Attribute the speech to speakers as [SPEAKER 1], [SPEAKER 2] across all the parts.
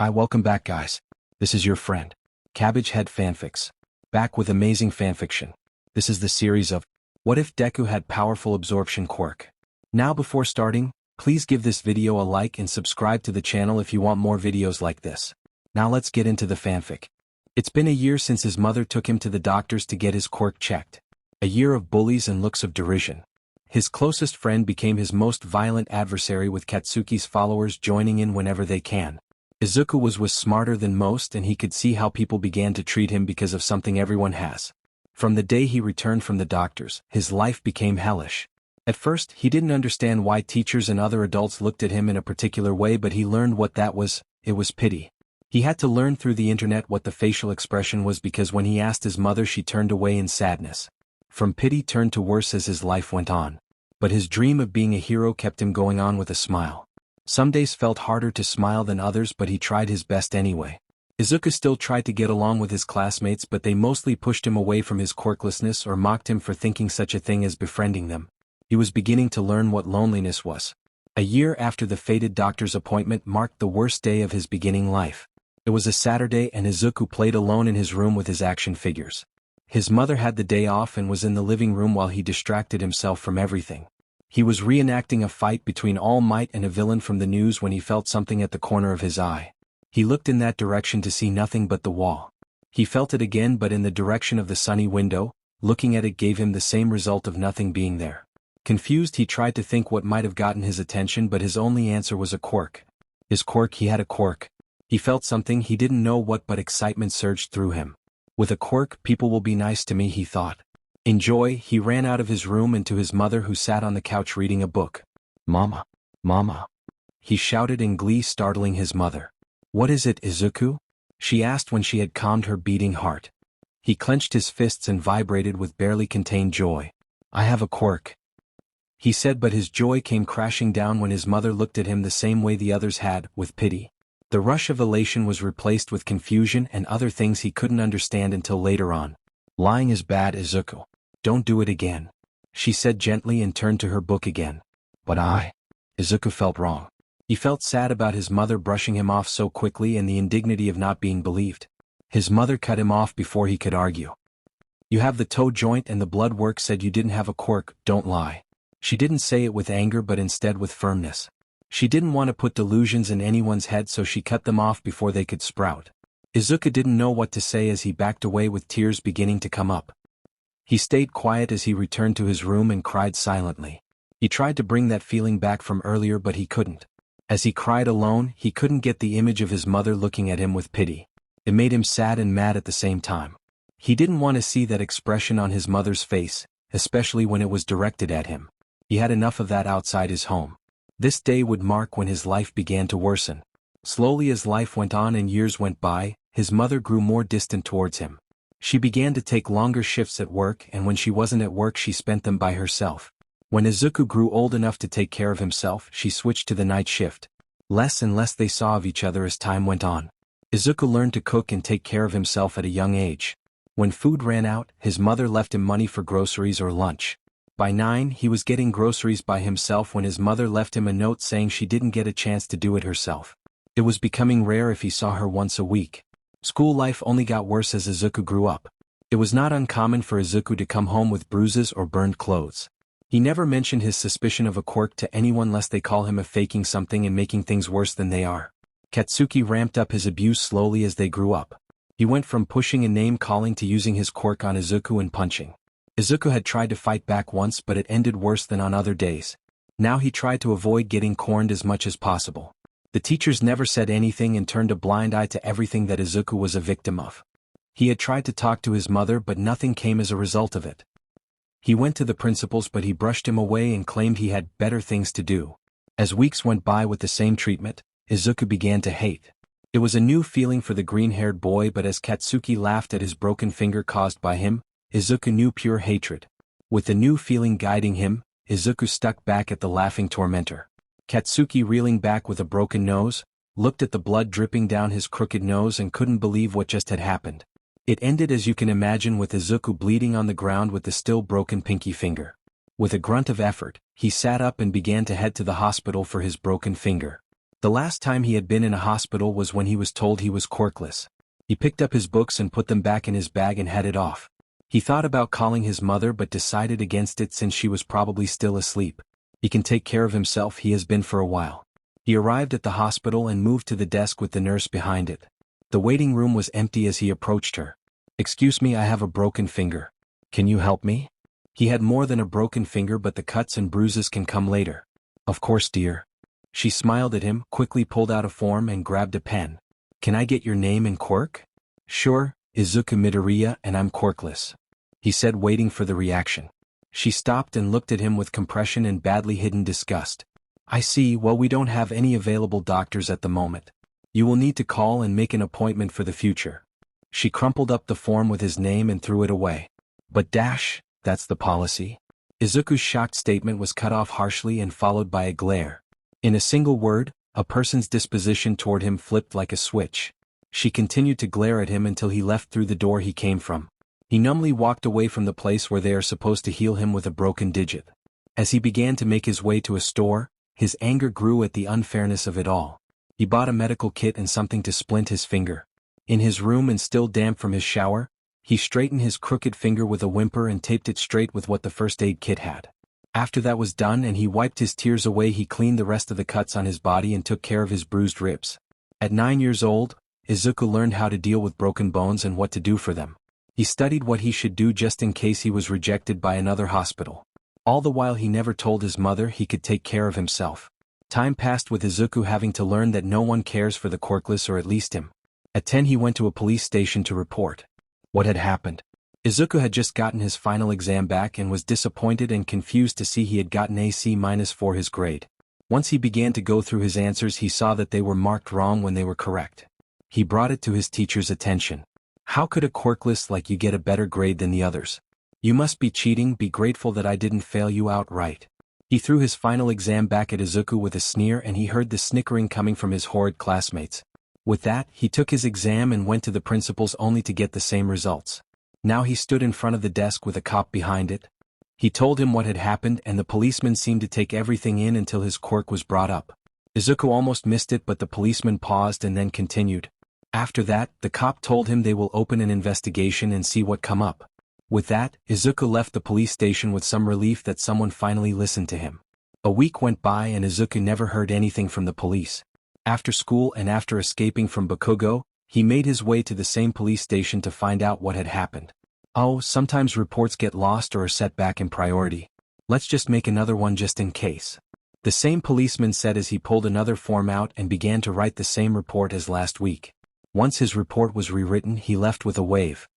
[SPEAKER 1] Hi, welcome back guys. This is your friend, Cabbage Head Fanfics, back with amazing fanfiction. This is the series of What If Deku Had Powerful Absorption Quirk. Now before starting, please give this video a like and subscribe to the channel if you want more videos like this. Now let's get into the fanfic. It's been a year since his mother took him to the doctors to get his quirk checked. A year of bullies and looks of derision. His closest friend became his most violent adversary, with Katsuki's followers joining in whenever they can. Izuku was smarter than most, and he could see how people began to treat him because of something everyone has. From the day he returned from the doctors, his life became hellish. At first, he didn't understand why teachers and other adults looked at him in a particular way, but he learned what that was. It was pity. He had to learn through the internet what the facial expression was, because when he asked his mother, she turned away in sadness. From pity turned to worse as his life went on. But his dream of being a hero kept him going on with a smile. Some days felt harder to smile than others, but he tried his best anyway. Izuku still tried to get along with his classmates, but they mostly pushed him away from his quirklessness or mocked him for thinking such a thing as befriending them. He was beginning to learn what loneliness was. A year after the fated doctor's appointment marked the worst day of his beginning life. It was a Saturday, and Izuku played alone in his room with his action figures. His mother had the day off and was in the living room while he distracted himself from everything. He was reenacting a fight between All Might and a villain from the news when he felt something at the corner of his eye. He looked in that direction to see nothing but the wall. He felt it again, but in the direction of the sunny window. Looking at it gave him the same result of nothing being there. Confused, he tried to think what might have gotten his attention, but his only answer was a quirk. His quirk, he had a quirk. He felt something, he didn't know what, but excitement surged through him. With a quirk, people will be nice to me, he thought. In joy, he ran out of his room and to his mother, who sat on the couch reading a book. "Mama! Mama!" he shouted in glee, startling his mother. "What is it, Izuku?" she asked when she had calmed her beating heart. He clenched his fists and vibrated with barely contained joy. "I have a quirk," he said, but his joy came crashing down when his mother looked at him the same way the others had, with pity. The rush of elation was replaced with confusion and other things he couldn't understand until later on. "Lying is bad, Izuku. Don't do it again," she said gently and turned to her book again. "But Izuku felt wrong. He felt sad about his mother brushing him off so quickly and the indignity of not being believed. His mother cut him off before he could argue. "You have the toe joint and the blood work said you didn't have a quirk, don't lie." She didn't say it with anger, but instead with firmness. She didn't want to put delusions in anyone's head, so she cut them off before they could sprout. Izuku didn't know what to say as he backed away with tears beginning to come up. He stayed quiet as he returned to his room and cried silently. He tried to bring that feeling back from earlier, but he couldn't. As he cried alone, he couldn't get the image of his mother looking at him with pity. It made him sad and mad at the same time. He didn't want to see that expression on his mother's face, especially when it was directed at him. He had enough of that outside his home. This day would mark when his life began to worsen. Slowly as life went on and years went by, his mother grew more distant towards him. She began to take longer shifts at work, and when she wasn't at work she spent them by herself. When Izuku grew old enough to take care of himself, she switched to the night shift. Less and less they saw of each other as time went on. Izuku learned to cook and take care of himself at a young age. When food ran out, his mother left him money for groceries or lunch. By 9, he was getting groceries by himself when his mother left him a note saying she didn't get a chance to do it herself. It was becoming rare if he saw her once a week. School life only got worse as Izuku grew up. It was not uncommon for Izuku to come home with bruises or burned clothes. He never mentioned his suspicion of a quirk to anyone lest they call him a faking something and making things worse than they are. Katsuki ramped up his abuse slowly as they grew up. He went from pushing and name-calling to using his quirk on Izuku and punching. Izuku had tried to fight back once, but it ended worse than on other days. Now he tried to avoid getting corned as much as possible. The teachers never said anything and turned a blind eye to everything that Izuku was a victim of. He had tried to talk to his mother, but nothing came as a result of it. He went to the principal's, but he brushed him away and claimed he had better things to do. As weeks went by with the same treatment, Izuku began to hate. It was a new feeling for the green-haired boy, but as Katsuki laughed at his broken finger caused by him, Izuku knew pure hatred. With the new feeling guiding him, Izuku stuck back at the laughing tormentor. Katsuki, reeling back with a broken nose, looked at the blood dripping down his crooked nose and couldn't believe what just had happened. It ended as you can imagine, with Izuku bleeding on the ground with the still broken pinky finger. With a grunt of effort, he sat up and began to head to the hospital for his broken finger. The last time he had been in a hospital was when he was told he was quirkless. He picked up his books and put them back in his bag and headed off. He thought about calling his mother but decided against it since she was probably still asleep. He can take care of himself, he has been for a while. He arrived at the hospital and moved to the desk with the nurse behind it. The waiting room was empty as he approached her. "Excuse me, I have a broken finger. Can you help me?" He had more than a broken finger, but the cuts and bruises can come later. "Of course, dear." She smiled at him, quickly pulled out a form and grabbed a pen. "Can I get your name and quirk?" "Sure, Izuku Midoriya, and I'm quirkless," he said, waiting for the reaction. She stopped and looked at him with compression and badly hidden disgust. "I see, well, we don't have any available doctors at the moment. You will need to call and make an appointment for the future." She crumpled up the form with his name and threw it away. "But that's the policy?" Izuku's shocked statement was cut off harshly and followed by a glare. In a single word, a person's disposition toward him flipped like a switch. She continued to glare at him until he left through the door he came from. He numbly walked away from the place where they are supposed to heal him with a broken digit. As he began to make his way to a store, his anger grew at the unfairness of it all. He bought a medical kit and something to splint his finger. In his room and still damp from his shower, he straightened his crooked finger with a whimper and taped it straight with what the first aid kit had. After that was done and he wiped his tears away, he cleaned the rest of the cuts on his body and took care of his bruised ribs. At 9 years old, Izuku learned how to deal with broken bones and what to do for them. He studied what he should do just in case he was rejected by another hospital. All the while he never told his mother he could take care of himself. Time passed with Izuku having to learn that no one cares for the quirkless, or at least him. At 10 he went to a police station to report what had happened. Izuku had just gotten his final exam back and was disappointed and confused to see he had gotten a C- for his grade. Once he began to go through his answers, he saw that they were marked wrong when they were correct. He brought it to his teacher's attention. "How could a quirkless like you get a better grade than the others? You must be cheating. Be grateful that I didn't fail you outright." He threw his final exam back at Izuku with a sneer, and he heard the snickering coming from his horrid classmates. With that, he took his exam and went to the principal's only to get the same results. Now he stood in front of the desk with a cop behind it. He told him what had happened, and the policeman seemed to take everything in until his quirk was brought up. Izuku almost missed it, but the policeman paused and then continued. After that, the cop told him they will open an investigation and see what come up. With that, Izuku left the police station with some relief that someone finally listened to him. A week went by and Izuku never heard anything from the police. After school and after escaping from Bakugo, he made his way to the same police station to find out what had happened. "Oh, sometimes reports get lost or are set back in priority. Let's just make another one just in case," the same policeman said as he pulled another form out and began to write the same report as last week. Once his report was rewritten, he left with a wave.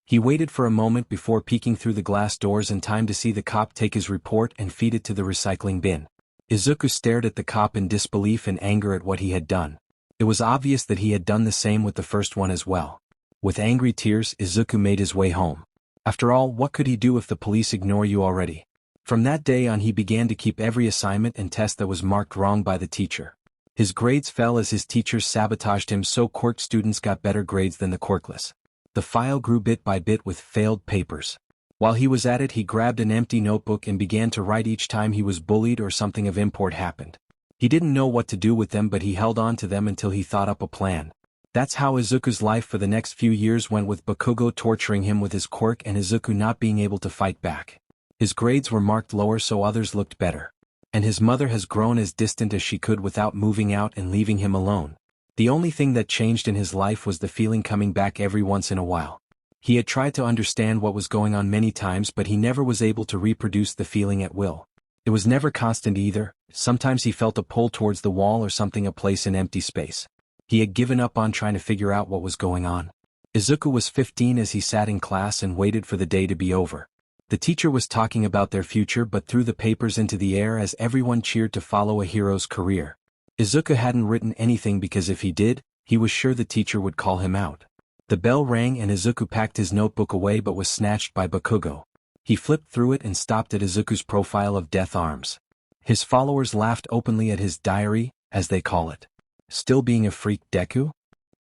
[SPEAKER 1] He waited for a moment before peeking through the glass doors in time to see the cop take his report and feed it to the recycling bin. Izuku stared at the cop in disbelief and anger at what he had done. It was obvious that he had done the same with the first one as well. With angry tears, Izuku made his way home. After all, what could he do if the police ignore you already? From that day on he began to keep every assignment and test that was marked wrong by the teacher. His grades fell as his teachers sabotaged him, so quirk students got better grades than the quirkless. The file grew bit by bit with failed papers. While he was at it, he grabbed an empty notebook and began to write each time he was bullied or something of import happened. He didn't know what to do with them, but he held on to them until he thought up a plan. That's how Izuku's life for the next few years went, with Bakugo torturing him with his quirk and Izuku not being able to fight back. His grades were marked lower so others looked better. And his mother has grown as distant as she could without moving out and leaving him alone. The only thing that changed in his life was the feeling coming back every once in a while. He had tried to understand what was going on many times, but he never was able to reproduce the feeling at will. It was never constant either. Sometimes he felt a pull towards the wall or something, a place in empty space. He had given up on trying to figure out what was going on. Izuku was 15 as he sat in class and waited for the day to be over. The teacher was talking about their future but threw the papers into the air as everyone cheered to follow a hero's career. Izuku hadn't written anything because if he did, he was sure the teacher would call him out. The bell rang and Izuku packed his notebook away but was snatched by Bakugo. He flipped through it and stopped at Izuku's profile of Death Arms. His followers laughed openly at his diary, as they call it. Still being a freak, Deku?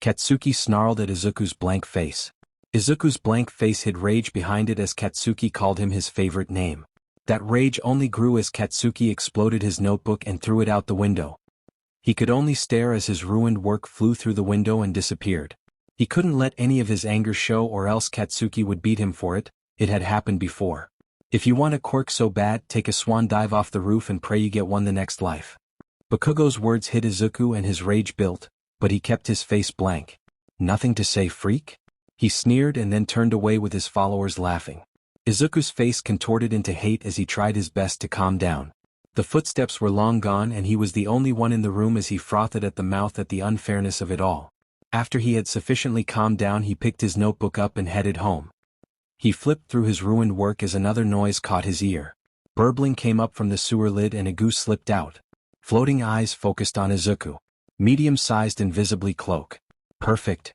[SPEAKER 1] Katsuki snarled at Izuku's blank face. Izuku's blank face hid rage behind it as Katsuki called him his favorite name. That rage only grew as Katsuki exploded his notebook and threw it out the window. He could only stare as his ruined work flew through the window and disappeared. He couldn't let any of his anger show or else Katsuki would beat him for it. It had happened before. If you want a quirk so bad, take a swan dive off the roof and pray you get one the next life. Bakugo's words hit Izuku and his rage built, but he kept his face blank. Nothing to say, freak? He sneered and then turned away with his followers laughing. Izuku's face contorted into hate as he tried his best to calm down. The footsteps were long gone and he was the only one in the room as he frothed at the mouth at the unfairness of it all. After he had sufficiently calmed down, he picked his notebook up and headed home. He flipped through his ruined work as another noise caught his ear. Burbling came up from the sewer lid and a goose slipped out. Floating eyes focused on Izuku. Medium-sized invisibly cloak. Perfect.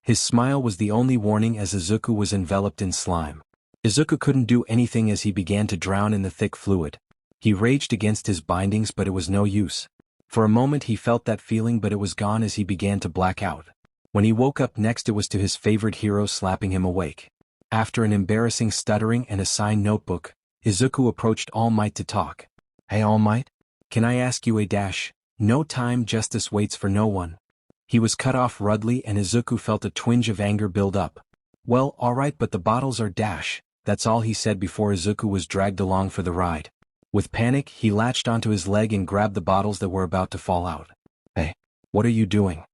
[SPEAKER 1] His smile was the only warning as Izuku was enveloped in slime. Izuku couldn't do anything as he began to drown in the thick fluid. He raged against his bindings but it was no use. For a moment he felt that feeling but it was gone as he began to black out. When he woke up next it was to his favorite hero slapping him awake. After an embarrassing stuttering and a signed notebook, Izuku approached All Might to talk. Hey All Might? Can I ask you a dash? No time, justice waits for no one. He was cut off rudely and Izuku felt a twinge of anger build up. Well, alright, but the bottles are dash. That's all he said before Izuku was dragged along for the ride. With panic, he latched onto his leg and grabbed the bottles that were about to fall out. Hey, what are you doing?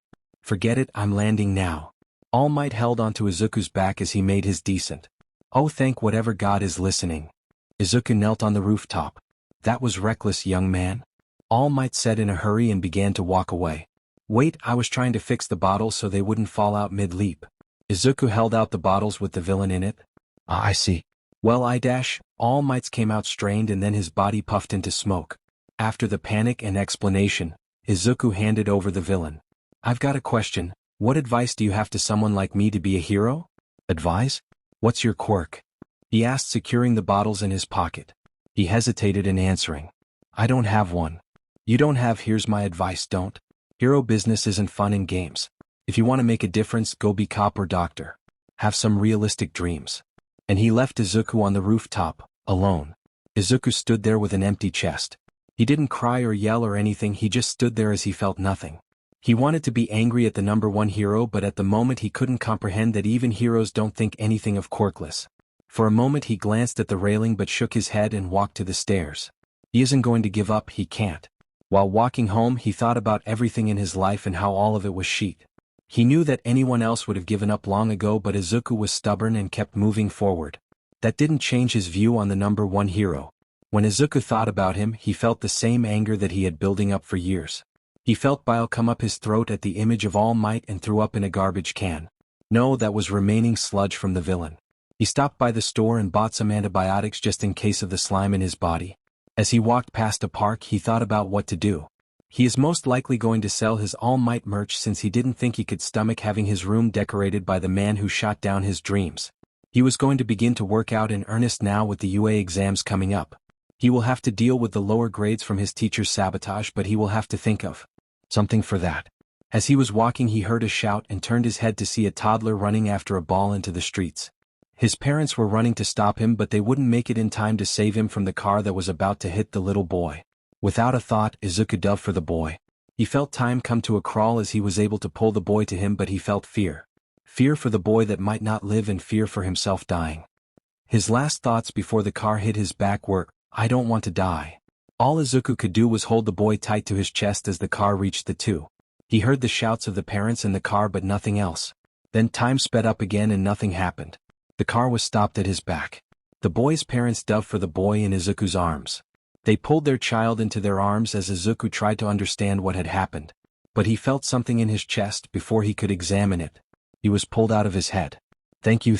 [SPEAKER 1] Forget it, I'm landing now. All Might held onto Izuku's back as he made his descent. Oh, thank whatever God is listening. Izuku knelt on the rooftop. That was reckless, young man. All Might said in a hurry and began to walk away. Wait, I was trying to fix the bottles so they wouldn't fall out mid-leap. Izuku held out the bottles with the villain in it. Ah, I see. Well, All Might's came out strained and then his body puffed into smoke. After the panic and explanation, Izuku handed over the villain. I've got a question. What advice do you have to someone like me to be a hero? Advise? What's your quirk? He asked, securing the bottles in his pocket. He hesitated in answering. I don't have one. You don't have? Here's my advice, don't. Hero business isn't fun and games. If you want to make a difference, go be cop or doctor. Have some realistic dreams. And he left Izuku on the rooftop, alone. Izuku stood there with an empty chest. He didn't cry or yell or anything, he just stood there as he felt nothing. He wanted to be angry at the number one hero but at the moment he couldn't comprehend that even heroes don't think anything of quirkless. For a moment he glanced at the railing but shook his head and walked to the stairs. He isn't going to give up, he can't. While walking home he thought about everything in his life and how all of it was shit. He knew that anyone else would have given up long ago but Izuku was stubborn and kept moving forward. That didn't change his view on the number one hero. When Izuku thought about him he felt the same anger that he had building up for years. He felt bile come up his throat at the image of All Might and threw up in a garbage can. No, that was remaining sludge from the villain. He stopped by the store and bought some antibiotics just in case of the slime in his body. As he walked past a park he thought about what to do. He is most likely going to sell his All Might merch since he didn't think he could stomach having his room decorated by the man who shot down his dreams. He was going to begin to work out in earnest now with the UA exams coming up. He will have to deal with the lower grades from his teacher's sabotage but he will have to think of something for that. As he was walking he heard a shout and turned his head to see a toddler running after a ball into the streets. His parents were running to stop him but they wouldn't make it in time to save him from the car that was about to hit the little boy. Without a thought, Izuku dove for the boy. He felt time come to a crawl as he was able to pull the boy to him but he felt fear. Fear for the boy that might not live and fear for himself dying. His last thoughts before the car hit his back were, I don't want to die. All Izuku could do was hold the boy tight to his chest as the car reached the two. He heard the shouts of the parents in the car but nothing else. Then time sped up again and nothing happened. The car was stopped at his back. The boy's parents dove for the boy in Izuku's arms. They pulled their child into their arms as Izuku tried to understand what had happened. But he felt something in his chest before he could examine it. He was pulled out of his head. Thank you.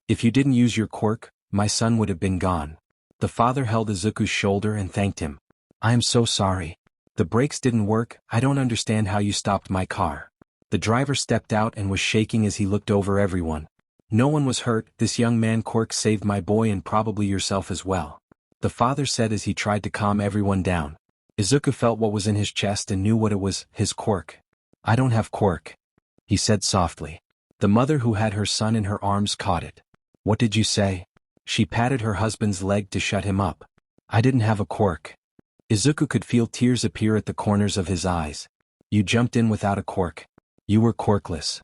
[SPEAKER 1] If you didn't use your quirk, my son would have been gone. The father held Izuku's shoulder and thanked him. I am so sorry. The brakes didn't work, I don't understand how you stopped my car. The driver stepped out and was shaking as he looked over everyone. No one was hurt, this young man quirk saved my boy and probably yourself as well. The father said as he tried to calm everyone down. Izuku felt what was in his chest and knew what it was, his quirk. I don't have quirk, he said softly. The mother who had her son in her arms caught it. What did you say? She patted her husband's leg to shut him up. I didn't have a quirk. Izuku could feel tears appear at the corners of his eyes. You jumped in without a quirk. You were quirkless.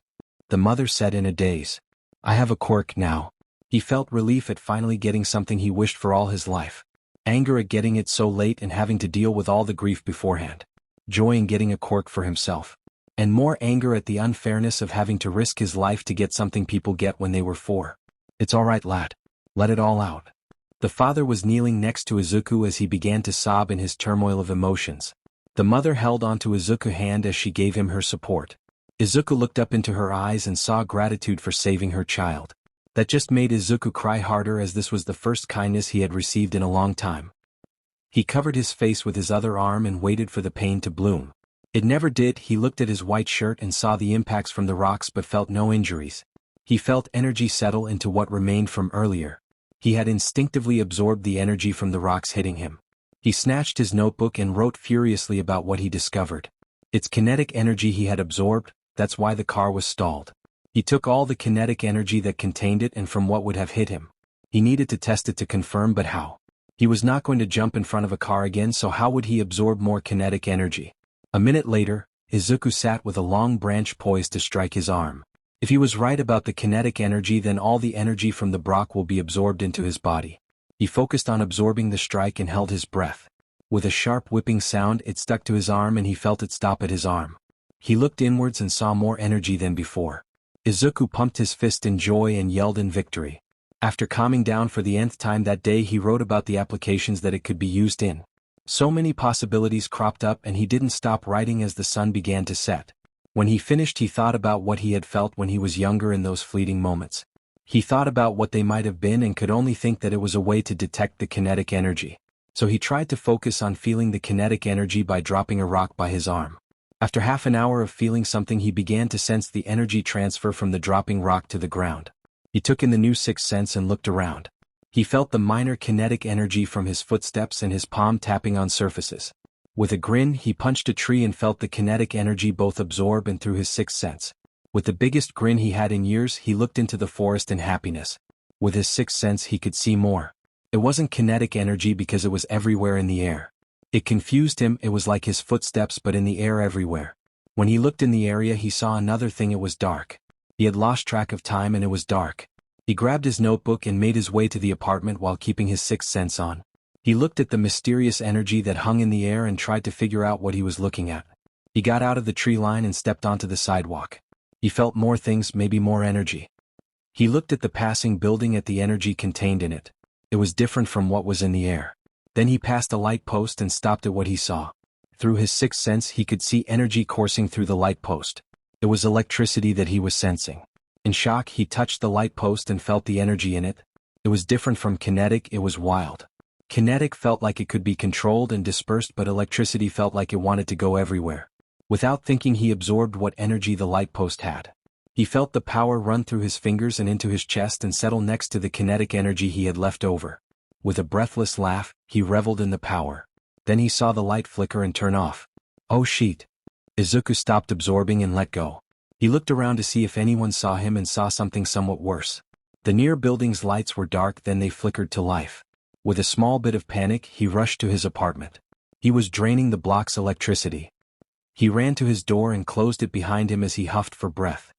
[SPEAKER 1] The mother said in a daze. I have a quirk now. He felt relief at finally getting something he wished for all his life. Anger at getting it so late and having to deal with all the grief beforehand. Joy in getting a quirk for himself. And more anger at the unfairness of having to risk his life to get something people get when they were 4. It's alright, lad. Let it all out. The father was kneeling next to Izuku as he began to sob in his turmoil of emotions. The mother held onto Izuku's hand as she gave him her support. Izuku looked up into her eyes and saw gratitude for saving her child. That just made Izuku cry harder, as this was the first kindness he had received in a long time. He covered his face with his other arm and waited for the pain to bloom. It never did. He looked at his white shirt and saw the impacts from the rocks but felt no injuries. He felt energy settle into what remained from earlier. He had instinctively absorbed the energy from the rocks hitting him. He snatched his notebook and wrote furiously about what he discovered. It's kinetic energy he had absorbed, that's why the car was stalled. He took all the kinetic energy that contained it and from what would have hit him. He needed to test it to confirm, but how? He was not going to jump in front of a car again, so how would he absorb more kinetic energy? A minute later, Izuku sat with a long branch poised to strike his arm. If he was right about the kinetic energy, then all the energy from the Brock will be absorbed into his body. He focused on absorbing the strike and held his breath. With a sharp whipping sound, it stuck to his arm and he felt it stop at his arm. He looked inwards and saw more energy than before. Izuku pumped his fist in joy and yelled in victory. After calming down for the nth time that day, he wrote about the applications that it could be used in. So many possibilities cropped up and he didn't stop writing as the sun began to set. When he finished, he thought about what he had felt when he was younger in those fleeting moments. He thought about what they might have been and could only think that it was a way to detect the kinetic energy. So he tried to focus on feeling the kinetic energy by dropping a rock by his arm. After half an hour of feeling something, he began to sense the energy transfer from the dropping rock to the ground. He took in the new sixth sense and looked around. He felt the minor kinetic energy from his footsteps and his palm tapping on surfaces. With a grin, he punched a tree and felt the kinetic energy both absorb and through his sixth sense. With the biggest grin he had in years, he looked into the forest in happiness. With his sixth sense, he could see more. It wasn't kinetic energy because it was everywhere in the air. It confused him. It was like his footsteps but in the air everywhere. When he looked in the area, he saw another thing. It was dark. He had lost track of time and it was dark. He grabbed his notebook and made his way to the apartment while keeping his sixth sense on. He looked at the mysterious energy that hung in the air and tried to figure out what he was looking at. He got out of the tree line and stepped onto the sidewalk. He felt more things, maybe more energy. He looked at the passing building, at the energy contained in it. It was different from what was in the air. Then he passed a light post and stopped at what he saw. Through his sixth sense, he could see energy coursing through the light post. It was electricity that he was sensing. In shock, he touched the light post and felt the energy in it. It was different from kinetic. It was wild. Kinetic felt like it could be controlled and dispersed, but electricity felt like it wanted to go everywhere. Without thinking, he absorbed what energy the light post had. He felt the power run through his fingers and into his chest and settle next to the kinetic energy he had left over. With a breathless laugh, he reveled in the power. Then he saw the light flicker and turn off. Oh shit. Izuku stopped absorbing and let go. He looked around to see if anyone saw him and saw something somewhat worse. The near building's lights were dark, then they flickered to life. With a small bit of panic, he rushed to his apartment. He was draining the block's electricity. He ran to his door and closed it behind him as he huffed for breath.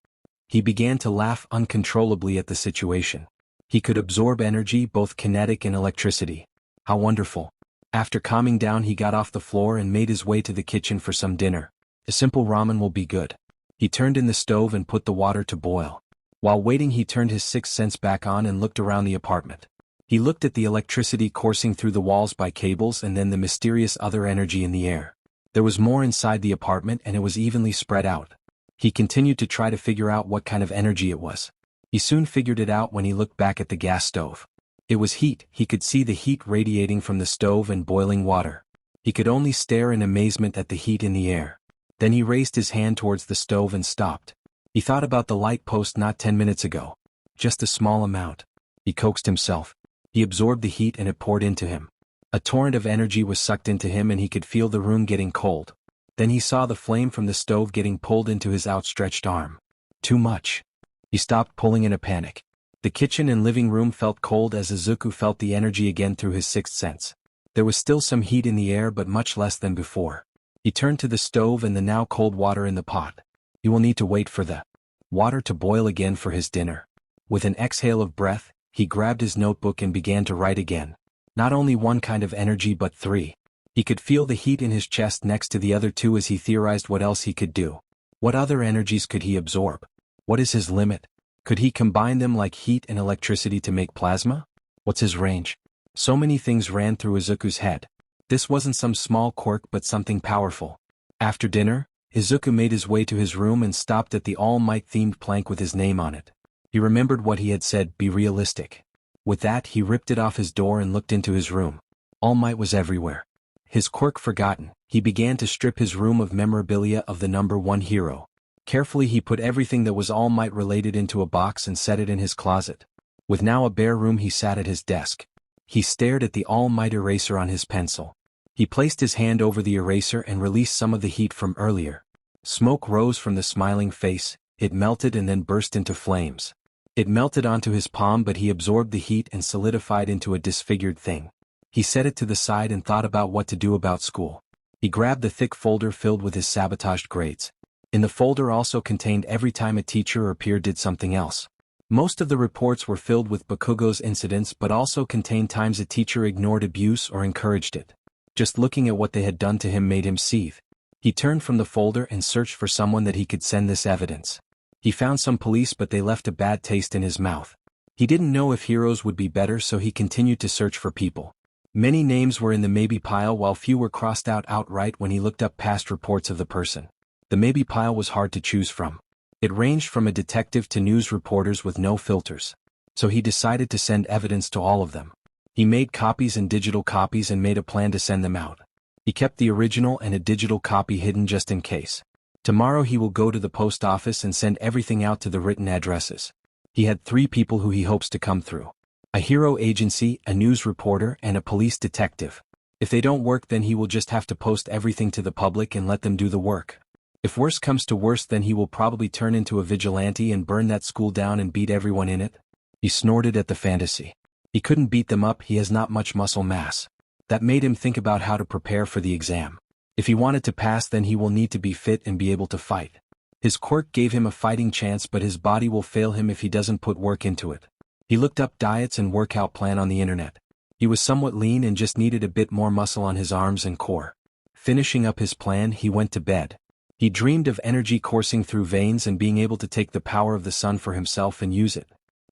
[SPEAKER 1] He began to laugh uncontrollably at the situation. He could absorb energy, both kinetic and electricity. How wonderful. After calming down, he got off the floor and made his way to the kitchen for some dinner. A simple ramen will be good. He turned in the stove and put the water to boil. While waiting, he turned his sixth sense back on and looked around the apartment. He looked at the electricity coursing through the walls by cables and then the mysterious other energy in the air. There was more inside the apartment and it was evenly spread out. He continued to try to figure out what kind of energy it was. He soon figured it out when he looked back at the gas stove. It was heat. He could see the heat radiating from the stove and boiling water. He could only stare in amazement at the heat in the air. Then he raised his hand towards the stove and stopped. He thought about the light post not 10 minutes ago. Just a small amount. He coaxed himself. He absorbed the heat and it poured into him. A torrent of energy was sucked into him and he could feel the room getting cold. Then he saw the flame from the stove getting pulled into his outstretched arm. Too much. He stopped pulling in a panic. The kitchen and living room felt cold as Izuku felt the energy again through his sixth sense. There was still some heat in the air but much less than before. He turned to the stove and the now cold water in the pot. He will need to wait for the water to boil again for his dinner. With an exhale of breath, he grabbed his notebook and began to write again. Not only one kind of energy but three. He could feel the heat in his chest next to the other two as he theorized what else he could do. What other energies could he absorb? What is his limit? Could he combine them like heat and electricity to make plasma? What's his range? So many things ran through Izuku's head. This wasn't some small quirk but something powerful. After dinner, Izuku made his way to his room and stopped at the All Might-themed plank with his name on it. He remembered what he had said, be realistic. With that, he ripped it off his door and looked into his room. All Might was everywhere. His quirk forgotten, he began to strip his room of memorabilia of the number 1 hero. Carefully he put everything that was All Might related into a box and set it in his closet. With now a bare room, he sat at his desk. He stared at the All Might eraser on his pencil. He placed his hand over the eraser and released some of the heat from earlier. Smoke rose from the smiling face, it melted and then burst into flames. It melted onto his palm but he absorbed the heat and solidified into a disfigured thing. He set it to the side and thought about what to do about school. He grabbed the thick folder filled with his sabotaged grades. In the folder also contained every time a teacher or peer did something else. Most of the reports were filled with Bakugo's incidents but also contained times a teacher ignored abuse or encouraged it. Just looking at what they had done to him made him seethe. He turned from the folder and searched for someone that he could send this evidence. He found some police but they left a bad taste in his mouth. He didn't know if heroes would be better so he continued to search for people. Many names were in the maybe pile while few were crossed out outright when he looked up past reports of the person. The maybe pile was hard to choose from. It ranged from a detective to news reporters with no filters. So he decided to send evidence to all of them. He made copies and digital copies and made a plan to send them out. He kept the original and a digital copy hidden just in case. Tomorrow he will go to the post office and send everything out to the written addresses. He had 3 people who he hopes to come through. A hero agency, a news reporter, and a police detective. If they don't work then he will just have to post everything to the public and let them do the work. If worse comes to worse then he will probably turn into a vigilante and burn that school down and beat everyone in it. He snorted at the fantasy. He couldn't beat them up, he has not much muscle mass. That made him think about how to prepare for the exam. If he wanted to pass then he will need to be fit and be able to fight. His quirk gave him a fighting chance but his body will fail him if he doesn't put work into it. He looked up diets and workout plan on the internet. He was somewhat lean and just needed a bit more muscle on his arms and core. Finishing up his plan, he went to bed. He dreamed of energy coursing through veins and being able to take the power of the sun for himself and use it.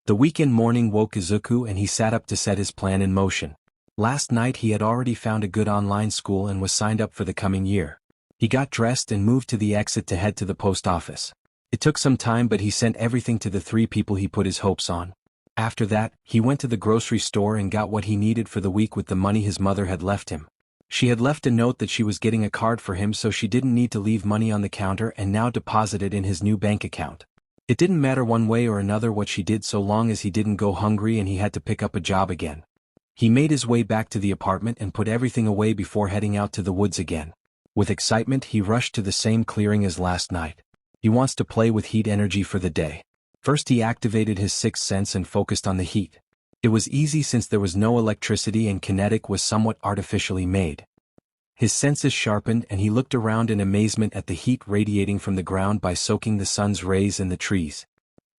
[SPEAKER 1] The weekend morning woke Izuku and he sat up to set his plan in motion. Last night he had already found a good online school and was signed up for the coming year. He got dressed and moved to the exit to head to the post office. It took some time but he sent everything to the 3 people he put his hopes on. After that, he went to the grocery store and got what he needed for the week with the money his mother had left him. She had left a note that she was getting a card for him so she didn't need to leave money on the counter and now deposited in his new bank account. It didn't matter one way or another what she did so long as he didn't go hungry and he had to pick up a job again. He made his way back to the apartment and put everything away before heading out to the woods again. With excitement he rushed to the same clearing as last night. He wants to play with heat energy for the day. First he activated his 6th sense and focused on the heat. It was easy since there was no electricity and kinetic was somewhat artificially made. His senses sharpened and he looked around in amazement at the heat radiating from the ground by soaking the sun's rays in the trees.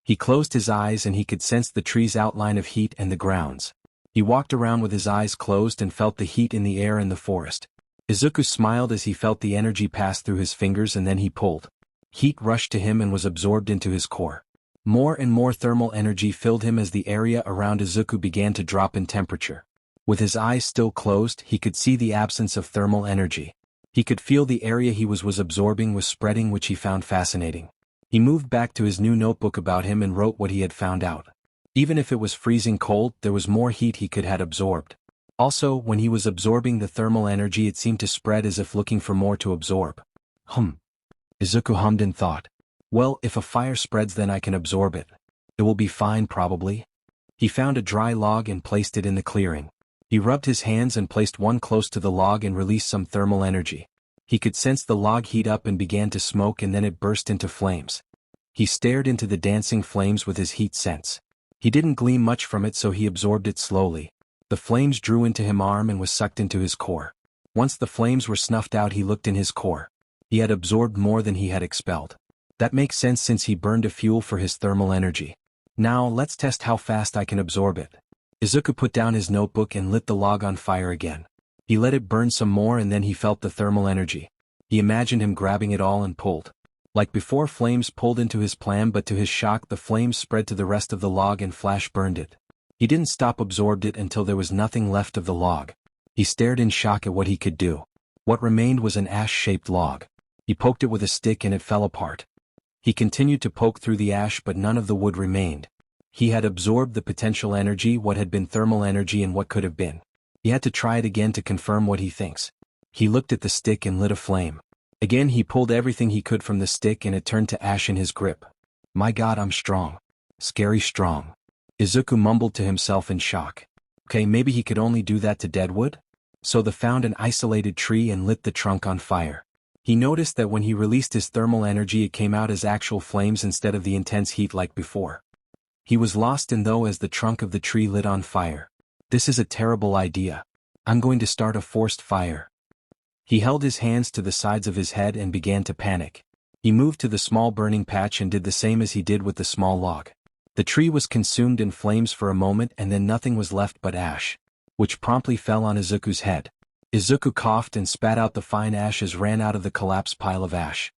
[SPEAKER 1] He closed his eyes and he could sense the trees' outline of heat and the grounds. He walked around with his eyes closed and felt the heat in the air and the forest. Izuku smiled as he felt the energy pass through his fingers and then he pulled. Heat rushed to him and was absorbed into his core. More and more thermal energy filled him as the area around Izuku began to drop in temperature. With his eyes still closed, he could see the absence of thermal energy. He could feel the area he was absorbing was spreading, which he found fascinating. He moved back to his new notebook about him and wrote what he had found out. Even if it was freezing cold, there was more heat he could have absorbed. Also, when he was absorbing the thermal energy it seemed to spread as if looking for more to absorb. Izuku hummed in thought. Well, if a fire spreads then I can absorb it. It will be fine probably. He found a dry log and placed it in the clearing. He rubbed his hands and placed one close to the log and released some thermal energy. He could sense the log heat up and began to smoke and then it burst into flames. He stared into the dancing flames with his heat sense. He didn't glean much from it so he absorbed it slowly. The flames drew into his arm and was sucked into his core. Once the flames were snuffed out, he looked in his core. He had absorbed more than he had expelled. That makes sense since he burned a fuel for his thermal energy. Now let's test how fast I can absorb it. Izuku put down his notebook and lit the log on fire again. He let it burn some more and then he felt the thermal energy. He imagined him grabbing it all and pulled. Like before, flames pulled into his plan, but to his shock the flames spread to the rest of the log and flash burned it. He didn't stop absorbed it until there was nothing left of the log. He stared in shock at what he could do. What remained was an ash-shaped log. He poked it with a stick and it fell apart. He continued to poke through the ash but none of the wood remained. He had absorbed the potential energy, what had been thermal energy and what could have been. He had to try it again to confirm what he thinks. He looked at the stick and lit a flame. Again he pulled everything he could from the stick and it turned to ash in his grip. My God, I'm strong. Scary strong. Izuku mumbled to himself in shock. Okay, maybe he could only do that to deadwood? So they found an isolated tree and lit the trunk on fire. He noticed that when he released his thermal energy it came out as actual flames instead of the intense heat like before. He was lost in though as the trunk of the tree lit on fire. This is a terrible idea. I'm going to start a forced fire. He held his hands to the sides of his head and began to panic. He moved to the small burning patch and did the same as he did with the small log. The tree was consumed in flames for a moment and then nothing was left but ash, which promptly fell on Izuku's head. Izuku coughed and spat out the fine ashes ran out of the collapsed pile of ash.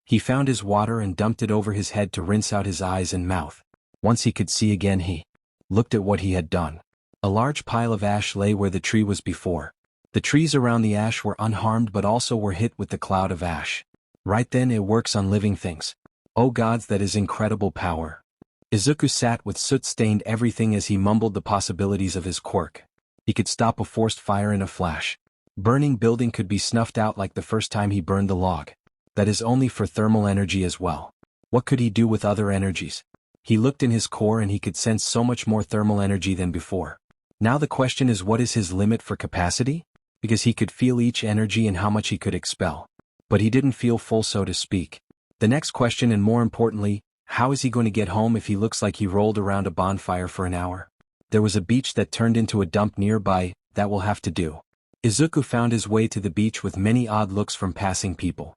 [SPEAKER 1] He found his water and dumped it over his head to rinse out his eyes and mouth. Once he could see again he looked at what he had done. A large pile of ash lay where the tree was before. The trees around the ash were unharmed but also were hit with the cloud of ash. Right then it works on living things. Oh gods, that is incredible power. Izuku sat with soot-stained everything as he mumbled the possibilities of his quirk. He could stop a forced fire in a flash. Burning building could be snuffed out like the first time he burned the log. That is only for thermal energy as well. What could he do with other energies? He looked in his core and he could sense so much more thermal energy than before. Now the question is, what is his limit for capacity? Because he could feel each energy and how much he could expel. But he didn't feel full, so to speak. The next question, and more importantly, how is he going to get home if he looks like he rolled around a bonfire for an hour? There was a beach that turned into a dump nearby. That will have to do. Izuku found his way to the beach with many odd looks from passing people.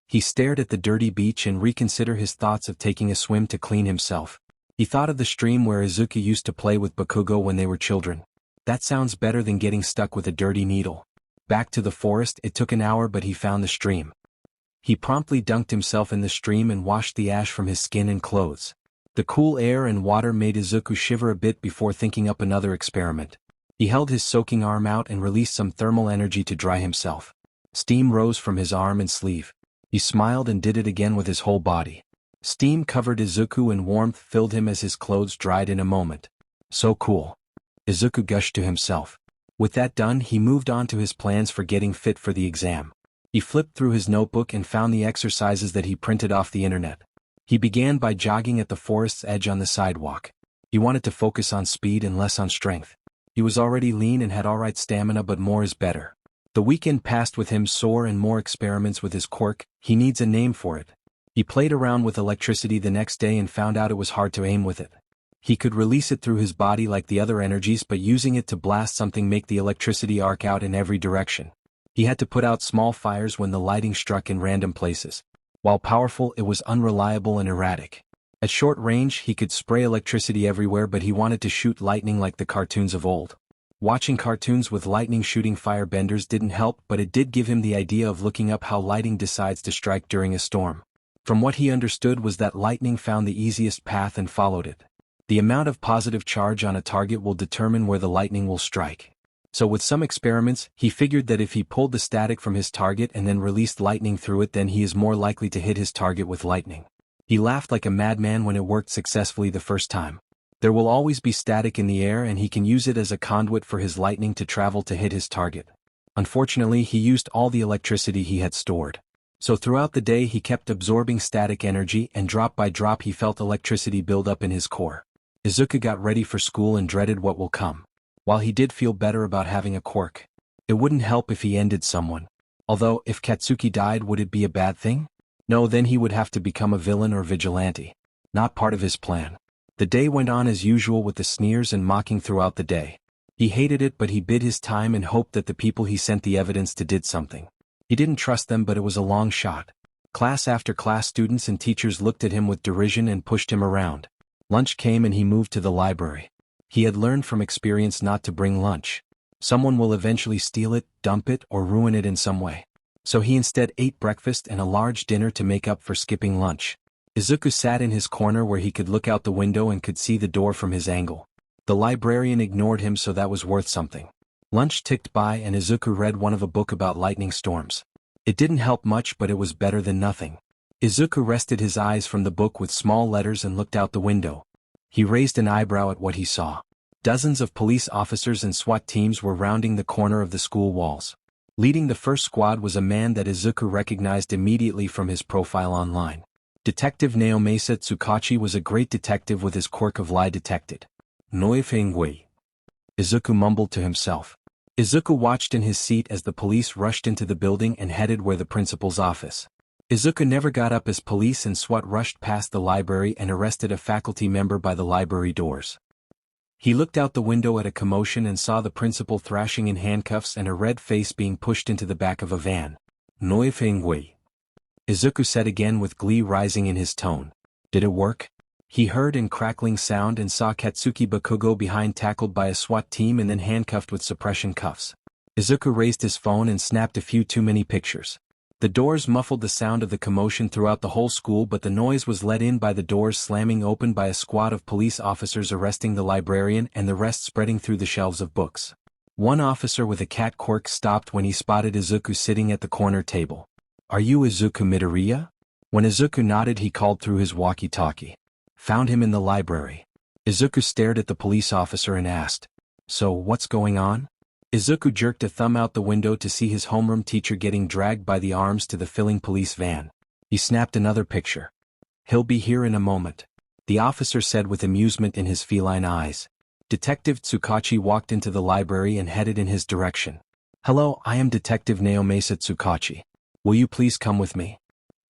[SPEAKER 1] He stared at the dirty beach and reconsidered his thoughts of taking a swim to clean himself. He thought of the stream where Izuku used to play with Bakugo when they were children. That sounds better than getting stuck with a dirty needle. Back to the forest, it took an hour but he found the stream. He promptly dunked himself in the stream and washed the ash from his skin and clothes. The cool air and water made Izuku shiver a bit before thinking up another experiment. He held his soaking arm out and released some thermal energy to dry himself. Steam rose from his arm and sleeve. He smiled and did it again with his whole body. Steam covered Izuku and warmth filled him as his clothes dried in a moment. So cool. Izuku gushed to himself. With that done, he moved on to his plans for getting fit for the exam. He flipped through his notebook and found the exercises that he printed off the internet. He began by jogging at the forest's edge on the sidewalk. He wanted to focus on speed and less on strength. He was already lean and had alright stamina, but more is better. The weekend passed with him sore and more experiments with his quirk. He needs a name for it. He played around with electricity the next day and found out it was hard to aim with it. He could release it through his body like the other energies, but using it to blast something make the electricity arc out in every direction. He had to put out small fires when the lighting struck in random places. While powerful, it was unreliable and erratic. At short range, he could spray electricity everywhere, but he wanted to shoot lightning like the cartoons of old. Watching cartoons with lightning shooting firebenders didn't help, but it did give him the idea of looking up how lightning decides to strike during a storm. From what he understood was that lightning found the easiest path and followed it. The amount of positive charge on a target will determine where the lightning will strike. So with some experiments, he figured that if he pulled the static from his target and then released lightning through it, then he is more likely to hit his target with lightning. He laughed like a madman when it worked successfully the first time. There will always be static in the air and he can use it as a conduit for his lightning to travel to hit his target. Unfortunately, he used all the electricity he had stored. So throughout the day he kept absorbing static energy, and drop by drop he felt electricity build up in his core. Izuku got ready for school and dreaded what will come. While he did feel better about having a quirk, it wouldn't help if he ended someone. Although, if Katsuki died, would it be a bad thing? No, then he would have to become a villain or vigilante. Not part of his plan. The day went on as usual with the sneers and mocking throughout the day. He hated it, but he bid his time and hoped that the people he sent the evidence to did something. He didn't trust them, but it was a long shot. Class after class, students and teachers looked at him with derision and pushed him around. Lunch came and he moved to the library. He had learned from experience not to bring lunch. Someone will eventually steal it, dump it, or ruin it in some way. So he instead ate breakfast and a large dinner to make up for skipping lunch. Izuku sat in his corner where he could look out the window and could see the door from his angle. The librarian ignored him, so that was worth something. Lunch ticked by and Izuku read one of a book about lightning storms. It didn't help much, but it was better than nothing. Izuku rested his eyes from the book with small letters and looked out the window. He raised an eyebrow at what he saw. Dozens of police officers and SWAT teams were rounding the corner of the school walls. Leading the first squad was a man that Izuku recognized immediately from his profile online. Detective Naomasa Tsukachi was a great detective with his quirk of lie detected. Noifengui. Izuku mumbled to himself. Izuku watched in his seat as the police rushed into the building and headed where the principal's office. Izuku never got up as police and SWAT rushed past the library and arrested a faculty member by the library doors. He looked out the window at a commotion and saw the principal thrashing in handcuffs and a red face being pushed into the back of a van. Noifengui. Izuku said again with glee rising in his tone. Did it work? He heard a crackling sound and saw Katsuki Bakugo behind, tackled by a SWAT team and then handcuffed with suppression cuffs. Izuku raised his phone and snapped a few too many pictures. The doors muffled the sound of the commotion throughout the whole school, but the noise was let in by the doors slamming open by a squad of police officers arresting the librarian and the rest spreading through the shelves of books. One officer with a cat quirk stopped when he spotted Izuku sitting at the corner table. Are you Izuku Midoriya? When Izuku nodded, he called through his walkie-talkie. Found him in the library. Izuku stared at the police officer and asked, So, what's going on? Izuku jerked a thumb out the window to see his homeroom teacher getting dragged by the arms to the filling police van. He snapped another picture. He'll be here in a moment, the officer said with amusement in his feline eyes. Detective Tsukachi walked into the library and headed in his direction. Hello, I am Detective Naomasa Tsukachi. Will you please come with me?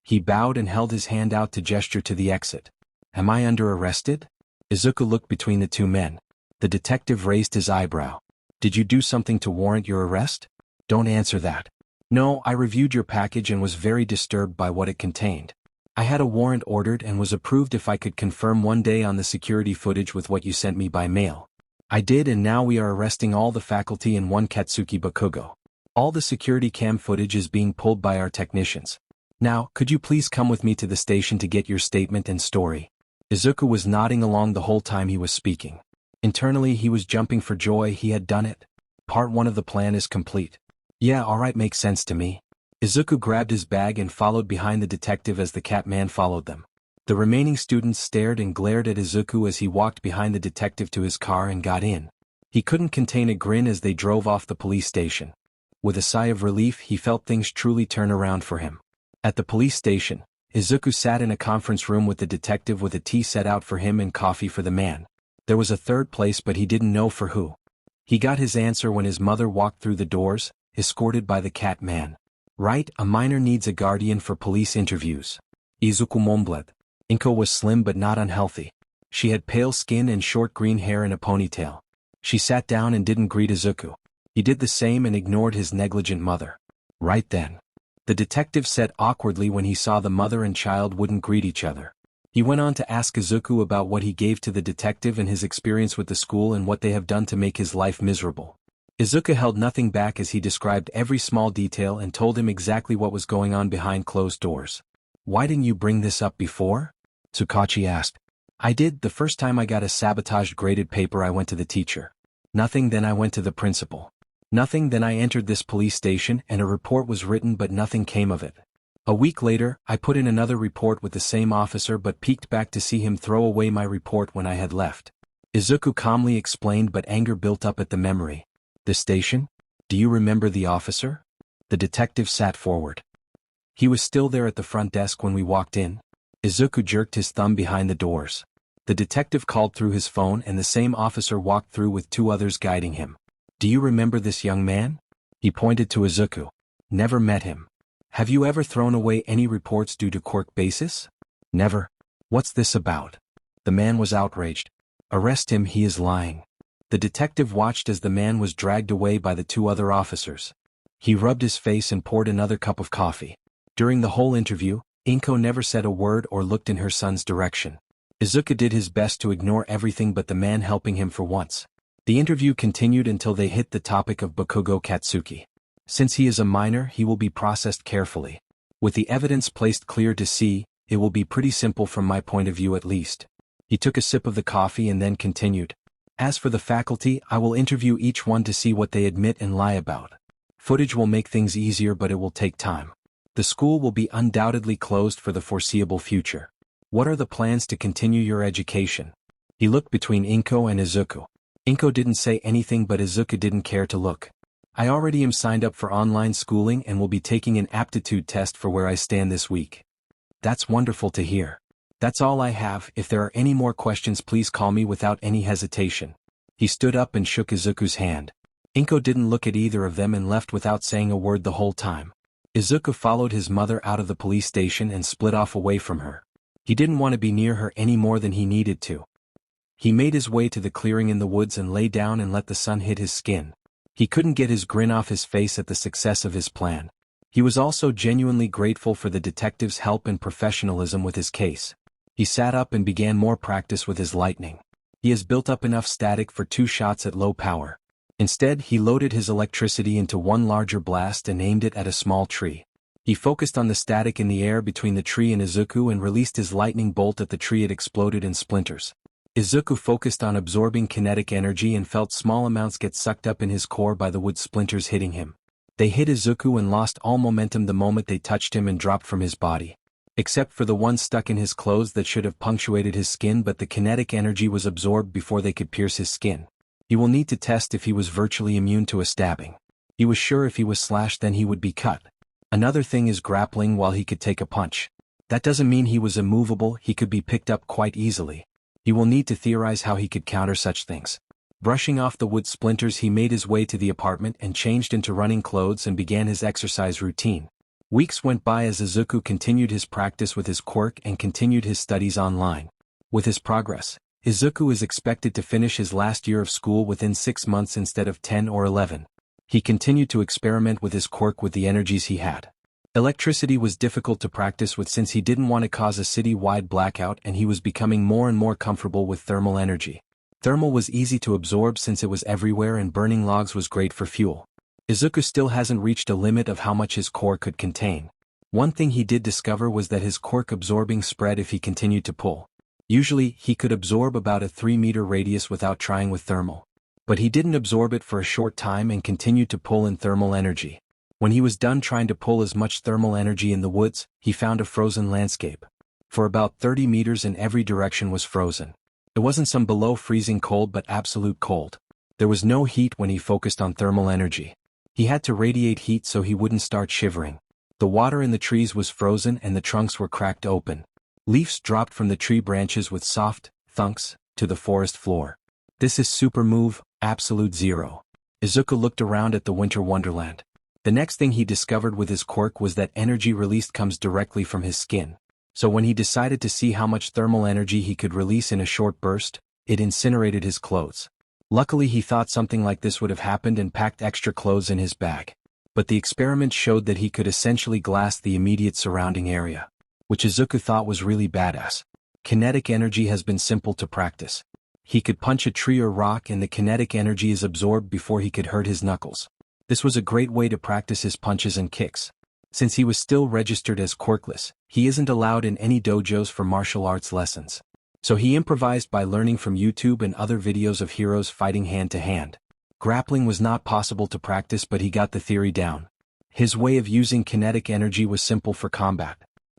[SPEAKER 1] He bowed and held his hand out to gesture to the exit. Am I under arrested? Izuku looked between the two men. The detective raised his eyebrow. Did you do something to warrant your arrest? Don't answer that. No, I reviewed your package and was very disturbed by what it contained. I had a warrant ordered and was approved if I could confirm one day on the security footage with what you sent me by mail. I did, and now we are arresting all the faculty and one Katsuki Bakugo. All the security cam footage is being pulled by our technicians. Now, could you please come with me to the station to get your statement and story? Izuku was nodding along the whole time he was speaking. Internally he was jumping for joy. He had done it. Part 1 of the plan is complete. Yeah, alright, makes sense to me. Izuku grabbed his bag and followed behind the detective as the Catman followed them. The remaining students stared and glared at Izuku as he walked behind the detective to his car and got in. He couldn't contain a grin as they drove off the police station. With a sigh of relief, he felt things truly turn around for him. At the police station, Izuku sat in a conference room with the detective with a tea set out for him and coffee for the man. There was a third place, but he didn't know for who. He got his answer when his mother walked through the doors, escorted by the cat man. Right, a minor needs a guardian for police interviews. Izuku mumbled. Inko was slim but not unhealthy. She had pale skin and short green hair in a ponytail. She sat down and didn't greet Izuku. He did the same and ignored his negligent mother. Right then, the detective said awkwardly when he saw the mother and child wouldn't greet each other. He went on to ask Izuku about what he gave to the detective and his experience with the school and what they have done to make his life miserable. Izuku held nothing back as he described every small detail and told him exactly what was going on behind closed doors. Why didn't you bring this up before? Tsukachi asked. I did. The first time I got a sabotaged graded paper, I went to the teacher. Nothing, then I went to the principal. Nothing, then I entered this police station and a report was written, but nothing came of it. A week later, I put in another report with the same officer but peeked back to see him throw away my report when I had left. Izuku calmly explained, but anger built up at the memory. The station? Do you remember the officer? The detective sat forward. He was still there at the front desk when we walked in. Izuku jerked his thumb behind the doors. The detective called through his phone and the same officer walked through with two others guiding him. Do you remember this young man? He pointed to Izuku. Never met him. Have you ever thrown away any reports due to quirk basis? Never. What's this about? The man was outraged. Arrest him, he is lying. The detective watched as the man was dragged away by the two other officers. He rubbed his face and poured another cup of coffee. During the whole interview, Inko never said a word or looked in her son's direction. Izuku did his best to ignore everything but the man helping him for once. The interview continued until they hit the topic of Bakugo Katsuki. Since he is a minor, he will be processed carefully. With the evidence placed clear to see, it will be pretty simple from my point of view at least. He took a sip of the coffee and then continued. As for the faculty, I will interview each one to see what they admit and lie about. Footage will make things easier, but it will take time. The school will be undoubtedly closed for the foreseeable future. What are the plans to continue your education? He looked between Inko and Izuku. Inko didn't say anything, but Izuku didn't care to look. I already am signed up for online schooling and will be taking an aptitude test for where I stand this week. That's wonderful to hear. That's all I have. If there are any more questions, please call me without any hesitation. He stood up and shook Izuku's hand. Inko didn't look at either of them and left without saying a word the whole time. Izuku followed his mother out of the police station and split off away from her. He didn't want to be near her any more than he needed to. He made his way to the clearing in the woods and lay down and let the sun hit his skin. He couldn't get his grin off his face at the success of his plan. He was also genuinely grateful for the detective's help and professionalism with his case. He sat up and began more practice with his lightning. He has built up enough static for 2 shots at low power. Instead, he loaded his electricity into one larger blast and aimed it at a small tree. He focused on the static in the air between the tree and Izuku and released his lightning bolt at the tree. It exploded in splinters. Izuku focused on absorbing kinetic energy and felt small amounts get sucked up in his core by the wood splinters hitting him. They hit Izuku and lost all momentum the moment they touched him and dropped from his body. Except for the one stuck in his clothes that should have punctuated his skin, but the kinetic energy was absorbed before they could pierce his skin. He will need to test if he was virtually immune to a stabbing. He was sure if he was slashed then he would be cut. Another thing is grappling. While he could take a punch, that doesn't mean he was immovable. He could be picked up quite easily. He will need to theorize how he could counter such things. Brushing off the wood splinters, he made his way to the apartment and changed into running clothes and began his exercise routine. Weeks went by as Izuku continued his practice with his quirk and continued his studies online. With his progress, Izuku is expected to finish his last year of school within 6 months instead of 10 or 11. He continued to experiment with his quirk with the energies he had. Electricity was difficult to practice with since he didn't want to cause a city-wide blackout, and he was becoming more and more comfortable with thermal energy. Thermal was easy to absorb since it was everywhere, and burning logs was great for fuel. Izuku still hasn't reached a limit of how much his core could contain. One thing he did discover was that his quirk absorbing spread if he continued to pull. Usually, he could absorb about a 3-meter radius without trying with thermal. But he didn't absorb it for a short time and continued to pull in thermal energy. When he was done trying to pull as much thermal energy in the woods, he found a frozen landscape. For about 30 meters in every direction was frozen. It wasn't some below freezing cold but absolute cold. There was no heat when he focused on thermal energy. He had to radiate heat so he wouldn't start shivering. The water in the trees was frozen and the trunks were cracked open. Leaves dropped from the tree branches with soft thunks to the forest floor. This is super move, absolute zero. Izuku looked around at the winter wonderland. The next thing he discovered with his quirk was that energy released comes directly from his skin. So when he decided to see how much thermal energy he could release in a short burst, it incinerated his clothes. Luckily he thought something like this would have happened and packed extra clothes in his bag. But the experiment showed that he could essentially glass the immediate surrounding area, which Izuku thought was really badass. Kinetic energy has been simple to practice. He could punch a tree or rock and the kinetic energy is absorbed before he could hurt his knuckles. This was a great way to practice his punches and kicks. Since he was still registered as quirkless, he isn't allowed in any dojos for martial arts lessons. So he improvised by learning from YouTube and other videos of heroes fighting hand to hand. Grappling was not possible to practice, but he got the theory down. His way of using kinetic energy was simple for combat.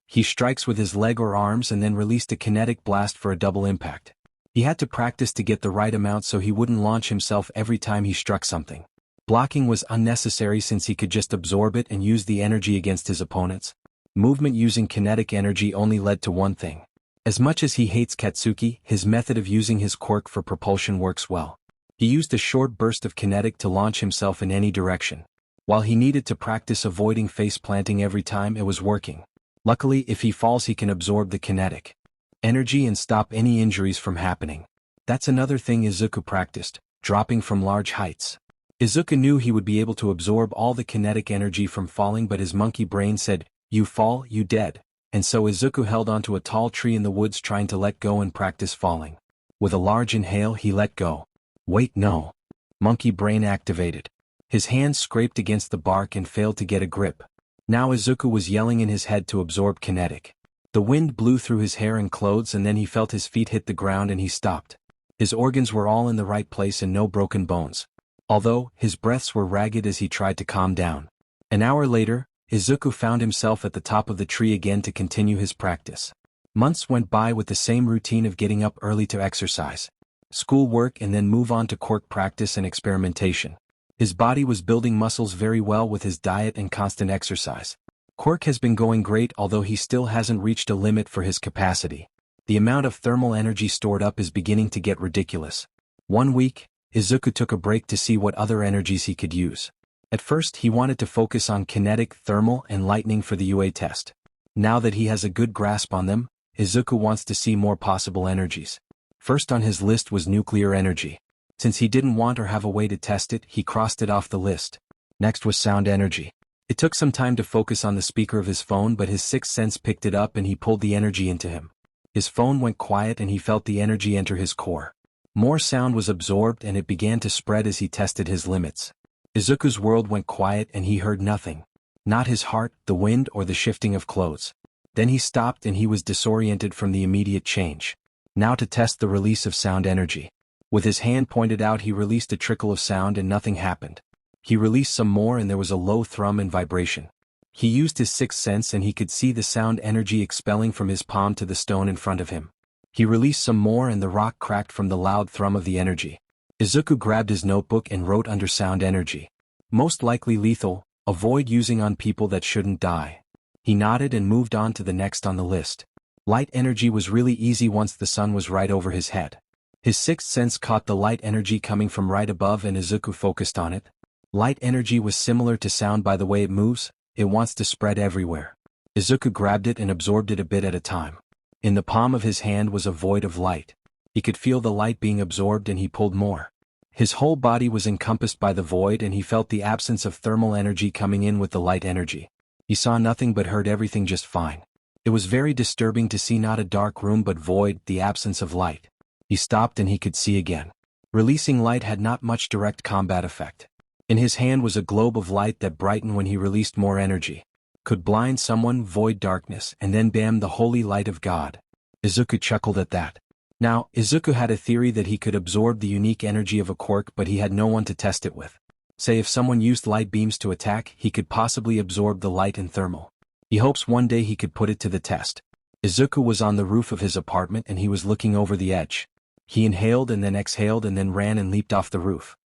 [SPEAKER 1] He strikes with his leg or arms and then released a kinetic blast for a double impact. He had to practice to get the right amount so he wouldn't launch himself every time he struck something. Blocking was unnecessary since he could just absorb it and use the energy against his opponents. Movement using kinetic energy only led to one thing. As much as he hates Katsuki, his method of using his quirk for propulsion works well. He used a short burst of kinetic to launch himself in any direction. While he needed to practice avoiding face planting every time, it was working. Luckily, if he falls he can absorb the kinetic energy and stop any injuries from happening. That's another thing Izuku practiced. dropping from large heights. Izuku knew he would be able to absorb all the kinetic energy from falling, but his monkey brain said, "You fall, you dead." And so Izuku held onto a tall tree in the woods trying to let go and practice falling. With a large inhale he let go. Wait, no. Monkey brain activated. His hand scraped against the bark and failed to get a grip. Now Izuku was yelling in his head to absorb kinetic. The wind blew through his hair and clothes, and then he felt his feet hit the ground and he stopped. His organs were all in the right place and no broken bones. Although, his breaths were ragged as he tried to calm down. An hour later, Izuku found himself at the top of the tree again to continue his practice. Months went by with the same routine of getting up early to exercise, school work, and then move on to quirk practice and experimentation. His body was building muscles very well with his diet and constant exercise. Quirk has been going great, although he still hasn't reached a limit for his capacity. The amount of thermal energy stored up is beginning to get ridiculous. One week, Izuku took a break to see what other energies he could use. At first he wanted to focus on kinetic, thermal, and lightning for the UA test. Now that he has a good grasp on them, Izuku wants to see more possible energies. First on his list was nuclear energy. Since he didn't want or have a way to test it, he crossed it off the list. Next was sound energy. It took some time to focus on the speaker of his phone, but his sixth sense picked it up and he pulled the energy into him. His phone went quiet and he felt the energy enter his core. More sound was absorbed and it began to spread as he tested his limits. Izuku's world went quiet and he heard nothing. Not his heart, the wind, or the shifting of clothes. Then he stopped and he was disoriented from the immediate change. Now to test the release of sound energy. With his hand pointed out he released a trickle of sound and nothing happened. He released some more and there was a low thrum and vibration. He used his sixth sense and he could see the sound energy expelling from his palm to the stone in front of him. He released some more and the rock cracked from the loud thrum of the energy. Izuku grabbed his notebook and wrote under sound energy. Most likely lethal, avoid using on people that shouldn't die. He nodded and moved on to the next on the list. Light energy was really easy once the sun was right over his head. His sixth sense caught the light energy coming from right above and Izuku focused on it. Light energy was similar to sound by the way it moves, it wants to spread everywhere. Izuku grabbed it and absorbed it a bit at a time. In the palm of his hand was a void of light. He could feel the light being absorbed and he pulled more. His whole body was encompassed by the void and he felt the absence of thermal energy coming in with the light energy. He saw nothing but heard everything just fine. It was very disturbing to see not a dark room but void, the absence of light. He stopped and he could see again. Releasing light had not much direct combat effect. In his hand was a globe of light that brightened when he released more energy. Could blind someone, void darkness, and then bam, the holy light of God. Izuku chuckled at that. Now, Izuku had a theory that he could absorb the unique energy of a quirk, but he had no one to test it with. Say if someone used light beams to attack, he could possibly absorb the light and thermal. He hopes one day he could put it to the test. Izuku was on the roof of his apartment and he was looking over the edge. He inhaled and then exhaled and then ran and leaped off the roof.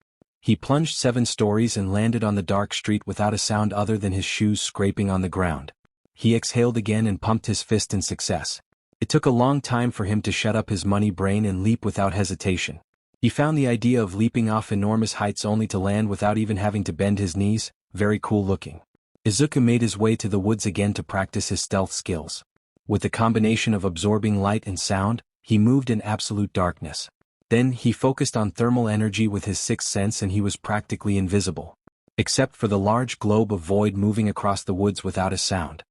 [SPEAKER 1] He plunged 7 stories and landed on the dark street without a sound other than his shoes scraping on the ground. He exhaled again and pumped his fist in success. It took a long time for him to shut up his money brain and leap without hesitation. He found the idea of leaping off enormous heights only to land without even having to bend his knees very cool looking. Izuku made his way to the woods again to practice his stealth skills. With the combination of absorbing light and sound, he moved in absolute darkness. Then he focused on thermal energy with his sixth sense and he was practically invisible. Except for the large globe of void moving across the woods without a sound.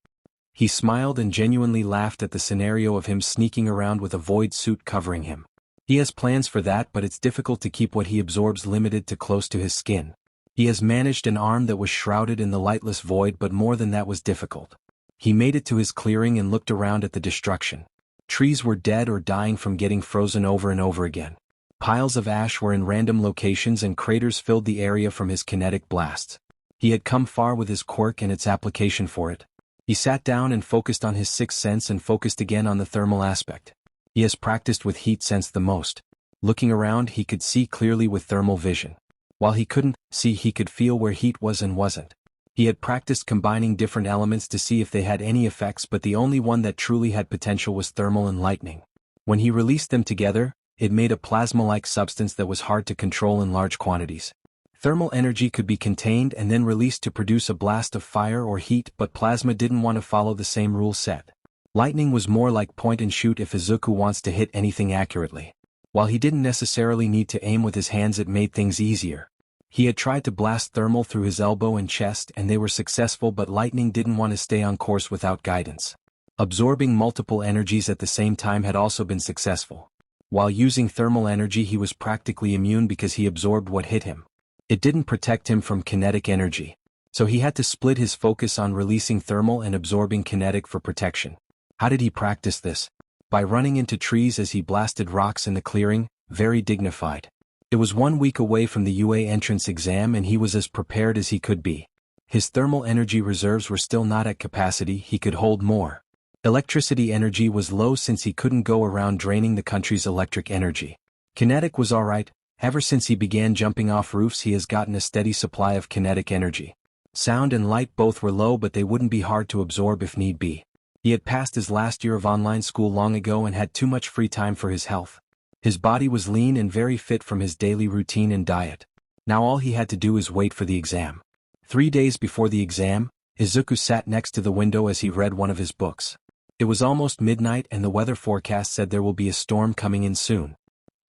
[SPEAKER 1] He smiled and genuinely laughed at the scenario of him sneaking around with a void suit covering him. He has plans for that, but it's difficult to keep what he absorbs limited to close to his skin. He has managed an arm that was shrouded in the lightless void, but more than that was difficult. He made it to his clearing and looked around at the destruction. Trees were dead or dying from getting frozen over and over again. Piles of ash were in random locations and craters filled the area from his kinetic blasts. He had come far with his quirk and its application for it. He sat down and focused on his sixth sense and focused again on the thermal aspect. He has practiced with heat sense the most. Looking around he could see clearly with thermal vision. While he couldn't see, he could feel where heat was and wasn't. He had practiced combining different elements to see if they had any effects, but the only one that truly had potential was thermal and lightning. When he released them together, it made a plasma-like substance that was hard to control in large quantities. Thermal energy could be contained and then released to produce a blast of fire or heat, but plasma didn't want to follow the same rule set. Lightning was more like point and shoot if Izuku wants to hit anything accurately. While he didn't necessarily need to aim with his hands, it made things easier. He had tried to blast thermal through his elbow and chest and they were successful, but lightning didn't want to stay on course without guidance. Absorbing multiple energies at the same time had also been successful. While using thermal energy, he was practically immune because he absorbed what hit him. It didn't protect him from kinetic energy, so he had to split his focus on releasing thermal and absorbing kinetic for protection. How did he practice this? By running into trees as he blasted rocks in the clearing, very dignified. It was 1 week away from the UA entrance exam and he was as prepared as he could be. His thermal energy reserves were still not at capacity, he could hold more. Electricity energy was low since he couldn't go around draining the country's electric energy. Kinetic was alright. Ever since he began jumping off roofs, he has gotten a steady supply of kinetic energy. Sound and light both were low, but they wouldn't be hard to absorb if need be. He had passed his last year of online school long ago and had too much free time for his health. His body was lean and very fit from his daily routine and diet. Now all he had to do is wait for the exam. 3 days before the exam, Izuku sat next to the window as he read one of his books. It was almost midnight and the weather forecast said there will be a storm coming in soon.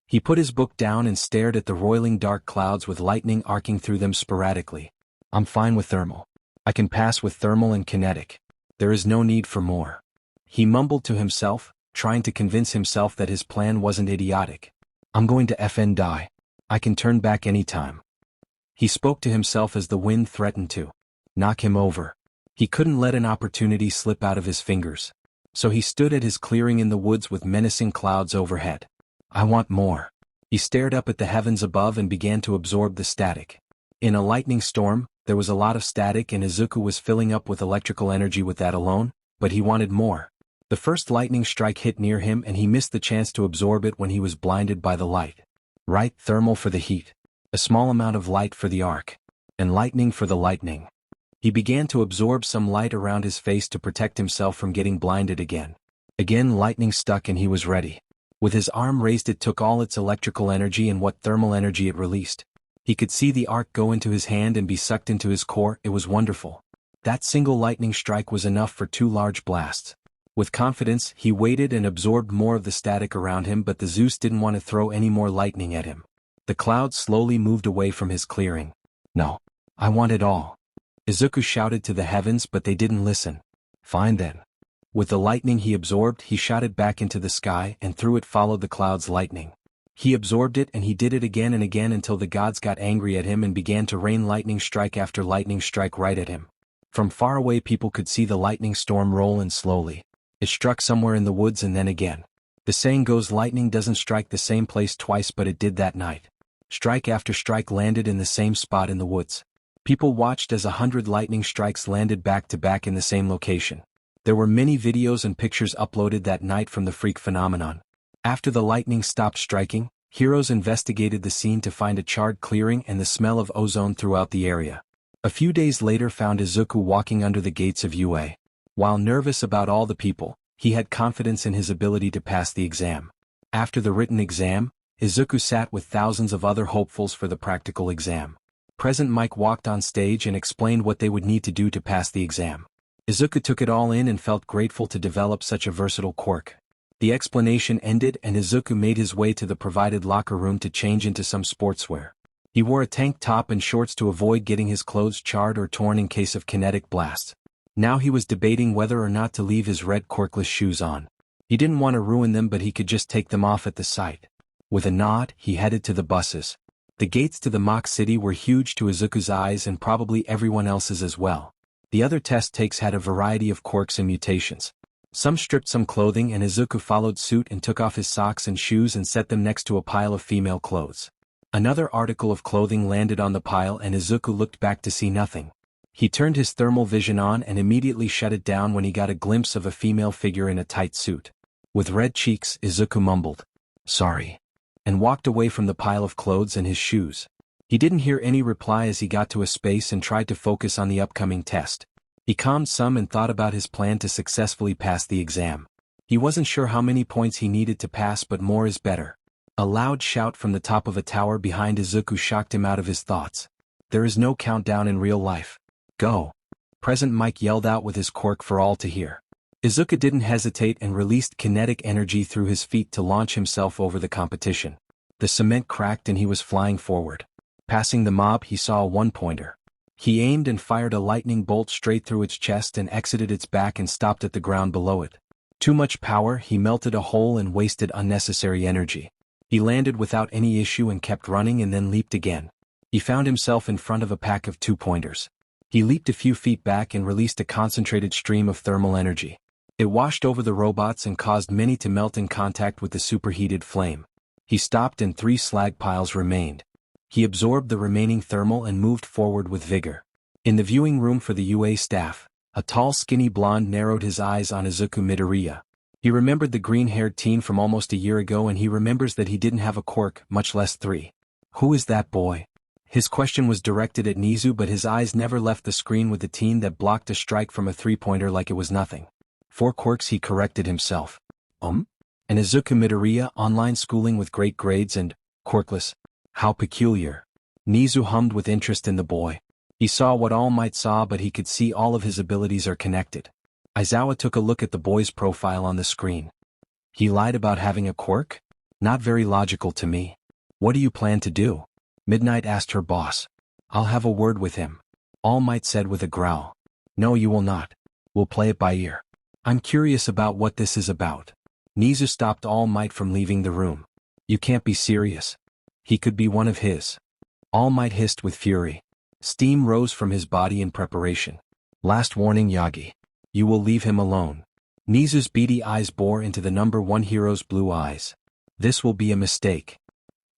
[SPEAKER 1] He put his book down and stared at the roiling dark clouds with lightning arcing through them sporadically. I'm fine with thermal. I can pass with thermal and kinetic. There is no need for more. He mumbled to himself, trying to convince himself that his plan wasn't idiotic. I'm going to FN die. I can turn back anytime. He spoke to himself as the wind threatened to knock him over. He couldn't let an opportunity slip out of his fingers. So he stood at his clearing in the woods with menacing clouds overhead. I want more. He stared up at the heavens above and began to absorb the static. In a lightning storm, there was a lot of static and Izuku was filling up with electrical energy with that alone, but he wanted more. The first lightning strike hit near him and he missed the chance to absorb it when he was blinded by the light. Right, thermal for the heat. A small amount of light for the arc. And lightning for the lightning. He began to absorb some light around his face to protect himself from getting blinded again. Again lightning stuck and he was ready. With his arm raised, it took all its electrical energy and what thermal energy it released. He could see the arc go into his hand and be sucked into his core. It was wonderful. That single lightning strike was enough for 2 large blasts. With confidence, he waited and absorbed more of the static around him, but the Zeus didn't want to throw any more lightning at him. The clouds slowly moved away from his clearing. No. I want it all. Izuku shouted to the heavens, but they didn't listen. Fine then. With the lightning he absorbed, he shot it back into the sky and through it followed the cloud's lightning. He absorbed it and he did it again and again until the gods got angry at him and began to rain lightning strike after lightning strike right at him. From far away people could see the lightning storm roll in slowly. It struck somewhere in the woods and then again. The saying goes, lightning doesn't strike the same place twice, but it did that night. Strike after strike landed in the same spot in the woods. People watched as 100 lightning strikes landed back to back in the same location. There were many videos and pictures uploaded that night from the freak phenomenon. After the lightning stopped striking, heroes investigated the scene to find a charred clearing and the smell of ozone throughout the area. A few days later found Izuku walking under the gates of UA. While nervous about all the people, he had confidence in his ability to pass the exam. After the written exam, Izuku sat with thousands of other hopefuls for the practical exam. President Mike walked on stage and explained what they would need to do to pass the exam. Izuku took it all in and felt grateful to develop such a versatile quirk. The explanation ended and Izuku made his way to the provided locker room to change into some sportswear. He wore a tank top and shorts to avoid getting his clothes charred or torn in case of kinetic blasts. Now he was debating whether or not to leave his red quirkless shoes on. He didn't want to ruin them, but he could just take them off at the sight. With a nod, he headed to the buses. The gates to the mock city were huge to Izuku's eyes and probably everyone else's as well. The other test takes had a variety of quirks and mutations. Some stripped some clothing and Izuku followed suit and took off his socks and shoes and set them next to a pile of female clothes. Another article of clothing landed on the pile and Izuku looked back to see nothing. He turned his thermal vision on and immediately shut it down when he got a glimpse of a female figure in a tight suit. With red cheeks, Izuku mumbled, "Sorry," and walked away from the pile of clothes and his shoes. He didn't hear any reply as he got to a space and tried to focus on the upcoming test. He calmed some and thought about his plan to successfully pass the exam. He wasn't sure how many points he needed to pass, but more is better. A loud shout from the top of a tower behind Izuku shocked him out of his thoughts. There is no countdown in real life. Go! President Mike yelled out with his quirk for all to hear. Izuku didn't hesitate and released kinetic energy through his feet to launch himself over the competition. The cement cracked and he was flying forward. Passing the mob, he saw a one-pointer. He aimed and fired a lightning bolt straight through its chest and exited its back and stopped at the ground below it. Too much power, he melted a hole and wasted unnecessary energy. He landed without any issue and kept running and then leaped again. He found himself in front of a pack of two-pointers. He leaped a few feet back and released a concentrated stream of thermal energy. It washed over the robots and caused many to melt in contact with the superheated flame. He stopped and 3 slag piles remained. He absorbed the remaining thermal and moved forward with vigor. In the viewing room for the UA staff, a tall skinny blonde narrowed his eyes on Izuku Midoriya. He remembered the green-haired teen from almost a year ago and he remembers that he didn't have a quirk, much less 3. Who is that boy? His question was directed at Nizu, but his eyes never left the screen with the teen that blocked a strike from a 3-pointer like it was nothing. 4 quirks, he corrected himself. And Izuku Midoriya, online schooling with great grades and quirkless. How peculiar. Nizu hummed with interest in the boy. He saw what All Might saw, but he could see all of his abilities are connected. Aizawa took a look at the boy's profile on the screen. He lied about having a quirk? Not very logical to me. What do you plan to do? Midnight asked her boss. I'll have a word with him. All Might said with a growl. No, you will not. We'll play it by ear. I'm curious about what this is about. Nizu stopped All Might from leaving the room. You can't be serious. He could be one of his. All Might hissed with fury. Steam rose from his body in preparation. Last warning, Yagi. You will leave him alone. Nizu's beady eyes bore into the number 1 hero's blue eyes. This will be a mistake.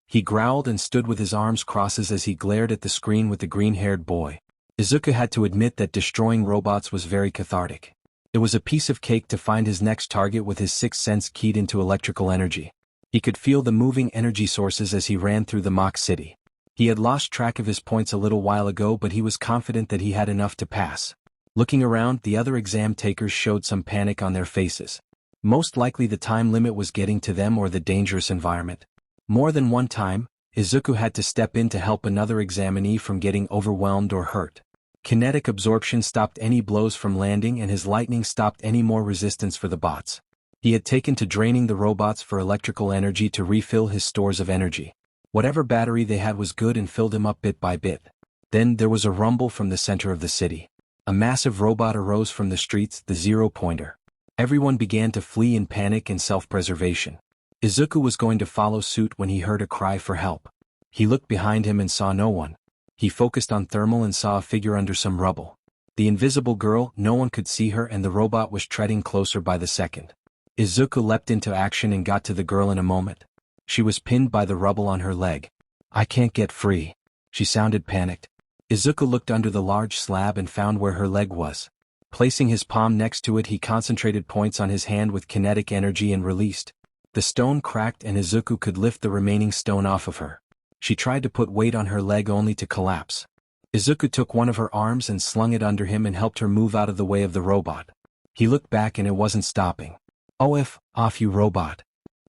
[SPEAKER 1] He growled and stood with his arms crosses as he glared at the screen with the green-haired boy. Izuku had to admit that destroying robots was very cathartic. It was a piece of cake to find his next target with his 6th sense keyed into electrical energy. He could feel the moving energy sources as he ran through the mock city. He had lost track of his points a little while ago, but he was confident that he had enough to pass. Looking around, the other exam takers showed some panic on their faces. Most likely the time limit was getting to them or the dangerous environment. More than one time, Izuku had to step in to help another examinee from getting overwhelmed or hurt. Kinetic absorption stopped any blows from landing and his lightning stopped any more resistance for the bots. He had taken to draining the robots for electrical energy to refill his stores of energy. Whatever battery they had was good and filled him up bit by bit. Then there was a rumble from the center of the city. A massive robot arose from the streets, the 0-pointer. Everyone began to flee in panic and self-preservation. Izuku was going to follow suit when he heard a cry for help. He looked behind him and saw no one. He focused on thermal and saw a figure under some rubble. The invisible girl, no one could see her and the robot was treading closer by the second. Izuku leapt into action and got to the girl in a moment. She was pinned by the rubble on her leg. I can't get free. She sounded panicked. Izuku looked under the large slab and found where her leg was. Placing his palm next to it, he concentrated points on his hand with kinetic energy and released. The stone cracked and Izuku could lift the remaining stone off of her. She tried to put weight on her leg only to collapse. Izuku took one of her arms and slung it under him and helped her move out of the way of the robot. He looked back and it wasn't stopping. Off you robot.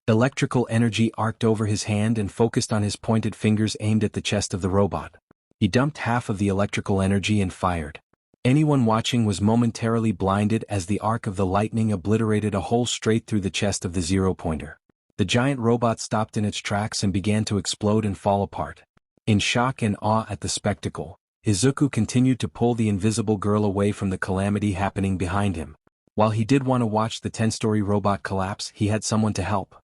[SPEAKER 1] Electrical energy arced over his hand and focused on his pointed fingers aimed at the chest of the robot. He dumped half of the electrical energy and fired. Anyone watching was momentarily blinded as the arc of the lightning obliterated a hole straight through the chest of the 0-pointer. The giant robot stopped in its tracks and began to explode and fall apart. In shock and awe at the spectacle, Izuku continued to pull the invisible girl away from the calamity happening behind him. While he did want to watch the 10-story robot collapse, he had someone to help.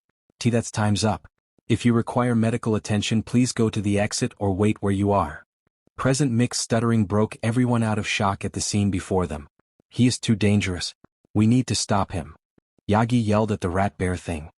[SPEAKER 1] That's time's up. If you require medical attention, please go to the exit or wait where you are. Present Mick's stuttering broke everyone out of shock at the scene before them. He is too dangerous. We need to stop him. Yagi yelled at the rat bear thing.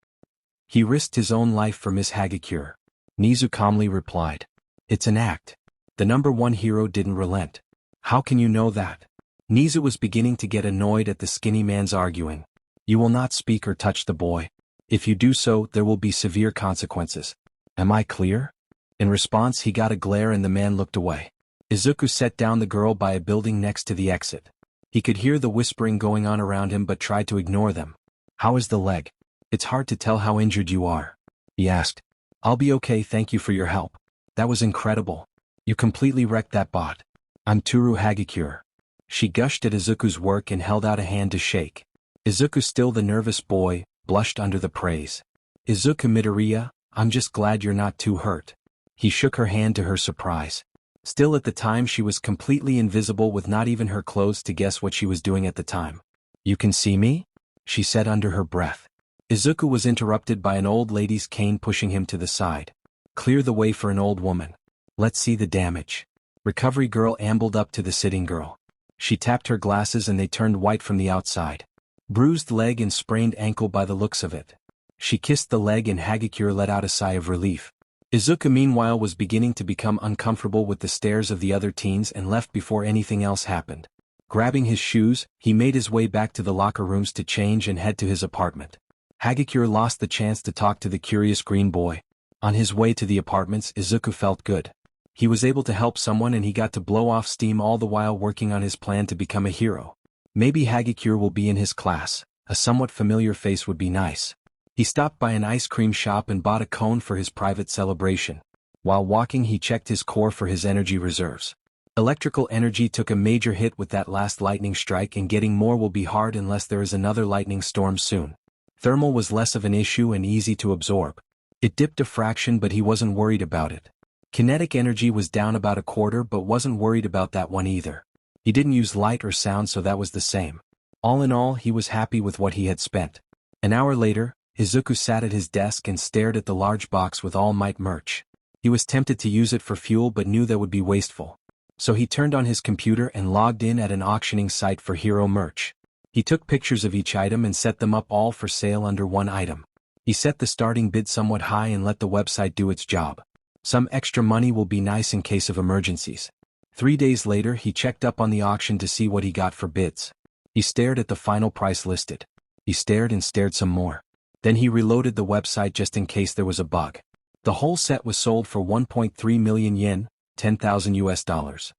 [SPEAKER 1] He risked his own life for Miss Hagakure. Nizu calmly replied. It's an act. The number 1 hero didn't relent. How can you know that? Nizu was beginning to get annoyed at the skinny man's arguing. You will not speak or touch the boy. If you do so, there will be severe consequences. Am I clear? In response, he got a glare and the man looked away. Izuku set down the girl by a building next to the exit. He could hear the whispering going on around him but tried to ignore them. How is the leg? It's hard to tell how injured you are. He asked. I'll be okay, thank you for your help. That was incredible. You completely wrecked that bot. I'm Toru Hagakure. She gushed at Izuku's work and held out a hand to shake. Izuku, still the nervous boy, blushed under the praise. Izuku Midoriya, I'm just glad you're not too hurt. He shook her hand to her surprise. Still at the time she was completely invisible with not even her clothes to guess what she was doing at the time. You can see me? She said under her breath. Izuku was interrupted by an old lady's cane pushing him to the side. Clear the way for an old woman. Let's see the damage. Recovery girl ambled up to the sitting girl. She tapped her glasses and they turned white from the outside. Bruised leg and sprained ankle by the looks of it. She kissed the leg and Hagakure let out a sigh of relief. Izuku meanwhile was beginning to become uncomfortable with the stares of the other teens and left before anything else happened. Grabbing his shoes, he made his way back to the locker rooms to change and head to his apartment. Hagakure lost the chance to talk to the curious green boy. On his way to the apartments, Izuku felt good. He was able to help someone and he got to blow off steam all the while working on his plan to become a hero. Maybe Hagakure will be in his class. A somewhat familiar face would be nice. He stopped by an ice cream shop and bought a cone for his private celebration. While walking he checked his core for his energy reserves. Electrical energy took a major hit with that last lightning strike and getting more will be hard unless there is another lightning storm soon. Thermal was less of an issue and easy to absorb. It dipped a fraction but he wasn't worried about it. Kinetic energy was down about a quarter but wasn't worried about that one either. He didn't use light or sound so that was the same. All in all he was happy with what he had spent. An hour later, Izuku sat at his desk and stared at the large box with All Might merch. He was tempted to use it for fuel but knew that would be wasteful. So he turned on his computer and logged in at an auctioning site for hero merch. He took pictures of each item and set them up all for sale under one item. He set the starting bid somewhat high and let the website do its job. Some extra money will be nice in case of emergencies. 3 days later he checked up on the auction to see what he got for bids. He stared at the final price listed. He stared and stared some more. Then he reloaded the website just in case there was a bug. The whole set was sold for 1.3 million yen, 10,000 US dollars.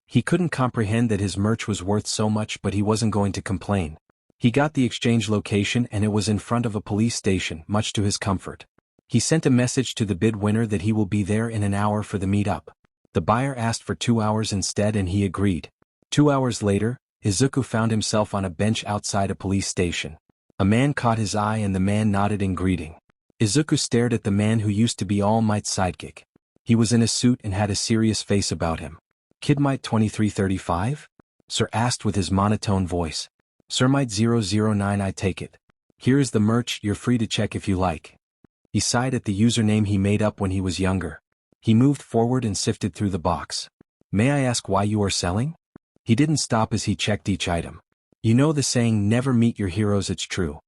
[SPEAKER 1] He couldn't comprehend that his merch was worth so much but he wasn't going to complain. He got the exchange location and it was in front of a police station, much to his comfort. He sent a message to the bid winner that he will be there in an hour for the meet-up. The buyer asked for 2 hours instead and he agreed. 2 hours later, Izuku found himself on a bench outside a police station. A man caught his eye and the man nodded in greeting. Izuku stared at the man who used to be All Might's sidekick. He was in a suit and had a serious face about him. Kid Might 2335? Sir asked with his monotone voice. Sir Might 009, I take it. Here is the merch, you're free to check if you like. He sighed at the username he made up when he was younger. He moved forward and sifted through the box. May I ask why you are selling? He didn't stop as he checked each item. You know the saying, never meet your heroes, it's true.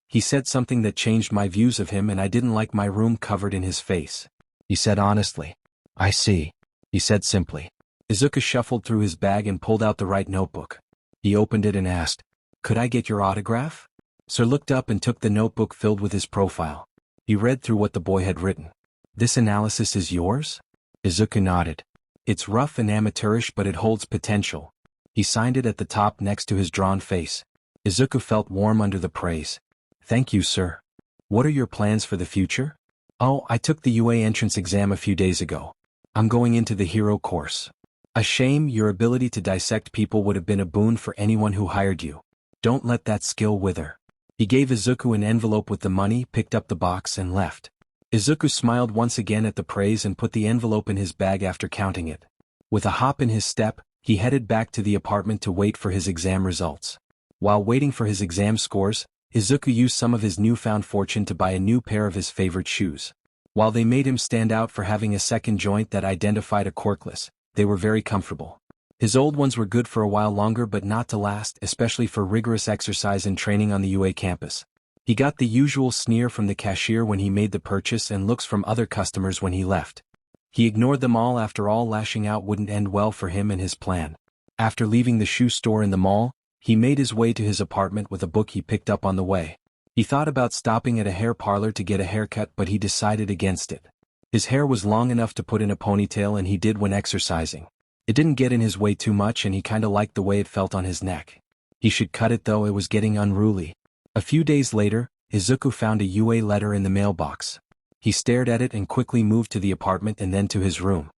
[SPEAKER 1] He said something that changed my views of him and I didn't like my room covered in his face. He said honestly. I see. He said simply. Izuku shuffled through his bag and pulled out the right notebook. He opened it and asked, could I get your autograph? Sir looked up and took the notebook filled with his profile. He read through what the boy had written. This analysis is yours? Izuku nodded. It's rough and amateurish but it holds potential. He signed it at the top next to his drawn face. Izuku felt warm under the praise. Thank you, sir. What are your plans for the future? Oh, I took the UA entrance exam a few days ago. I'm going into the hero course. A shame, your ability to dissect people would have been a boon for anyone who hired you. Don't let that skill wither. He gave Izuku an envelope with the money, picked up the box and left. Izuku smiled once again at the praise and put the envelope in his bag after counting it. With a hop in his step, he headed back to the apartment to wait for his exam results. While waiting for his exam scores, Izuku used some of his newfound fortune to buy a new pair of his favorite shoes. While they made him stand out for having a second joint that identified a quirkless, they were very comfortable. His old ones were good for a while longer but not to last, especially for rigorous exercise and training on the UA campus. He got the usual sneer from the cashier when he made the purchase and looks from other customers when he left. He ignored them all. After all, lashing out wouldn't end well for him and his plan. After leaving the shoe store in the mall, he made his way to his apartment with a book he picked up on the way. He thought about stopping at a hair parlor to get a haircut but he decided against it. His hair was long enough to put in a ponytail and he did when exercising. It didn't get in his way too much and he kinda liked the way it felt on his neck. He should cut it though, it was getting unruly. A few days later, Izuku found a UA letter in the mailbox. He stared at it and quickly moved to the apartment and then to his room.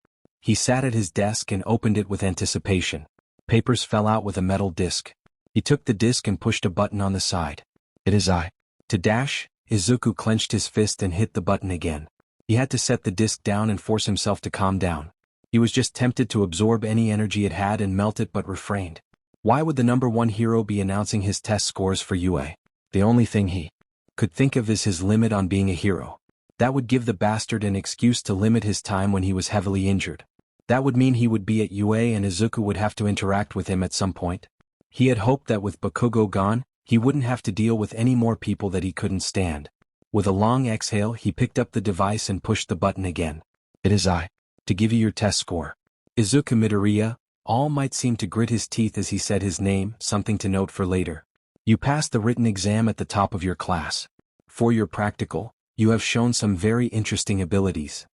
[SPEAKER 1] He sat at his desk and opened it with anticipation. Papers fell out with a metal disc. He took the disc and pushed a button on the side. It is I. To dash, Izuku clenched his fist and hit the button again. He had to set the disc down and force himself to calm down. He was just tempted to absorb any energy it had and melt it but refrained. Why would the number one hero be announcing his test scores for UA? The only thing he could think of is his limit on being a hero. That would give the bastard an excuse to limit his time when he was heavily injured. That would mean he would be at UA and Izuku would have to interact with him at some point. He had hoped that with Bakugo gone, he wouldn't have to deal with any more people that he couldn't stand. With a long exhale, he picked up the device and pushed the button again. It is I. To give you your test score. Izuku Midoriya. All might seem to grit his teeth as he said his name, something to note for later. You passed the written exam at the top of your class. For your practical, you have shown some very interesting abilities.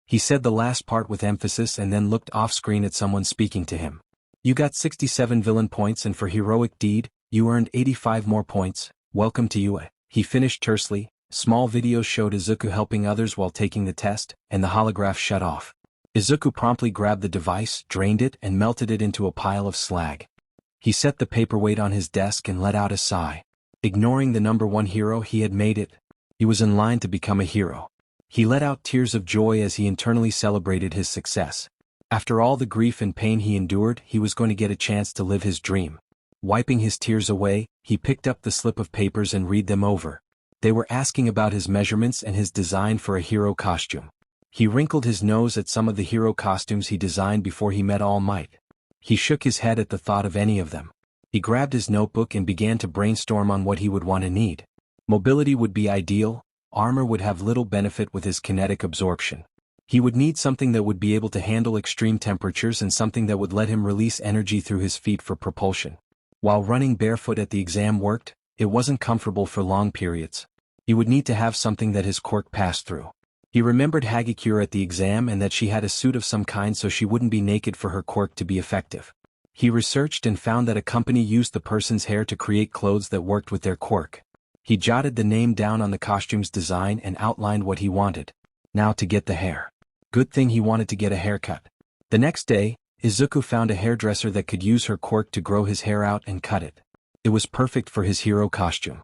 [SPEAKER 1] He said the last part with emphasis and then looked off-screen at someone speaking to him. You got 67 villain points and for heroic deed, you earned 85 more points. Welcome to UA. He finished tersely. Small videos showed Izuku helping others while taking the test, and the holograph shut off. Izuku promptly grabbed the device, drained it, and melted it into a pile of slag. He set the paperweight on his desk and let out a sigh. Ignoring the number one hero, he had made it. He was in line to become a hero. He let out tears of joy as he internally celebrated his success. After all the grief and pain he endured, he was going to get a chance to live his dream. Wiping his tears away, he picked up the slip of papers and read them over. They were asking about his measurements and his design for a hero costume. He wrinkled his nose at some of the hero costumes he designed before he met All Might. He shook his head at the thought of any of them. He grabbed his notebook and began to brainstorm on what he would want to need. Mobility would be ideal. Armor would have little benefit with his kinetic absorption. He would need something that would be able to handle extreme temperatures and something that would let him release energy through his feet for propulsion. While running barefoot at the exam worked, it wasn't comfortable for long periods. He would need to have something that his quirk passed through. He remembered Hagakure at the exam and that she had a suit of some kind so she wouldn't be naked for her quirk to be effective. He researched and found that a company used the person's hair to create clothes that worked with their quirk. He jotted the name down on the costume's design and outlined what he wanted. Now to get the hair. Good thing he wanted to get a haircut. The next day, Izuku found a hairdresser that could use her quirk to grow his hair out and cut it. It was perfect for his hero costume.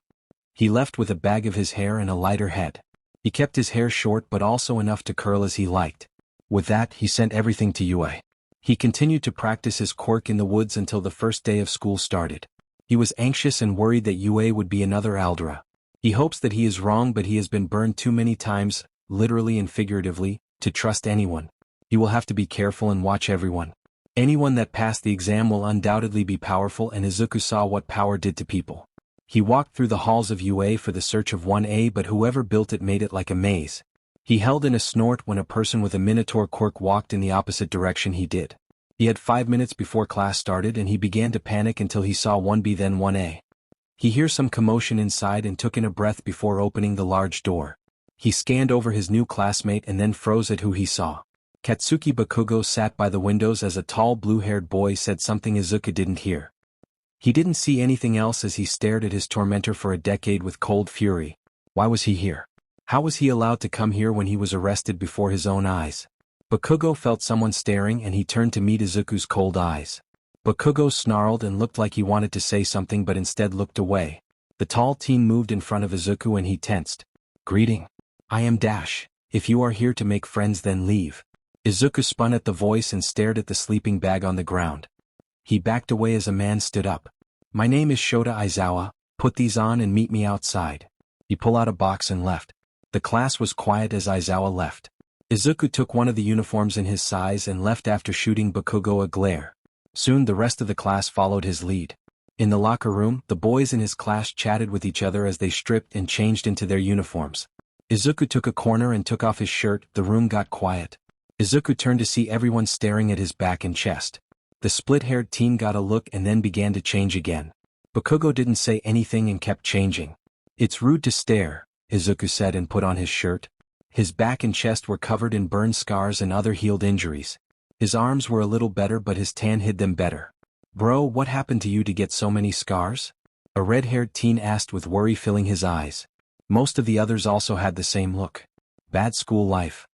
[SPEAKER 1] He left with a bag of his hair and a lighter head. He kept his hair short but also enough to curl as he liked. With that, he sent everything to UA. He continued to practice his quirk in the woods until the first day of school started. He was anxious and worried that UA would be another Aldera. He hopes that he is wrong, but he has been burned too many times, literally and figuratively, to trust anyone. He will have to be careful and watch everyone. Anyone that passed the exam will undoubtedly be powerful, and Izuku saw what power did to people. He walked through the halls of UA for the search of 1A, but whoever built it made it like a maze. He held in a snort when a person with a Minotaur quirk walked in the opposite direction he did. He had 5 minutes before class started and he began to panic until he saw 1B then 1A. He heard some commotion inside and took in a breath before opening the large door. He scanned over his new classmate and then froze at who he saw. Katsuki Bakugo sat by the windows as a tall blue-haired boy said something Izuku didn't hear. He didn't see anything else as he stared at his tormentor for a decade with cold fury. Why was he here? How was he allowed to come here when he was arrested before his own eyes? Bakugo felt someone staring and he turned to meet Izuku's cold eyes. Bakugo snarled and looked like he wanted to say something but instead looked away. The tall teen moved in front of Izuku and he tensed. Greeting. I am Dash. If you are here to make friends then leave. Izuku spun at the voice and stared at the sleeping bag on the ground. He backed away as a man stood up. My name is Shota Aizawa, put these on and meet me outside. He pulled out a box and left. The class was quiet as Aizawa left. Izuku took one of the uniforms in his size and left after shooting Bakugo a glare. Soon the rest of the class followed his lead. In the locker room, the boys in his class chatted with each other as they stripped and changed into their uniforms. Izuku took a corner and took off his shirt. The room got quiet. Izuku turned to see everyone staring at his back and chest. The split-haired teen got a look and then began to change again. Bakugo didn't say anything and kept changing. It's rude to stare, Izuku said and put on his shirt. His back and chest were covered in burn scars and other healed injuries. His arms were a little better but his tan hid them better. Bro, what happened to you to get so many scars? A red-haired teen asked with worry filling his eyes. Most of the others also had the same look. Bad school life.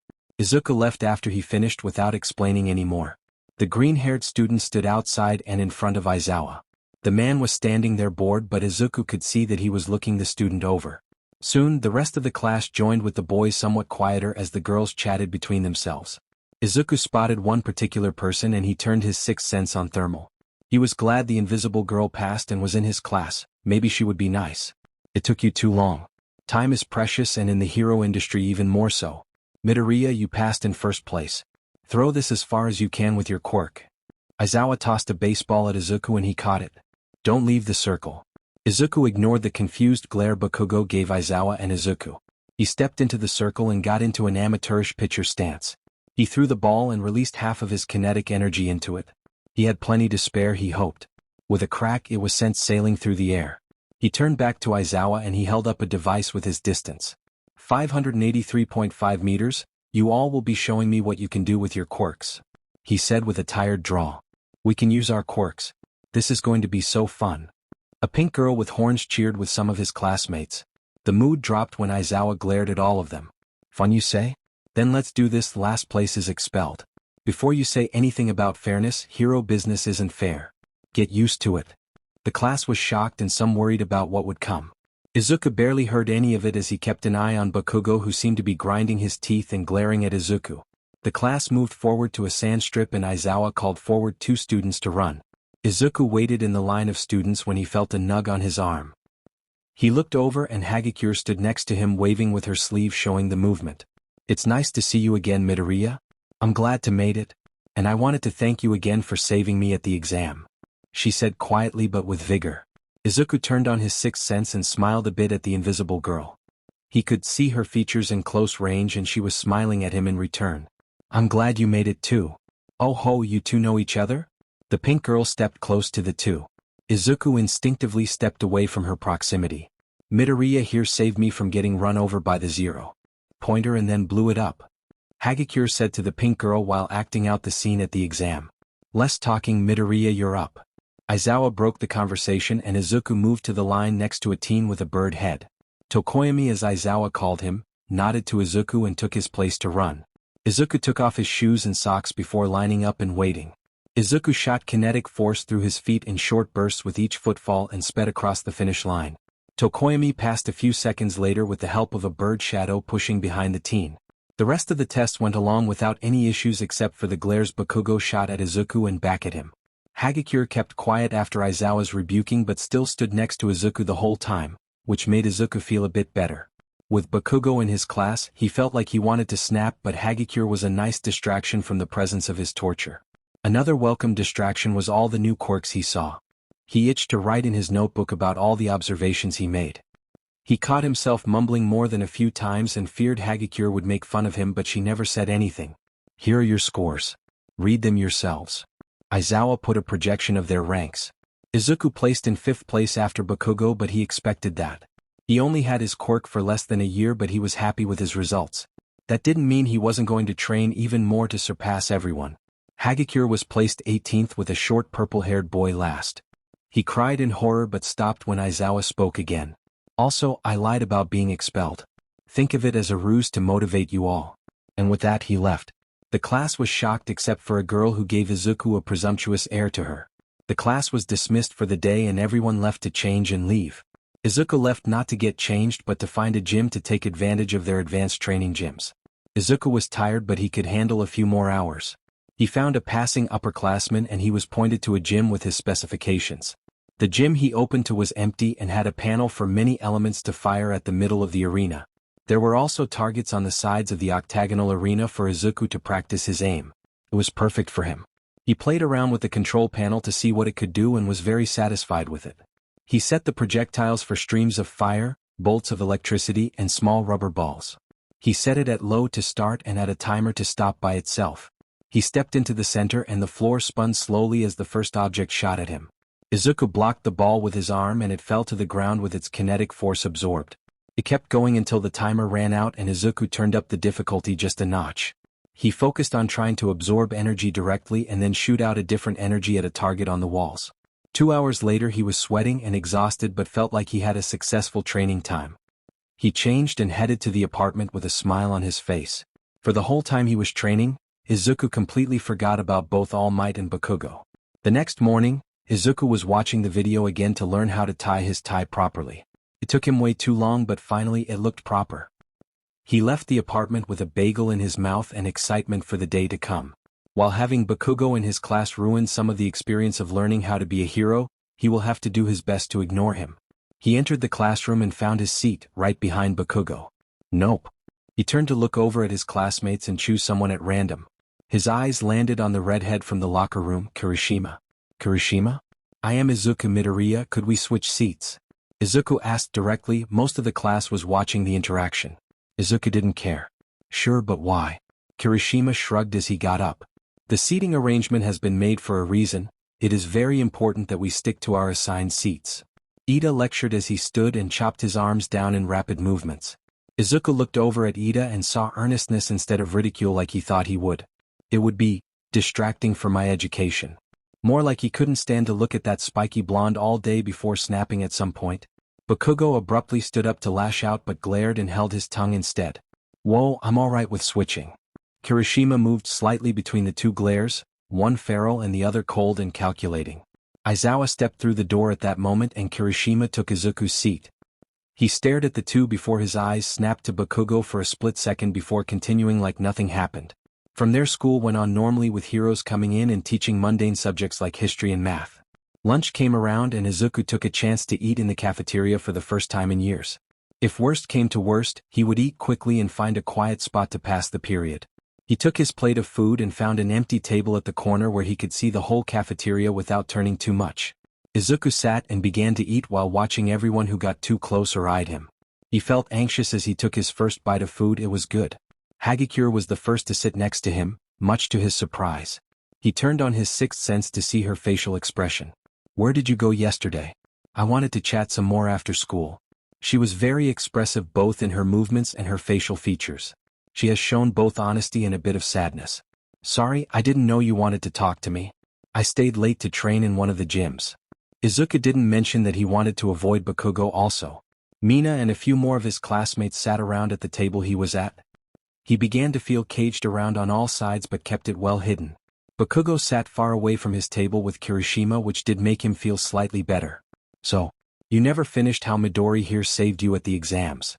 [SPEAKER 1] Izuku left after he finished without explaining any more. The green-haired student stood outside and in front of Aizawa. The man was standing there bored, but Izuku could see that he was looking the student over. Soon, the rest of the class joined with the boys somewhat quieter as the girls chatted between themselves. Izuku spotted one particular person and he turned his sixth sense on thermal. He was glad the invisible girl passed and was in his class, maybe she would be nice. It took you too long. Time is precious and in the hero industry even more so. Midoriya, you passed in first place. Throw this as far as you can with your quirk. Aizawa tossed a baseball at Izuku and he caught it. Don't leave the circle. Izuku ignored the confused glare Bakugo gave Aizawa and Izuku. He stepped into the circle and got into an amateurish pitcher stance. He threw the ball and released half of his kinetic energy into it. He had plenty to spare, he hoped. With a crack, it was sent sailing through the air. He turned back to Aizawa and he held up a device with his distance. 583.5 meters, you all will be showing me what you can do with your quirks. He said with a tired drawl. We can use our quirks. This is going to be so fun. A pink girl with horns cheered with some of his classmates. The mood dropped when Aizawa glared at all of them. Fun, you say? Then let's do this. Last place is expelled. Before you say anything about fairness, hero business isn't fair. Get used to it. The class was shocked and some worried about what would come. Izuku barely heard any of it as he kept an eye on Bakugo, who seemed to be grinding his teeth and glaring at Izuku. The class moved forward to a sand strip and Aizawa called forward 2 students to run. Izuku waited in the line of students when he felt a nug on his arm. He looked over and Hagakure stood next to him waving with her sleeve showing the movement. It's nice to see you again, Midoriya. I'm glad to made it. And I wanted to thank you again for saving me at the exam. She said quietly but with vigor. Izuku turned on his sixth sense and smiled a bit at the invisible girl. He could see her features in close range and she was smiling at him in return. I'm glad you made it too. Oh ho, you two know each other? The pink girl stepped close to the two. Izuku instinctively stepped away from her proximity. Midoriya here saved me from getting run over by the zero pointer and then blew it up. Hagakure said to the pink girl while acting out the scene at the exam. Less talking, Midoriya, you're up. Aizawa broke the conversation and Izuku moved to the line next to a teen with a bird head. Tokoyami, as Aizawa called him, nodded to Izuku and took his place to run. Izuku took off his shoes and socks before lining up and waiting. Izuku shot kinetic force through his feet in short bursts with each footfall and sped across the finish line. Tokoyami passed a few seconds later with the help of a bird shadow pushing behind the teen. The rest of the test went along without any issues except for the glares Bakugo shot at Izuku and back at him. Hagakure kept quiet after Aizawa's rebuking but still stood next to Izuku the whole time, which made Izuku feel a bit better. With Bakugo in his class, he felt like he wanted to snap, but Hagakure was a nice distraction from the presence of his torture. Another welcome distraction was all the new quirks he saw. He itched to write in his notebook about all the observations he made. He caught himself mumbling more than a few times and feared Hagakure would make fun of him, but she never said anything. Here are your scores. Read them yourselves. Aizawa put a projection of their ranks. Izuku placed in 5th place after Bakugo, but he expected that. He only had his quirk for less than a year, but he was happy with his results. That didn't mean he wasn't going to train even more to surpass everyone. Hagakure was placed 18th with a short purple-haired boy last. He cried in horror but stopped when Aizawa spoke again. Also, I lied about being expelled. Think of it as a ruse to motivate you all. And with that he left. The class was shocked except for a girl who gave Izuku a presumptuous air to her. The class was dismissed for the day and everyone left to change and leave. Izuku left not to get changed but to find a gym to take advantage of their advanced training gyms. Izuku was tired but he could handle a few more hours. He found a passing upperclassman and he was pointed to a gym with his specifications. The gym he opened to was empty and had a panel for many elements to fire at the middle of the arena. There were also targets on the sides of the octagonal arena for Izuku to practice his aim. It was perfect for him. He played around with the control panel to see what it could do and was very satisfied with it. He set the projectiles for streams of fire, bolts of electricity and small rubber balls. He set it at low to start and at a timer to stop by itself. He stepped into the center and the floor spun slowly as the first object shot at him. Izuku blocked the ball with his arm and it fell to the ground with its kinetic force absorbed. It kept going until the timer ran out and Izuku turned up the difficulty just a notch. He focused on trying to absorb energy directly and then shoot out a different energy at a target on the walls. 2 hours later he was sweating and exhausted but felt like he had a successful training time. He changed and headed to the apartment with a smile on his face. For the whole time he was training, Izuku completely forgot about both All Might and Bakugo. The next morning, Izuku was watching the video again to learn how to tie his tie properly. It took him way too long, but finally it looked proper. He left the apartment with a bagel in his mouth and excitement for the day to come. While having Bakugo in his class ruin some of the experience of learning how to be a hero, he will have to do his best to ignore him. He entered the classroom and found his seat right behind Bakugo. Nope. He turned to look over at his classmates and choose someone at random. His eyes landed on the redhead from the locker room, Kirishima. Kirishima? I am Izuku Midoriya, could we switch seats? Izuku asked directly. Most of the class was watching the interaction. Izuku didn't care. Sure, but why? Kirishima shrugged as he got up. The seating arrangement has been made for a reason. It is very important that we stick to our assigned seats. Ida lectured as he stood and chopped his arms down in rapid movements. Izuku looked over at Ida and saw earnestness instead of ridicule like he thought he would. It would be distracting for my education. More like he couldn't stand to look at that spiky blonde all day before snapping at some point. Bakugo abruptly stood up to lash out but glared and held his tongue instead. Whoa, I'm alright with switching. Kirishima moved slightly between the two glares, one feral and the other cold and calculating. Aizawa stepped through the door at that moment and Kirishima took Izuku's seat. He stared at the two before his eyes snapped to Bakugo for a split second before continuing like nothing happened. From there, school went on normally with heroes coming in and teaching mundane subjects like history and math. Lunch came around and Izuku took a chance to eat in the cafeteria for the first time in years. If worst came to worst, he would eat quickly and find a quiet spot to pass the period. He took his plate of food and found an empty table at the corner where he could see the whole cafeteria without turning too much. Izuku sat and began to eat while watching everyone who got too close or eyed him. He felt anxious as he took his first bite of food. It was good. Hagakure was the first to sit next to him, much to his surprise. He turned on his sixth sense to see her facial expression. Where did you go yesterday? I wanted to chat some more after school. She was very expressive both in her movements and her facial features. She has shown both honesty and a bit of sadness. Sorry, I didn't know you wanted to talk to me. I stayed late to train in one of the gyms. Izuku didn't mention that he wanted to avoid Bakugo also. Mina and a few more of his classmates sat around at the table he was at. He began to feel caged around on all sides but kept it well hidden. Bakugo sat far away from his table with Kirishima, which did make him feel slightly better. So, you never finished how Midori here saved you at the exams.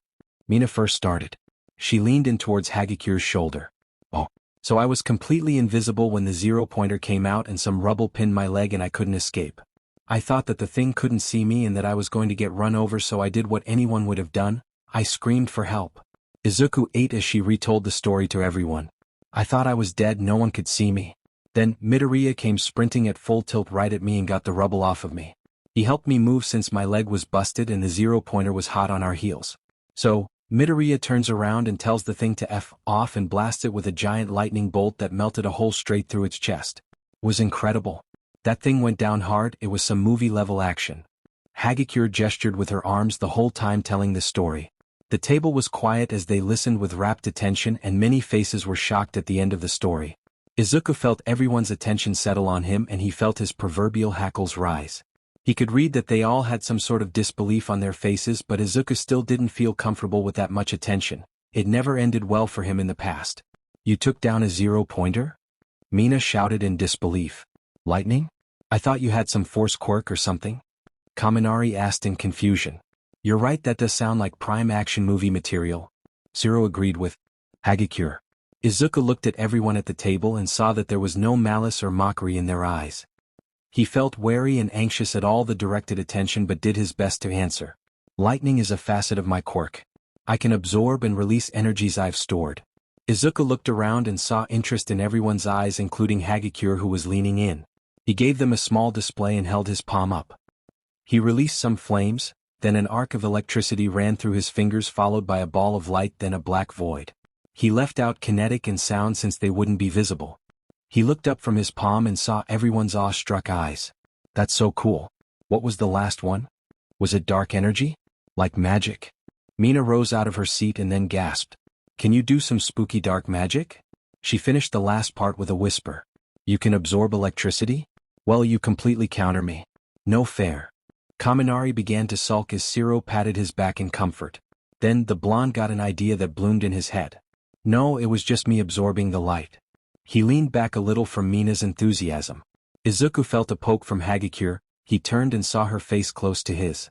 [SPEAKER 1] Mina first started. She leaned in towards Hagakure's shoulder. Oh, so I was completely invisible when the 0-pointer came out and some rubble pinned my leg and I couldn't escape. I thought that the thing couldn't see me and that I was going to get run over, so I did what anyone would have done. I screamed for help. Izuku ate as she retold the story to everyone. I thought I was dead, no one could see me. Then, Midoriya came sprinting at full tilt right at me and got the rubble off of me. He helped me move since my leg was busted and the 0-pointer was hot on our heels. So, Midoriya turns around and tells the thing to F off and blasts it with a giant lightning bolt that melted a hole straight through its chest. It was incredible. That thing went down hard. It was some movie-level action. Hagakure gestured with her arms the whole time telling the story. The table was quiet as they listened with rapt attention and many faces were shocked at the end of the story. Izuku felt everyone's attention settle on him and he felt his proverbial hackles rise. He could read that they all had some sort of disbelief on their faces, but Izuku still didn't feel comfortable with that much attention. It never ended well for him in the past. You took down a 0-pointer? Mina shouted in disbelief. Lightning? I thought you had some force quirk or something? Kaminari asked in confusion. You're right, that does sound like prime action movie material. Zero agreed with Hagakure. Izuku looked at everyone at the table and saw that there was no malice or mockery in their eyes. He felt wary and anxious at all the directed attention but did his best to answer. Lightning is a facet of my quirk. I can absorb and release energies I've stored. Izuku looked around and saw interest in everyone's eyes, including Hagakure, who was leaning in. He gave them a small display and held his palm up. He released some flames, then an arc of electricity ran through his fingers followed by a ball of light, then a black void. He left out kinetic and sound since they wouldn't be visible. He looked up from his palm and saw everyone's awe-struck eyes. That's so cool. What was the last one? Was it dark energy? Like magic? Mina rose out of her seat and then gasped. Can you do some spooky dark magic? She finished the last part with a whisper. You can absorb electricity? Well, you completely counter me. No fair. Kaminari began to sulk as Zero patted his back in comfort. Then the blonde got an idea that bloomed in his head. No, it was just me absorbing the light. He leaned back a little from Mina's enthusiasm. Izuku felt a poke from Hagakure. He turned and saw her face close to his.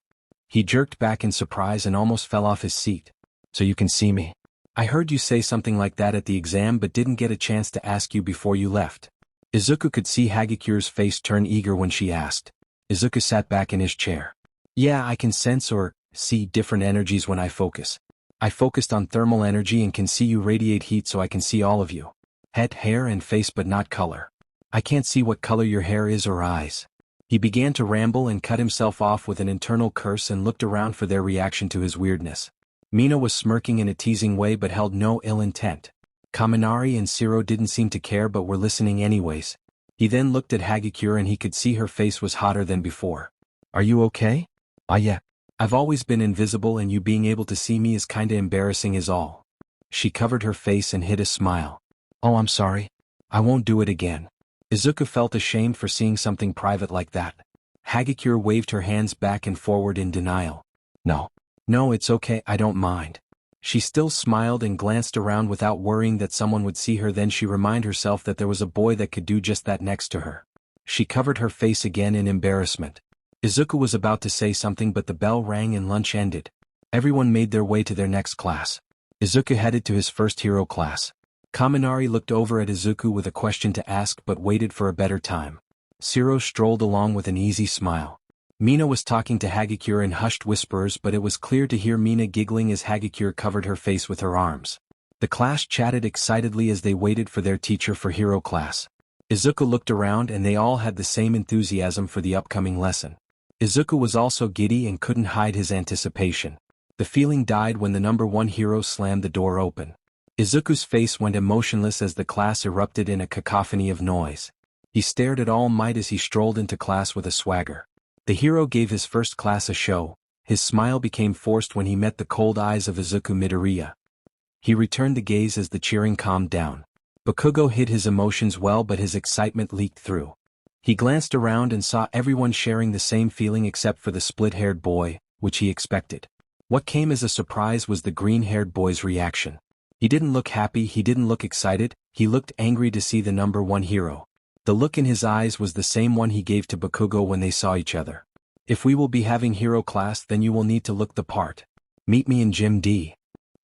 [SPEAKER 1] He jerked back in surprise and almost fell off his seat. So you can see me? I heard you say something like that at the exam but didn't get a chance to ask you before you left. Izuku could see Hagakure's face turn eager when she asked. Izuku sat back in his chair. Yeah, I can sense or see different energies when I focus. I focused on thermal energy and can see you radiate heat, so I can see all of you. Head, hair and face but not color. I can't see what color your hair is or eyes. He began to ramble and cut himself off with an internal curse and looked around for their reaction to his weirdness. Mina was smirking in a teasing way but held no ill intent. Kaminari and Shiro didn't seem to care but were listening anyways. He then looked at Hagakure and he could see her face was hotter than before. Are you okay? Yeah. I've always been invisible and you being able to see me is kinda embarrassing is all. She covered her face and hid a smile. Oh, I'm sorry. I won't do it again. Izuku felt ashamed for seeing something private like that. Hagakure waved her hands back and forward in denial. No, it's okay, I don't mind. She still smiled and glanced around without worrying that someone would see her. Then she reminded herself that there was a boy that could do just that next to her. She covered her face again in embarrassment. Izuku was about to say something but the bell rang and lunch ended. Everyone made their way to their next class. Izuku headed to his first hero class. Kaminari looked over at Izuku with a question to ask but waited for a better time. Shiro strolled along with an easy smile. Mina was talking to Hagakure in hushed whispers but it was clear to hear Mina giggling as Hagakure covered her face with her arms. The class chatted excitedly as they waited for their teacher for hero class. Izuku looked around and they all had the same enthusiasm for the upcoming lesson. Izuku was also giddy and couldn't hide his anticipation. The feeling died when the number one hero slammed the door open. Izuku's face went emotionless as the class erupted in a cacophony of noise. He stared at All Might as he strolled into class with a swagger. The hero gave his first class a show. His smile became forced when he met the cold eyes of Izuku Midoriya. He returned the gaze as the cheering calmed down. Bakugo hid his emotions well but his excitement leaked through. He glanced around and saw everyone sharing the same feeling except for the split-haired boy, which he expected. What came as a surprise was the green-haired boy's reaction. He didn't look happy, he didn't look excited, he looked angry to see the number one hero. The look in his eyes was the same one he gave to Bakugo when they saw each other. If we will be having hero class then you will need to look the part. Meet me in Gym D.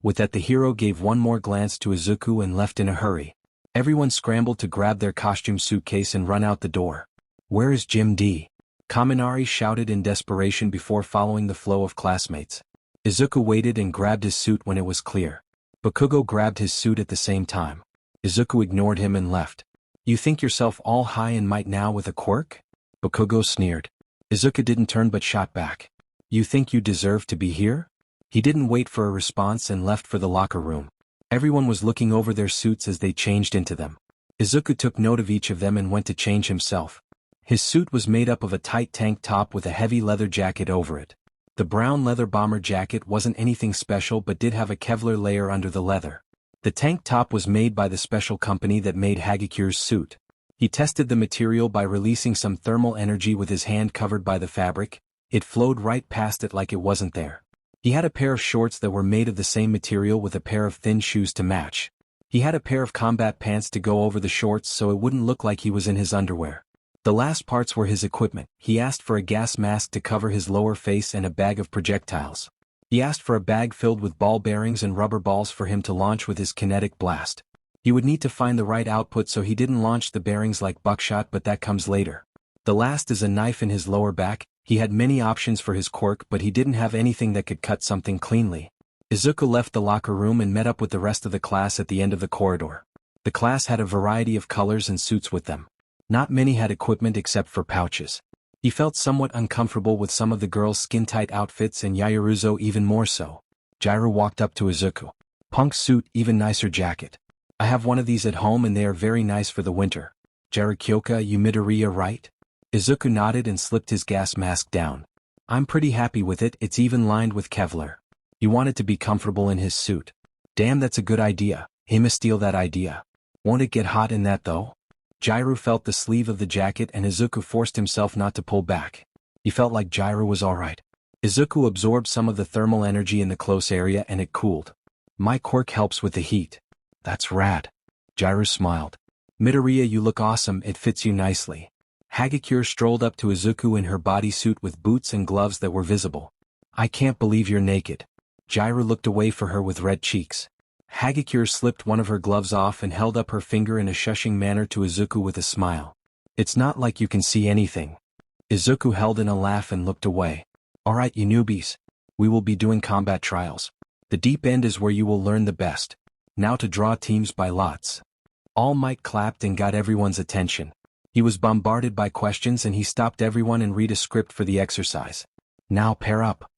[SPEAKER 1] With that the hero gave one more glance to Izuku and left in a hurry. Everyone scrambled to grab their costume suitcase and run out the door. Where is Gym D? Kaminari shouted in desperation before following the flow of classmates. Izuku waited and grabbed his suit when it was clear. Bakugo grabbed his suit at the same time. Izuku ignored him and left. You think yourself all high and might now with a quirk? Bakugo sneered. Izuku didn't turn but shot back. You think you deserve to be here? He didn't wait for a response and left for the locker room. Everyone was looking over their suits as they changed into them. Izuku took note of each of them and went to change himself. His suit was made up of a tight tank top with a heavy leather jacket over it. The brown leather bomber jacket wasn't anything special but did have a Kevlar layer under the leather. The tank top was made by the special company that made Hagakure's suit. He tested the material by releasing some thermal energy with his hand covered by the fabric. It flowed right past it like it wasn't there. He had a pair of shorts that were made of the same material with a pair of thin shoes to match. He had a pair of combat pants to go over the shorts so it wouldn't look like he was in his underwear. The last parts were his equipment. He asked for a gas mask to cover his lower face and a bag of projectiles. He asked for a bag filled with ball bearings and rubber balls for him to launch with his kinetic blast. He would need to find the right output so he didn't launch the bearings like buckshot but that comes later. The last is a knife in his lower back. He had many options for his quirk but he didn't have anything that could cut something cleanly. Izuku left the locker room and met up with the rest of the class at the end of the corridor. The class had a variety of colors and suits with them. Not many had equipment except for pouches. He felt somewhat uncomfortable with some of the girls' skin-tight outfits and Yaoruzo even more so. Jiro walked up to Izuku. Punk suit, even nicer jacket. I have one of these at home and they are very nice for the winter. Jarikyoka, you Midoriya, right? Izuku nodded and slipped his gas mask down. I'm pretty happy with it, it's even lined with Kevlar. He wanted to be comfortable in his suit. Damn, that's a good idea. Hima steal that idea. Won't it get hot in that though? Jiro felt the sleeve of the jacket and Izuku forced himself not to pull back. He felt like Jiro was alright. Izuku absorbed some of the thermal energy in the close area and it cooled. My quirk helps with the heat. That's rad. Jiro smiled. Midoriya, you look awesome, it fits you nicely. Hagakure strolled up to Izuku in her bodysuit with boots and gloves that were visible. I can't believe you're naked. Jiraiya looked away for her with red cheeks. Hagakure slipped one of her gloves off and held up her finger in a shushing manner to Izuku with a smile. It's not like you can see anything. Izuku held in a laugh and looked away. Alright you newbies. We will be doing combat trials. The deep end is where you will learn the best. Now to draw teams by lots. All Might clapped and got everyone's attention. He was bombarded by questions and he stopped everyone and read a script for the exercise. Now pair up.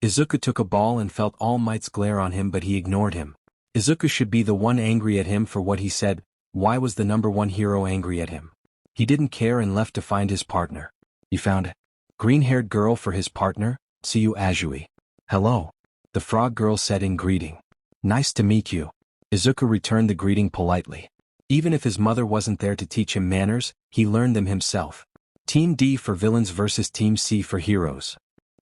[SPEAKER 1] Izuku took a ball and felt All Might's glare on him, but he ignored him. Izuku should be the one angry at him for what he said. Why was the number one hero angry at him? He didn't care and left to find his partner. He found a green-haired girl for his partner, Tsuyu Azui. Hello. The frog girl said in greeting. Nice to meet you. Izuku returned the greeting politely. Even if his mother wasn't there to teach him manners, he learned them himself. Team D for villains versus Team C for heroes.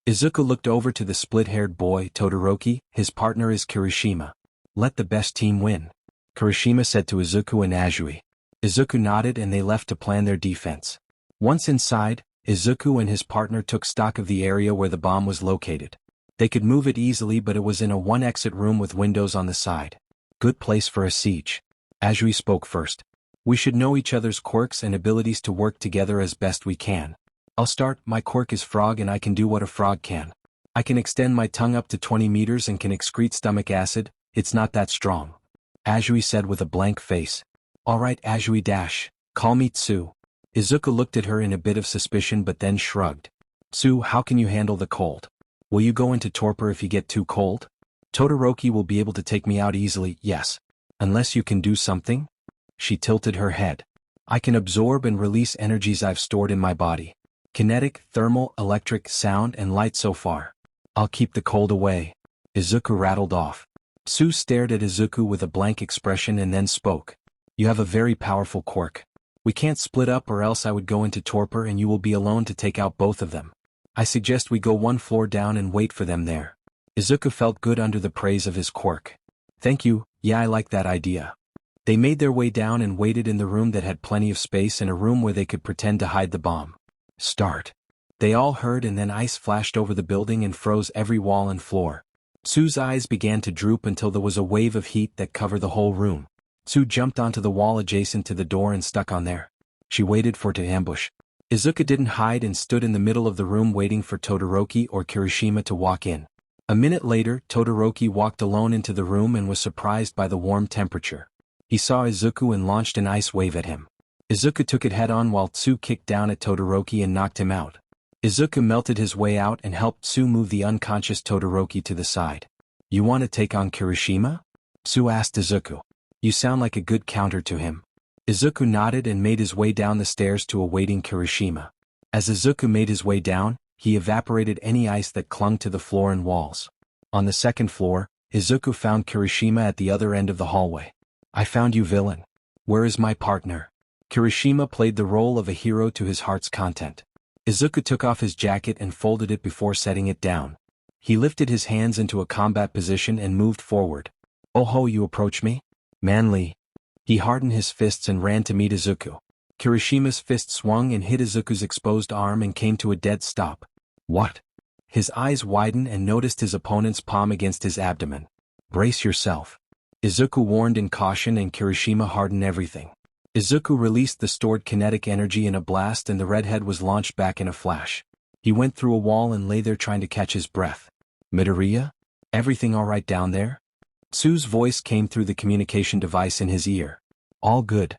[SPEAKER 1] Izuku looked over to the split-haired boy, Todoroki. His partner is Kirishima. Let the best team win. Kirishima said to Izuku and Azui. Izuku nodded and they left to plan their defense. Once inside, Izuku and his partner took stock of the area where the bomb was located. They could move it easily, but it was in a one-exit room with windows on the side. Good place for a siege. Azui spoke first. We should know each other's quirks and abilities to work together as best we can. I'll start. My quirk is frog and I can do what a frog can. I can extend my tongue up to 20 meters and can excrete stomach acid. It's not that strong. Azui said with a blank face. Alright Azui dash. Call me Tsu. Izuku looked at her in a bit of suspicion but then shrugged. Tsu, how can you handle the cold? Will you go into torpor if you get too cold? Todoroki will be able to take me out easily, yes. Unless you can do something? She tilted her head. I can absorb and release energies I've stored in my body. Kinetic, thermal, electric, sound, and light so far. I'll keep the cold away. Izuku rattled off. Tsu stared at Izuku with a blank expression and then spoke. You have a very powerful quirk. We can't split up or else I would go into torpor and you will be alone to take out both of them. I suggest we go one floor down and wait for them there. Izuku felt good under the praise of his quirk. Thank you, yeah I like that idea. They made their way down and waited in the room that had plenty of space and a room where they could pretend to hide the bomb. Start. They all heard and then ice flashed over the building and froze every wall and floor. Tsu's eyes began to droop until there was a wave of heat that covered the whole room. Tsu jumped onto the wall adjacent to the door and stuck on there. She waited for it to ambush. Izuku didn't hide and stood in the middle of the room waiting for Todoroki or Kirishima to walk in. A minute later, Todoroki walked alone into the room and was surprised by the warm temperature. He saw Izuku and launched an ice wave at him. Izuku took it head-on while Tsu kicked down at Todoroki and knocked him out. Izuku melted his way out and helped Tsu move the unconscious Todoroki to the side. You want to take on Kirishima? Tsu asked Izuku. You sound like a good counter to him. Izuku nodded and made his way down the stairs to awaiting Kirishima. As Izuku made his way down, he evaporated any ice that clung to the floor and walls. On the second floor, Izuku found Kirishima at the other end of the hallway. I found you, villain. Where is my partner? Kirishima played the role of a hero to his heart's content. Izuku took off his jacket and folded it before setting it down. He lifted his hands into a combat position and moved forward. Oh ho, you approach me? Manly. He hardened his fists and ran to meet Izuku. Kirishima's fist swung and hit Izuku's exposed arm and came to a dead stop. What? His eyes widened and noticed his opponent's palm against his abdomen. Brace yourself. Izuku warned in caution and Kirishima hardened everything. Izuku released the stored kinetic energy in a blast and the redhead was launched back in a flash. He went through a wall and lay there trying to catch his breath. Midoriya? Everything alright down there? Tsu's voice came through the communication device in his ear. All good.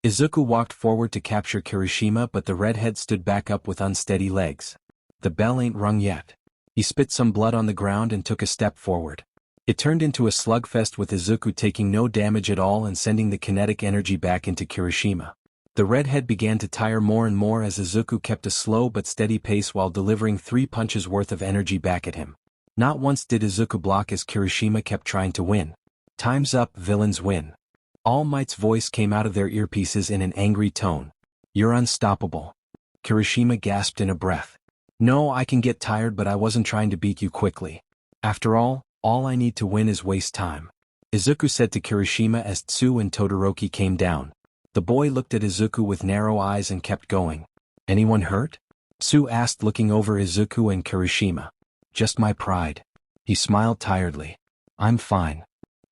[SPEAKER 1] Izuku walked forward to capture Kirishima but the redhead stood back up with unsteady legs. The bell ain't rung yet. He spit some blood on the ground and took a step forward. It turned into a slugfest with Izuku taking no damage at all and sending the kinetic energy back into Kirishima. The redhead began to tire more and more as Izuku kept a slow but steady pace while delivering 3 punches worth of energy back at him. Not once did Izuku block as Kirishima kept trying to win. Time's up, villains win. All Might's voice came out of their earpieces in an angry tone. You're unstoppable. Kirishima gasped in a breath. No, I can get tired but I wasn't trying to beat you quickly. After all I need to win is waste time. Izuku said to Kirishima as Tsu and Todoroki came down. The boy looked at Izuku with narrow eyes and kept going. Anyone hurt? Sue asked, looking over Izuku and Kirishima. Just my pride. He smiled tiredly. I'm fine.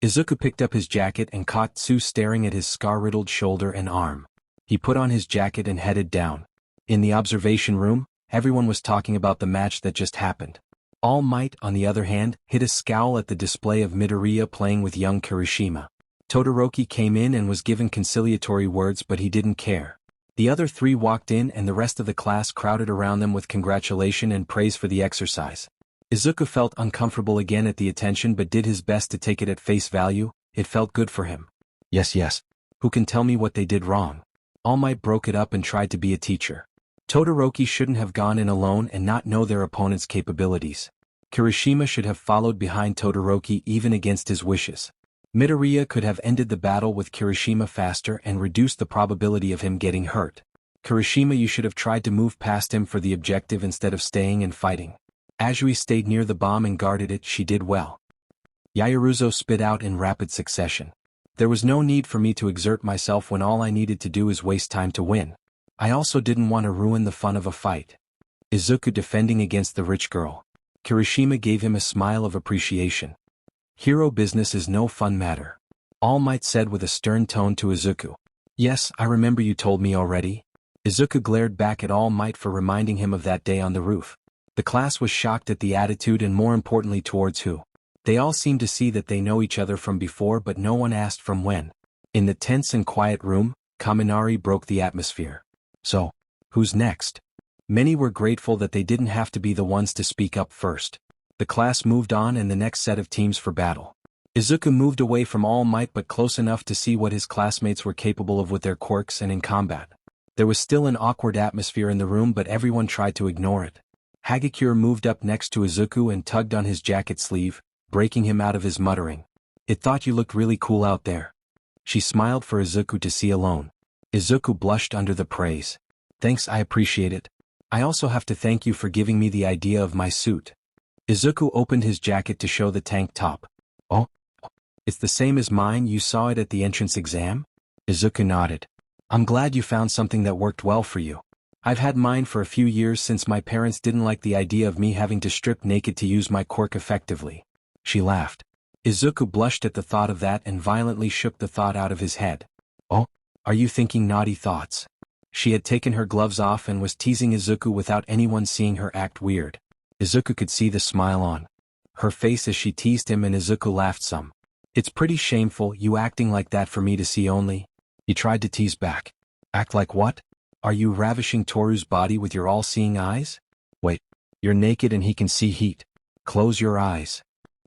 [SPEAKER 1] Izuku picked up his jacket and caught Sue staring at his scar-riddled shoulder and arm. He put on his jacket and headed down. In the observation room, everyone was talking about the match that just happened. All Might, on the other hand, hid a scowl at the display of Midoriya playing with young Kirishima. Todoroki came in and was given conciliatory words, but he didn't care. The other three walked in and the rest of the class crowded around them with congratulation and praise for the exercise. Izuku felt uncomfortable again at the attention but did his best to take it at face value. It felt good for him. Yes. Who can tell me what they did wrong? All Might broke it up and tried to be a teacher. Todoroki shouldn't have gone in alone and not know their opponent's capabilities. Kirishima should have followed behind Todoroki even against his wishes. Midoriya could have ended the battle with Kirishima faster and reduced the probability of him getting hurt. Kirishima, you should have tried to move past him for the objective instead of staying and fighting. Azui stayed near the bomb and guarded it. She did well. Yaoruzo spit out in rapid succession. There was no need for me to exert myself when all I needed to do is waste time to win. I also didn't want to ruin the fun of a fight. Izuku defending against the rich girl. Kirishima gave him a smile of appreciation. Hero business is no fun matter. All Might said with a stern tone to Izuku. Yes, I remember you told me already. Izuku glared back at All Might for reminding him of that day on the roof. The class was shocked at the attitude and more importantly towards who. They all seemed to see that they know each other from before but no one asked from when. In the tense and quiet room, Kaminari broke the atmosphere. So, who's next? Many were grateful that they didn't have to be the ones to speak up first. The class moved on and the next set of teams for battle. Izuku moved away from All Might but close enough to see what his classmates were capable of with their quirks and in combat. There was still an awkward atmosphere in the room but everyone tried to ignore it. Hagakure moved up next to Izuku and tugged on his jacket sleeve, breaking him out of his muttering. It thought you looked really cool out there. She smiled for Izuku to see alone. Izuku blushed under the praise. Thanks, I appreciate it. I also have to thank you for giving me the idea of my suit. Izuku opened his jacket to show the tank top. Oh? It's the same as mine, you saw it at the entrance exam? Izuku nodded. I'm glad you found something that worked well for you. I've had mine for a few years since my parents didn't like the idea of me having to strip naked to use my quirk effectively. She laughed. Izuku blushed at the thought of that and violently shook the thought out of his head. Oh? Are you thinking naughty thoughts? She had taken her gloves off and was teasing Izuku without anyone seeing her act weird. Izuku could see the smile on her face as she teased him and Izuku laughed some. It's pretty shameful, you acting like that for me to see only. He tried to tease back. Act like what? Are you ravishing Toru's body with your all-seeing eyes? Wait, you're naked and he can see heat. Close your eyes.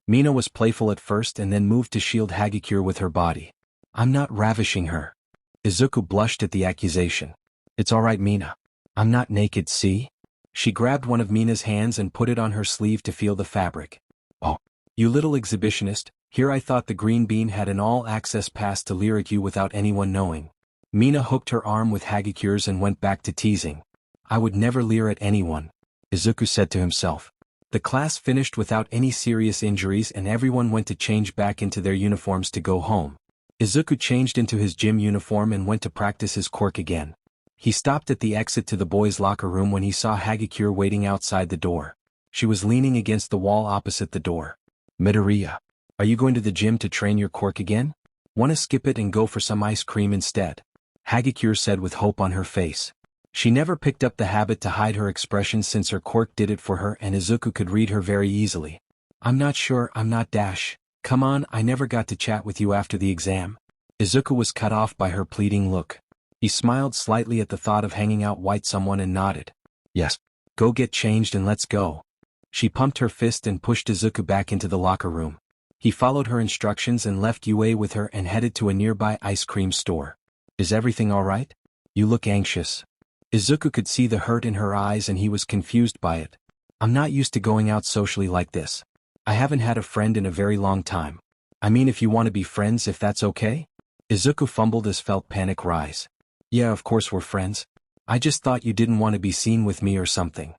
[SPEAKER 1] Mina was playful at first and then moved to shield Hagakure with her body. I'm not ravishing her. Izuku blushed at the accusation. It's alright, Mina. I'm not naked, see? She grabbed one of Mina's hands and put it on her sleeve to feel the fabric. Oh, you little exhibitionist, here I thought the green bean had an all-access pass to lyric you without anyone knowing. Mina hooked her arm with Hagakure's and went back to teasing. I would never leer at anyone, Izuku said to himself. The class finished without any serious injuries and everyone went to change back into their uniforms to go home. Izuku changed into his gym uniform and went to practice his quirk again. He stopped at the exit to the boys' locker room when he saw Hagakure waiting outside the door. She was leaning against the wall opposite the door. Midoriya, are you going to the gym to train your quirk again? Want to skip it and go for some ice cream instead? Hagakure said with hope on her face. She never picked up the habit to hide her expression since her quirk did it for her and Izuku could read her very easily. I'm not sure, I'm not dash. Come on, I never got to chat with you after the exam. Izuku was cut off by her pleading look. He smiled slightly at the thought of hanging out white someone and nodded. Yes, go get changed and let's go. She pumped her fist and pushed Izuku back into the locker room. He followed her instructions and left UA with her and headed to a nearby ice cream store. Is everything alright? You look anxious. Izuku could see the hurt in her eyes and he was confused by it. I'm not used to going out socially like this. I haven't had a friend in a very long time. I mean, if you want to be friends, if that's okay? Izuku fumbled as felt panic rise. Yeah, of course we're friends. I just thought you didn't want to be seen with me or something.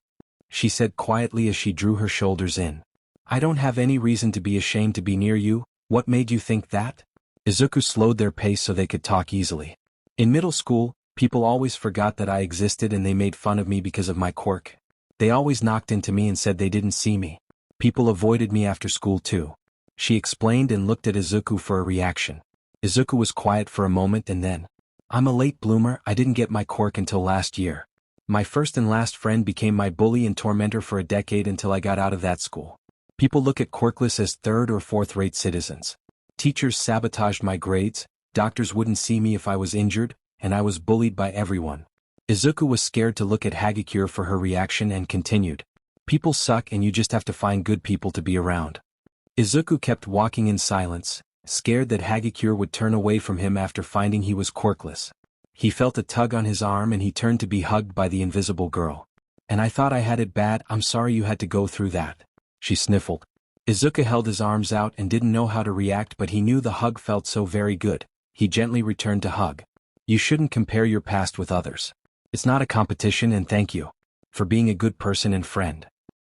[SPEAKER 1] She said quietly as she drew her shoulders in. I don't have any reason to be ashamed to be near you. What made you think that? Izuku slowed their pace so they could talk easily. In middle school, People always forgot that I existed and they made fun of me because of my quirk. They always knocked into me and said they didn't see me. People avoided me after school too. She explained and looked at Izuku for a reaction. Izuku was quiet for a moment and then, I'm a late bloomer, I didn't get my quirk until last year. My first and last friend became my bully and tormentor for a decade until I got out of that school. People look at quirkless as third or fourth-rate citizens. Teachers sabotaged my grades, doctors wouldn't see me if I was injured, and I was bullied by everyone. Izuku was scared to look at Hagakure for her reaction and continued. People suck and you just have to find good people to be around. Izuku kept walking in silence, scared that Hagakure would turn away from him after finding he was quirkless. He felt a tug on his arm and he turned to be hugged by the invisible girl. And I thought I had it bad, I'm sorry you had to go through that. She sniffled. Izuku held his arms out and didn't know how to react, but he knew the hug felt so very good. He gently returned to hug. You shouldn't compare your past with others. It's not a competition, and thank you for being a good person and friend.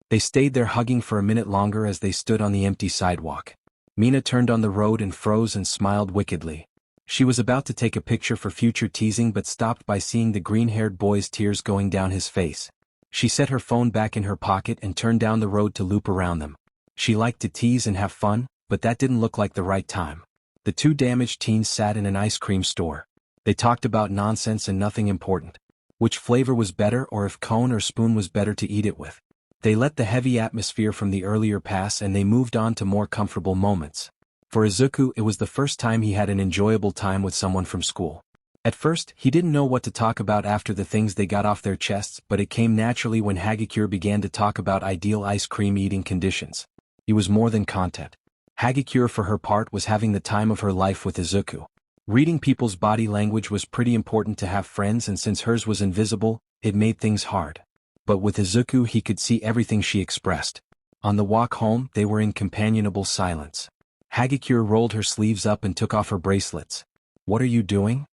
[SPEAKER 1] They stayed there hugging for a minute longer as they stood on the empty sidewalk. Mina turned on the road and froze and smiled wickedly. She was about to take a picture for future teasing but stopped by seeing the green-haired boy's tears going down his face. She set her phone back in her pocket and turned down the road to loop around them. She liked to tease and have fun, but that didn't look like the right time. The two damaged teens sat in an ice cream store. They talked about nonsense and nothing important. Which flavor was better or if cone or spoon was better to eat it with. They let the heavy atmosphere from the earlier pass and they moved on to more comfortable moments. For Izuku, it was the first time he had an enjoyable time with someone from school. At first, he didn't know what to talk about after the things they got off their chests, but it came naturally when Hagakure began to talk about ideal ice cream eating conditions. He was more than content. Hagakure for her part was having the time of her life with Izuku. Reading people's body language was pretty important to have friends, and since hers was invisible, it made things hard. But with Izuku he could see everything she expressed. On the walk home, they were in companionable silence. Hagakure rolled her sleeves up and took off her bracelets. What are you doing?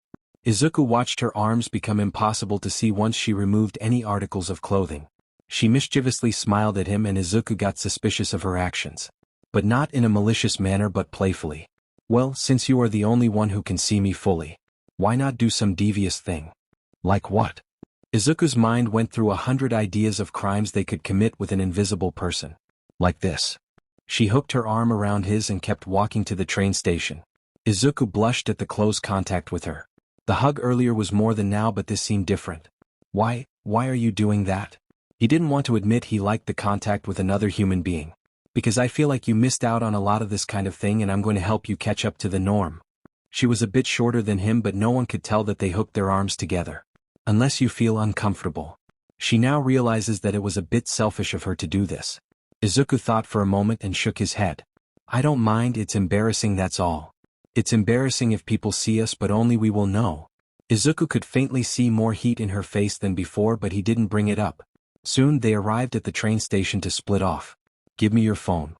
[SPEAKER 1] Izuku watched her arms become impossible to see once she removed any articles of clothing. She mischievously smiled at him and Izuku got suspicious of her actions. But not in a malicious manner but playfully. Well, since you are the only one who can see me fully, why not do some devious thing? Like what? Izuku's mind went through 100 ideas of crimes they could commit with an invisible person. Like this. She hooked her arm around his and kept walking to the train station. Izuku blushed at the close contact with her. The hug earlier was more than now, but this seemed different. Why are you doing that? He didn't want to admit he liked the contact with another human being. Because I feel like you missed out on a lot of this kind of thing and I'm going to help you catch up to the norm. She was a bit shorter than him, but no one could tell that they hooked their arms together. Unless you feel uncomfortable. She now realizes that it was a bit selfish of her to do this. Izuku thought for a moment and shook his head. I don't mind, it's embarrassing, that's all. It's embarrassing if people see us, but only we will know. Izuku could faintly see more heat in her face than before, but he didn't bring it up. Soon they arrived at the train station to split off. Give me your phone.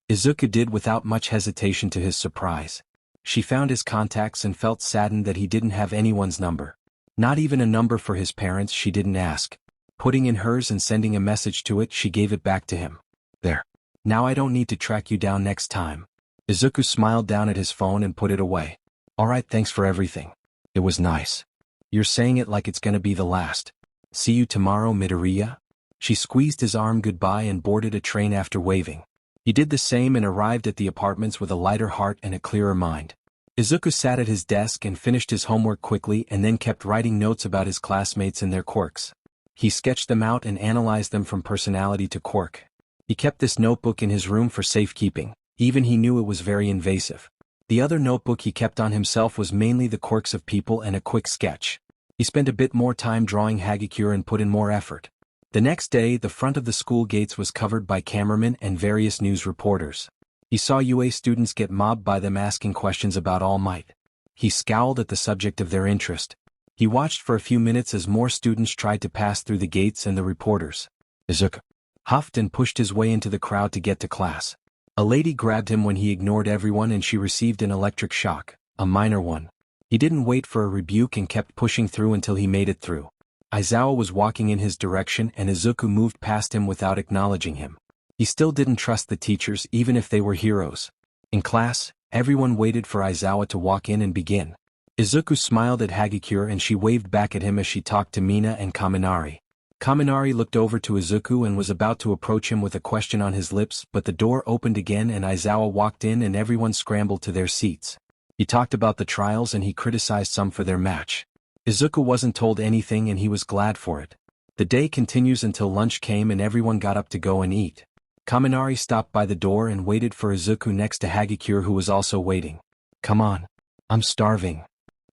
[SPEAKER 1] Izuku did without much hesitation to his surprise. She found his contacts and felt saddened that he didn't have anyone's number. Not even a number for his parents. She didn't ask. Putting in hers and sending a message to it, she gave it back to him. There. Now I don't need to track you down next time. Izuku smiled down at his phone and put it away. Alright, thanks for everything. It was nice. You're saying it like it's gonna be the last. See you tomorrow, Midoriya? She squeezed his arm goodbye and boarded a train after waving. He did the same and arrived at the apartments with a lighter heart and a clearer mind. Izuku sat at his desk and finished his homework quickly and then kept writing notes about his classmates and their quirks. He sketched them out and analyzed them from personality to quirk. He kept this notebook in his room for safekeeping, even he knew it was very invasive. The other notebook he kept on himself was mainly the quirks of people and a quick sketch. He spent a bit more time drawing Hagakure and put in more effort. The next day, the front of the school gates was covered by cameramen and various news reporters. He saw UA students get mobbed by them asking questions about All Might. He scowled at the subject of their interest. He watched for a few minutes as more students tried to pass through the gates and the reporters. Izuku huffed and pushed his way into the crowd to get to class. A lady grabbed him when he ignored everyone and she received an electric shock, a minor one. He didn't wait for a rebuke and kept pushing through until he made it through. Aizawa was walking in his direction and Izuku moved past him without acknowledging him. He still didn't trust the teachers even if they were heroes. In class, everyone waited for Aizawa to walk in and begin. Izuku smiled at Hagakure and she waved back at him as she talked to Mina and Kaminari. Kaminari looked over to Izuku and was about to approach him with a question on his lips, but the door opened again and Aizawa walked in and everyone scrambled to their seats. He talked about the trials and he criticized some for their match. Izuku wasn't told anything and he was glad for it. The day continues until lunch came and everyone got up to go and eat. Kaminari stopped by the door and waited for Izuku next to Hagakure, who was also waiting. "Come on. I'm starving,"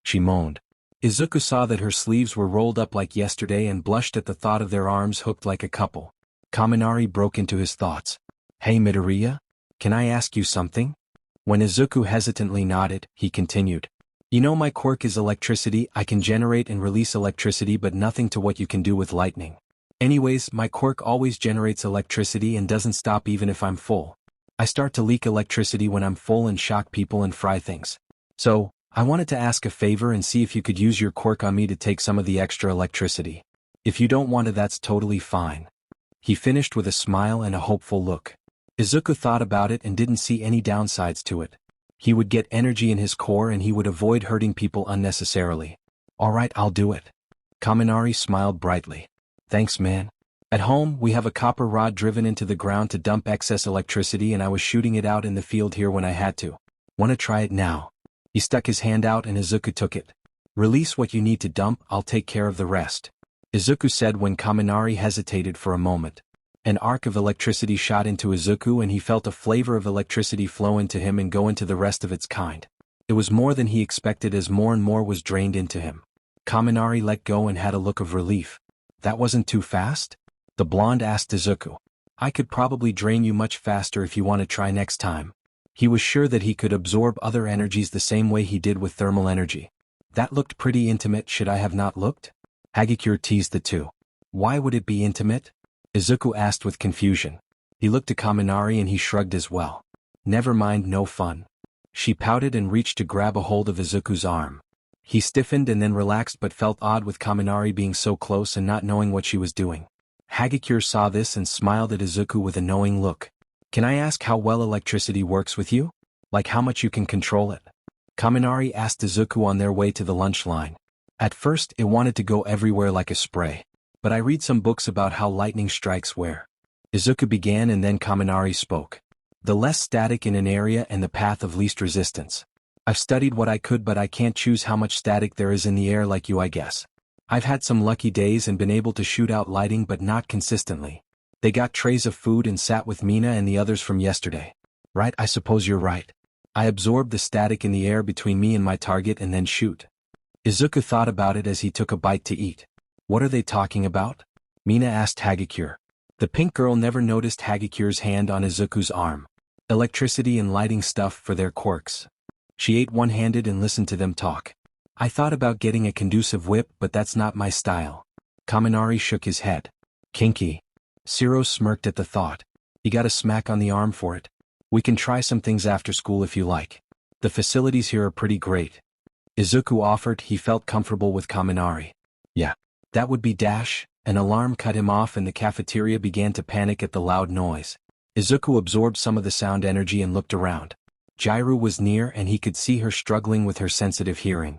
[SPEAKER 1] she moaned. Izuku saw that her sleeves were rolled up like yesterday and blushed at the thought of their arms hooked like a couple. Kaminari broke into his thoughts. "Hey Midoriya? Can I ask you something?" When Izuku hesitantly nodded, he continued. "You know my quirk is electricity. I can generate and release electricity but nothing to what you can do with lightning. Anyways, my quirk always generates electricity and doesn't stop even if I'm full. I start to leak electricity when I'm full and shock people and fry things. So, I wanted to ask a favor and see if you could use your quirk on me to take some of the extra electricity. If you don't want to, that's totally fine." He finished with a smile and a hopeful look. Izuku thought about it and didn't see any downsides to it. He would get energy in his core and he would avoid hurting people unnecessarily. "Alright, I'll do it." Kaminari smiled brightly. "Thanks, man. At home, we have a copper rod driven into the ground to dump excess electricity and I was shooting it out in the field here when I had to. Wanna try it now?" He stuck his hand out and Izuku took it. "Release what you need to dump, I'll take care of the rest," Izuku said when Kaminari hesitated for a moment. An arc of electricity shot into Izuku and he felt a flavor of electricity flow into him and go into the rest of its kind. It was more than he expected as more and more was drained into him. Kaminari let go and had a look of relief. "That wasn't too fast?" the blonde asked Izuku. "I could probably drain you much faster if you want to try next time." He was sure that he could absorb other energies the same way he did with thermal energy. "That looked pretty intimate. Should I have not looked?" Hagakure teased the two. "Why would it be intimate?" Izuku asked with confusion. He looked to Kaminari and he shrugged as well. "Never mind, no fun." She pouted and reached to grab a hold of Izuku's arm. He stiffened and then relaxed but felt odd with Kaminari being so close and not knowing what she was doing. Hagakure saw this and smiled at Izuku with a knowing look. "Can I ask how well electricity works with you? Like how much you can control it?" Kaminari asked Izuku on their way to the lunch line. "At first it wanted to go everywhere like a spray. But I read some books about how lightning strikes where." Izuku began and then Kaminari spoke. "The less static in an area and the path of least resistance. I've studied what I could but I can't choose how much static there is in the air like you, I guess. I've had some lucky days and been able to shoot out lighting but not consistently. They got trays of food and sat with Mina and the others from yesterday. Right, I suppose you're right. I absorb the static in the air between me and my target and then shoot." Izuku thought about it as he took a bite to eat. "What are they talking about?" Mina asked Hagakure. The pink girl never noticed Hagakure's hand on Izuku's arm. "Electricity and lighting stuff for their quirks." She ate one-handed and listened to them talk. "I thought about getting a conducive whip but that's not my style." Kaminari shook his head. "Kinky." Siro smirked at the thought. "You got a smack on the arm for it. We can try some things after school if you like. The facilities here are pretty great." Izuku offered. He felt comfortable with Kaminari. "Yeah. That would be dash." An alarm cut him off and the cafeteria began to panic at the loud noise. Izuku absorbed some of the sound energy and looked around. Jairu was near and he could see her struggling with her sensitive hearing.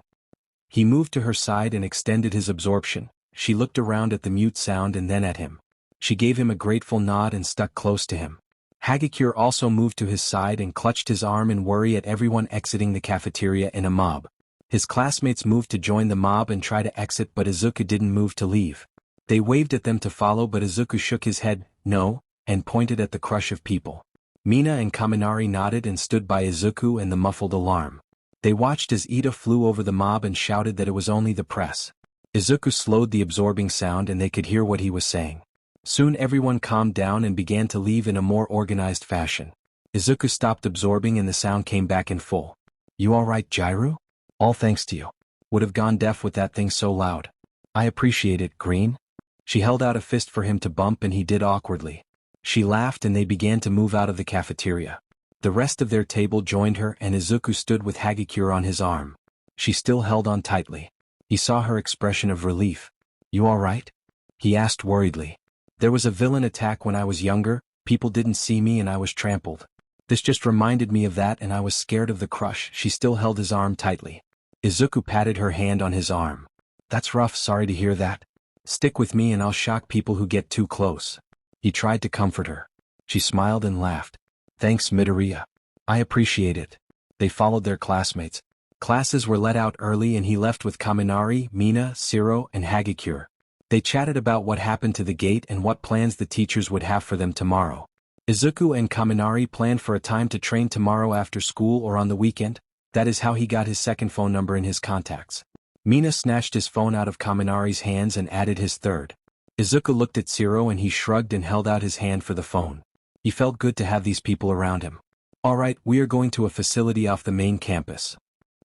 [SPEAKER 1] He moved to her side and extended his absorption. She looked around at the mute sound and then at him. She gave him a grateful nod and stuck close to him. Hagakure also moved to his side and clutched his arm in worry at everyone exiting the cafeteria in a mob. His classmates moved to join the mob and try to exit but Izuku didn't move to leave. They waved at them to follow but Izuku shook his head, no, and pointed at the crush of people. Mina and Kaminari nodded and stood by Izuku and the muffled alarm. They watched as Ida flew over the mob and shouted that it was only the press. Izuku slowed the absorbing sound and they could hear what he was saying. Soon everyone calmed down and began to leave in a more organized fashion. Izuku stopped absorbing and the sound came back in full. "You alright, Jairu? All thanks to you. Would have gone deaf with that thing so loud." "I appreciate it, Green." She held out a fist for him to bump and he did awkwardly. She laughed and they began to move out of the cafeteria. The rest of their table joined her and Izuku stood with Hagakure on his arm. She still held on tightly. He saw her expression of relief. "You alright?" he asked worriedly. "There was a villain attack when I was younger, people didn't see me and I was trampled. This just reminded me of that and I was scared of the crush." She still held his arm tightly. Izuku patted her hand on his arm. That's rough, sorry to hear that. Stick with me and I'll shock people who get too close. He tried to comfort her. She smiled and laughed. Thanks, Midoriya. I appreciate it. They followed their classmates. Classes were let out early and he left with Kaminari, Mina, Shiro, and Hagakure. They chatted about what happened to the gate and what plans the teachers would have for them tomorrow. Izuku and Kaminari planned for a time to train tomorrow after school or on the weekend. That is how he got his second phone number in his contacts. Mina snatched his phone out of Kaminari's hands and added his third. Izuku looked at Shiro and he shrugged and held out his hand for the phone. He felt good to have these people around him. Alright, we are going to a facility off the main campus.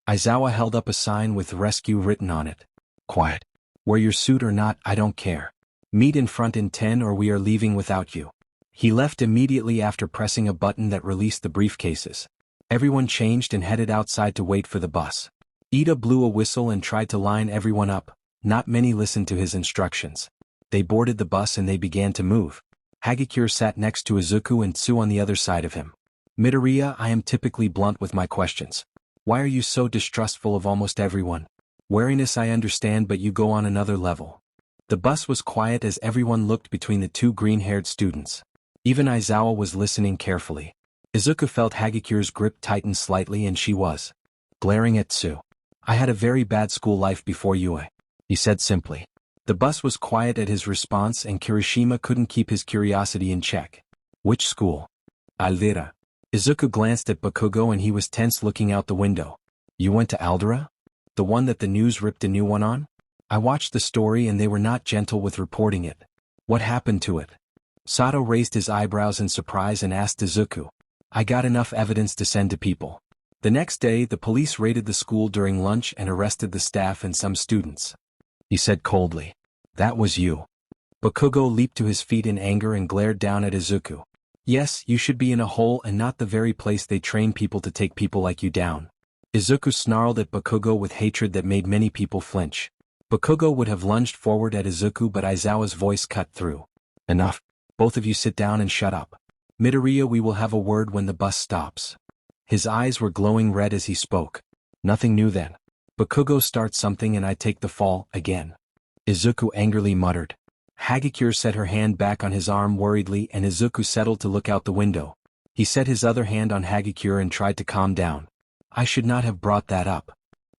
[SPEAKER 1] Aizawa held up a sign with rescue written on it. Quiet. Wear your suit or not, I don't care. Meet in front in 10 or we are leaving without you. He left immediately after pressing a button that released the briefcases. Everyone changed and headed outside to wait for the bus. Ida blew a whistle and tried to line everyone up. Not many listened to his instructions. They boarded the bus and they began to move. Hagakure sat next to Izuku and Tsu on the other side of him. Midoriya, I am typically blunt with my questions. Why are you so distrustful of almost everyone? Wariness I understand, but you go on another level. The bus was quiet as everyone looked between the two green-haired students. Even Aizawa was listening carefully. Izuku felt Hagakure's grip tighten slightly and she was glaring at Tsu. I had a very bad school life before UA, he said simply. The bus was quiet at his response and Kirishima couldn't keep his curiosity in check. Which school? Aldera. Izuku glanced at Bakugo and he was tense looking out the window. You went to Aldera? The one that the news ripped a new one on? I watched the story and they were not gentle with reporting it. What happened to it? Sato raised his eyebrows in surprise and asked Izuku. I got enough evidence to send to people. The next day, the police raided the school during lunch and arrested the staff and some students. He said coldly. That was you. Bakugo leaped to his feet in anger and glared down at Izuku. Yes, you should be in a hole and not the very place they train people to take people like you down. Izuku snarled at Bakugo with hatred that made many people flinch. Bakugo would have lunged forward at Izuku but Aizawa's voice cut through. Enough. Both of you sit down and shut up. Midoriya, we will have a word when the bus stops. His eyes were glowing red as he spoke. Nothing new then. Bakugo starts something and I take the fall, again. Izuku angrily muttered. Hagakure set her hand back on his arm worriedly and Izuku settled to look out the window. He set his other hand on Hagakure and tried to calm down. I should not have brought that up.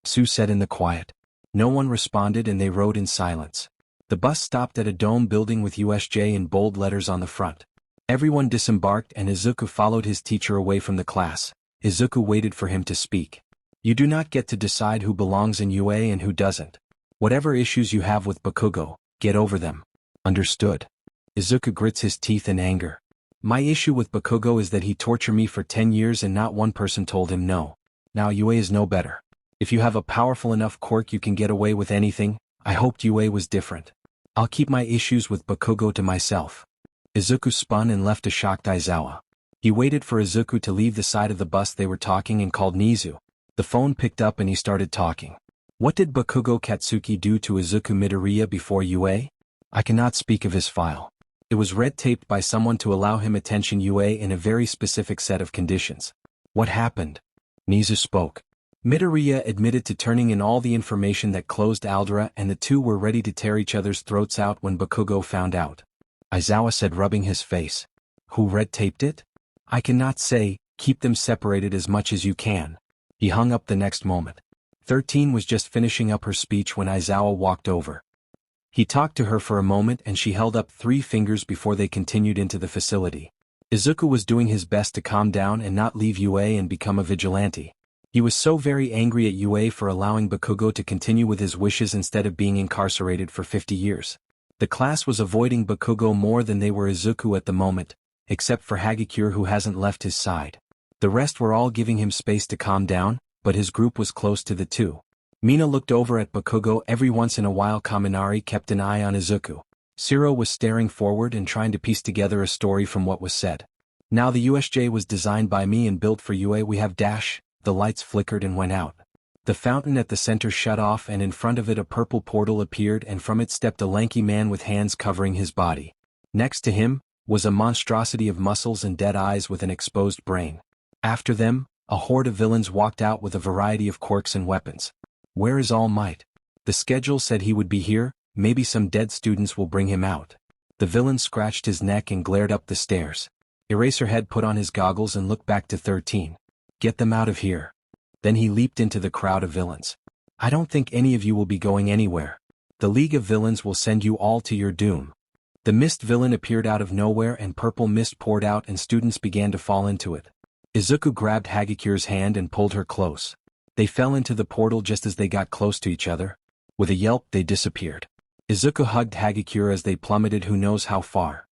[SPEAKER 1] Tsu said in the quiet. No one responded and they rode in silence. The bus stopped at a dome building with USJ in bold letters on the front. Everyone disembarked and Izuku followed his teacher away from the class. Izuku waited for him to speak. You do not get to decide who belongs in UA and who doesn't. Whatever issues you have with Bakugo, get over them. Understood. Izuku grits his teeth in anger. My issue with Bakugo is that he tortured me for 10 years and not one person told him no. Now UA is no better. If you have a powerful enough quirk you can get away with anything. I hoped UA was different. I'll keep my issues with Bakugo to myself. Izuku spun and left a shocked Aizawa. He waited for Izuku to leave the side of the bus they were talking and called Nizu. The phone picked up and he started talking. What did Bakugo Katsuki do to Izuku Midoriya before UA? I cannot speak of his file. It was red-taped by someone to allow him attention UA in a very specific set of conditions. What happened? Nizu spoke. Midoriya admitted to turning in all the information that closed Aldera and the two were ready to tear each other's throats out when Bakugo found out. Aizawa said, rubbing his face. Who red-taped it? I cannot say, keep them separated as much as you can. He hung up the next moment. 13 was just finishing up her speech when Aizawa walked over. He talked to her for a moment and she held up 3 fingers before they continued into the facility. Izuku was doing his best to calm down and not leave UA and become a vigilante. He was so very angry at UA for allowing Bakugo to continue with his wishes instead of being incarcerated for 50 years. The class was avoiding Bakugo more than they were Izuku at the moment, except for Hagakure who hasn't left his side. The rest were all giving him space to calm down, but his group was close to the two. Mina looked over at Bakugo every once in a while. Kaminari kept an eye on Izuku. Shiro was staring forward and trying to piece together a story from what was said. Now the USJ was designed by me and built for UA. We have dash. The lights flickered and went out. The fountain at the center shut off and in front of it a purple portal appeared and from it stepped a lanky man with hands covering his body. Next to him was a monstrosity of muscles and dead eyes with an exposed brain. After them, a horde of villains walked out with a variety of quirks and weapons. Where is All Might? The schedule said he would be here, maybe some dead students will bring him out. The villain scratched his neck and glared up the stairs. Eraserhead put on his goggles and looked back to 13. Get them out of here. Then he leaped into the crowd of villains. I don't think any of you will be going anywhere. The League of Villains will send you all to your doom. The mist villain appeared out of nowhere and purple mist poured out and students began to fall into it. Izuku grabbed Hagikyure's hand and pulled her close. They fell into the portal just as they got close to each other. With a yelp they disappeared. Izuku hugged Hagikyure as they plummeted who knows how far.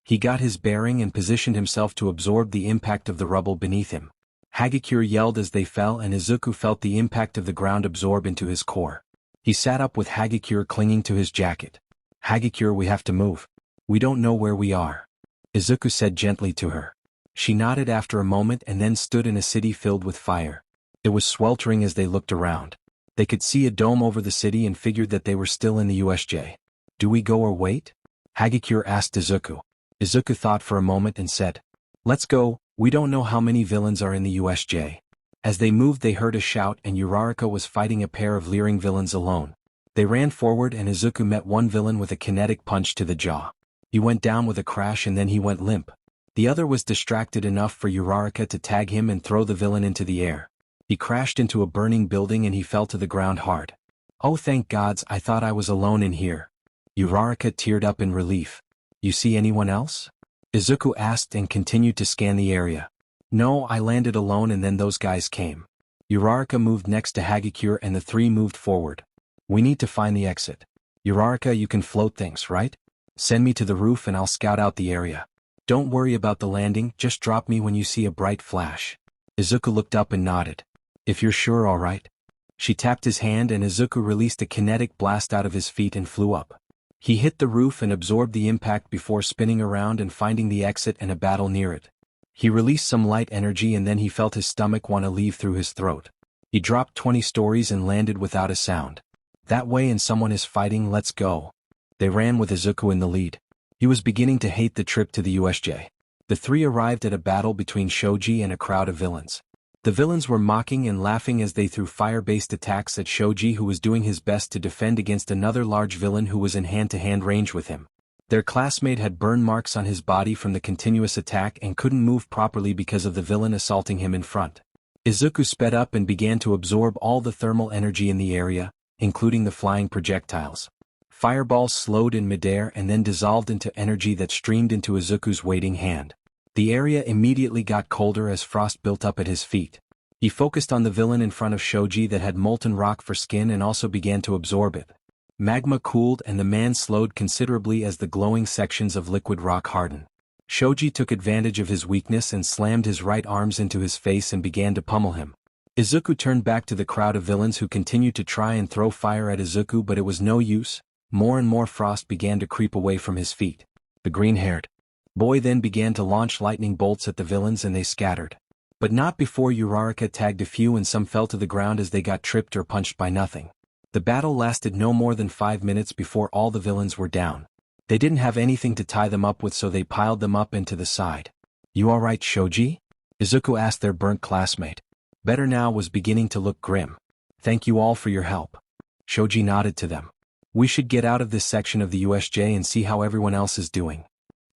[SPEAKER 1] He got his bearing and positioned himself to absorb the impact of the rubble beneath him. Hagikyure yelled as they fell and Izuku felt the impact of the ground absorb into his core. He sat up with Hagikyure clinging to his jacket. Hagikyure, we have to move. We don't know where we are. Izuku said gently to her. She nodded after a moment and then stood in a city filled with fire. It was sweltering as they looked around. They could see a dome over the city and figured that they were still in the USJ. Do we go or wait? Hagikyure asked Izuku. Izuku thought for a moment and said, let's go, we don't know how many villains are in the USJ. As they moved they heard a shout and Uraraka was fighting a pair of leering villains alone. They ran forward and Izuku met one villain with a kinetic punch to the jaw. He went down with a crash and then he went limp. The other was distracted enough for Uraraka to tag him and throw the villain into the air. He crashed into a burning building and he fell to the ground hard. Oh thank gods, I thought I was alone in here. Uraraka teared up in relief. You see anyone else? Izuku asked and continued to scan the area. No, I landed alone and then those guys came. Uraraka moved next to Hagikyure and the three moved forward. We need to find the exit. Uraraka, you can float things, right? Send me to the roof and I'll scout out the area. Don't worry about the landing, just drop me when you see a bright flash. Izuku looked up and nodded. If you're sure, all right. She tapped his hand and Izuku released a kinetic blast out of his feet and flew up. He hit the roof and absorbed the impact before spinning around and finding the exit and a battle near it. He released some light energy and then he felt his stomach want to leave through his throat. He dropped 20 stories and landed without a sound. That way and someone is fighting, let's go. They ran with Izuku in the lead. He was beginning to hate the trip to the USJ. The three arrived at a battle between Shoji and a crowd of villains. The villains were mocking and laughing as they threw fire-based attacks at Shoji, who was doing his best to defend against another large villain who was in hand-to-hand range with him. Their classmate had burn marks on his body from the continuous attack and couldn't move properly because of the villain assaulting him in front. Izuku sped up and began to absorb all the thermal energy in the area, including the flying projectiles. Fireballs slowed in midair and then dissolved into energy that streamed into Izuku's waiting hand. The area immediately got colder as frost built up at his feet. He focused on the villain in front of Shoji that had molten rock for skin and also began to absorb it. Magma cooled and the man slowed considerably as the glowing sections of liquid rock hardened. Shoji took advantage of his weakness and slammed his right arms into his face and began to pummel him. Izuku turned back to the crowd of villains who continued to try and throw fire at Izuku, but it was no use. More and more frost began to creep away from his feet. The green-haired boy then began to launch lightning bolts at the villains and they scattered. But not before Uraraka tagged a few and some fell to the ground as they got tripped or punched by nothing. The battle lasted no more than 5 minutes before all the villains were down. They didn't have anything to tie them up with, so they piled them up into the side. You alright, Shoji? Izuku asked their burnt classmate. Better now was beginning to look grim. Thank you all for your help. Shoji nodded to them. We should get out of this section of the USJ and see how everyone else is doing.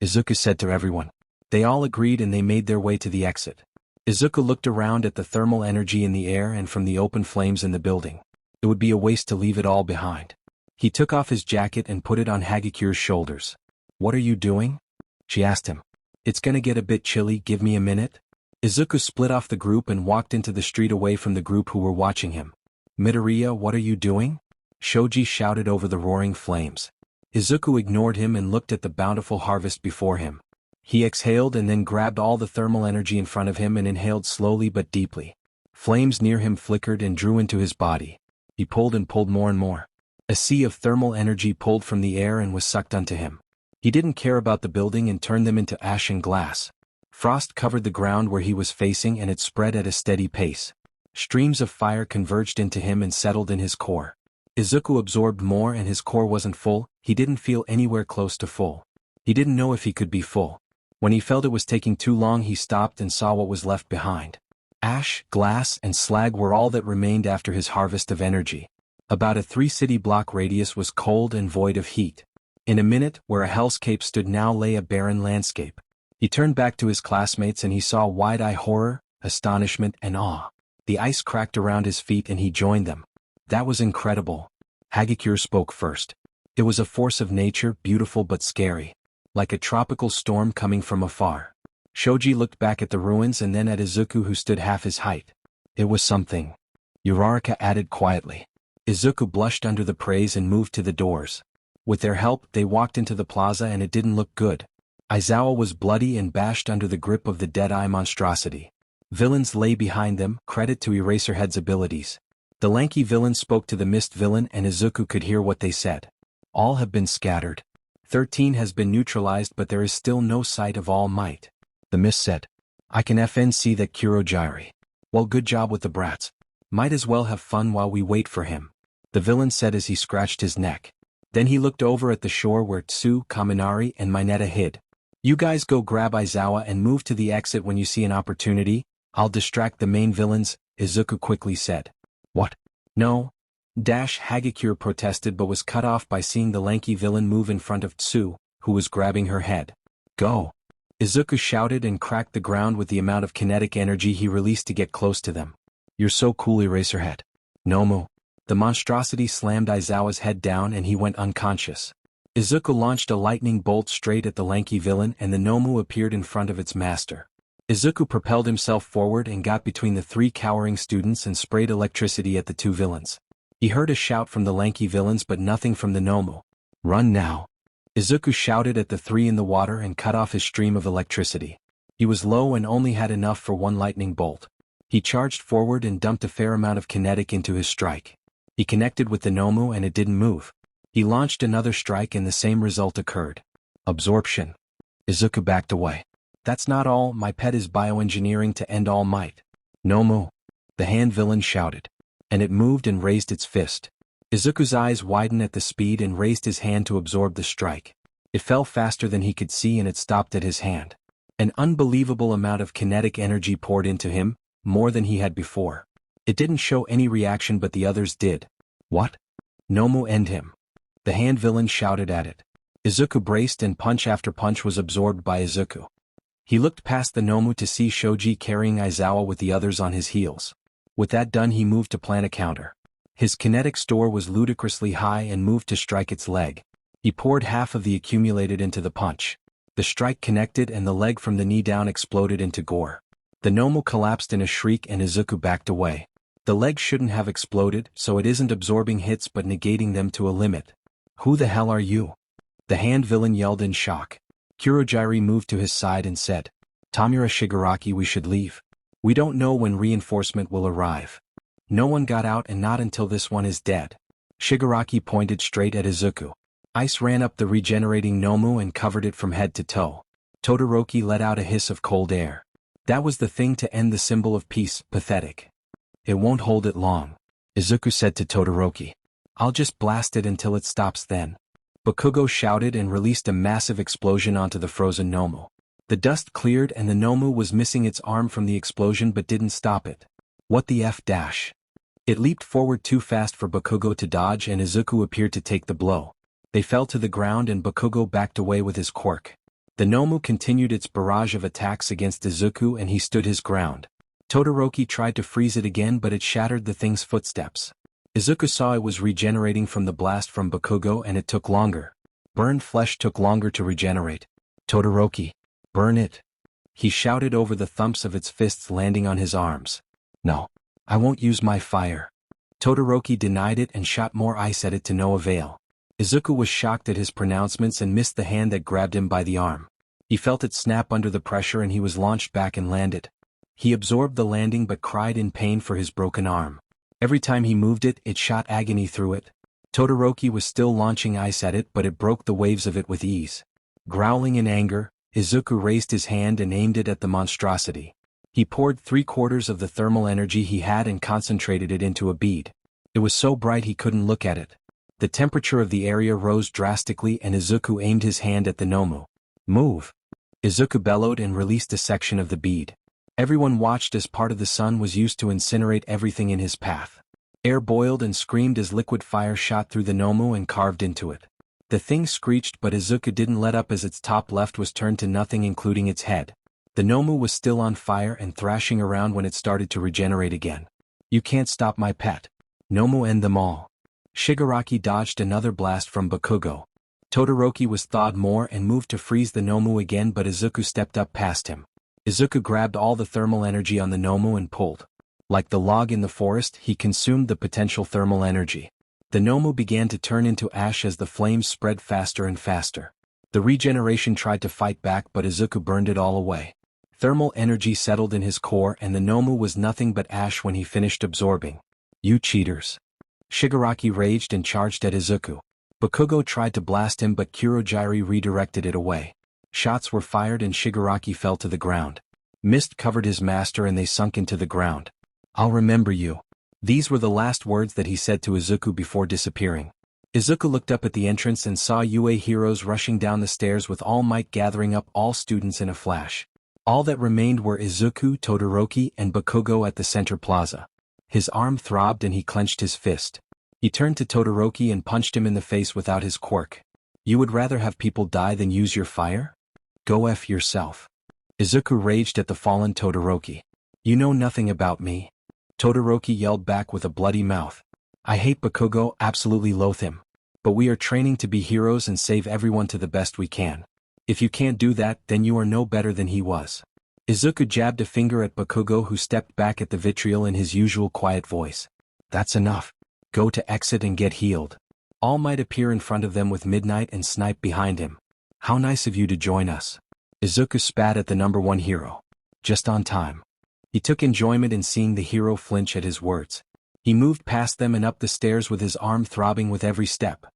[SPEAKER 1] Izuku said to everyone. They all agreed and they made their way to the exit. Izuku looked around at the thermal energy in the air and from the open flames in the building. It would be a waste to leave it all behind. He took off his jacket and put it on Hagikyure's shoulders. What are you doing? She asked him. It's gonna get a bit chilly, give me a minute. Izuku split off the group and walked into the street away from the group who were watching him. Midoriya, what are you doing? Shoji shouted over the roaring flames. Izuku ignored him and looked at the bountiful harvest before him. He exhaled and then grabbed all the thermal energy in front of him and inhaled slowly but deeply. Flames near him flickered and drew into his body. He pulled and pulled more and more. A sea of thermal energy pulled from the air and was sucked onto him. He didn't care about the building and turned them into ash and glass. Frost covered the ground where he was facing and it spread at a steady pace. Streams of fire converged into him and settled in his core. Izuku absorbed more and his core wasn't full. He didn't feel anywhere close to full. He didn't know if he could be full. When he felt it was taking too long, he stopped and saw what was left behind. Ash, glass, and slag were all that remained after his harvest of energy. About a 3-city block radius was cold and void of heat. In a minute, where a hellscape stood now lay a barren landscape. He turned back to his classmates and he saw wide-eyed horror, astonishment, and awe. The ice cracked around his feet and he joined them. That was incredible. Hagakure spoke first. It was a force of nature, beautiful but scary. Like a tropical storm coming from afar. Shoji looked back at the ruins and then at Izuku, who stood half his height. It was something. Uraraka added quietly. Izuku blushed under the praise and moved to the doors. With their help, they walked into the plaza and it didn't look good. Aizawa was bloody and bashed under the grip of the dead-eye monstrosity. Villains lay behind them, credit to Eraserhead's abilities. The lanky villain spoke to the mist villain and Izuku could hear what they said. All have been scattered. 13 has been neutralized, but there is still no sight of All Might. The mist said. I can FN see that Kurojiri. Well, good job with the brats. Might as well have fun while we wait for him. The villain said as he scratched his neck. Then he looked over at the shore where Tsu, Kaminari, and Mineta hid. You guys go grab Aizawa and move to the exit when you see an opportunity. I'll distract the main villains, Izuku quickly said. What? No. Hagakure protested but was cut off by seeing the lanky villain move in front of Tsu, who was grabbing her head. Go. Izuku shouted and cracked the ground with the amount of kinetic energy he released to get close to them. You're so cool, Eraserhead. Nomu. The monstrosity slammed Aizawa's head down and he went unconscious. Izuku launched a lightning bolt straight at the lanky villain and the Nomu appeared in front of its master. Izuku propelled himself forward and got between the 3 cowering students and sprayed electricity at the 2 villains. He heard a shout from the lanky villains but nothing from the Nomu. Run now. Izuku shouted at the 3 in the water and cut off his stream of electricity. He was low and only had enough for 1 lightning bolt. He charged forward and dumped a fair amount of kinetic into his strike. He connected with the Nomu and it didn't move. He launched another strike and the same result occurred. Absorption. Izuku backed away. That's not all, my pet is bioengineering to end All Might. Nomu. The hand villain shouted. And it moved and raised its fist. Izuku's eyes widened at the speed and raised his hand to absorb the strike. It fell faster than he could see and it stopped at his hand. An unbelievable amount of kinetic energy poured into him, more than he had before. It didn't show any reaction but the others did. What? Nomu, end him. The hand villain shouted at it. Izuku braced and punch after punch was absorbed by Izuku. He looked past the Nomu to see Shoji carrying Aizawa with the others on his heels. With that done, he moved to plan a counter. His kinetic store was ludicrously high and moved to strike its leg. He poured half of the accumulated into the punch. The strike connected and the leg from the knee down exploded into gore. The Nomu collapsed in a shriek and Izuku backed away. The leg shouldn't have exploded, so it isn't absorbing hits but negating them to a limit. Who the hell are you? The hand villain yelled in shock. Kurojiri moved to his side and said, Tamura Shigaraki, we should leave. We don't know when reinforcement will arrive. No one got out and not until this one is dead. Shigaraki pointed straight at Izuku. Ice ran up the regenerating Nomu and covered it from head to toe. Todoroki let out a hiss of cold air. That was the thing to end the symbol of peace, pathetic. It won't hold it long. Izuku said to Todoroki. I'll just blast it until it stops then. Bakugo shouted and released a massive explosion onto the frozen Nomu. The dust cleared and the Nomu was missing its arm from the explosion but didn't stop it. What the F dash? It leaped forward too fast for Bakugo to dodge and Izuku appeared to take the blow. They fell to the ground and Bakugo backed away with his quirk. The Nomu continued its barrage of attacks against Izuku and he stood his ground. Todoroki tried to freeze it again but it shattered the thing's footsteps. Izuku saw it was regenerating from the blast from Bakugo and it took longer. Burned flesh took longer to regenerate. Todoroki, burn it. He shouted over the thumps of its fists landing on his arms. No, I won't use my fire. Todoroki denied it and shot more ice at it to no avail. Izuku was shocked at his pronouncements and missed the hand that grabbed him by the arm. He felt it snap under the pressure and he was launched back and landed. He absorbed the landing but cried in pain for his broken arm. Every time he moved it, it shot agony through it. Todoroki was still launching ice at it but it broke the waves of it with ease. Growling in anger, Izuku raised his hand and aimed it at the monstrosity. He poured 3/4 of the thermal energy he had and concentrated it into a bead. It was so bright he couldn't look at it. The temperature of the area rose drastically and Izuku aimed his hand at the Nomu. Move! Izuku bellowed and released a section of the bead. Everyone watched as part of the sun was used to incinerate everything in his path. Air boiled and screamed as liquid fire shot through the Nomu and carved into it. The thing screeched, but Izuku didn't let up as its top left was turned to nothing, including its head. The Nomu was still on fire and thrashing around when it started to regenerate again. You can't stop my pet. Nomu, end them all. Shigaraki dodged another blast from Bakugo. Todoroki was thawed more and moved to freeze the Nomu again, but Izuku stepped up past him. Izuku grabbed all the thermal energy on the Nomu and pulled. Like the log in the forest, he consumed the potential thermal energy. The Nomu began to turn into ash as the flames spread faster and faster. The regeneration tried to fight back, but Izuku burned it all away. Thermal energy settled in his core and the Nomu was nothing but ash when he finished absorbing. You cheaters. Shigaraki raged and charged at Izuku. Bakugo tried to blast him, but Kurogiri redirected it away. Shots were fired and Shigaraki fell to the ground. Mist covered his master and they sunk into the ground. I'll remember you. These were the last words that he said to Izuku before disappearing. Izuku looked up at the entrance and saw UA heroes rushing down the stairs with all might, gathering up all students in a flash. All that remained were Izuku, Todoroki, and Bakugo at the center plaza. His arm throbbed and he clenched his fist. He turned to Todoroki and punched him in the face without his quirk. You would rather have people die than use your fire? Go F yourself. Izuku raged at the fallen Todoroki. You know nothing about me. Todoroki yelled back with a bloody mouth. I hate Bakugo, absolutely loathe him. But we are training to be heroes and save everyone to the best we can. If you can't do that, then you are no better than he was. Izuku jabbed a finger at Bakugo, who stepped back at the vitriol in his usual quiet voice. That's enough. Go to exit and get healed. All Might appear in front of them with Midnight and Snipe behind him. How nice of you to join us. Izuku spat at the number one hero. Just on time. He took enjoyment in seeing the hero flinch at his words. He moved past them and up the stairs with his arm throbbing with every step.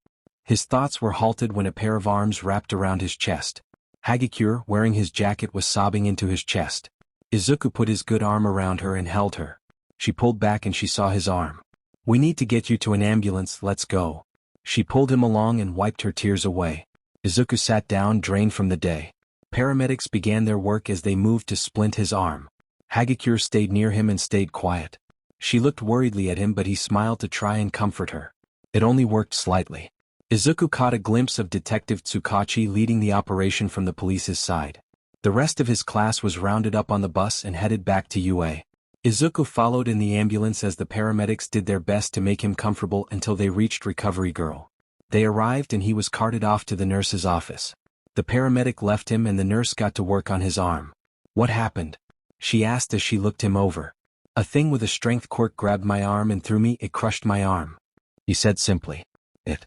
[SPEAKER 1] His thoughts were halted when a pair of arms wrapped around his chest. Hagakure, wearing his jacket, was sobbing into his chest. Izuku put his good arm around her and held her. She pulled back and she saw his arm. We need to get you to an ambulance, let's go. She pulled him along and wiped her tears away. Izuku sat down, drained from the day. Paramedics began their work as they moved to splint his arm. Hagakure stayed near him and stayed quiet. She looked worriedly at him, but he smiled to try and comfort her. It only worked slightly. Izuku caught a glimpse of Detective Tsukachi leading the operation from the police's side. The rest of his class was rounded up on the bus and headed back to UA. Izuku followed in the ambulance as the paramedics did their best to make him comfortable until they reached Recovery Girl. They arrived and he was carted off to the nurse's office. The paramedic left him and the nurse got to work on his arm. What happened? She asked as she looked him over. A thing with a strength quirk grabbed my arm and threw me, it crushed my arm. He said simply. It.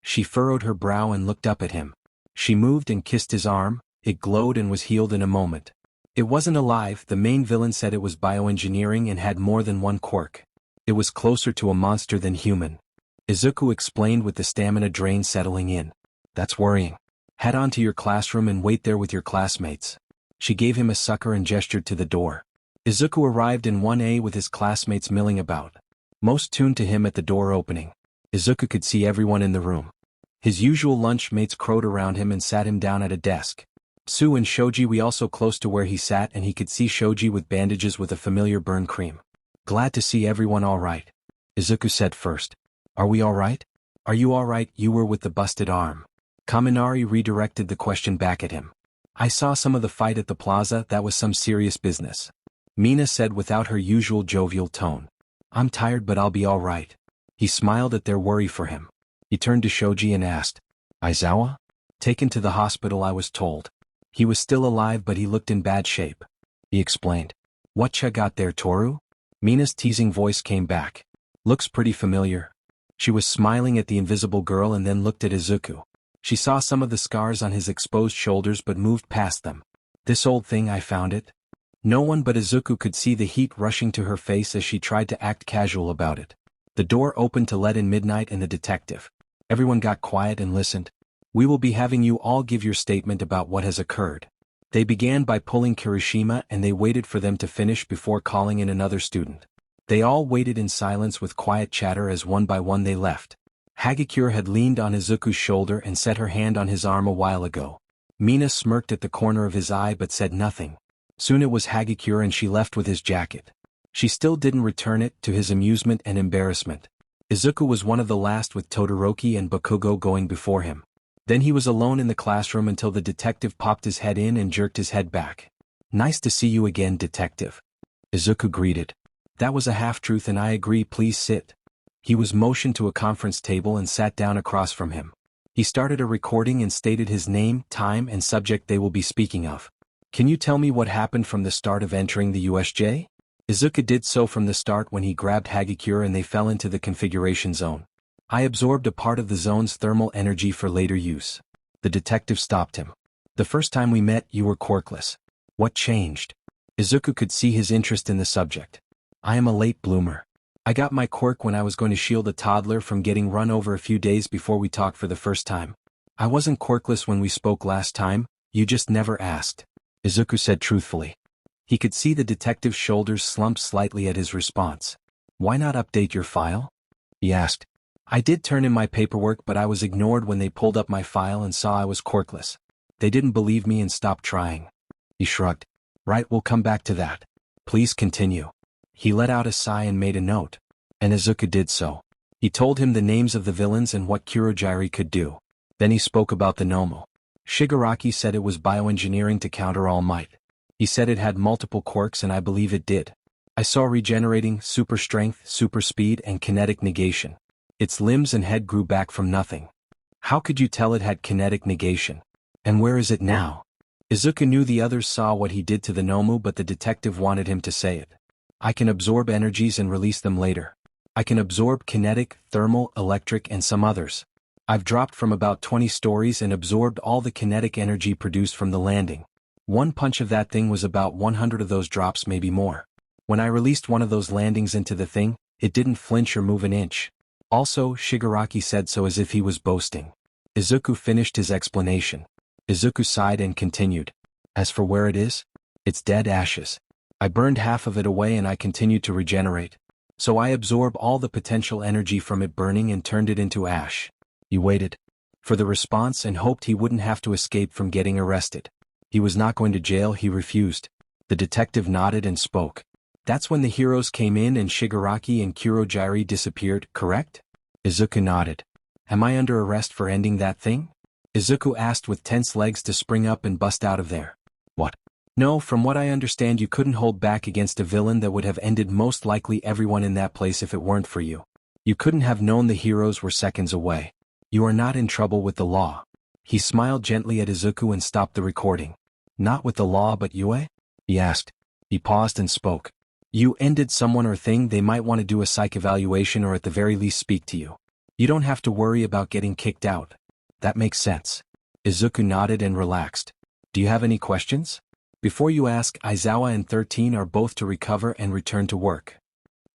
[SPEAKER 1] She furrowed her brow and looked up at him. She moved and kissed his arm, it glowed and was healed in a moment. It wasn't alive, the main villain said it was bioengineering and had more than one quirk. It was closer to a monster than human. Izuku explained with the stamina drain settling in. That's worrying. Head on to your classroom and wait there with your classmates. She gave him a sucker and gestured to the door. Izuku arrived in 1A with his classmates milling about. Most tuned to him at the door opening. Izuku could see everyone in the room. His usual lunch mates crowed around him and sat him down at a desk. Sue and Shoji were also close to where he sat, and he could see Shoji with bandages with a familiar burn cream. Glad to see everyone all right. Izuku said first. Are we all right? Are you all right? You were with the busted arm. Kaminari redirected the question back at him. I saw some of the fight at the plaza, that was some serious business. Mina said without her usual jovial tone. I'm tired but I'll be all right. He smiled at their worry for him. He turned to Shoji and asked, Aizawa? Taken to the hospital, I was told. He was still alive but he looked in bad shape. He explained. Whatcha got there, Toru? Mina's teasing voice came back. Looks pretty familiar. She was smiling at the invisible girl and then looked at Izuku. She saw some of the scars on his exposed shoulders but moved past them. This old thing, I found it. No one but Izuku could see the heat rushing to her face as she tried to act casual about it. The door opened to let in Midnight and the detective. Everyone got quiet and listened. We will be having you all give your statement about what has occurred. They began by pulling Kirishima and they waited for them to finish before calling in another student. They all waited in silence with quiet chatter as one by one they left. Hagakure had leaned on Izuku's shoulder and set her hand on his arm a while ago. Mina smirked at the corner of his eye but said nothing. Soon it was Hagakure and she left with his jacket. She still didn't return it, to his amusement and embarrassment. Izuku was one of the last, with Todoroki and Bakugo going before him. Then he was alone in the classroom until the detective popped his head in and jerked his head back. "Nice to see you again, detective," Izuku greeted. "That was a half-truth and I agree, please sit." He was motioned to a conference table and sat down across from him. He started a recording and stated his name, time and subject they will be speaking of. "Can you tell me what happened from the start of entering the USJ?" Izuku did so from the start when he grabbed Hagakure and they fell into the configuration zone. "I absorbed a part of the zone's thermal energy for later use." The detective stopped him. "The first time we met, you were quirkless. What changed?" Izuku could see his interest in the subject. "I am a late bloomer. I got my quirk when I was going to shield a toddler from getting run over a few days before we talked for the first time. I wasn't quirkless when we spoke last time, you just never asked," Izuku said truthfully. He could see the detective's shoulders slump slightly at his response. "Why not update your file?" he asked. "I did turn in my paperwork, but I was ignored when they pulled up my file and saw I was quirkless. They didn't believe me and stopped trying." He shrugged. "Right, we'll come back to that. Please continue." He let out a sigh and made a note. And Izuku did so. He told him the names of the villains and what Kurogiri could do. Then he spoke about the Nomu. Shigaraki said it was bioengineering to counter All Might. He said it had multiple quirks and I believe it did. I saw regenerating, super strength, super speed and kinetic negation. Its limbs and head grew back from nothing. How could you tell it had kinetic negation? And where is it now? Izuku knew the others saw what he did to the Nomu, but the detective wanted him to say it. "I can absorb energies and release them later. I can absorb kinetic, thermal, electric and some others. I've dropped from about 20 stories and absorbed all the kinetic energy produced from the landing. One punch of that thing was about 100 of those drops, maybe more. When I released one of those landings into the thing, it didn't flinch or move an inch. Also, Shigaraki said so as if he was boasting." Izuku finished his explanation. Izuku sighed and continued. "As for where it is, it's dead ashes. I burned half of it away and I continued to regenerate. So I absorbed all the potential energy from it burning and turned it into ash." He waited for the response and hoped he wouldn't have to escape from getting arrested. He was not going to jail, he refused. The detective nodded and spoke. "That's when the heroes came in and Shigaraki and Kurogiri disappeared, correct?" Izuku nodded. "Am I under arrest for ending that thing?" Izuku asked with tense legs to spring up and bust out of there. "What?" "No, from what I understand you couldn't hold back against a villain that would have ended most likely everyone in that place if it weren't for you. You couldn't have known the heroes were seconds away. You are not in trouble with the law." He smiled gently at Izuku and stopped the recording. "Not with the law but Yue?" he asked. He paused and spoke. "You ended someone or thing, they might want to do a psych evaluation or at the very least speak to you. You don't have to worry about getting kicked out. That makes sense." Izuku nodded and relaxed. "Do you have any questions?" "Before you ask, Aizawa and 13 are both to recover and return to work,"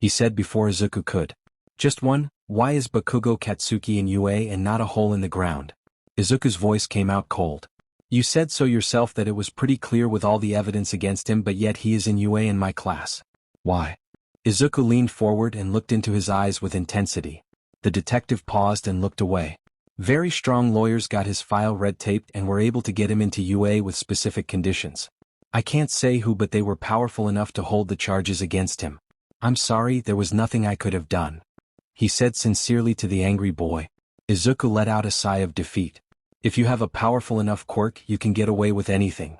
[SPEAKER 1] he said before Izuku could. "Just one, why is Bakugo Katsuki in UA and not a hole in the ground?" Izuku's voice came out cold. "You said so yourself that it was pretty clear with all the evidence against him, but yet he is in UA in my class. Why?" Izuku leaned forward and looked into his eyes with intensity. The detective paused and looked away. Very strong lawyers got his file red-taped and were able to get him into UA with specific conditions. I can't say who, but they were powerful enough to hold the charges against him. "I'm sorry, there was nothing I could have done," he said sincerely to the angry boy. Izuku let out a sigh of defeat. "If you have a powerful enough quirk, you can get away with anything."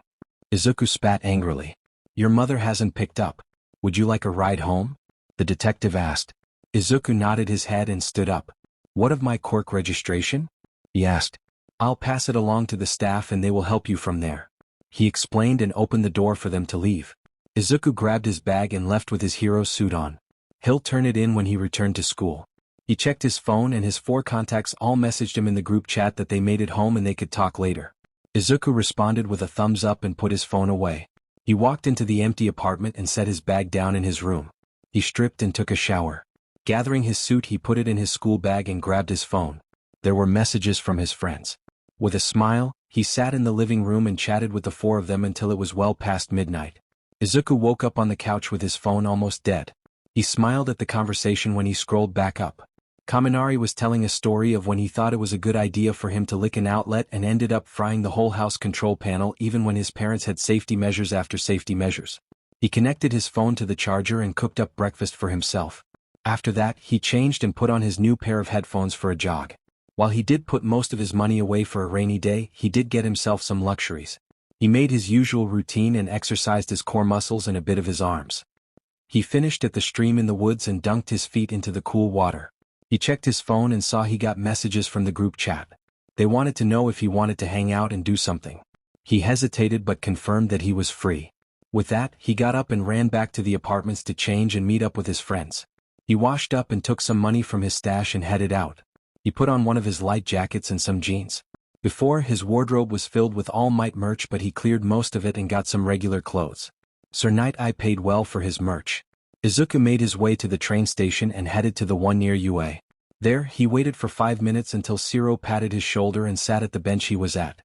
[SPEAKER 1] Izuku spat angrily. "Your mother hasn't picked up. Would you like a ride home?" the detective asked. Izuku nodded his head and stood up. "What of my quirk registration?" he asked. "I'll pass it along to the staff and they will help you from there," he explained and opened the door for them to leave. Izuku grabbed his bag and left with his hero suit on. He'll turn it in when he returned to school. He checked his phone and his 4 contacts all messaged him in the group chat that they made it home and they could talk later. Izuku responded with a thumbs up and put his phone away. He walked into the empty apartment and set his bag down in his room. He stripped and took a shower. Gathering his suit, he put it in his school bag and grabbed his phone. There were messages from his friends. With a smile, he sat in the living room and chatted with the 4 of them until it was well past midnight. Izuku woke up on the couch with his phone almost dead. He smiled at the conversation when he scrolled back up. Kaminari was telling a story of when he thought it was a good idea for him to lick an outlet and ended up frying the whole house control panel even when his parents had safety measures after safety measures. He connected his phone to the charger and cooked up breakfast for himself. After that, he changed and put on his new pair of headphones for a jog. While he did put most of his money away for a rainy day, he did get himself some luxuries. He made his usual routine and exercised his core muscles and a bit of his arms. He finished at the stream in the woods and dunked his feet into the cool water. He checked his phone and saw he got messages from the group chat. They wanted to know if he wanted to hang out and do something. He hesitated but confirmed that he was free. With that, he got up and ran back to the apartments to change and meet up with his friends. He washed up and took some money from his stash and headed out. He put on one of his light jackets and some jeans. Before, his wardrobe was filled with All Might merch, but he cleared most of it and got some regular clothes. Sir Night Eye paid well for his merch. Izuku made his way to the train station and headed to the one near UA. There, he waited for 5 minutes until Shiro patted his shoulder and sat at the bench he was at.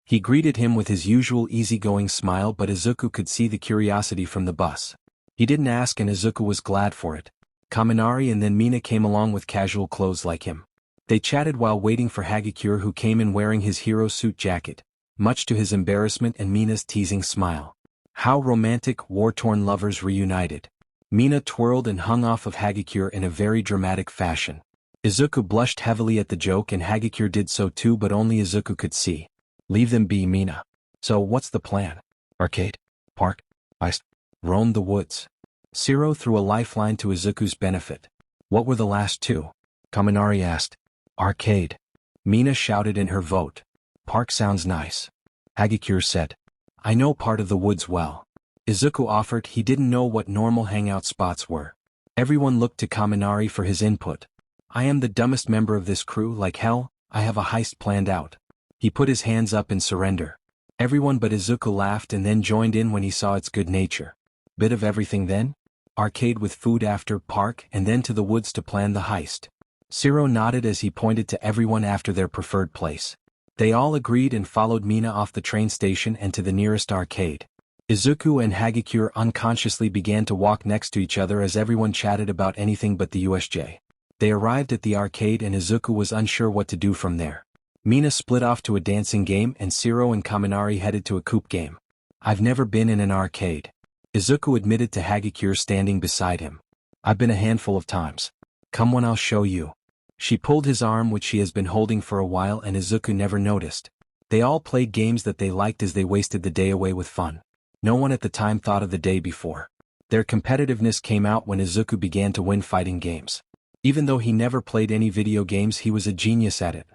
[SPEAKER 1] He greeted him with his usual easygoing smile, but Izuku could see the curiosity from the bus. He didn't ask and Izuku was glad for it. Kaminari and then Mina came along with casual clothes like him. They chatted while waiting for Hagakure, who came in wearing his hero suit jacket, much to his embarrassment and Mina's teasing smile. How romantic, war-torn lovers reunited. Mina twirled and hung off of Hagakure in a very dramatic fashion. Izuku blushed heavily at the joke and Hagakure did so too, but only Izuku could see. Leave them be, Mina. So what's the plan? Arcade? Park? Heist? Roam the woods? Shiro threw a lifeline to Izuku's benefit. What were the last two? Kaminari asked. Arcade. Mina shouted in her vote. Park sounds nice. Hagakure said. I know part of the woods well. Izuku offered. He didn't know what normal hangout spots were. Everyone looked to Kaminari for his input. I am the dumbest member of this crew, like hell, I have a heist planned out. He put his hands up in surrender. Everyone but Izuku laughed and then joined in when he saw its good nature. Bit of everything then? Arcade with food after, park, and then to the woods to plan the heist. Shiro nodded as he pointed to everyone after their preferred place. They all agreed and followed Mina off the train station and to the nearest arcade. Izuku and Hagakure unconsciously began to walk next to each other as everyone chatted about anything but the USJ. They arrived at the arcade and Izuku was unsure what to do from there. Mina split off to a dancing game and Shiro and Kaminari headed to a coupe game. I've never been in an arcade. Izuku admitted to Hagakure standing beside him. I've been a handful of times. Come when I'll show you. She pulled his arm, which she has been holding for a while, and Izuku never noticed. They all played games that they liked as they wasted the day away with fun. No one at the time thought of the day before. Their competitiveness came out when Izuku began to win fighting games. Even though he never played any video games, he was a genius at it.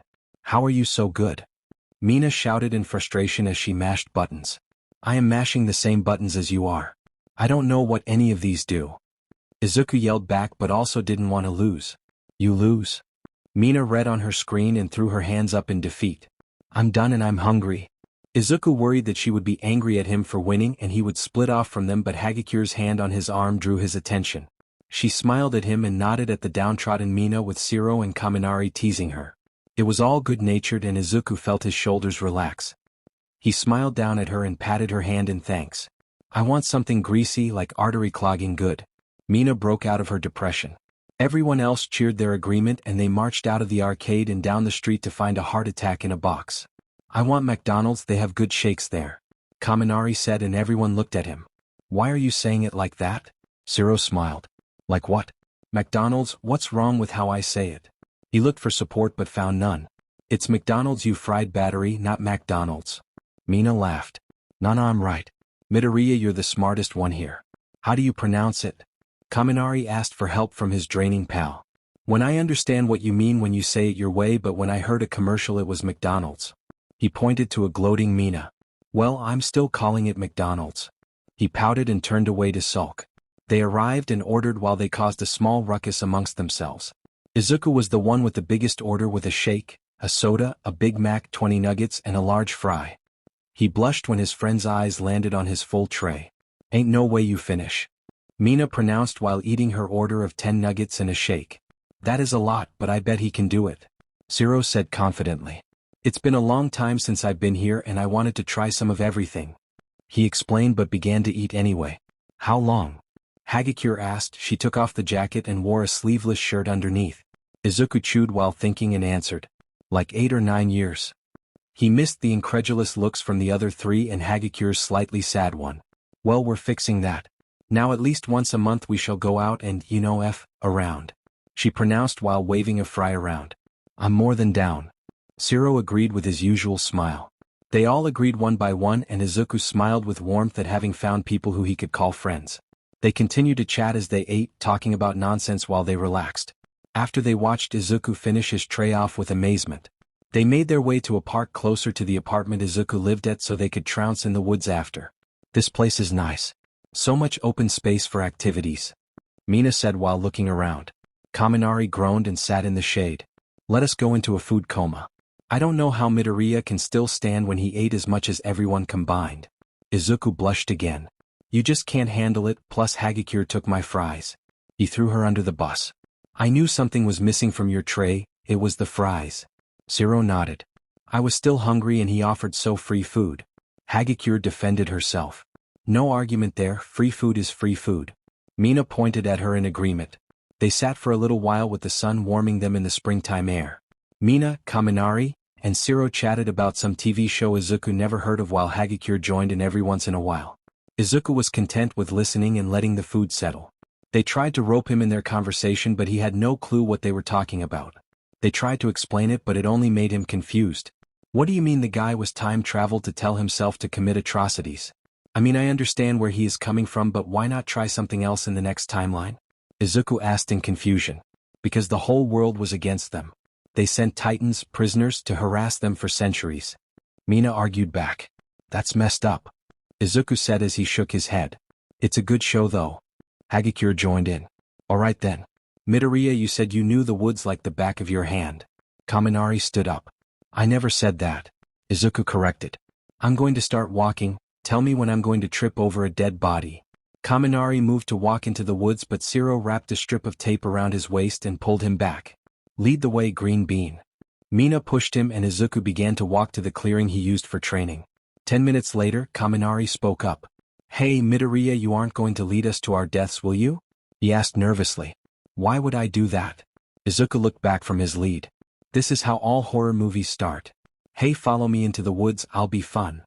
[SPEAKER 1] How are you so good? Mina shouted in frustration as she mashed buttons. I am mashing the same buttons as you are. I don't know what any of these do. Izuku yelled back but also didn't want to lose. You lose? Mina read on her screen and threw her hands up in defeat. I'm done and I'm hungry. Izuku worried that she would be angry at him for winning and he would split off from them, but Hagakure's hand on his arm drew his attention. She smiled at him and nodded at the downtrodden Mina with Shiro and Kaminari teasing her. It was all good-natured and Izuku felt his shoulders relax. He smiled down at her and patted her hand in thanks. I want something greasy like artery clogging good. Mina broke out of her depression. Everyone else cheered their agreement and they marched out of the arcade and down the street to find a heart attack in a box. I want McDonald's, they have good shakes there. Kaminari said and everyone looked at him. Why are you saying it like that? Shiro smiled. Like what? McDonald's, what's wrong with how I say it? He looked for support but found none. It's McDonald's, you fried battery, not McDonald's. Mina laughed. Nana, I'm right. Midoriya, you're the smartest one here. How do you pronounce it? Kaminari asked for help from his draining pal. When I understand what you mean when you say it your way, but when I heard a commercial it was McDonald's. He pointed to a gloating Mina. Well, I'm still calling it McDonald's. He pouted and turned away to sulk. They arrived and ordered while they caused a small ruckus amongst themselves. Izuku was the one with the biggest order with a shake, a soda, a Big Mac, 20 nuggets and a large fry. He blushed when his friend's eyes landed on his full tray. Ain't no way you finish. Mina pronounced while eating her order of 10 nuggets and a shake. That is a lot, but I bet he can do it. Shiro said confidently. It's been a long time since I've been here and I wanted to try some of everything. He explained but began to eat anyway. How long? Hagakure asked. She took off the jacket and wore a sleeveless shirt underneath. Izuku chewed while thinking and answered. Like 8 or 9 years. He missed the incredulous looks from the other three and Hagakure's slightly sad one. Well, we're fixing that. Now at least once a month we shall go out and, around. She pronounced while waving a fry around. I'm more than down. Shiro agreed with his usual smile. They all agreed one by one and Izuku smiled with warmth at having found people who he could call friends. They continued to chat as they ate, talking about nonsense while they relaxed. After they watched Izuku finish his tray off with amazement. They made their way to a park closer to the apartment Izuku lived at so they could trounce in the woods after. This place is nice. So much open space for activities. Mina said while looking around. Kaminari groaned and sat in the shade. Let us go into a food coma. I don't know how Midoriya can still stand when he ate as much as everyone combined. Izuku blushed again. You just can't handle it, plus Hagakure took my fries. He threw her under the bus. I knew something was missing from your tray, it was the fries. Shiro nodded. I was still hungry and he offered so free food. Hagakure defended herself. No argument there, free food is free food. Mina pointed at her in agreement. They sat for a little while with the sun warming them in the springtime air. Mina, Kaminari, and Shiro chatted about some TV show Izuku never heard of while Hagakure joined in every once in a while. Izuku was content with listening and letting the food settle. They tried to rope him in their conversation but he had no clue what they were talking about. They tried to explain it but it only made him confused. What do you mean the guy was time traveled to tell himself to commit atrocities? I mean I understand where he is coming from but why not try something else in the next timeline? Izuku asked in confusion. Because the whole world was against them. They sent titans, prisoners, to harass them for centuries. Mina argued back. That's messed up. Izuku said as he shook his head. It's a good show though. Hagakure joined in. Alright then. Midoriya, you said you knew the woods like the back of your hand. Kaminari stood up. I never said that. Izuku corrected. I'm going to start walking, tell me when I'm going to trip over a dead body. Kaminari moved to walk into the woods but Shiro wrapped a strip of tape around his waist and pulled him back. Lead the way, Green Bean. Mina pushed him and Izuku began to walk to the clearing he used for training. 10 minutes later, Kaminari spoke up. Hey Midoriya, you aren't going to lead us to our deaths, will you? He asked nervously. Why would I do that? Izuku looked back from his lead. This is how all horror movies start. Hey, follow me into the woods, I'll be fun.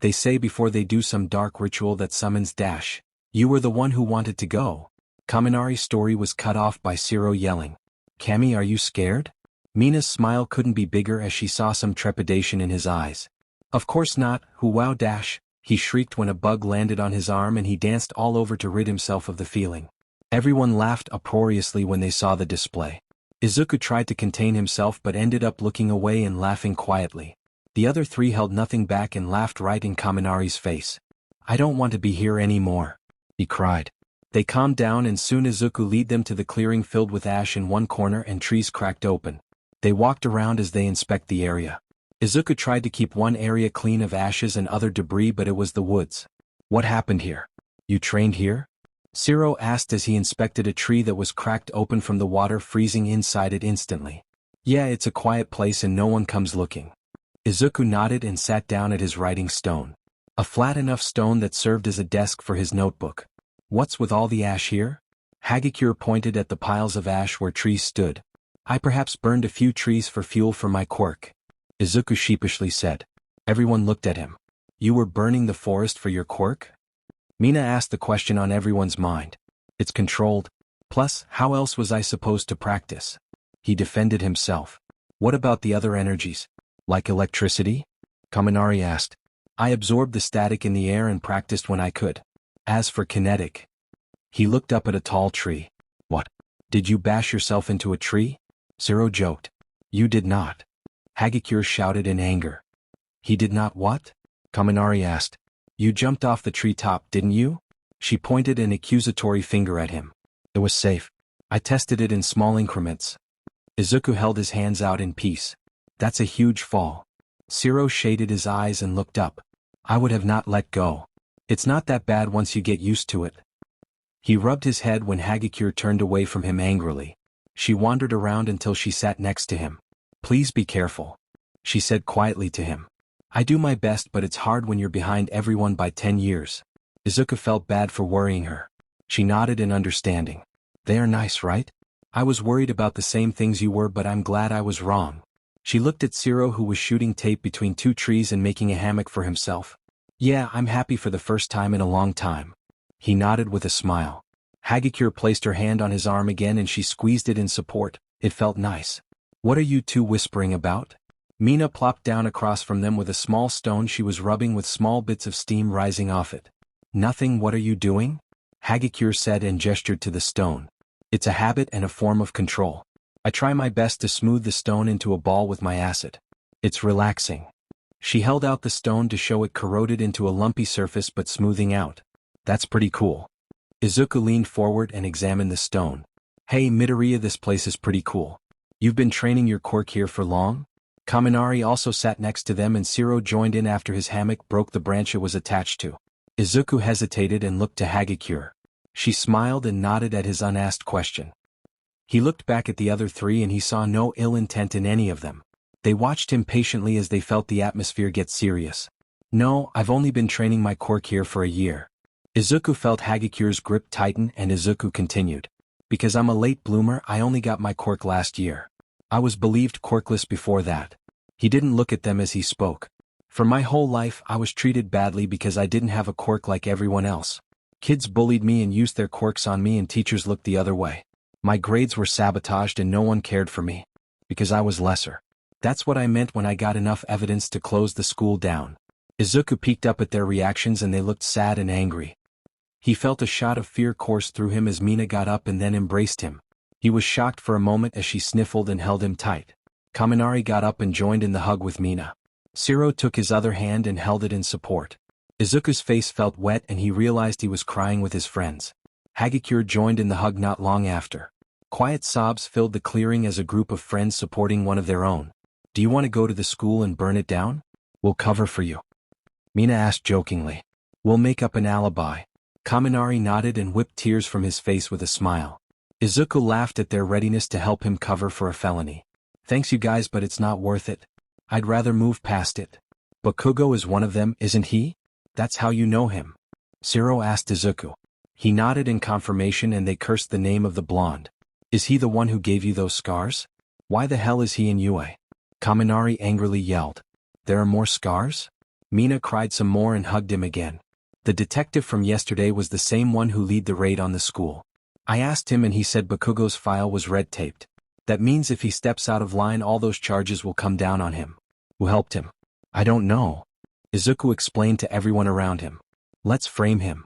[SPEAKER 1] They say before they do some dark ritual that summons Dash. You were the one who wanted to go. Kaminari's story was cut off by Shiro yelling. Kami, are you scared? Mina's smile couldn't be bigger as she saw some trepidation in his eyes. Of course not, wow Dash, he shrieked when a bug landed on his arm and he danced all over to rid himself of the feeling. Everyone laughed uproariously when they saw the display. Izuku tried to contain himself but ended up looking away and laughing quietly. The other three held nothing back and laughed right in Kaminari's face. I don't want to be here anymore, he cried. They calmed down and soon Izuku led them to the clearing filled with ash in one corner and trees cracked open. They walked around as they inspect the area. Izuku tried to keep one area clean of ashes and other debris but it was the woods. What happened here? You trained here? Shiro asked as he inspected a tree that was cracked open from the water freezing inside it instantly. Yeah, it's a quiet place and no one comes looking. Izuku nodded and sat down at his writing stone. A flat enough stone that served as a desk for his notebook. What's with all the ash here? Hagakure pointed at the piles of ash where trees stood. I perhaps burned a few trees for fuel for my quirk. Izuku sheepishly said. Everyone looked at him. You were burning the forest for your quirk? Mina asked the question on everyone's mind. It's controlled. Plus, how else was I supposed to practice? He defended himself. What about the other energies? Like electricity? Kaminari asked. I absorbed the static in the air and practiced when I could. As for kinetic. He looked up at a tall tree. What? Did you bash yourself into a tree? Shiro joked. You did not. Hagakure shouted in anger. He did not what? Kaminari asked. You jumped off the treetop, didn't you? She pointed an accusatory finger at him. It was safe. I tested it in small increments. Izuku held his hands out in peace. That's a huge fall. Shiro shaded his eyes and looked up. I would have not let go. It's not that bad once you get used to it. He rubbed his head when Hagakure turned away from him angrily. She wandered around until she sat next to him. Please be careful, she said quietly to him. I do my best but it's hard when you're behind everyone by 10 years. Izuku felt bad for worrying her. She nodded in understanding. They are nice, right? I was worried about the same things you were, but I'm glad I was wrong. She looked at Zero, who was shooting tape between two trees and making a hammock for himself. Yeah, I'm happy for the first time in a long time. He nodded with a smile. Hagakure placed her hand on his arm again and she squeezed it in support. It felt nice. What are you two whispering about? Mina plopped down across from them with a small stone she was rubbing with small bits of steam rising off it. Nothing. What are you doing? Hagakure said and gestured to the stone. It's a habit and a form of control. I try my best to smooth the stone into a ball with my acid. It's relaxing. She held out the stone to show it corroded into a lumpy surface but smoothing out. That's pretty cool. Izuku leaned forward and examined the stone. Hey Midoriya, this place is pretty cool. You've been training your quirk here for long? Kaminari also sat next to them and Zero joined in after his hammock broke the branch it was attached to. Izuku hesitated and looked to Hagakure. She smiled and nodded at his unasked question. He looked back at the other three and he saw no ill intent in any of them. They watched him patiently as they felt the atmosphere get serious. No, I've only been training my quirk here for a year. Izuku felt Hagakure's grip tighten and Izuku continued. Because I'm a late bloomer, I only got my quirk last year. I was believed quirkless before that. He didn't look at them as he spoke. For my whole life I was treated badly because I didn't have a quirk like everyone else. Kids bullied me and used their quirks on me and teachers looked the other way. My grades were sabotaged and no one cared for me. Because I was lesser. That's what I meant when I got enough evidence to close the school down. Izuku peeked up at their reactions and they looked sad and angry. He felt a shot of fear course through him as Mina got up and then embraced him. He was shocked for a moment as she sniffled and held him tight. Kaminari got up and joined in the hug with Mina. Zero took his other hand and held it in support. Izuku's face felt wet and he realized he was crying with his friends. Hagakure joined in the hug not long after. Quiet sobs filled the clearing as a group of friends supporting one of their own. Do you want to go to the school and burn it down? We'll cover for you. Mina asked jokingly. We'll make up an alibi. Kaminari nodded and whipped tears from his face with a smile. Izuku laughed at their readiness to help him cover for a felony. Thanks you guys, but it's not worth it. I'd rather move past it. Bakugo is one of them, isn't he? That's how you know him. Zero asked Izuku. He nodded in confirmation and they cursed the name of the blonde. Is he the one who gave you those scars? Why the hell is he in UA? Kaminari angrily yelled. There are more scars? Mina cried some more and hugged him again. The detective from yesterday was the same one who led the raid on the school. I asked him and he said Bakugo's file was red-taped. That means if he steps out of line all those charges will come down on him. Who helped him? I don't know. Izuku explained to everyone around him. Let's frame him.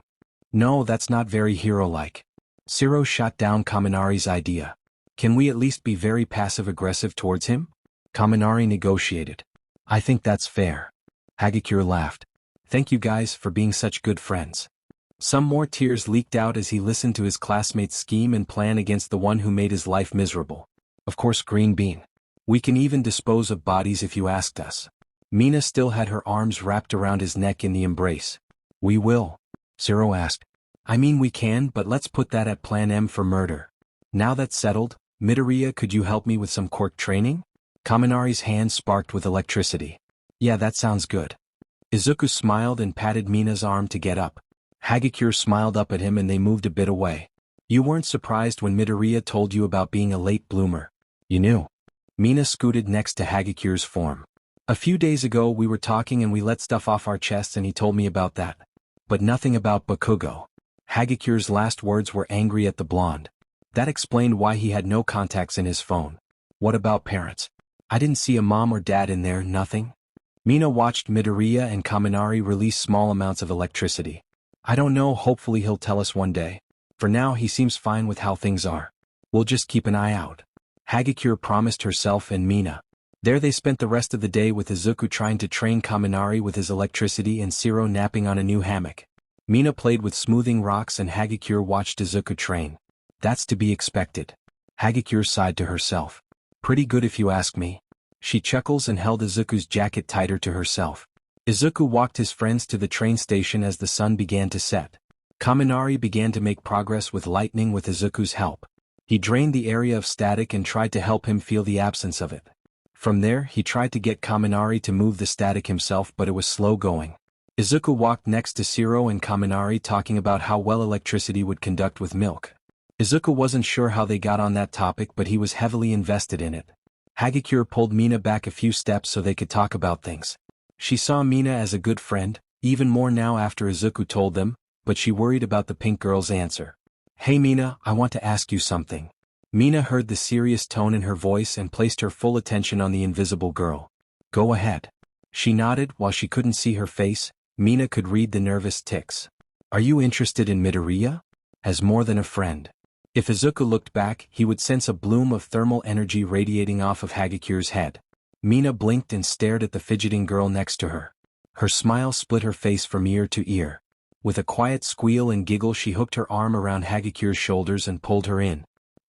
[SPEAKER 1] No, that's not very hero-like. Zero shot down Kaminari's idea. Can we at least be very passive-aggressive towards him? Kaminari negotiated. I think that's fair. Hagakure laughed. Thank you guys for being such good friends. Some more tears leaked out as he listened to his classmates' scheme and plan against the one who made his life miserable. Of course, Green Bean. We can even dispose of bodies if you asked us. Mina still had her arms wrapped around his neck in the embrace. We will? Zero asked. I mean we can, but let's put that at Plan M for murder. Now that's settled, Midoriya, could you help me with some quirk training? Kaminari's hand sparked with electricity. Yeah, that sounds good. Izuku smiled and patted Mina's arm to get up. Hagakure smiled up at him and they moved a bit away. You weren't surprised when Midoriya told you about being a late bloomer. You knew. Mina scooted next to Hagakure's form. A few days ago we were talking and we let stuff off our chests and he told me about that. But nothing about Bakugo. Hagakure's last words were angry at the blonde. That explained why he had no contacts in his phone. What about parents? I didn't see a mom or dad in there, nothing? Mina watched Midoriya and Kaminari release small amounts of electricity. I don't know, hopefully he'll tell us one day. For now he seems fine with how things are. We'll just keep an eye out. Hagakure promised herself and Mina. There they spent the rest of the day with Izuku trying to train Kaminari with his electricity and Zero napping on a new hammock. Mina played with smoothing rocks and Hagakure watched Izuku train. That's to be expected. Hagakure sighed to herself. Pretty good if you ask me. She chuckles and held Izuku's jacket tighter to herself. Izuku walked his friends to the train station as the sun began to set. Kaminari began to make progress with lightning with Izuku's help. He drained the area of static and tried to help him feel the absence of it. From there, he tried to get Kaminari to move the static himself, but it was slow going. Izuku walked next to Zero and Kaminari talking about how well electricity would conduct with milk. Izuku wasn't sure how they got on that topic, but he was heavily invested in it. Hagakure pulled Mina back a few steps so they could talk about things. She saw Mina as a good friend, even more now after Izuku told them, but she worried about the pink girl's answer. "Hey Mina, I want to ask you something." Mina heard the serious tone in her voice and placed her full attention on the invisible girl. "Go ahead." She nodded. While she couldn't see her face, Mina could read the nervous tics. "Are you interested in Midoriya? As more than a friend?" If Izuku looked back, he would sense a bloom of thermal energy radiating off of Hagakure's head. Mina blinked and stared at the fidgeting girl next to her. Her smile split her face from ear to ear. With a quiet squeal and giggle, she hooked her arm around Hagakure's shoulders and pulled her in.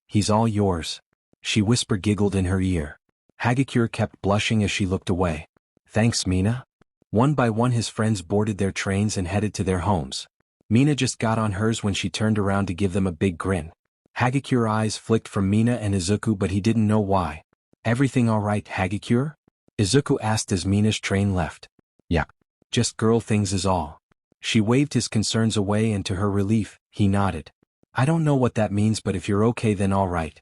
[SPEAKER 1] "He's all yours," she giggled in her ear. Hagakure kept blushing as she looked away. "Thanks, Mina." One by one his friends boarded their trains and headed to their homes. Mina just got on hers when she turned around to give them a big grin. Hagakure's eyes flicked from Mina and Izuku, but he didn't know why. "Everything all right, Hagakure?" Izuku asked as Mina's train left. "Yeah. Just girl things is all." She waved his concerns away, and to her relief, he nodded. "I don't know what that means, but if you're okay then all right."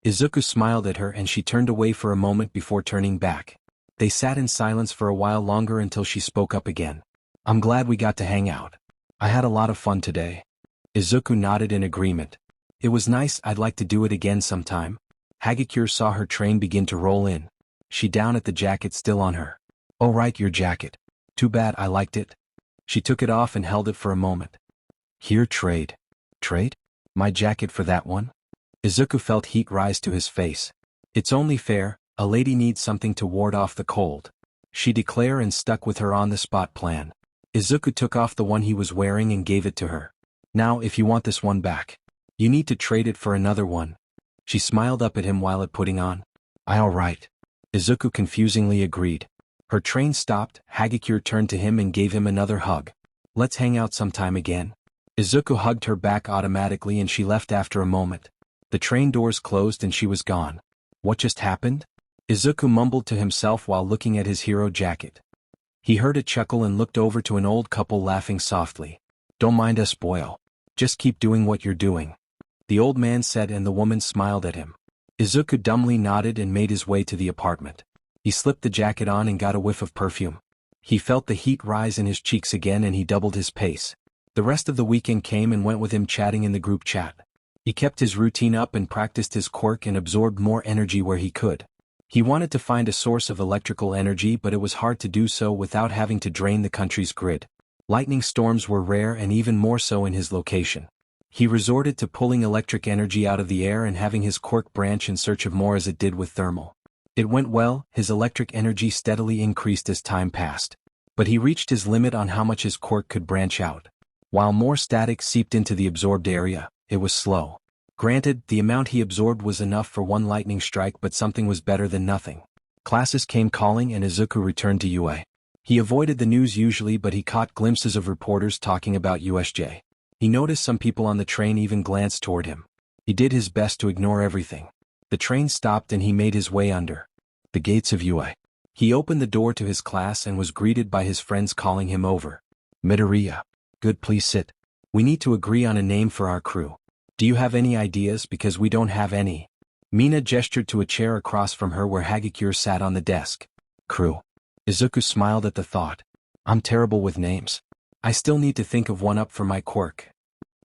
[SPEAKER 1] Izuku smiled at her and she turned away for a moment before turning back. They sat in silence for a while longer until she spoke up again. "I'm glad we got to hang out. I had a lot of fun today." Izuku nodded in agreement. "It was nice. I'd like to do it again sometime." Hagakure saw her train begin to roll in. She down at the jacket still on her. "Oh right, your jacket. Too bad, I liked it." She took it off and held it for a moment. "Here, trade." "Trade? My jacket for that one?" Izuku felt heat rise to his face. "It's only fair, a lady needs something to ward off the cold," she declared, and stuck with her on-the-spot plan. Izuku took off the one he was wearing and gave it to her. "Now if you want this one back, you need to trade it for another one." She smiled up at him while it putting on. "All right." Izuku confusingly agreed. Her train stopped. Hagakure turned to him and gave him another hug. "Let's hang out sometime again." Izuku hugged her back automatically and she left after a moment. The train doors closed and she was gone. What just happened? Izuku mumbled to himself while looking at his hero jacket. He heard a chuckle and looked over to an old couple laughing softly. "Don't mind us, boyo. Just keep doing what you're doing," the old man said, and the woman smiled at him. Izuku dumbly nodded and made his way to the apartment. He slipped the jacket on and got a whiff of perfume. He felt the heat rise in his cheeks again and he doubled his pace. The rest of the weekend came and went with him chatting in the group chat. He kept his routine up and practiced his quirk and absorbed more energy where he could. He wanted to find a source of electrical energy, but it was hard to do so without having to drain the country's grid. Lightning storms were rare, and even more so in his location. He resorted to pulling electric energy out of the air and having his quirk branch in search of more, as it did with thermal. It went well. His electric energy steadily increased as time passed. But he reached his limit on how much his quirk could branch out. While more static seeped into the absorbed area, it was slow. Granted, the amount he absorbed was enough for one lightning strike, but something was better than nothing. Classes came calling and Izuku returned to UA. He avoided the news usually, but he caught glimpses of reporters talking about USJ. He noticed some people on the train even glanced toward him. He did his best to ignore everything. The train stopped and he made his way under the gates of UA. He opened the door to his class and was greeted by his friends calling him over. "Midoriya. Good, please sit. We need to agree on a name for our crew. Do you have any ideas, because we don't have any?" Mina gestured to a chair across from her where Hagakure sat on the desk. "Crew." Izuku smiled at the thought. "I'm terrible with names. I still need to think of one up for my quirk."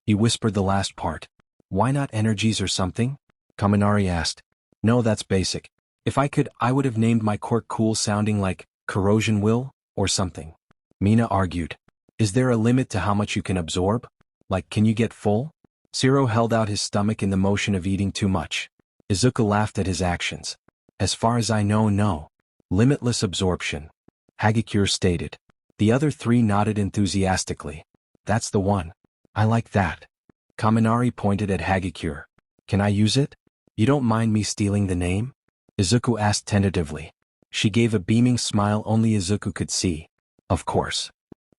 [SPEAKER 1] He whispered the last part. "Why not energies or something?" Kaminari asked. "No, that's basic. If I could, I would have named my quirk cool sounding, like corrosion will, or something." Mina argued. "Is there a limit to how much you can absorb? Like, can you get full?" Zero held out his stomach in the motion of eating too much. Izuku laughed at his actions. "As far as I know, no. Limitless absorption," Hagakure stated. The other three nodded enthusiastically. "That's the one. I like that." Kaminari pointed at Hagakure. "Can I use it? You don't mind me stealing the name?" Izuku asked tentatively. She gave a beaming smile only Izuku could see. "Of course."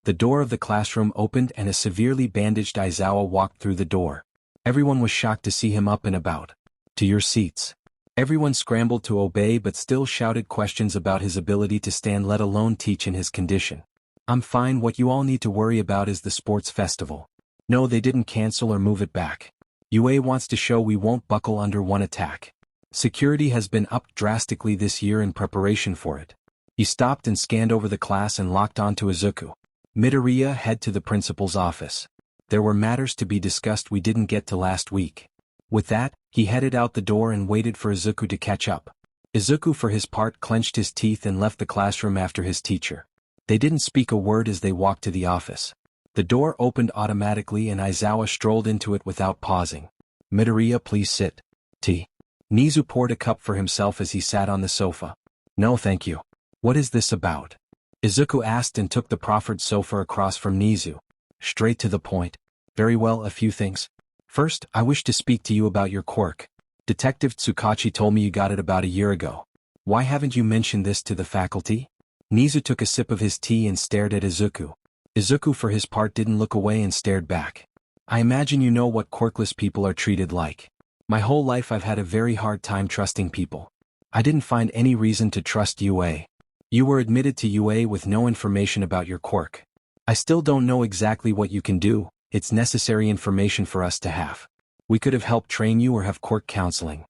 [SPEAKER 1] The door of the classroom opened and a severely bandaged Aizawa walked through the door. Everyone was shocked to see him up and about. "To your seats." Everyone scrambled to obey but still shouted questions about his ability to stand, let alone teach, in his condition. "I'm fine. What you all need to worry about is the sports festival." "No, they didn't cancel or move it back." UA wants to show we won't buckle under one attack. Security has been upped drastically this year in preparation for it. He stopped and scanned over the class and locked onto Izuku. Midoriya, head to the principal's office. There were matters to be discussed we didn't get to last week. With that, he headed out the door and waited for Izuku to catch up. Izuku for his part clenched his teeth and left the classroom after his teacher. They didn't speak a word as they walked to the office. The door opened automatically and Aizawa strolled into it without pausing. Midoriya, please sit. Tea. Nizu poured a cup for himself as he sat on the sofa. No thank you. What is this about? Izuku asked and took the proffered sofa across from Nizu. Straight to the point. Very well, a few things. First, I wish to speak to you about your quirk. Detective Tsukachi told me you got it about a year ago. Why haven't you mentioned this to the faculty? Nizu took a sip of his tea and stared at Izuku. Izuku for his part didn't look away and stared back. I imagine you know what quirkless people are treated like. My whole life I've had a very hard time trusting people. I didn't find any reason to trust UA. You were admitted to UA with no information about your quirk. I still don't know exactly what you can do. It's necessary information for us to have. We could have helped train you or have quirk counseling.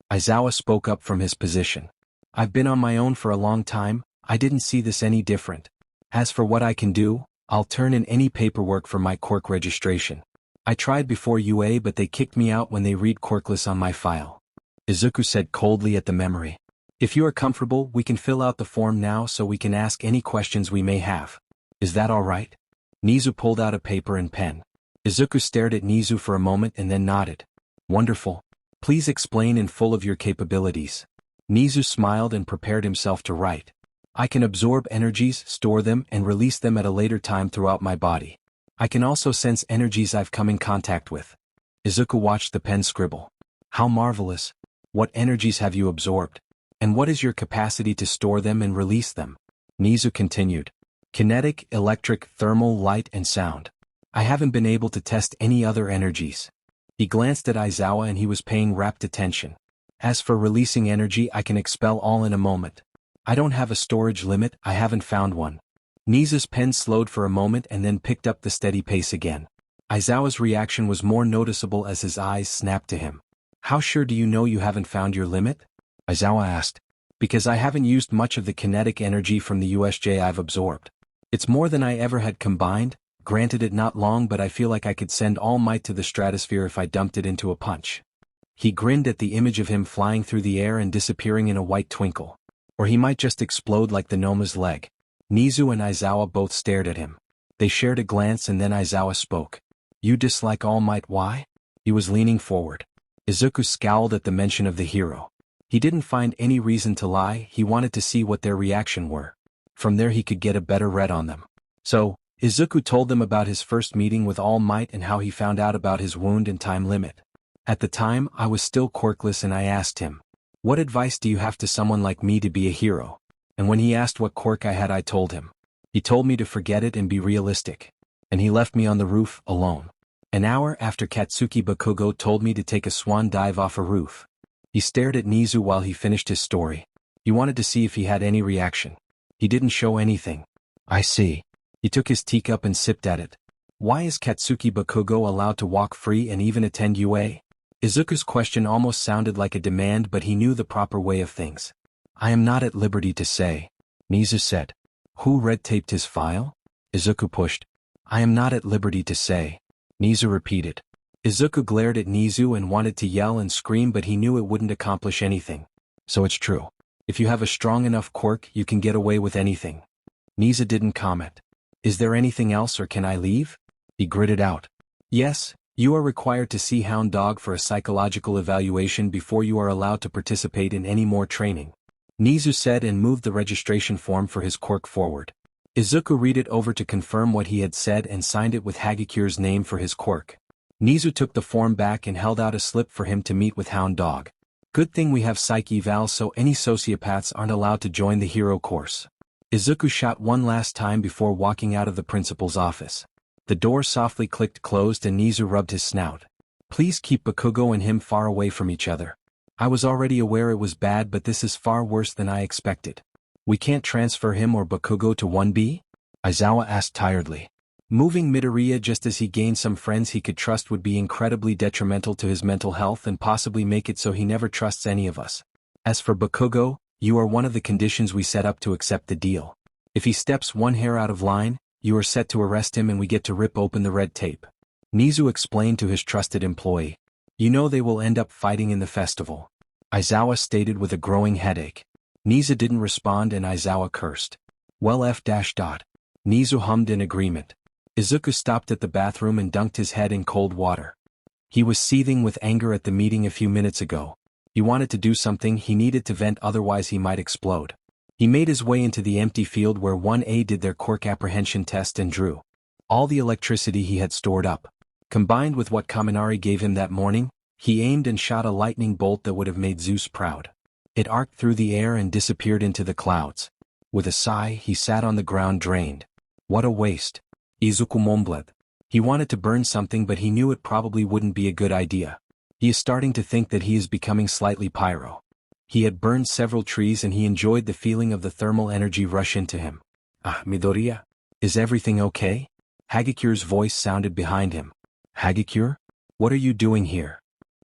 [SPEAKER 1] Aizawa spoke up from his position. I've been on my own for a long time, I didn't see this any different. As for what I can do, I'll turn in any paperwork for my quirk registration. I tried before UA but they kicked me out when they read quirkless on my file. Izuku said coldly at the memory. If you are comfortable, we can fill out the form now so we can ask any questions we may have. Is that all right? Nizu pulled out a paper and pen. Izuku stared at Nizu for a moment and then nodded. Wonderful. Please explain in full of your capabilities. Nizu smiled and prepared himself to write. I can absorb energies, store them, and release them at a later time throughout my body. I can also sense energies I've come in contact with. Izuku watched the pen scribble. How marvelous. What energies have you absorbed? And what is your capacity to store them and release them? Nizu continued. Kinetic, electric, thermal, light, and sound. I haven't been able to test any other energies. He glanced at Aizawa and he was paying rapt attention. As for releasing energy, I can expel all in a moment. I don't have a storage limit, I haven't found one. Nizu's pen slowed for a moment and then picked up the steady pace again. Aizawa's reaction was more noticeable as his eyes snapped to him. How sure do you know you haven't found your limit? Aizawa asked. Because I haven't used much of the kinetic energy from the USJ I've absorbed. It's more than I ever had combined. Granted it not long but I feel like I could send all might to the stratosphere if I dumped it into a punch. He grinned at the image of him flying through the air and disappearing in a white twinkle. Or he might just explode like the Noma's leg. Nizu and Aizawa both stared at him. They shared a glance and then Aizawa spoke. You dislike All Might, why? He was leaning forward. Izuku scowled at the mention of the hero. He didn't find any reason to lie, he wanted to see what their reaction were. From there he could get a better read on them. So, Izuku told them about his first meeting with All Might and how he found out about his wound and time limit. At the time, I was still quirkless and I asked him, what advice do you have to someone like me to be a hero? And when he asked what quirk I had, I told him. He told me to forget it and be realistic. And he left me on the roof, alone. An hour after Katsuki Bakugo told me to take a swan dive off a roof. He stared at Nizu while he finished his story. He wanted to see if he had any reaction. He didn't show anything. I see. He took his teacup and sipped at it. Why is Katsuki Bakugo allowed to walk free and even attend UA? Izuku's question almost sounded like a demand but he knew the proper way of things. I am not at liberty to say. Nizu said. Who red-taped his file? Izuku pushed. I am not at liberty to say. Nizu repeated. Izuku glared at Nizu and wanted to yell and scream but he knew it wouldn't accomplish anything. So it's true. If you have a strong enough quirk, you can get away with anything. Nizu didn't comment. Is there anything else or can I leave? He gritted out. Yes, you are required to see Hound Dog for a psychological evaluation before you are allowed to participate in any more training. Nizu said and moved the registration form for his quirk forward. Izuku read it over to confirm what he had said and signed it with Hagikyure's name for his quirk. Nizu took the form back and held out a slip for him to meet with Hound Dog. Good thing we have psych evals so any sociopaths aren't allowed to join the hero course. Izuku shot one last time before walking out of the principal's office. The door softly clicked closed and Nizu rubbed his snout. Please keep Bakugo and him far away from each other. I was already aware it was bad but this is far worse than I expected. We can't transfer him or Bakugo to 1B? Aizawa asked tiredly. Moving Midoriya just as he gained some friends he could trust would be incredibly detrimental to his mental health and possibly make it so he never trusts any of us. As for Bakugo, you are one of the conditions we set up to accept the deal. If he steps one hair out of line, you are set to arrest him and we get to rip open the red tape. Nizu explained to his trusted employee. You know they will end up fighting in the festival. Aizawa stated with a growing headache. Nizu didn't respond and Aizawa cursed. Well Nizu hummed in agreement. Izuku stopped at the bathroom and dunked his head in cold water. He was seething with anger at the meeting a few minutes ago. He wanted to do something, he needed to vent, otherwise he might explode. He made his way into the empty field where 1A did their quirk apprehension test and drew all the electricity he had stored up. Combined with what Kaminari gave him that morning, he aimed and shot a lightning bolt that would have made Zeus proud. It arced through the air and disappeared into the clouds. With a sigh, he sat on the ground drained. What a waste. Izuku mumbled. He wanted to burn something but he knew it probably wouldn't be a good idea. He is starting to think that he is becoming slightly pyro. He had burned several trees and he enjoyed the feeling of the thermal energy rush into him. Midoriya? Is everything okay? Hagikyure's voice sounded behind him. Hagikure? What are you doing here?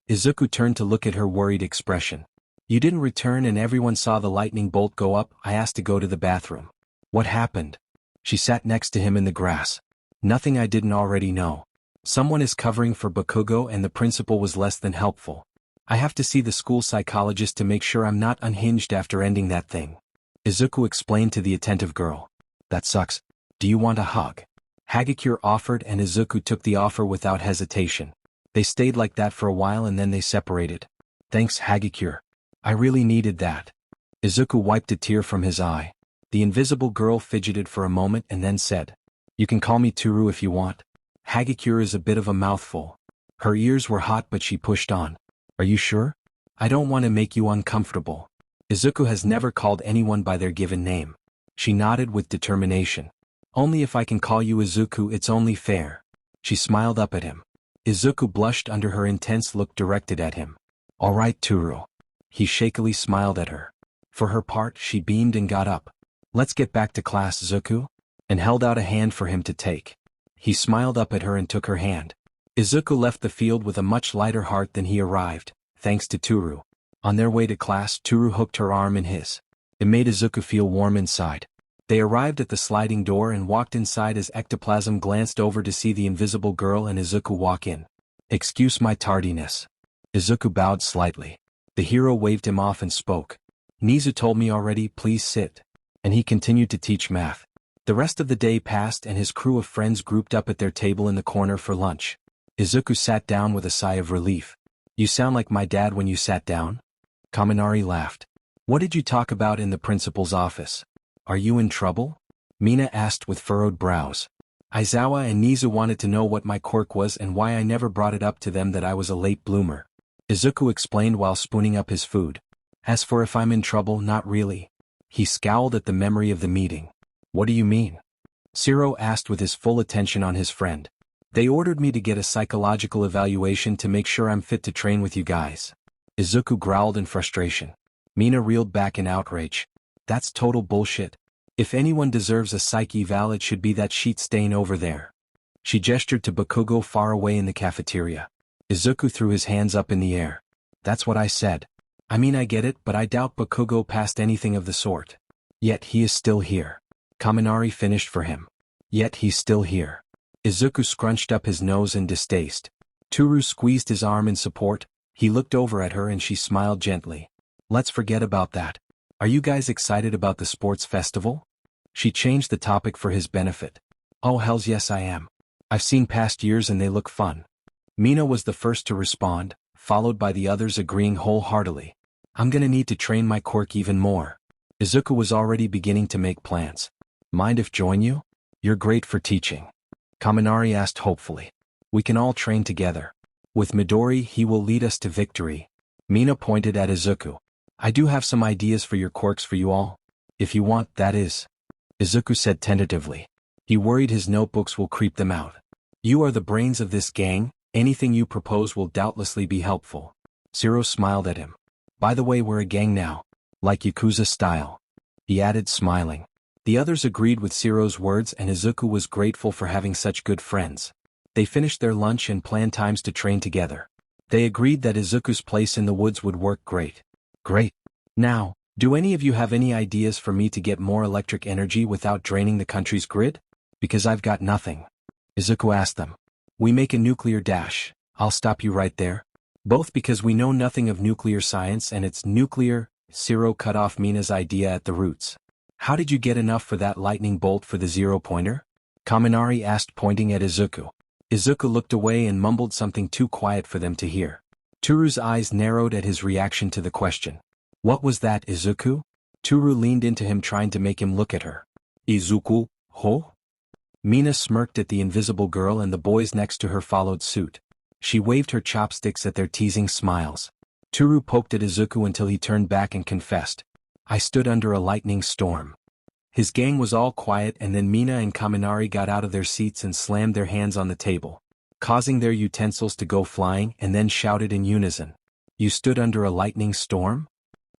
[SPEAKER 1] Izuku turned to look at her worried expression. You didn't return and everyone saw the lightning bolt go up. I asked to go to the bathroom. What happened? She sat next to him in the grass. Nothing I didn't already know. Someone is covering for Bakugo and the principal was less than helpful. I have to see the school psychologist to make sure I'm not unhinged after ending that thing. Izuku explained to the attentive girl. That sucks. Do you want a hug? Hagikure offered and Izuku took the offer without hesitation. They stayed like that for a while and then they separated. Thanks Hagikure. I really needed that. Izuku wiped a tear from his eye. The invisible girl fidgeted for a moment and then said, You can call me Toru if you want. Hagikure is a bit of a mouthful. Her ears were hot but she pushed on. Are you sure? I don't want to make you uncomfortable. Izuku has never called anyone by their given name. She nodded with determination. Only if I can call you Izuku, it's only fair. She smiled up at him. Izuku blushed under her intense look directed at him. All right Toru. He shakily smiled at her. For her part, she beamed and got up. Let's get back to class, Izuku, and held out a hand for him to take. He smiled up at her and took her hand. Izuku left the field with a much lighter heart than he arrived, thanks to Toru. On their way to class, Toru hooked her arm in his. It made Izuku feel warm inside. They arrived at the sliding door and walked inside as Ectoplasm glanced over to see the invisible girl and Izuku walk in. Excuse my tardiness. Izuku bowed slightly. The hero waved him off and spoke. Nizu told me already, please sit. And he continued to teach math. The rest of the day passed and his crew of friends grouped up at their table in the corner for lunch. Izuku sat down with a sigh of relief. You sound like my dad when you sat down? Kaminari laughed. What did you talk about in the principal's office? Are you in trouble? Mina asked with furrowed brows. Aizawa and Nizu wanted to know what my quirk was and why I never brought it up to them that I was a late bloomer. Izuku explained while spooning up his food. As for if I'm in trouble, not really. He scowled at the memory of the meeting. What do you mean? Shiro asked with his full attention on his friend. They ordered me to get a psychological evaluation to make sure I'm fit to train with you guys. Izuku growled in frustration. Mina reeled back in outrage. That's total bullshit. If anyone deserves a psych eval, it should be that sheet stain over there. She gestured to Bakugo far away in the cafeteria. Izuku threw his hands up in the air. That's what I said. I mean I get it, but I doubt Bakugo passed anything of the sort. Yet he is still here. Kaminari finished for him. Yet he's still here. Izuku scrunched up his nose in distaste. Toru squeezed his arm in support. He looked over at her and she smiled gently. Let's forget about that. Are you guys excited about the sports festival? She changed the topic for his benefit. Oh hells yes I am. I've seen past years and they look fun. Mina was the first to respond, followed by the others agreeing wholeheartedly. I'm gonna need to train my quirk even more. Izuku was already beginning to make plans. Mind if join you? You're great for teaching. Kaminari asked hopefully. We can all train together. With Midori he will lead us to victory. Mina pointed at Izuku. I do have some ideas for your quirks for you all. If you want, that is. Izuku said tentatively. He worried his notebooks will creep them out. You are the brains of this gang, anything you propose will doubtlessly be helpful. Shiro smiled at him. By the way, we're a gang now. Like Yakuza style. He added smiling. The others agreed with Shiro's words and Izuku was grateful for having such good friends. They finished their lunch and planned times to train together. They agreed that Izuku's place in the woods would work great. Great. Now, do any of you have any ideas for me to get more electric energy without draining the country's grid? Because I've got nothing. Izuku asked them. We make a nuclear dash. I'll stop you right there. Both because we know nothing of nuclear science and it's nuclear. Shiro cut off Mina's idea at the roots. How did you get enough for that lightning bolt for the zero-pointer? Kaminari asked, pointing at Izuku. Izuku looked away and mumbled something too quiet for them to hear. Turu's eyes narrowed at his reaction to the question. What was that, Izuku? Turu leaned into him, trying to make him look at her. Izuku, ho? Mina smirked at the invisible girl and the boys next to her followed suit. She waved her chopsticks at their teasing smiles. Turu poked at Izuku until he turned back and confessed. I stood under a lightning storm. His gang was all quiet and then Mina and Kaminari got out of their seats and slammed their hands on the table, causing their utensils to go flying, and then shouted in unison. You stood under a lightning storm?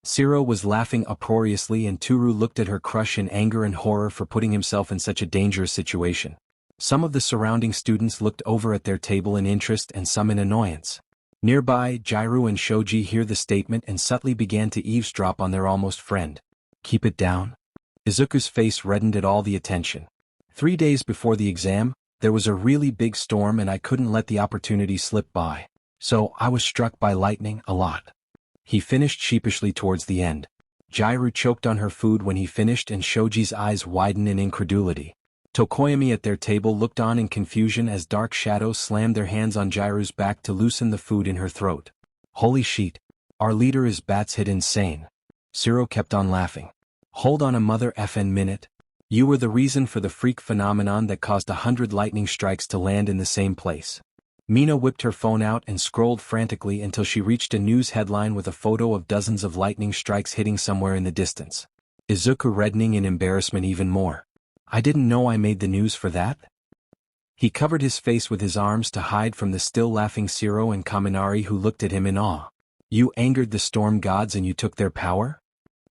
[SPEAKER 1] Shiro was laughing uproariously and Turu looked at her crush in anger and horror for putting himself in such a dangerous situation. Some of the surrounding students looked over at their table in interest and some in annoyance. Nearby, Jairu and Shoji hear the statement and subtly began to eavesdrop on their almost friend. Keep it down. Izuku's face reddened at all the attention. 3 days before the exam, there was a really big storm and I couldn't let the opportunity slip by. So I was struck by lightning a lot. He finished sheepishly towards the end. Jairu choked on her food when he finished and Shoji's eyes widened in incredulity. Tokoyami at their table looked on in confusion as dark shadows slammed their hands on Jairu's back to loosen the food in her throat. Holy shit. Our leader is bats hit insane. Shiro kept on laughing. Hold on a mother effin' minute. You were the reason for the freak phenomenon that caused 100 lightning strikes to land in the same place. Mina whipped her phone out and scrolled frantically until she reached a news headline with a photo of dozens of lightning strikes hitting somewhere in the distance. Izuku reddening in embarrassment even more. I didn't know I made the news for that. He covered his face with his arms to hide from the still laughing Shiro and Kaminari, who looked at him in awe. You angered the storm gods and you took their power?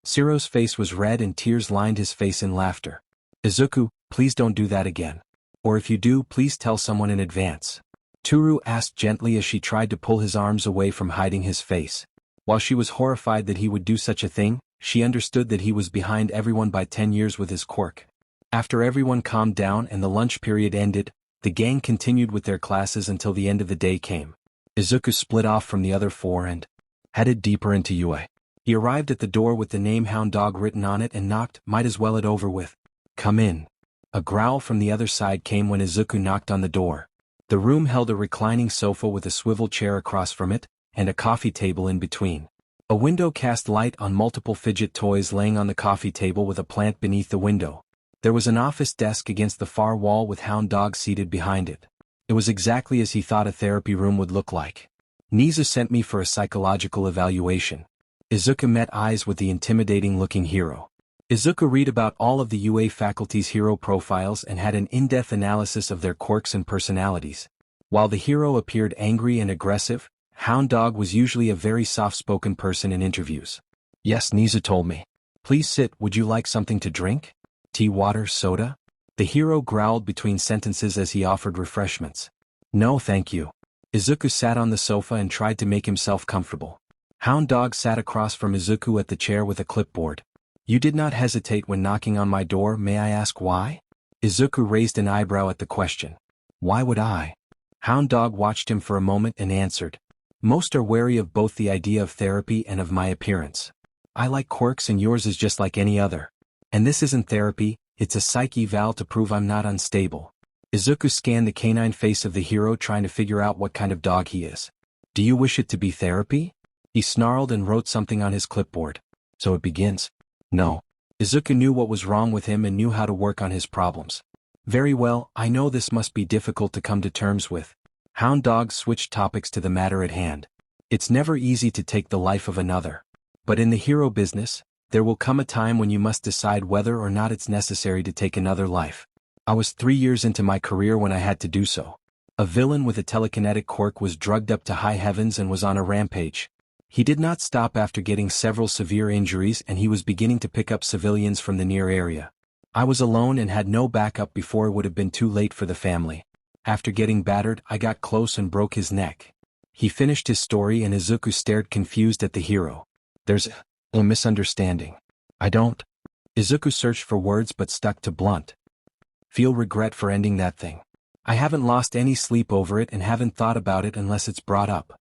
[SPEAKER 1] Shiro's face was red and tears lined his face in laughter. Izuku, please don't do that again. Or if you do, please tell someone in advance. Turu asked gently as she tried to pull his arms away from hiding his face. While she was horrified that he would do such a thing, she understood that he was behind everyone by 10 years with his quirk. After everyone calmed down and the lunch period ended, the gang continued with their classes until the end of the day came. Izuku split off from the other four and headed deeper into UA. He arrived at the door with the name Hound Dog written on it and knocked. Might as well it over with. Come in. A growl from the other side came when Izuku knocked on the door. The room held a reclining sofa with a swivel chair across from it, and a coffee table in between. A window cast light on multiple fidget toys laying on the coffee table with a plant beneath the window. There was an office desk against the far wall with Hound Dog seated behind it. It was exactly as he thought a therapy room would look like. Nizu sent me for a psychological evaluation. Izuku met eyes with the intimidating-looking hero. Izuku read about all of the UA faculty's hero profiles and had an in-depth analysis of their quirks and personalities. While the hero appeared angry and aggressive, Hound Dog was usually a very soft-spoken person in interviews. Yes, Nizu told me. Please sit. Would you like something to drink? Tea, water, soda? The hero growled between sentences as he offered refreshments. No, thank you. Izuku sat on the sofa and tried to make himself comfortable. Hound Dog sat across from Izuku at the chair with a clipboard. You did not hesitate when knocking on my door, may I ask why? Izuku raised an eyebrow at the question. Why would I? Hound Dog watched him for a moment and answered. Most are wary of both the idea of therapy and of my appearance. I like quirks and yours is just like any other. And this isn't therapy, it's a psych eval to prove I'm not unstable. Izuku scanned the canine face of the hero, trying to figure out what kind of dog he is. Do you wish it to be therapy? He snarled and wrote something on his clipboard. So it begins. No. Izuku knew what was wrong with him and knew how to work on his problems. Very well, I know this must be difficult to come to terms with. Hound Dog switched topics to the matter at hand. It's never easy to take the life of another. But in the hero business, there will come a time when you must decide whether or not it's necessary to take another life. I was 3 years into my career when I had to do so. A villain with a telekinetic quirk was drugged up to high heavens and was on a rampage. He did not stop after getting several severe injuries and he was beginning to pick up civilians from the near area. I was alone and had no backup before it would have been too late for the family. After getting battered, I got close and broke his neck. He finished his story and Izuku stared confused at the hero. There's a misunderstanding. I don't. Izuku searched for words but stuck to blunt. Feel regret for ending that thing. I haven't lost any sleep over it and haven't thought about it unless it's brought up.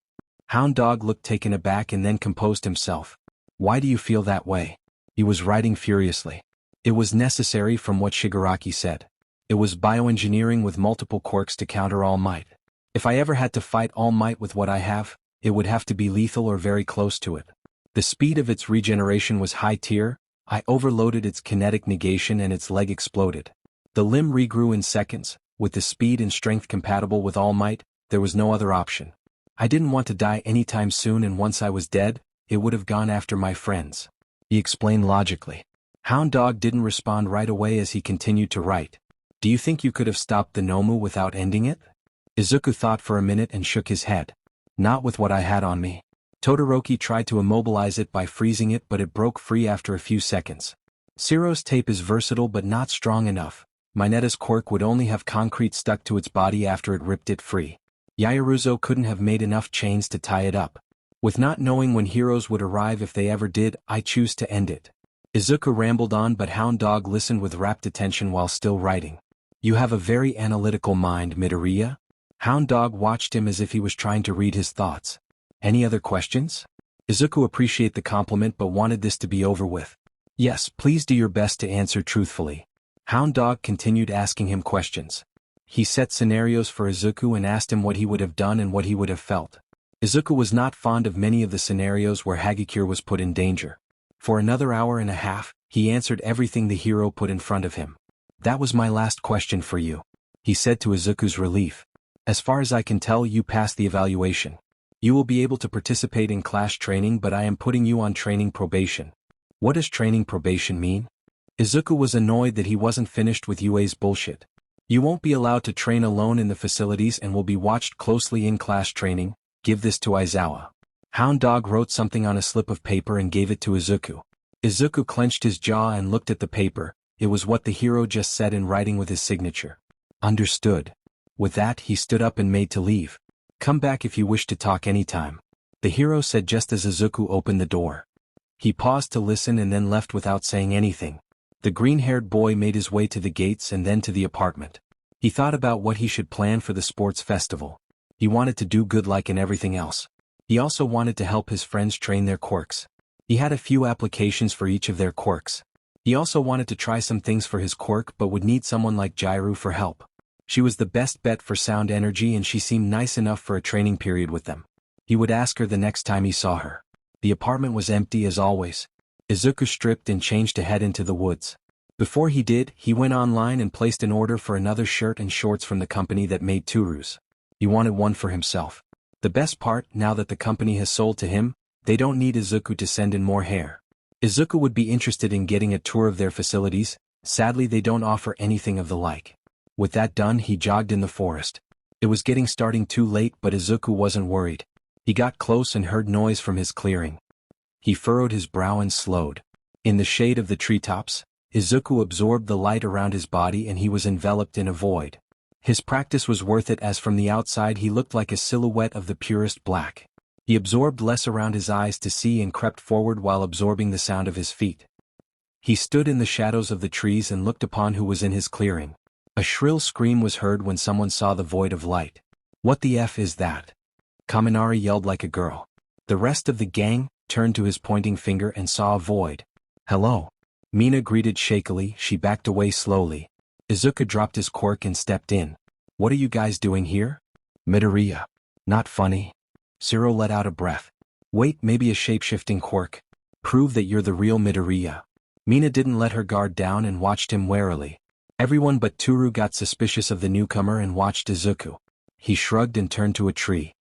[SPEAKER 1] Hound Dog looked taken aback and then composed himself. Why do you feel that way? He was writing furiously. It was necessary from what Shigaraki said. It was bioengineering with multiple quirks to counter All Might. If I ever had to fight All Might with what I have, it would have to be lethal or very close to it. The speed of its regeneration was high tier. I overloaded its kinetic negation and its leg exploded. The limb regrew in seconds. With the speed and strength compatible with All Might, there was no other option. I didn't want to die anytime soon, and once I was dead, it would have gone after my friends. He explained logically. Hound Dog didn't respond right away as he continued to write. Do you think you could have stopped the Nomu without ending it? Izuku thought for a minute and shook his head. Not with what I had on me. Todoroki tried to immobilize it by freezing it, but it broke free after a few seconds. Zero's tape is versatile but not strong enough. Mineta's quirk would only have concrete stuck to its body after it ripped it free. Yaoruzo couldn't have made enough chains to tie it up. With not knowing when heroes would arrive if they ever did, I choose to end it. Izuku rambled on, but Hound Dog listened with rapt attention while still writing. You have a very analytical mind, Midoriya. Hound Dog watched him as if he was trying to read his thoughts. Any other questions? Izuku appreciated the compliment but wanted this to be over with. Yes, please do your best to answer truthfully. Hound Dog continued asking him questions. He set scenarios for Izuku and asked him what he would have done and what he would have felt. Izuku was not fond of many of the scenarios where Hagakure was put in danger. For another hour and a half, he answered everything the hero put in front of him. That was my last question for you, he said to Izuku's relief. As far as I can tell, you passed the evaluation. You will be able to participate in class training, but I am putting you on training probation. What does training probation mean? Izuku was annoyed that he wasn't finished with Yue's bullshit. You won't be allowed to train alone in the facilities and will be watched closely in class training. Give this to Aizawa. Hound Dog wrote something on a slip of paper and gave it to Izuku. Izuku clenched his jaw and looked at the paper. It was what the hero just said in writing with his signature. Understood. With that, he stood up and made to leave. Come back if you wish to talk anytime, the hero said just as Izuku opened the door. He paused to listen and then left without saying anything. The green-haired boy made his way to the gates and then to the apartment. He thought about what he should plan for the sports festival. He wanted to do good like in everything else. He also wanted to help his friends train their quirks. He had a few applications for each of their quirks. He also wanted to try some things for his quirk but would need someone like Jairu for help. She was the best bet for sound energy and she seemed nice enough for a training period with them. He would ask her the next time he saw her. The apartment was empty as always. Izuku stripped and changed to head into the woods. Before he did, he went online and placed an order for another shirt and shorts from the company that made Turus. He wanted one for himself. The best part, now that the company has sold to him, they don't need Izuku to send in more hair. Izuku would be interested in getting a tour of their facilities. Sadly, they don't offer anything of the like. With that done, he jogged in the forest. It was starting too late, but Izuku wasn't worried. He got close and heard noise from his clearing. He furrowed his brow and slowed. In the shade of the treetops, Izuku absorbed the light around his body and he was enveloped in a void. His practice was worth it as from the outside he looked like a silhouette of the purest black. He absorbed less around his eyes to see and crept forward while absorbing the sound of his feet. He stood in the shadows of the trees and looked upon who was in his clearing. A shrill scream was heard when someone saw the void of light. What the F is that? Kaminari yelled like a girl. The rest of the gang turned to his pointing finger and saw a void. Hello. Mina greeted shakily. She backed away slowly. Izuku dropped his quirk and stepped in. What are you guys doing here? Midoriya. Not funny. Zero let out a breath. Wait, maybe a shape-shifting quirk. Prove that you're the real Midoriya. Mina didn't let her guard down and watched him warily. Everyone but Toru got suspicious of the newcomer and watched Izuku. He shrugged and turned to a tree.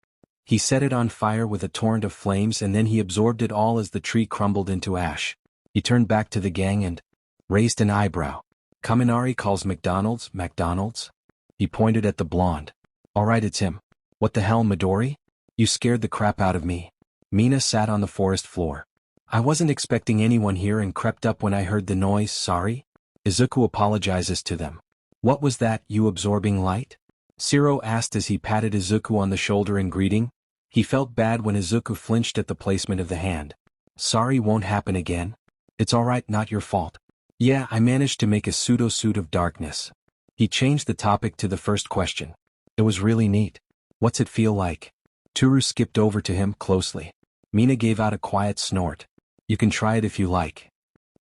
[SPEAKER 1] He set it on fire with a torrent of flames and then he absorbed it all as the tree crumbled into ash. He turned back to the gang and raised an eyebrow. Kaminari calls McDonald's, McDonald's? He pointed at the blonde. Alright, it's him. What the hell, Midori? You scared the crap out of me. Mina sat on the forest floor. I wasn't expecting anyone here and crept up when I heard the noise, sorry? Izuku apologizes to them. What was that, you absorbing light? Shiro asked as he patted Izuku on the shoulder in greeting. He felt bad when Izuku flinched at the placement of the hand. Sorry, won't happen again. It's alright, not your fault. Yeah, I managed to make a pseudo-suit of darkness. He changed the topic to the first question. It was really neat. What's it feel like? Toru skipped over to him closely. Mina gave out a quiet snort. You can try it if you like.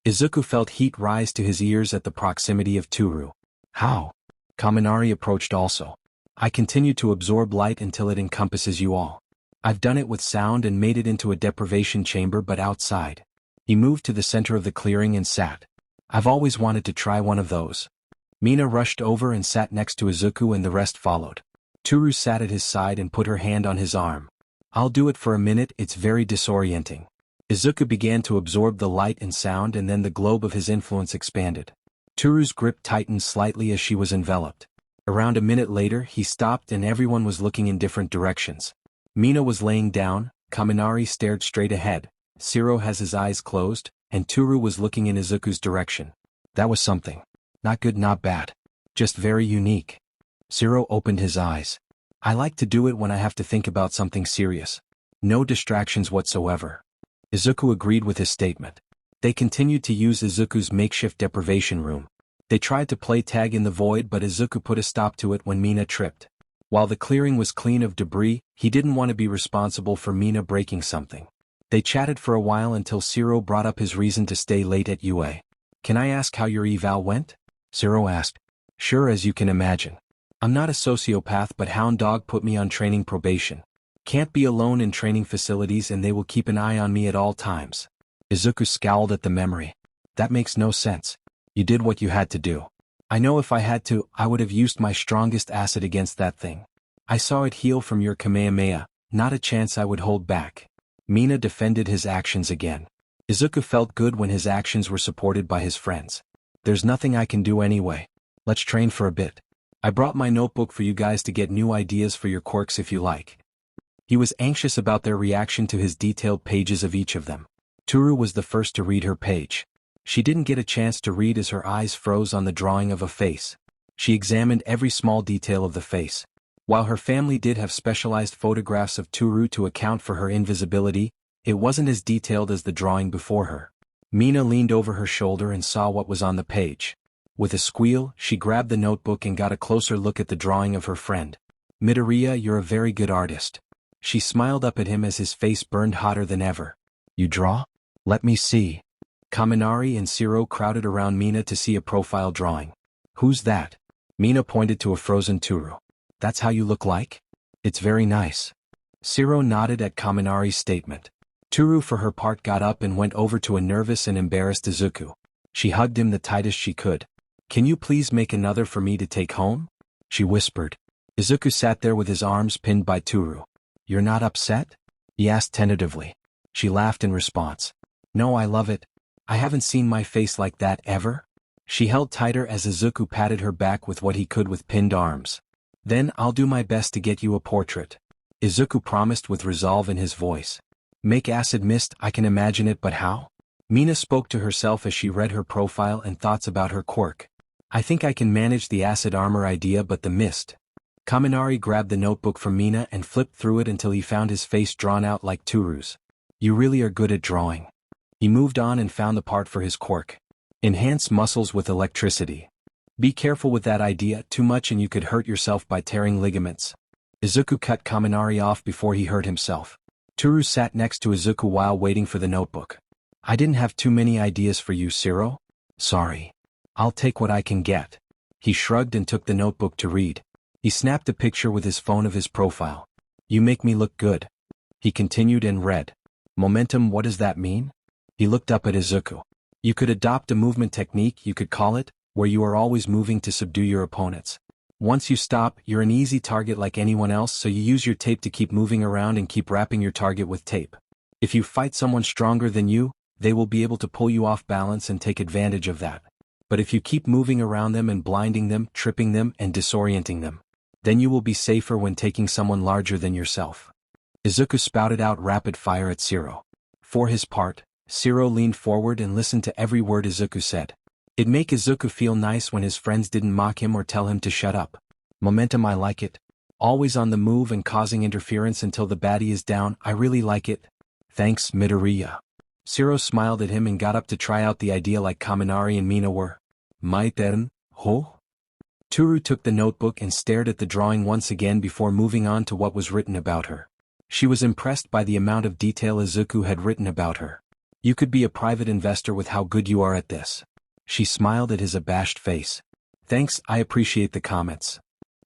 [SPEAKER 1] Izuku felt heat rise to his ears at the proximity of Toru. How? Kaminari approached also. I continue to absorb light until it encompasses you all. I've done it with sound and made it into a deprivation chamber but outside. He moved to the center of the clearing and sat. I've always wanted to try one of those. Mina rushed over and sat next to Izuku and the rest followed. Toru sat at his side and put her hand on his arm. I'll do it for a minute, it's very disorienting. Izuku began to absorb the light and sound and then the globe of his influence expanded. Toru's grip tightened slightly as she was enveloped. Around a minute later he stopped and everyone was looking in different directions. Mina was laying down, Kaminari stared straight ahead, Shiro has his eyes closed, and Toru was looking in Izuku's direction. That was something. Not good, not bad. Just very unique. Shiro opened his eyes. I like to do it when I have to think about something serious. No distractions whatsoever. Izuku agreed with his statement. They continued to use Izuku's makeshift deprivation room. They tried to play tag in the void but Izuku put a stop to it when Mina tripped. While the clearing was clean of debris, he didn't want to be responsible for Mina breaking something. They chatted for a while until Shiro brought up his reason to stay late at UA. Can I ask how your eval went? Shiro asked. Sure, as you can imagine. I'm not a sociopath but Hound Dog put me on training probation. Can't be alone in training facilities and they will keep an eye on me at all times. Izuku scowled at the memory. That makes no sense. You did what you had to do. I know if I had to, I would have used my strongest acid against that thing. I saw it heal from your Kamehameha, not a chance I would hold back. Mina defended his actions again. Izuku felt good when his actions were supported by his friends. There's nothing I can do anyway. Let's train for a bit. I brought my notebook for you guys to get new ideas for your quirks if you like. He was anxious about their reaction to his detailed pages of each of them. Toru was the first to read her page. She didn't get a chance to read as her eyes froze on the drawing of a face. She examined every small detail of the face. While her family did have specialized photographs of Toru to account for her invisibility, it wasn't as detailed as the drawing before her. Mina leaned over her shoulder and saw what was on the page. With a squeal, she grabbed the notebook and got a closer look at the drawing of her friend. Midoriya, you're a very good artist. She smiled up at him as his face burned hotter than ever. You draw? Let me see. Kaminari and Shiro crowded around Mina to see a profile drawing. Who's that? Mina pointed to a frozen Toru. That's how you look like? It's very nice. Shiro nodded at Kaminari's statement. Toru for her part got up and went over to a nervous and embarrassed Izuku. She hugged him the tightest she could. Can you please make another for me to take home? She whispered. Izuku sat there with his arms pinned by Toru. You're not upset? He asked tentatively. She laughed in response. No, I love it. I haven't seen my face like that ever. She held tighter as Izuku patted her back with what he could with pinned arms. Then I'll do my best to get you a portrait. Izuku promised with resolve in his voice. Make acid mist, I can imagine it, but how? Mina spoke to herself as she read her profile and thoughts about her quirk. I think I can manage the acid armor idea, but the mist. Kaminari grabbed the notebook from Mina and flipped through it until he found his face drawn out like Toru's. You really are good at drawing. He moved on and found the part for his quirk. Enhance muscles with electricity. Be careful with that idea, too much and you could hurt yourself by tearing ligaments. Izuku cut Kaminari off before he hurt himself. Toru sat next to Izuku while waiting for the notebook. I didn't have too many ideas for you, Shiro. Sorry. I'll take what I can get. He shrugged and took the notebook to read. He snapped a picture with his phone of his profile. You make me look good. He continued and read. Momentum, what does that mean? He looked up at Izuku. You could adopt a movement technique, you could call it, where you are always moving to subdue your opponents. Once you stop, you're an easy target like anyone else, so you use your tape to keep moving around and keep wrapping your target with tape. If you fight someone stronger than you, they will be able to pull you off balance and take advantage of that. But if you keep moving around them and blinding them, tripping them, and disorienting them, then you will be safer when taking someone larger than yourself. Izuku spouted out rapid fire at Shiro. For his part, Shiro leaned forward and listened to every word Izuku said. It'd make Izuku feel nice when his friends didn't mock him or tell him to shut up. Momentum, I like it. Always on the move and causing interference until the baddie is down, I really like it. Thanks, Midoriya. Zero smiled at him and got up to try out the idea like Kaminari and Mina were. My turn, ho? Toru took the notebook and stared at the drawing once again before moving on to what was written about her. She was impressed by the amount of detail Izuku had written about her. You could be a private investor with how good you are at this. She smiled at his abashed face. Thanks, I appreciate the comments.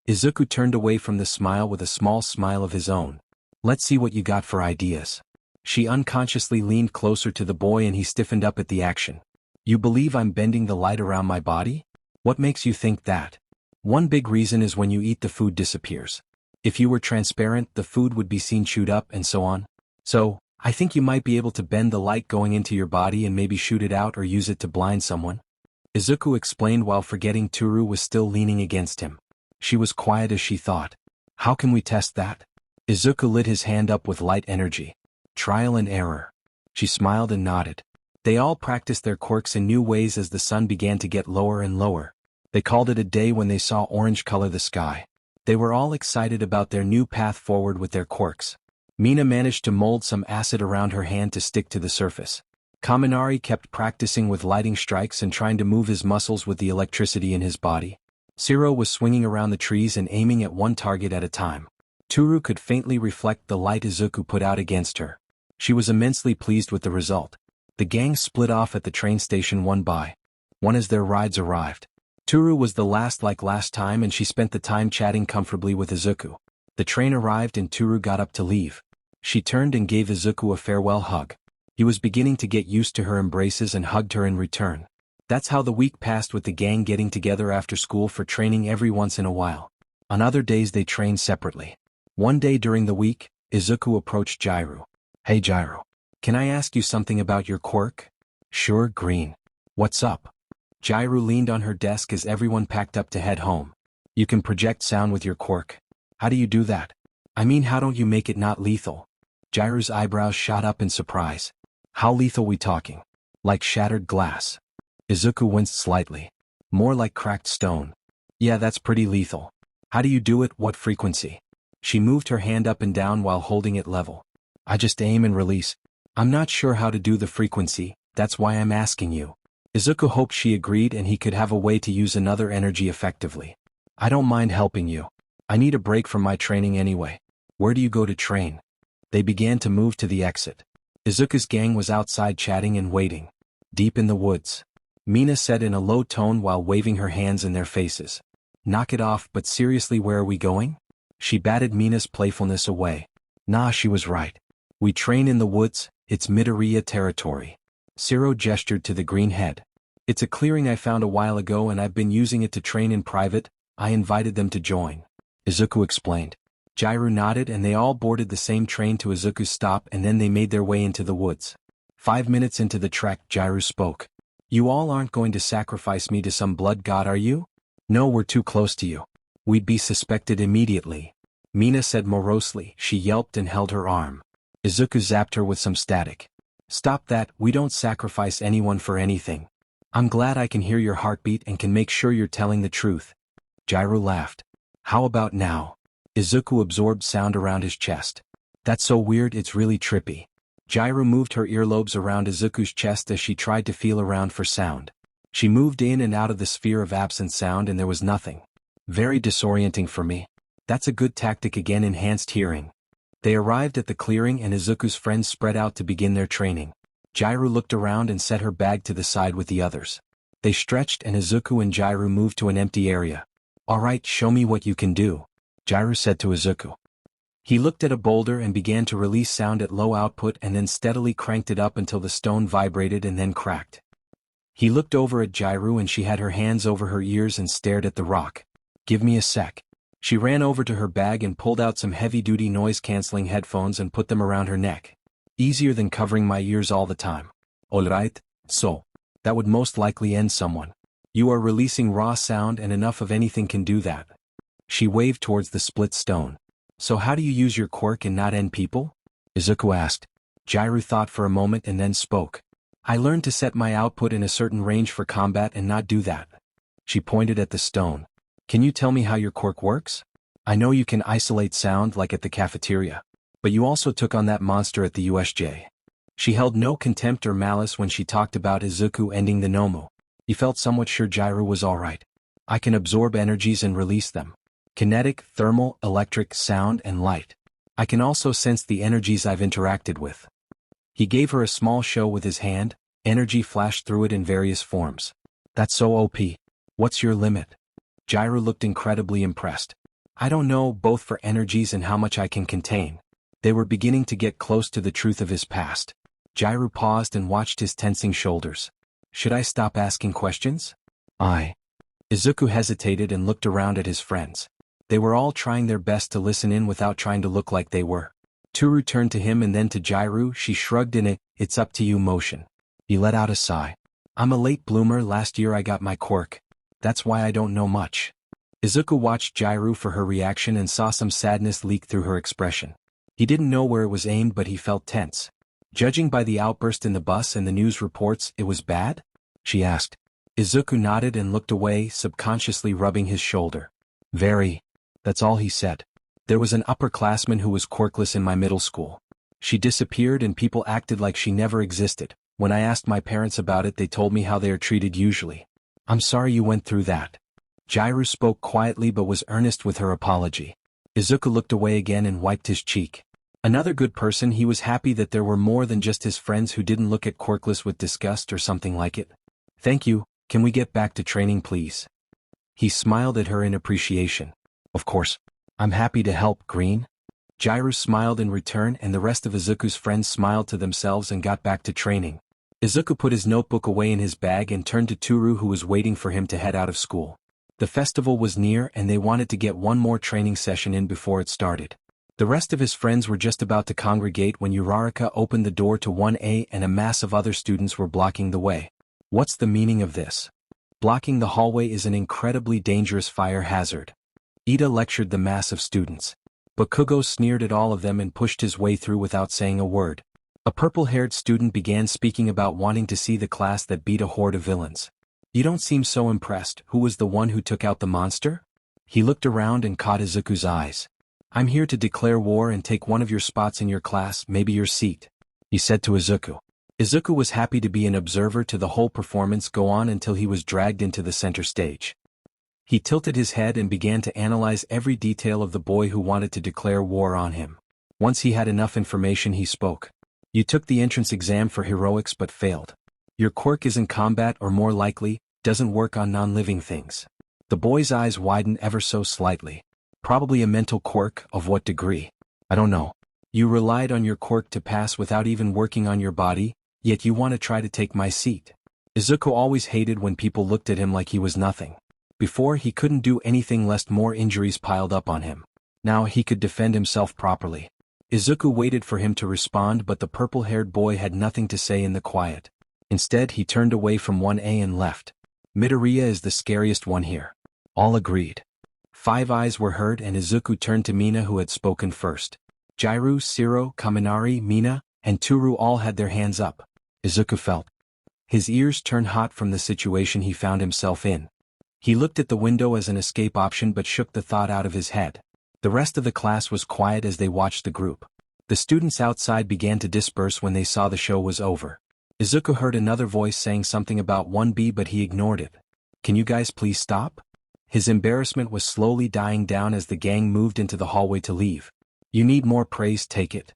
[SPEAKER 1] Izuku turned away from the smile with a small smile of his own. Let's see what you got for ideas. She unconsciously leaned closer to the boy and he stiffened up at the action. You believe I'm bending the light around my body? What makes you think that? One big reason is when you eat the food disappears. If you were transparent, the food would be seen chewed up and so on. So, I think you might be able to bend the light going into your body and maybe shoot it out or use it to blind someone. Izuku explained while forgetting Toru was still leaning against him. She was quiet as she thought. How can we test that? Izuku lit his hand up with light energy. Trial and error. She smiled and nodded. They all practiced their quirks in new ways as the sun began to get lower and lower. They called it a day when they saw orange color the sky. They were all excited about their new path forward with their quirks. Mina managed to mold some acid around her hand to stick to the surface. Kaminari kept practicing with lighting strikes and trying to move his muscles with the electricity in his body. Zero was swinging around the trees and aiming at one target at a time. Toru could faintly reflect the light Izuku put out against her. She was immensely pleased with the result. The gang split off at the train station one by one as their rides arrived. Toru was the last like last time and she spent the time chatting comfortably with Izuku. The train arrived and Toru got up to leave. She turned and gave Izuku a farewell hug. He was beginning to get used to her embraces and hugged her in return. That's how the week passed, with the gang getting together after school for training every once in a while. On other days they trained separately. One day during the week, Izuku approached Jairu. Hey Jairu. Can I ask you something about your quirk? Sure, Green. What's up? Jairu leaned on her desk as everyone packed up to head home. You can project sound with your quirk. How do you do that? I mean, how don't you make it not lethal? Jairu's eyebrows shot up in surprise. How lethal we talking? Like shattered glass? Izuku winced slightly. More like cracked stone. Yeah, that's pretty lethal. How do you do it? What frequency? She moved her hand up and down while holding it level. I just aim and release. I'm not sure how to do the frequency, that's why I'm asking you. Izuku hoped she agreed and he could have a way to use another energy effectively. I don't mind helping you. I need a break from my training anyway. Where do you go to train? They began to move to the exit. Izuku's gang was outside chatting and waiting. Deep in the woods. Mina said in a low tone while waving her hands in their faces. Knock it off, but seriously, where are we going? She batted Mina's playfulness away. Nah, she was right. We train in the woods, it's Midoriya territory. Zero gestured to the green head. It's a clearing I found a while ago and I've been using it to train in private. I invited them to join. Izuku explained. Jairu nodded and they all boarded the same train to Izuku's stop and then they made their way into the woods. 5 minutes into the trek, Jairu spoke. You all aren't going to sacrifice me to some blood god, are you? No, we're too close to you. We'd be suspected immediately. Mina said morosely. She yelped and held her arm. Izuku zapped her with some static. Stop that, we don't sacrifice anyone for anything. I'm glad I can hear your heartbeat and can make sure you're telling the truth. Jairu laughed. How about now? Izuku absorbed sound around his chest. That's so weird, it's really trippy. Jairu moved her earlobes around Izuku's chest as she tried to feel around for sound. She moved in and out of the sphere of absent sound and there was nothing. Very disorienting for me. That's a good tactic again, enhanced hearing. They arrived at the clearing and Izuku's friends spread out to begin their training. Jairu looked around and set her bag to the side with the others. They stretched and Izuku and Jairu moved to an empty area. Alright, show me what you can do, Jairu said to Izuku. He looked at a boulder and began to release sound at low output and then steadily cranked it up until the stone vibrated and then cracked. He looked over at Jairu and she had her hands over her ears and stared at the rock. Give me a sec. She ran over to her bag and pulled out some heavy-duty noise-canceling headphones and put them around her neck. Easier than covering my ears all the time. Alright, so. That would most likely end someone. You are releasing raw sound and enough of anything can do that. She waved towards the split stone. So how do you use your quirk and not end people? Izuku asked. Jairu thought for a moment and then spoke. I learned to set my output in a certain range for combat and not do that. She pointed at the stone. Can you tell me how your quirk works? I know you can isolate sound like at the cafeteria. But you also took on that monster at the USJ. She held no contempt or malice when she talked about Izuku ending the Nomu. He felt somewhat sure Jiraiya was alright. I can absorb energies and release them. Kinetic, thermal, electric, sound, and light. I can also sense the energies I've interacted with. He gave her a small show with his hand. Energy flashed through it in various forms. That's so OP. What's your limit? Jiraiya looked incredibly impressed. I don't know, both for energies and how much I can contain. They were beginning to get close to the truth of his past. Jiraiya paused and watched his tensing shoulders. Should I stop asking questions? Izuku hesitated and looked around at his friends. They were all trying their best to listen in without trying to look like they were. Toru turned to him and then to Jiraiya. She shrugged in a, it's up to you motion. He let out a sigh. I'm a late bloomer. Last year I got my quirk. That's why I don't know much. Izuku watched Jiraiya for her reaction and saw some sadness leak through her expression. He didn't know where it was aimed, but he felt tense. Judging by the outburst in the bus and the news reports, it was bad? She asked. Izuku nodded and looked away, subconsciously rubbing his shoulder. Very. That's all he said. There was an upperclassman who was quirkless in my middle school. She disappeared and people acted like she never existed. When I asked my parents about it, they told me how they are treated usually. I'm sorry you went through that. Jiraiya spoke quietly but was earnest with her apology. Izuku looked away again and wiped his cheek. Another good person. He was happy that there were more than just his friends who didn't look at quirkless with disgust or something like it. Thank you, can we get back to training please? He smiled at her in appreciation. Of course. I'm happy to help, Green. Jiraiya smiled in return and the rest of Izuku's friends smiled to themselves and got back to training. Izuku put his notebook away in his bag and turned to Toru, who was waiting for him to head out of school. The festival was near and they wanted to get one more training session in before it started. The rest of his friends were just about to congregate when Uraraka opened the door to 1A and a mass of other students were blocking the way. What's the meaning of this? Blocking the hallway is an incredibly dangerous fire hazard. Ida lectured the mass of students. Bakugo sneered at all of them and pushed his way through without saying a word. A purple-haired student began speaking about wanting to see the class that beat a horde of villains. You don't seem so impressed. Who was the one who took out the monster? He looked around and caught Izuku's eyes. I'm here to declare war and take one of your spots in your class, maybe your seat, he said to Izuku. Izuku was happy to be an observer to the whole performance go on until he was dragged into the center stage. He tilted his head and began to analyze every detail of the boy who wanted to declare war on him. Once he had enough information, he spoke. You took the entrance exam for heroics but failed. Your quirk is in combat, or more likely, doesn't work on non-living things. The boy's eyes widened ever so slightly. Probably a mental quirk. Of what degree? I don't know. You relied on your quirk to pass without even working on your body, yet you want to try to take my seat. Izuku always hated when people looked at him like he was nothing. Before, he couldn't do anything lest more injuries piled up on him. Now he could defend himself properly. Izuku waited for him to respond, but the purple-haired boy had nothing to say in the quiet. Instead, he turned away from 1A and left. Midoriya is the scariest one here. All agreed. 5 eyes were heard and Izuku turned to Mina, who had spoken first. Jiraiya, Shiro, Kaminari, Mina, and Toru all had their hands up. Izuku felt his ears turn hot from the situation he found himself in. He looked at the window as an escape option but shook the thought out of his head. The rest of the class was quiet as they watched the group. The students outside began to disperse when they saw the show was over. Izuku heard another voice saying something about 1B, but he ignored it. Can you guys please stop? His embarrassment was slowly dying down as the gang moved into the hallway to leave. You need more praise, take it.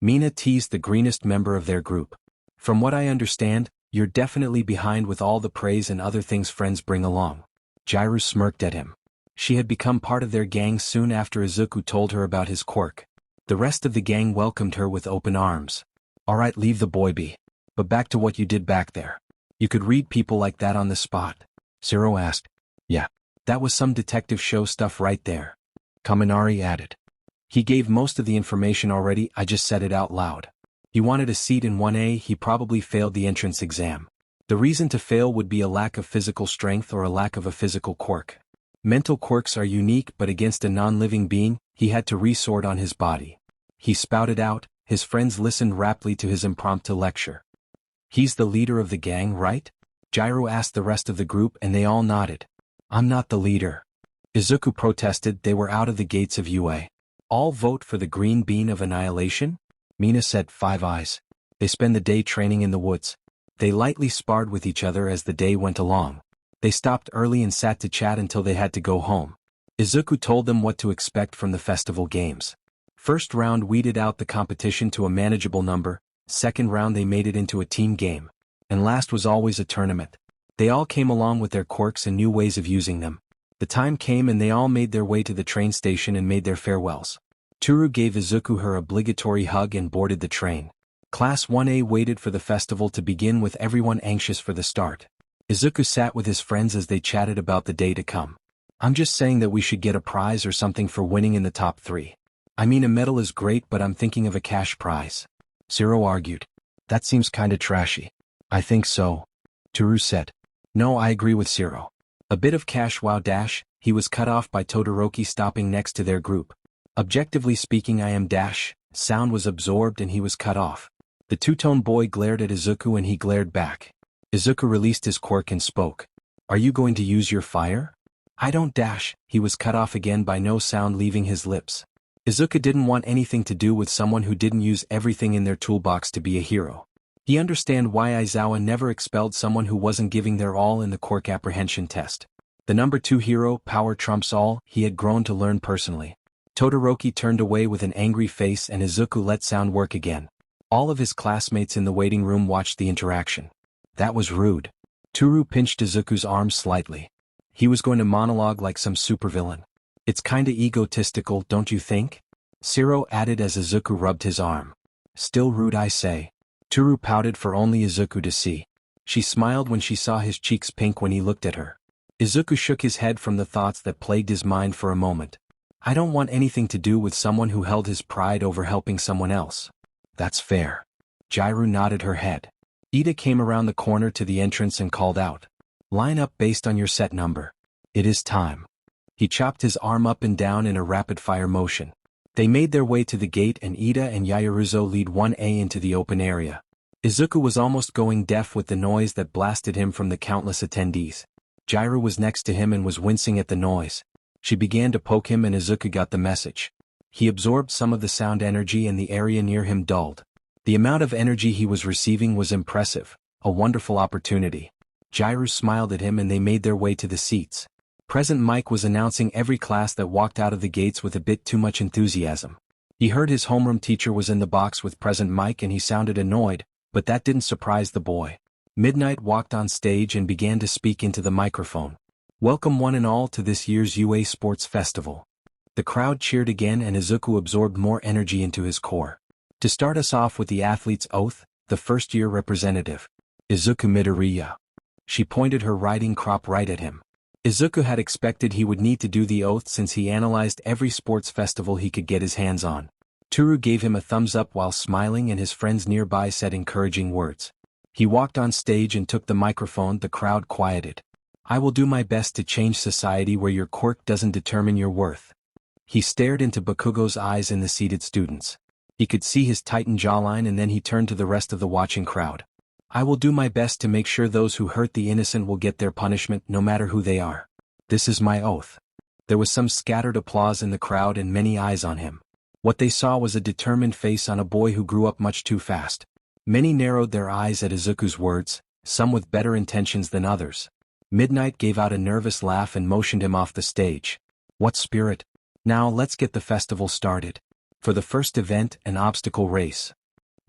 [SPEAKER 1] Mina teased the greenest member of their group. From what I understand, you're definitely behind with all the praise and other things friends bring along. Jiraiya smirked at him. She had become part of their gang soon after Izuku told her about his quirk. The rest of the gang welcomed her with open arms. Alright, leave the boy be. But back to what you did back there. You could read people like that on the spot? Shiro asked. Yeah. That was some detective show stuff right there. Kaminari added. He gave most of the information already, I just said it out loud. He wanted a seat in 1A, he probably failed the entrance exam. The reason to fail would be a lack of physical strength or a lack of a physical quirk. Mental quirks are unique, but against a non-living being, he had to resort on his body. He spouted out, his friends listened raptly to his impromptu lecture. He's the leader of the gang, right? Gyro asked the rest of the group and they all nodded. I'm not the leader. Izuku protested. They were out of the gates of UA. All vote for the green bean of annihilation? Mina said. 5 eyes. They spend the day training in the woods. They lightly sparred with each other as the day went along. They stopped early and sat to chat until they had to go home. Izuku told them what to expect from the festival games. First round weeded out the competition to a manageable number, second round they made it into a team game, and last was always a tournament. They all came along with their quirks and new ways of using them. The time came and they all made their way to the train station and made their farewells. Toru gave Izuku her obligatory hug and boarded the train. Class 1A waited for the festival to begin with everyone anxious for the start. Izuku sat with his friends as they chatted about the day to come. I'm just saying that we should get a prize or something for winning in the top 3. I mean, a medal is great, but I'm thinking of a cash prize. Zero argued. That seems kinda trashy. I think so. Toru said. No, I agree with Zero. A bit of cash. Wow dash. He was cut off by Todoroki stopping next to their group. Objectively speaking, I am dash. Sound was absorbed and he was cut off. The two-tone boy glared at Izuku and he glared back. Izuku released his quirk and spoke. Are you going to use your fire? I don't dash. He was cut off again by no sound leaving his lips. Izuku didn't want anything to do with someone who didn't use everything in their toolbox to be a hero. He understand why Aizawa never expelled someone who wasn't giving their all in the quirk apprehension test. The number 2 hero, power trumps all, he had grown to learn personally. Todoroki turned away with an angry face and Izuku let sound work again. All of his classmates in the waiting room watched the interaction. That was rude. Toru pinched Izuku's arm slightly. He was going to monologue like some supervillain. It's kinda egotistical, don't you think? Zero added as Izuku rubbed his arm. Still rude, I say. Toru pouted for only Izuku to see. She smiled when she saw his cheeks pink when he looked at her. Izuku shook his head from the thoughts that plagued his mind for a moment. I don't want anything to do with someone who held his pride over helping someone else. That's fair. Jairu nodded her head. Ida came around the corner to the entrance and called out. Line up based on your set number. It is time. He chopped his arm up and down in a rapid-fire motion. They made their way to the gate and Ida and Yaoruzo lead 1A into the open area. Izuku was almost going deaf with the noise that blasted him from the countless attendees. Jairu was next to him and was wincing at the noise. She began to poke him and Izuku got the message. He absorbed some of the sound energy and the area near him dulled. The amount of energy he was receiving was impressive, a wonderful opportunity. Jairu smiled at him and they made their way to the seats. Present Mike was announcing every class that walked out of the gates with a bit too much enthusiasm. He heard his homeroom teacher was in the box with Present Mike and he sounded annoyed, but that didn't surprise the boy. Midnight walked on stage and began to speak into the microphone. Welcome one and all to this year's UA Sports Festival. The crowd cheered again and Izuku absorbed more energy into his core. To start us off with the athlete's oath, the first-year representative. Izuku Midoriya. She pointed her riding crop right at him. Izuku had expected he would need to do the oath since he analyzed every sports festival he could get his hands on. Toru gave him a thumbs up while smiling and his friends nearby said encouraging words. He walked on stage and took the microphone. The crowd quieted. I will do my best to change society where your quirk doesn't determine your worth. He stared into Bakugo's eyes and the seated students. He could see his tightened jawline and then he turned to the rest of the watching crowd. I will do my best to make sure those who hurt the innocent will get their punishment no matter who they are. This is my oath. There was some scattered applause in the crowd and many eyes on him. What they saw was a determined face on a boy who grew up much too fast. Many narrowed their eyes at Izuku's words, some with better intentions than others. Midnight gave out a nervous laugh and motioned him off the stage. What spirit? Now let's get the festival started. For the first event, an obstacle race.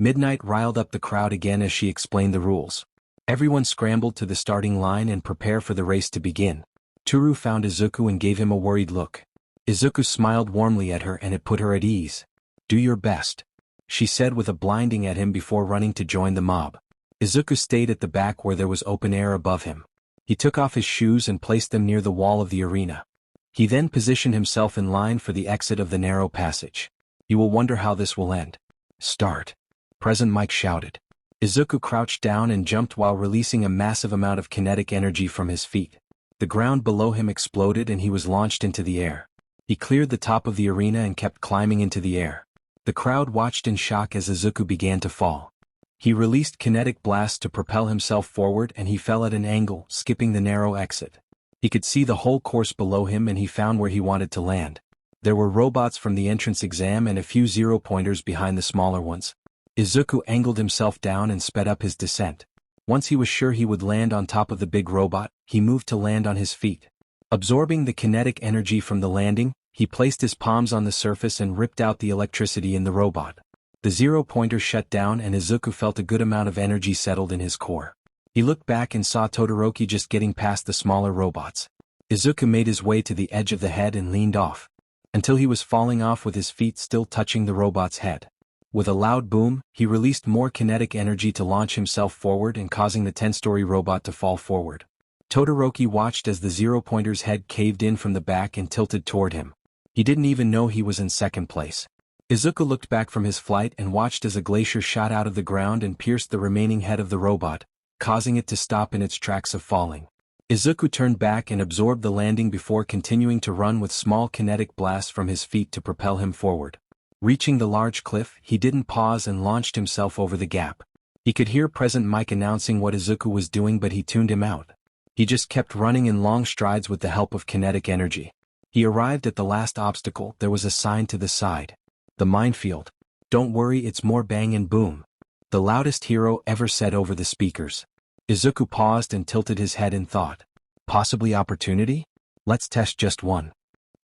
[SPEAKER 1] Midnight riled up the crowd again as she explained the rules. Everyone scrambled to the starting line and prepare for the race to begin. Toru found Izuku and gave him a worried look. Izuku smiled warmly at her and it put her at ease. Do your best, she said with a blinding at him before running to join the mob. Izuku stayed at the back where there was open air above him. He took off his shoes and placed them near the wall of the arena. He then positioned himself in line for the exit of the narrow passage. You will wonder how this will end. Start. Present Mike shouted. Izuku crouched down and jumped while releasing a massive amount of kinetic energy from his feet. The ground below him exploded and he was launched into the air. He cleared the top of the arena and kept climbing into the air. The crowd watched in shock as Izuku began to fall. He released kinetic blasts to propel himself forward and he fell at an angle, skipping the narrow exit. He could see the whole course below him and he found where he wanted to land. There were robots from the entrance exam and a few zero-pointers behind the smaller ones. Izuku angled himself down and sped up his descent. Once he was sure he would land on top of the big robot, he moved to land on his feet. Absorbing the kinetic energy from the landing, he placed his palms on the surface and ripped out the electricity in the robot. The zero-pointer shut down and Izuku felt a good amount of energy settled in his core. He looked back and saw Todoroki just getting past the smaller robots. Izuku made his way to the edge of the head and leaned off, until he was falling off with his feet still touching the robot's head. With a loud boom, he released more kinetic energy to launch himself forward and causing the 10-story robot to fall forward. Todoroki watched as the zero-pointer's head caved in from the back and tilted toward him. He didn't even know he was in second place. Izuku looked back from his flight and watched as a glacier shot out of the ground and pierced the remaining head of the robot, causing it to stop in its tracks of falling. Izuku turned back and absorbed the landing before continuing to run with small kinetic blasts from his feet to propel him forward. Reaching the large cliff, he didn't pause and launched himself over the gap. He could hear Present Mike announcing what Izuku was doing, but he tuned him out. He just kept running in long strides with the help of kinetic energy. He arrived at the last obstacle. There was a sign to the side. The minefield. Don't worry, it's more bang and boom. The loudest hero ever said over the speakers. Izuku paused and tilted his head in thought. Possibly opportunity? Let's test just one.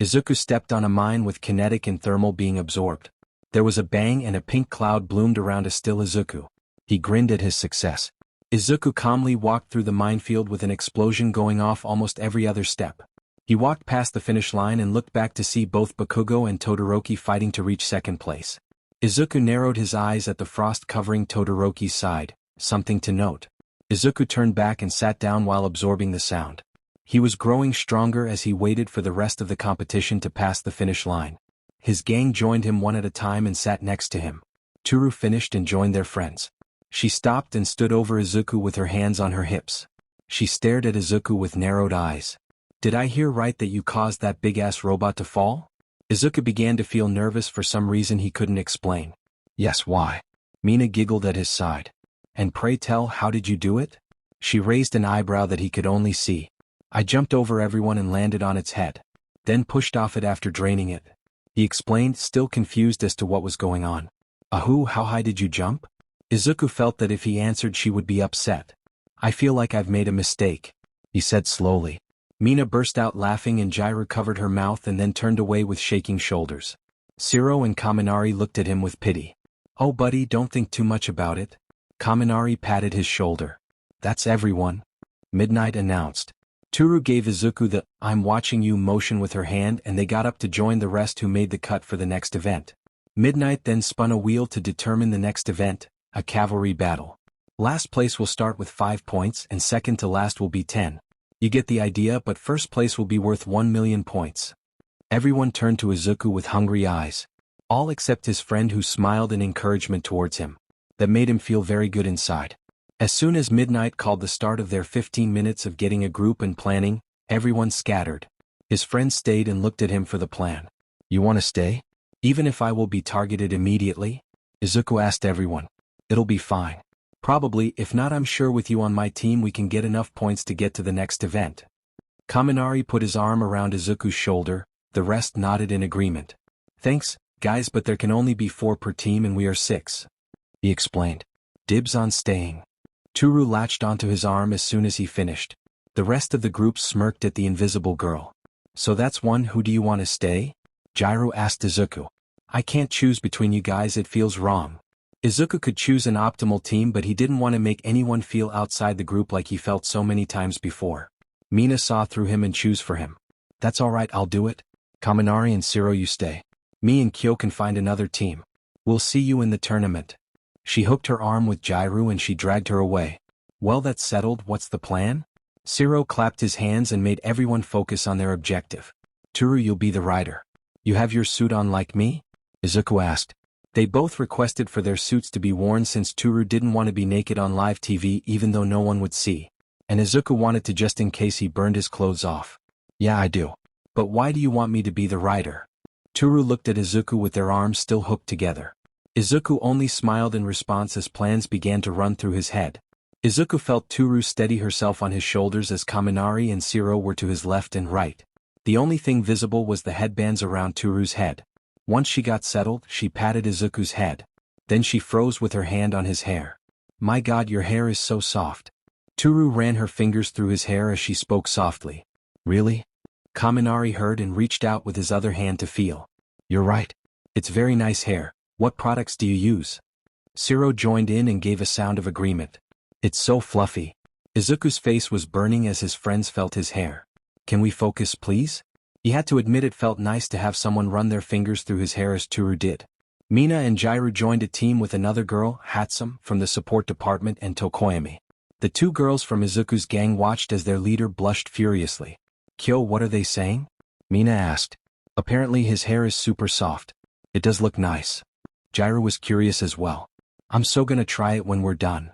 [SPEAKER 1] Izuku stepped on a mine with kinetic and thermal being absorbed. There was a bang and a pink cloud bloomed around a still Izuku. He grinned at his success. Izuku calmly walked through the minefield with an explosion going off almost every other step. He walked past the finish line and looked back to see both Bakugo and Todoroki fighting to reach second place. Izuku narrowed his eyes at the frost covering Todoroki's side, something to note. Izuku turned back and sat down while absorbing the sound. He was growing stronger as he waited for the rest of the competition to pass the finish line. His gang joined him one at a time and sat next to him. Toru finished and joined their friends. She stopped and stood over Izuku with her hands on her hips. She stared at Izuku with narrowed eyes. Did I hear right that you caused that big-ass robot to fall? Izuku began to feel nervous for some reason he couldn't explain. Yes, why? Mina giggled at his side. And pray tell, how did you do it? She raised an eyebrow that he could only see. I jumped over everyone and landed on its head. Then pushed off it after draining it. He explained, still confused as to what was going on. Ahoo, how high did you jump? Izuku felt that if he answered she would be upset. I feel like I've made a mistake, he said slowly. Mina burst out laughing and Jairu covered her mouth and then turned away with shaking shoulders. Shiro and Kaminari looked at him with pity. Oh buddy, don't think too much about it. Kaminari patted his shoulder. That's everyone, Midnight announced. Toru gave Izuku the "I'm watching you" motion with her hand and they got up to join the rest who made the cut for the next event. Midnight then spun a wheel to determine the next event, a cavalry battle. Last place will start with 5 points and second to last will be 10. You get the idea, but first place will be worth 1 million points. Everyone turned to Izuku with hungry eyes. All except his friend who smiled in encouragement towards him. That made him feel very good inside. As soon as Midnight called the start of their 15 minutes of getting a group and planning, everyone scattered. His friend stayed and looked at him for the plan. You want to stay? Even if I will be targeted immediately? Izuku asked everyone. It'll be fine. Probably, if not I'm sure with you on my team we can get enough points to get to the next event. Kaminari put his arm around Izuku's shoulder, the rest nodded in agreement. Thanks, guys, but there can only be 4 per team and we are 6. He explained. Dibs on staying. Toru latched onto his arm as soon as he finished. The rest of the group smirked at the invisible girl. So that's one. Who do you want to stay? Jairu asked Izuku. I can't choose between you guys, it feels wrong. Izuku could choose an optimal team, but he didn't want to make anyone feel outside the group like he felt so many times before. Mina saw through him and chose for him. That's alright, I'll do it. Kaminari and Shiro, you stay. Me and Kyo can find another team. We'll see you in the tournament. She hooked her arm with Jairu and she dragged her away. Well, that's settled. What's the plan? Shiro clapped his hands and made everyone focus on their objective. Toru, you'll be the rider. You have your suit on like me? Izuku asked. They both requested for their suits to be worn since Toru didn't want to be naked on live TV even though no one would see. And Izuku wanted to just in case he burned his clothes off. Yeah, I do. But why do you want me to be the rider? Toru looked at Izuku with their arms still hooked together. Izuku only smiled in response as plans began to run through his head. Izuku felt Toru steady herself on his shoulders as Kaminari and Shiro were to his left and right. The only thing visible was the headbands around Toru's head. Once she got settled, she patted Izuku's head. Then she froze with her hand on his hair. "My God, your hair is so soft." Toru ran her fingers through his hair as she spoke softly. "Really?" Kaminari heard and reached out with his other hand to feel. "You're right. It's very nice hair. What products do you use?" Shiro joined in and gave a sound of agreement. "It's so fluffy." Izuku's face was burning as his friends felt his hair. "Can we focus, please?" He had to admit it felt nice to have someone run their fingers through his hair as Toru did. Mina and Jairu joined a team with another girl, Hatsum, from the support department and Tokoyami. The two girls from Izuku's gang watched as their leader blushed furiously. "Kyo, what are they saying?" Mina asked. "Apparently his hair is super soft. It does look nice." Jairu was curious as well. "I'm so gonna try it when we're done."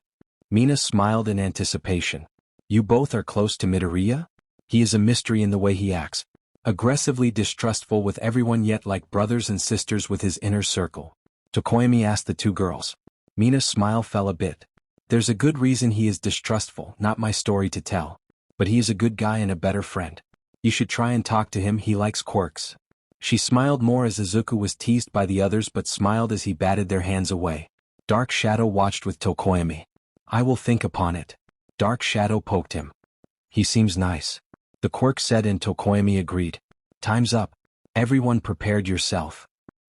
[SPEAKER 1] Mina smiled in anticipation. "You both are close to Midoriya?" "He is a mystery in the way he acts. Aggressively distrustful with everyone yet like brothers and sisters with his inner circle." Tokoyami asked the two girls. Mina's smile fell a bit. "There's a good reason he is distrustful, not my story to tell. But he is a good guy and a better friend. You should try and talk to him, he likes quirks." She smiled more as Izuku was teased by the others but smiled as he batted their hands away. Dark Shadow watched with Tokoyami. "I will think upon it." Dark Shadow poked him. "He seems nice." The quirk said and Tokoyami agreed. "Time's up. Everyone prepared yourself."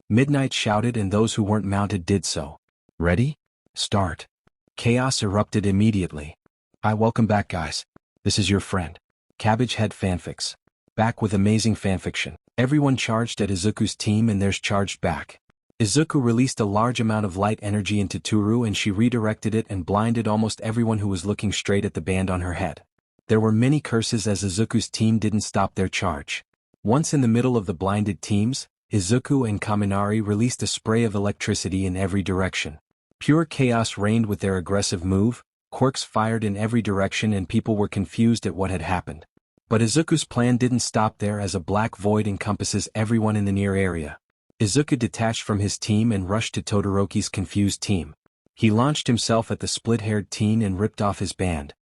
[SPEAKER 1] Midnight shouted and those who weren't mounted did so. "Ready? Start." Chaos erupted immediately. Welcome back guys. This is your friend, Cabbage Head Fanfics. Back with amazing fanfiction. Everyone charged at Izuku's team and theirs charged back. Izuku released a large amount of light energy into Toru and she redirected it and blinded almost everyone who was looking straight at the band on her head. There were many curses as Izuku's team didn't stop their charge. Once in the middle of the blinded teams, Izuku and Kaminari released a spray of electricity in every direction. Pure chaos reigned with their aggressive move, quirks fired in every direction and people were confused at what had happened. But Izuku's plan didn't stop there as a black void encompasses everyone in the near area. Izuku detached from his team and rushed to Todoroki's confused team. He launched himself at the split-haired teen and ripped off his band.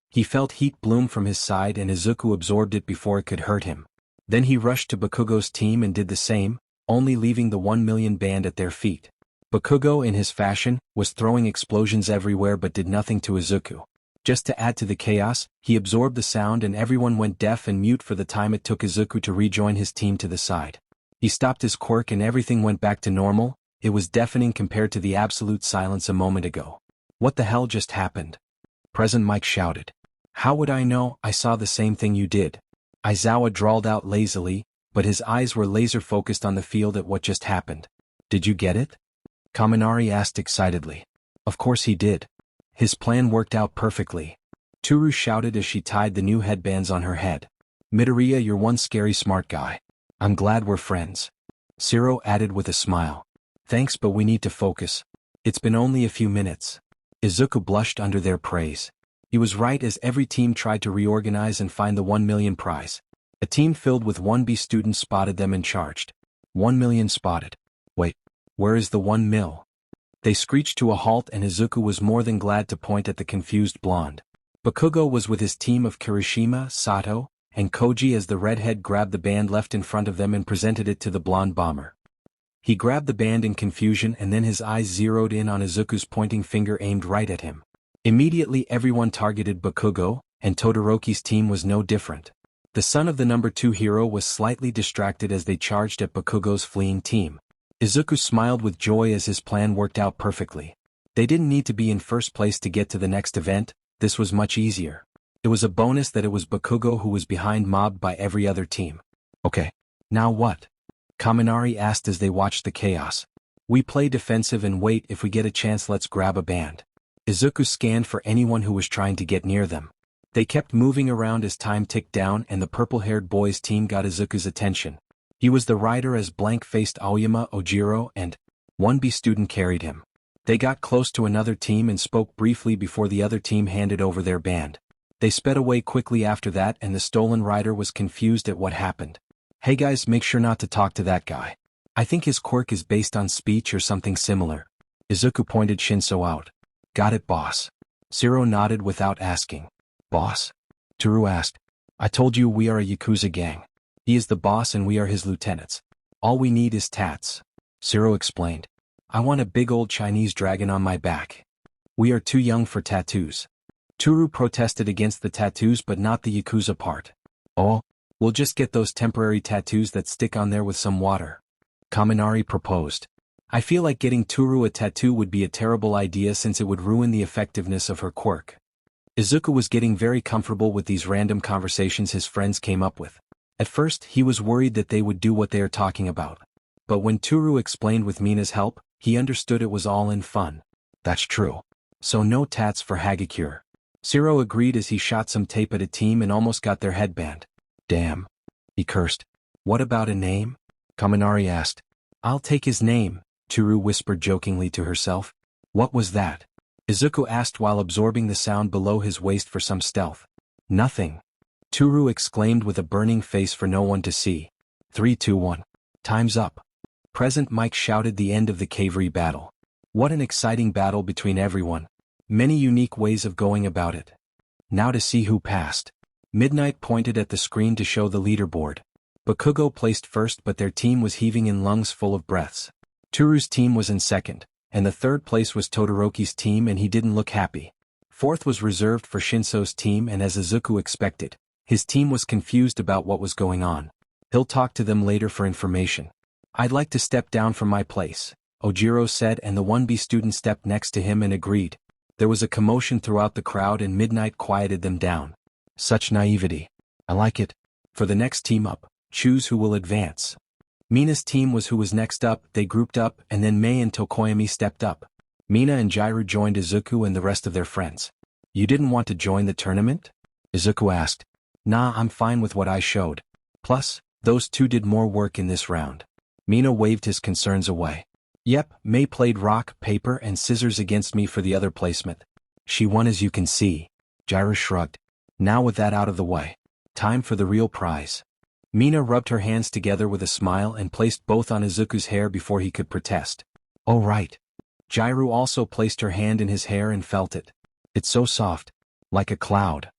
[SPEAKER 1] He felt heat bloom from his side and Izuku absorbed it before it could hurt him. Then he rushed to Bakugo's team and did the same, only leaving the 1 million band at their feet. Bakugo, in his fashion, was throwing explosions everywhere but did nothing to Izuku. Just to add to the chaos, he absorbed the sound and everyone went deaf and mute for the time it took Izuku to rejoin his team to the side. He stopped his quirk and everything went back to normal. It was deafening compared to the absolute silence a moment ago. "What the hell just happened?" Present Mike shouted. "How would I know? I saw the same thing you did." Aizawa drawled out lazily, but his eyes were laser-focused on the field at what just happened. "Did you get it?" Kaminari asked excitedly. "Of course he did. His plan worked out perfectly." Toru shouted as she tied the new headbands on her head. "Midoriya, you're one scary smart guy. I'm glad we're friends." Shiro added with a smile. "Thanks, but we need to focus. It's been only a few minutes." Izuku blushed under their praise. He was right as every team tried to reorganize and find the 1 million prize. A team filled with 1B students spotted them and charged. 1 million spotted. "Wait, where is the 1 mil?" They screeched to a halt and Izuku was more than glad to point at the confused blonde. Bakugo was with his team of Kirishima, Sato, and Koji as the redhead grabbed the band left in front of them and presented it to the blonde bomber. He grabbed the band in confusion and then his eyes zeroed in on Izuku's pointing finger aimed right at him. Immediately everyone targeted Bakugo, and Todoroki's team was no different. The son of the number 2 hero was slightly distracted as they charged at Bakugo's fleeing team. Izuku smiled with joy as his plan worked out perfectly. They didn't need to be in first place to get to the next event, this was much easier. It was a bonus that it was Bakugo who was behind mobbed by every other team. "Okay. Now what?" Kaminari asked as they watched the chaos. "We play defensive and wait, if we get a chance let's grab a band." Izuku scanned for anyone who was trying to get near them. They kept moving around as time ticked down and the purple-haired boys team got Izuku's attention. He was the rider as blank-faced Aoyama Ojiro and 1B student carried him. They got close to another team and spoke briefly before the other team handed over their band. They sped away quickly after that and the stolen rider was confused at what happened. "Hey guys, make sure not to talk to that guy. I think his quirk is based on speech or something similar." Izuku pointed Shinso out. Got it, boss. Shiro nodded without asking. Boss? Toru asked. I told you we are a Yakuza gang. He is the boss and we are his lieutenants. All we need is tats. Shiro explained. I want a big old Chinese dragon on my back. We are too young for tattoos. Toru protested against the tattoos but not the Yakuza part. Oh, we'll just get those temporary tattoos that stick on there with some water. Kaminari proposed. I feel like getting Toru a tattoo would be a terrible idea since it would ruin the effectiveness of her quirk. Izuku was getting very comfortable with these random conversations his friends came up with. At first, he was worried that they would do what they are talking about. But when Toru explained with Mina's help, he understood it was all in fun. That's true. So no tats for Hagakure. Shiro agreed as he shot some tape at a team and almost got their headband. Damn. He cursed. What about a name? Kaminari asked. I'll take his name, Toru whispered jokingly to herself. What was that? Izuku asked while absorbing the sound below his waist for some stealth. Nothing. Toru exclaimed with a burning face for no one to see. 3, 2, 1. Time's up. Present Mike shouted the end of the cavery battle. What an exciting battle between everyone. Many unique ways of going about it. Now to see who passed. Midnight pointed at the screen to show the leaderboard. Bakugo placed first but their team was heaving in lungs full of breaths. Toru's team was in second, and the third place was Todoroki's team and he didn't look happy. Fourth was reserved for Shinso's team and as Izuku expected, his team was confused about what was going on. He'll talk to them later for information. I'd like to step down from my place, Ojiro said and the 1B student stepped next to him and agreed. There was a commotion throughout the crowd and Midnight quieted them down. Such naivety. I like it. For the next team up, choose who will advance. Mina's team was who was next up, they grouped up and then Mei and Tokoyami stepped up. Mina and Jiru joined Izuku and the rest of their friends. You didn't want to join the tournament? Izuku asked. Nah, I'm fine with what I showed. Plus, those two did more work in this round. Mina waved his concerns away. Yep, Mei played rock, paper and scissors against me for the other placement. She won as you can see. Jiru shrugged. Now with that out of the way. Time for the real prize. Mina rubbed her hands together with a smile and placed both on Izuku's hair before he could protest. Oh right. Jiru also placed her hand in his hair and felt it. It's so soft. Like a cloud.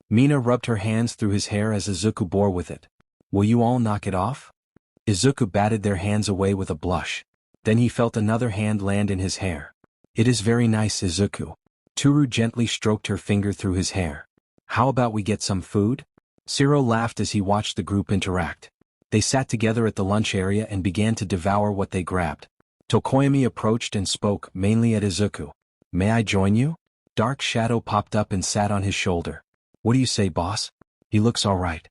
[SPEAKER 1] Mina rubbed her hands through his hair as Izuku bore with it. Will you all knock it off? Izuku batted their hands away with a blush. Then he felt another hand land in his hair. It is very nice, Izuku. Toru gently stroked her finger through his hair. How about we get some food? Shiro laughed as he watched the group interact. They sat together at the lunch area and began to devour what they grabbed. Tokoyami approached and spoke, mainly at Izuku. May I join you? Dark Shadow popped up and sat on his shoulder. What do you say, boss? He looks all right.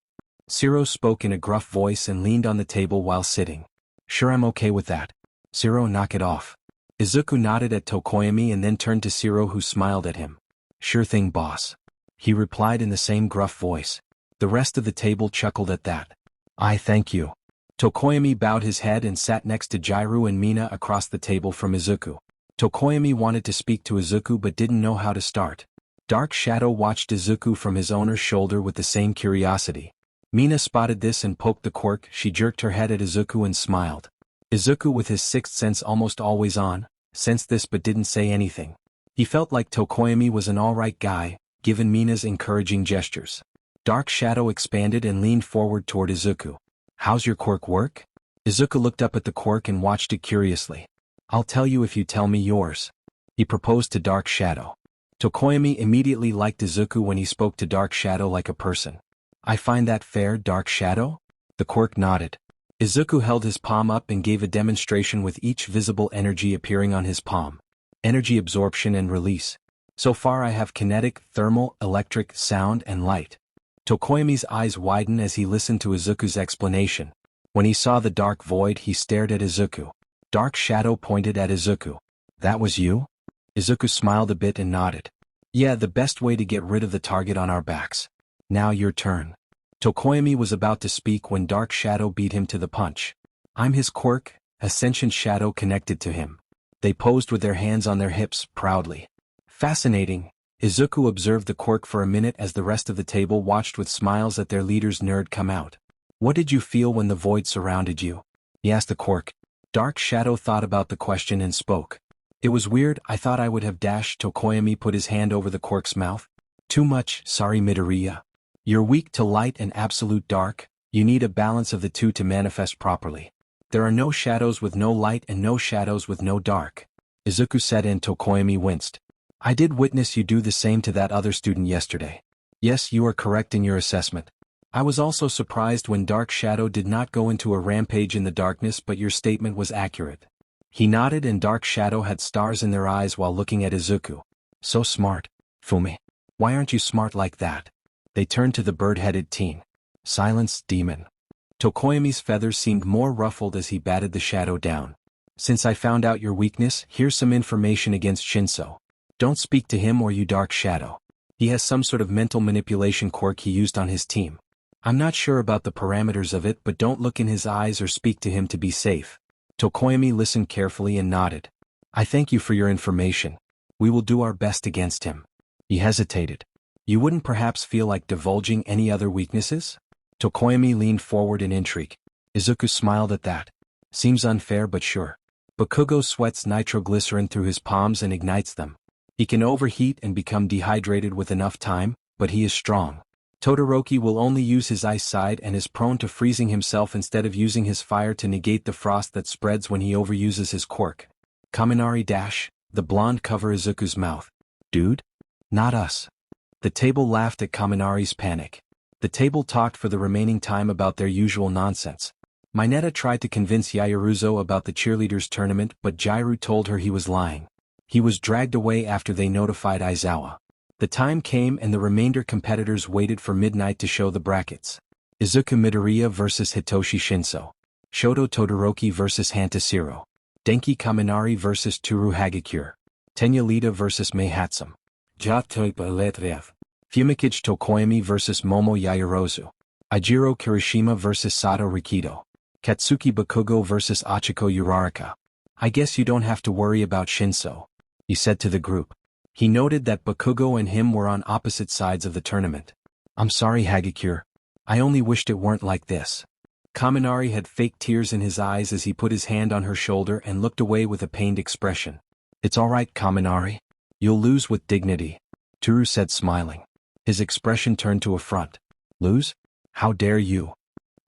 [SPEAKER 1] Shiro spoke in a gruff voice and leaned on the table while sitting. Sure, I'm okay with that. Shiro, knock it off. Izuku nodded at Tokoyami and then turned to Shiro who smiled at him. Sure thing, boss. He replied in the same gruff voice. The rest of the table chuckled at that. I thank you. Tokoyami bowed his head and sat next to Jiru and Mina across the table from Izuku. Tokoyami wanted to speak to Izuku but didn't know how to start. Dark Shadow watched Izuku from his owner's shoulder with the same curiosity. Mina spotted this and poked the quirk. She jerked her head at Izuku and smiled. Izuku, with his sixth sense almost always on, sensed this but didn't say anything. He felt like Tokoyami was an alright guy, given Mina's encouraging gestures. Dark Shadow expanded and leaned forward toward Izuku. How's your quirk work? Izuku looked up at the quirk and watched it curiously. I'll tell you if you tell me yours. He proposed to Dark Shadow. Tokoyami immediately liked Izuku when he spoke to Dark Shadow like a person. I find that fair, Dark Shadow? The quirk nodded. Izuku held his palm up and gave a demonstration with each visible energy appearing on his palm. Energy absorption and release. So far I have kinetic, thermal, electric, sound, and light. Tokoyami's eyes widened as he listened to Izuku's explanation. When he saw the dark void, he stared at Izuku. Dark Shadow pointed at Izuku. That was you? Izuku smiled a bit and nodded. Yeah, the best way to get rid of the target on our backs. Now your turn. Tokoyami was about to speak when Dark Shadow beat him to the punch. I'm his quirk, Ascension Shadow connected to him. They posed with their hands on their hips, proudly. Fascinating. Izuku observed the quirk for a minute as the rest of the table watched with smiles at their leader's nerd come out. What did you feel when the void surrounded you? He asked the quirk. Dark Shadow thought about the question and spoke. It was weird, I thought I would have dashed. Tokoyami put his hand over the quirk's mouth. Too much, sorry Midoriya. You're weak to light and absolute dark, you need a balance of the two to manifest properly. There are no shadows with no light and no shadows with no dark. Izuku said and Tokoyami winced. I did witness you do the same to that other student yesterday. Yes, you are correct in your assessment. I was also surprised when Dark Shadow did not go into a rampage in the darkness, but your statement was accurate. He nodded and Dark Shadow had stars in their eyes while looking at Izuku. So smart, Fumi. Why aren't you smart like that? They turned to the bird-headed teen. Silence, demon. Tokoyami's feathers seemed more ruffled as he batted the shadow down. Since I found out your weakness, here's some information against Shinso. Don't speak to him or you Dark Shadow. He has some sort of mental manipulation quirk he used on his team. I'm not sure about the parameters of it, but don't look in his eyes or speak to him to be safe. Tokoyami listened carefully and nodded. I thank you for your information. We will do our best against him. He hesitated. You wouldn't perhaps feel like divulging any other weaknesses? Tokoyami leaned forward in intrigue. Izuku smiled at that. Seems unfair but sure. Bakugo sweats nitroglycerin through his palms and ignites them. He can overheat and become dehydrated with enough time, but he is strong. Todoroki will only use his ice side and is prone to freezing himself instead of using his fire to negate the frost that spreads when he overuses his quirk. Kaminari dash, the blonde cover Izuku's mouth. Dude? Not us. The table laughed at Kaminari's panic. The table talked for the remaining time about their usual nonsense. Mineta tried to convince Yaoruzo about the cheerleaders tournament, but Jairu told her he was lying. He was dragged away after they notified Aizawa. The time came and the remainder competitors waited for midnight to show the brackets. Izuku Midoriya vs Hitoshi Shinso. Shoto Todoroki vs Hantashiro. Denki Kaminari vs Toru Hagakure. Tenya Lita vs Mei Hatsum. Jatoipa Letrev. Fumikage Tokoyami vs Momo Yaoyorozu. Ajiro Kirishima vs Sato Rikido. Katsuki Bakugo vs Achiko Uraraka. I guess you don't have to worry about Shinso, he said to the group. He noted that Bakugo and him were on opposite sides of the tournament. I'm sorry Hagakure. I only wished it weren't like this. Kaminari had fake tears in his eyes as he put his hand on her shoulder and looked away with a pained expression. It's alright Kaminari. You'll lose with dignity, Toru said smiling. His expression turned to affront. Lose? How dare you?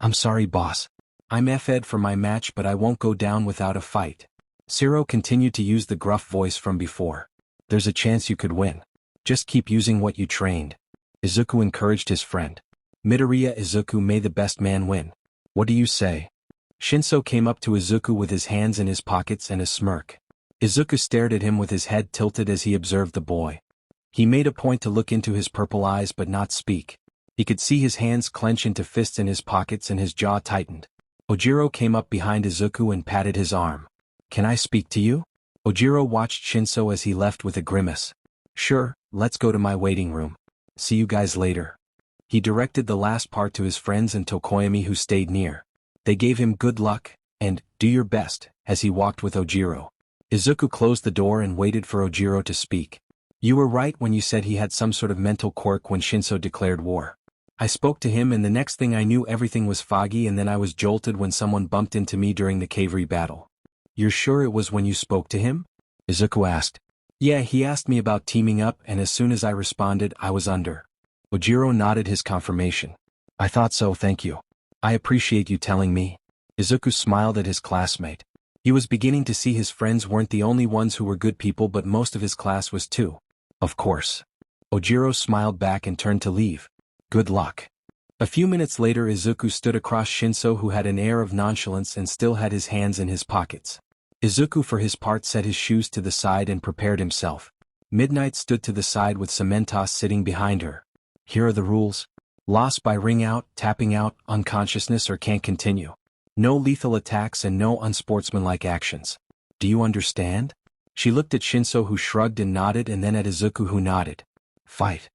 [SPEAKER 1] I'm sorry boss. I'm F'd for my match but I won't go down without a fight. Siro continued to use the gruff voice from before. There's a chance you could win. Just keep using what you trained. Izuku encouraged his friend. Midoriya Izuku, may the best man win. What do you say? Shinso came up to Izuku with his hands in his pockets and a smirk. Izuku stared at him with his head tilted as he observed the boy. He made a point to look into his purple eyes but not speak. He could see his hands clench into fists in his pockets and his jaw tightened. Ojiro came up behind Izuku and patted his arm. Can I speak to you? Ojiro watched Shinso as he left with a grimace. Sure, let's go to my waiting room. See you guys later. He directed the last part to his friends and Tokoyami who stayed near. They gave him good luck, and, do your best, as he walked with Ojiro. Izuku closed the door and waited for Ojiro to speak. You were right when you said he had some sort of mental quirk when Shinso declared war. I spoke to him and the next thing I knew everything was foggy and then I was jolted when someone bumped into me during the cavalry battle. You're sure it was when you spoke to him? Izuku asked. Yeah, he asked me about teaming up and as soon as I responded, I was under. Ojiro nodded his confirmation. I thought so, thank you. I appreciate you telling me. Izuku smiled at his classmate. He was beginning to see his friends weren't the only ones who were good people but most of his class was too. Of course. Ojiro smiled back and turned to leave. Good luck. A few minutes later Izuku stood across Shinso who had an air of nonchalance and still had his hands in his pockets. Izuku for his part set his shoes to the side and prepared himself. Midnight stood to the side with Cementos sitting behind her. Here are the rules. Loss by ring out, tapping out, unconsciousness or can't continue. No lethal attacks and no unsportsmanlike actions. Do you understand? She looked at Shinso who shrugged and nodded and then at Izuku who nodded. Fight.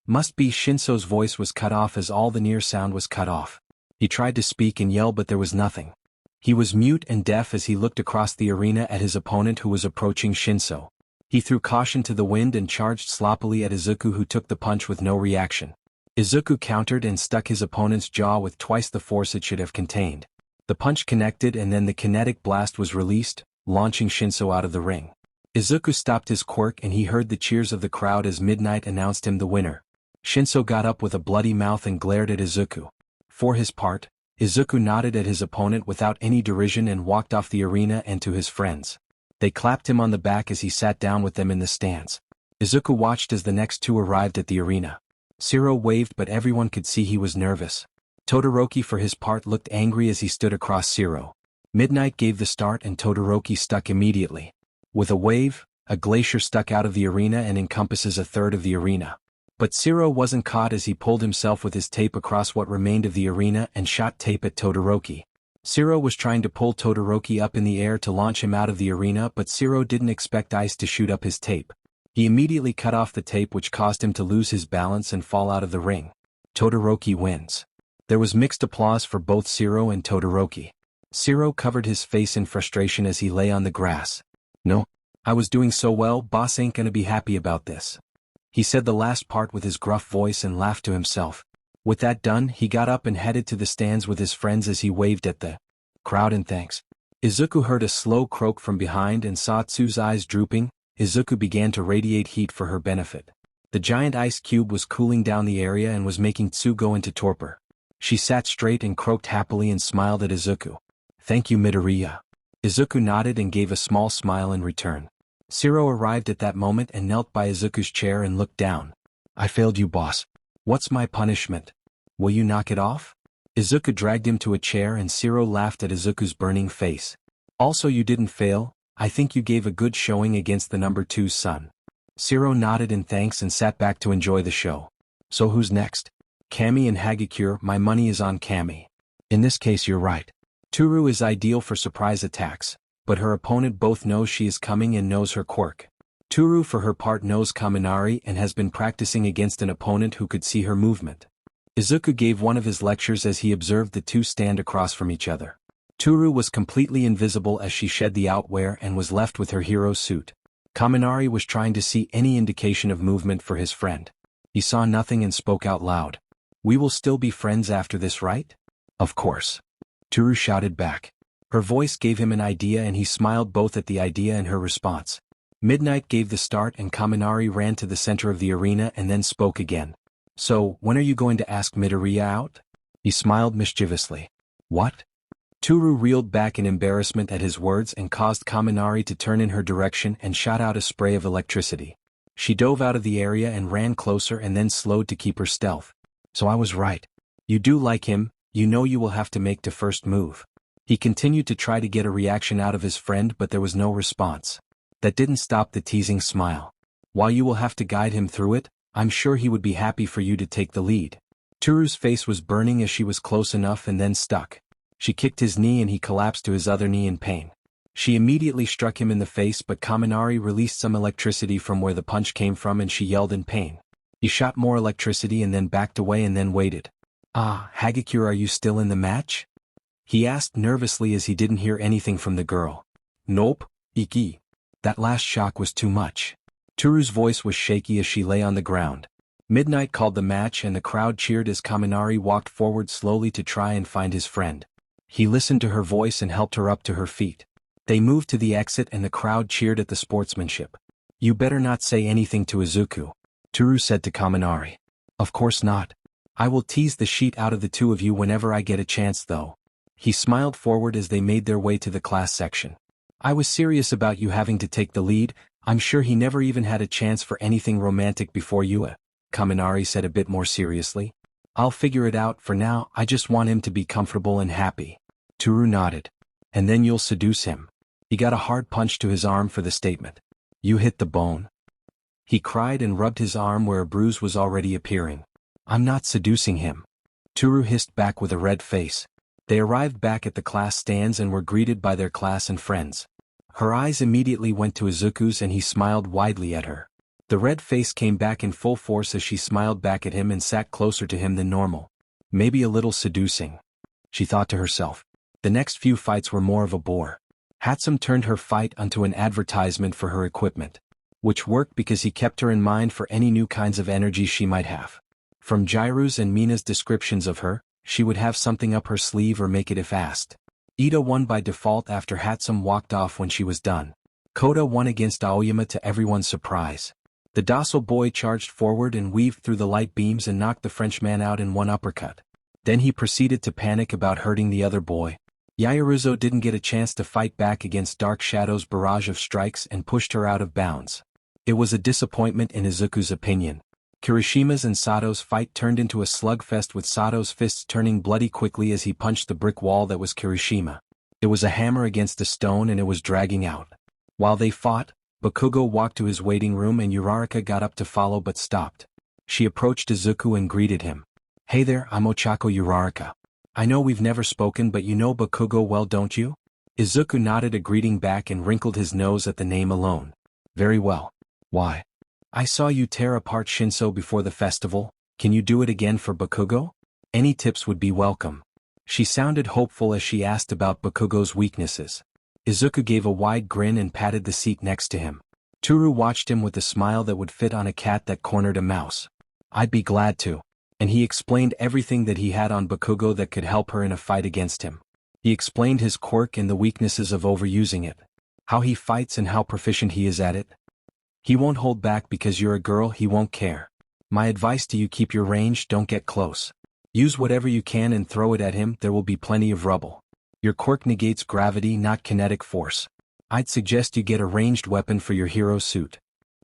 [SPEAKER 1] Must be Shinso's voice was cut off as all the near sound was cut off. He tried to speak and yell but there was nothing. He was mute and deaf as he looked across the arena at his opponent who was approaching Shinso. He threw caution to the wind and charged sloppily at Izuku who took the punch with no reaction. Izuku countered and stuck his opponent's jaw with twice the force it should have contained. The punch connected and then the kinetic blast was released, launching Shinso out of the ring. Izuku stopped his quirk and he heard the cheers of the crowd as Midnight announced him the winner. Shinso got up with a bloody mouth and glared at Izuku. For his part, Izuku nodded at his opponent without any derision and walked off the arena and to his friends. They clapped him on the back as he sat down with them in the stands. Izuku watched as the next two arrived at the arena. Shiro waved but everyone could see he was nervous. Todoroki for his part looked angry as he stood across Shiro. Midnight gave the start and Todoroki stuck immediately. With a wave, a glacier stuck out of the arena and encompasses a third of the arena. But Shiro wasn't caught as he pulled himself with his tape across what remained of the arena and shot tape at Todoroki. Shiro was trying to pull Todoroki up in the air to launch him out of the arena, but Shiro didn't expect ice to shoot up his tape. He immediately cut off the tape, which caused him to lose his balance and fall out of the ring. Todoroki wins. There was mixed applause for both Shiro and Todoroki. Shiro covered his face in frustration as he lay on the grass. "No, I was doing so well, boss ain't gonna be happy about this." He said the last part with his gruff voice and laughed to himself. With that done, he got up and headed to the stands with his friends as he waved at the crowd in thanks. Izuku heard a slow croak from behind and saw Tsu's eyes drooping. Izuku began to radiate heat for her benefit. The giant ice cube was cooling down the area and was making Tsu go into torpor. She sat straight and croaked happily and smiled at Izuku. "Thank you, Midoriya." Izuku nodded and gave a small smile in return. Shiro arrived at that moment and knelt by Izuku's chair and looked down. "I failed you, boss. What's my punishment? Will you knock it off?" Izuku dragged him to a chair and Shiro laughed at Izuku's burning face. "Also, you didn't fail. I think you gave a good showing against the number 2's son." Shiro nodded in thanks and sat back to enjoy the show. "So who's next?" "Kami and Hagakure. My money is on Kami." "In this case you're right. Toru is ideal for surprise attacks, but her opponent both knows she is coming and knows her quirk. Toru for her part knows Kaminari and has been practicing against an opponent who could see her movement." Izuku gave one of his lectures as he observed the two stand across from each other. Toru was completely invisible as she shed the outwear and was left with her hero suit. Kaminari was trying to see any indication of movement for his friend. He saw nothing and spoke out loud. "We will still be friends after this, right?" "Of course." Toru shouted back. Her voice gave him an idea and he smiled both at the idea and her response. Midnight gave the start and Kaminari ran to the center of the arena and then spoke again. "So, when are you going to ask Midoriya out?" He smiled mischievously. "What?" Toru reeled back in embarrassment at his words and caused Kaminari to turn in her direction and shot out a spray of electricity. She dove out of the area and ran closer and then slowed to keep her stealth. "So I was right. You do like him, you know you will have to make the first move." He continued to try to get a reaction out of his friend but there was no response. That didn't stop the teasing smile. "While you will have to guide him through it, I'm sure he would be happy for you to take the lead." Toru's face was burning as she was close enough and then stuck. She kicked his knee and he collapsed to his other knee in pain. She immediately struck him in the face but Kaminari released some electricity from where the punch came from and she yelled in pain. He shot more electricity and then backed away and then waited. "Ah, Hagakure, are you still in the match?" he asked nervously as he didn't hear anything from the girl. "Nope, Iki." That last shock was too much. Toru's voice was shaky as she lay on the ground. Midnight called the match and the crowd cheered as Kaminari walked forward slowly to try and find his friend. He listened to her voice and helped her up to her feet. They moved to the exit and the crowd cheered at the sportsmanship. "You better not say anything to Izuku," Toru said to Kaminari. "Of course not. I will tease the sheet out of the two of you whenever I get a chance though." He smiled forward as they made their way to the class section. "I was serious about you having to take the lead. I'm sure he never even had a chance for anything romantic before you," Kaminari said a bit more seriously. "I'll figure it out. For now, I just want him to be comfortable and happy." Toru nodded. "And then you'll seduce him." He got a hard punch to his arm for the statement. "You hit the bone." He cried and rubbed his arm where a bruise was already appearing. "I'm not seducing him," Toru hissed back with a red face. They arrived back at the class stands and were greeted by their class and friends. Her eyes immediately went to Izuku's and he smiled widely at her. The red face came back in full force as she smiled back at him and sat closer to him than normal. Maybe a little seducing, she thought to herself. The next few fights were more of a bore. Hatsum turned her fight onto an advertisement for her equipment, which worked because he kept her in mind for any new kinds of energy she might have. From Jiru's and Mina's descriptions of her, she would have something up her sleeve or make it if asked. Ida won by default after Hatsum walked off when she was done. Kota won against Aoyama to everyone's surprise. The docile boy charged forward and weaved through the light beams and knocked the Frenchman out in one uppercut. Then he proceeded to panic about hurting the other boy. Yaoyorozu didn't get a chance to fight back against Dark Shadow's barrage of strikes and pushed her out of bounds. It was a disappointment in Izuku's opinion. Kirishima's and Sato's fight turned into a slugfest with Sato's fists turning bloody quickly as he punched the brick wall that was Kirishima. It was a hammer against a stone and it was dragging out. While they fought, Bakugo walked to his waiting room and Uraraka got up to follow but stopped. She approached Izuku and greeted him. "Hey there, I'm Ochako Uraraka. I know we've never spoken but you know Bakugo well, don't you?" Izuku nodded a greeting back and wrinkled his nose at the name alone. "Very well. Why? I saw you tear apart Shinso before the festival. Can you do it again for Bakugo? Any tips would be welcome." She sounded hopeful as she asked about Bakugo's weaknesses. Izuku gave a wide grin and patted the seat next to him. Toru watched him with a smile that would fit on a cat that cornered a mouse. "I'd be glad to." And he explained everything that he had on Bakugo that could help her in a fight against him. He explained his quirk and the weaknesses of overusing it. How he fights and how proficient he is at it. He won't hold back because you're a girl, he won't care. My advice to you: keep your range, don't get close. Use whatever you can and throw it at him, there will be plenty of rubble. Your quirk negates gravity, not kinetic force. I'd suggest you get a ranged weapon for your hero suit.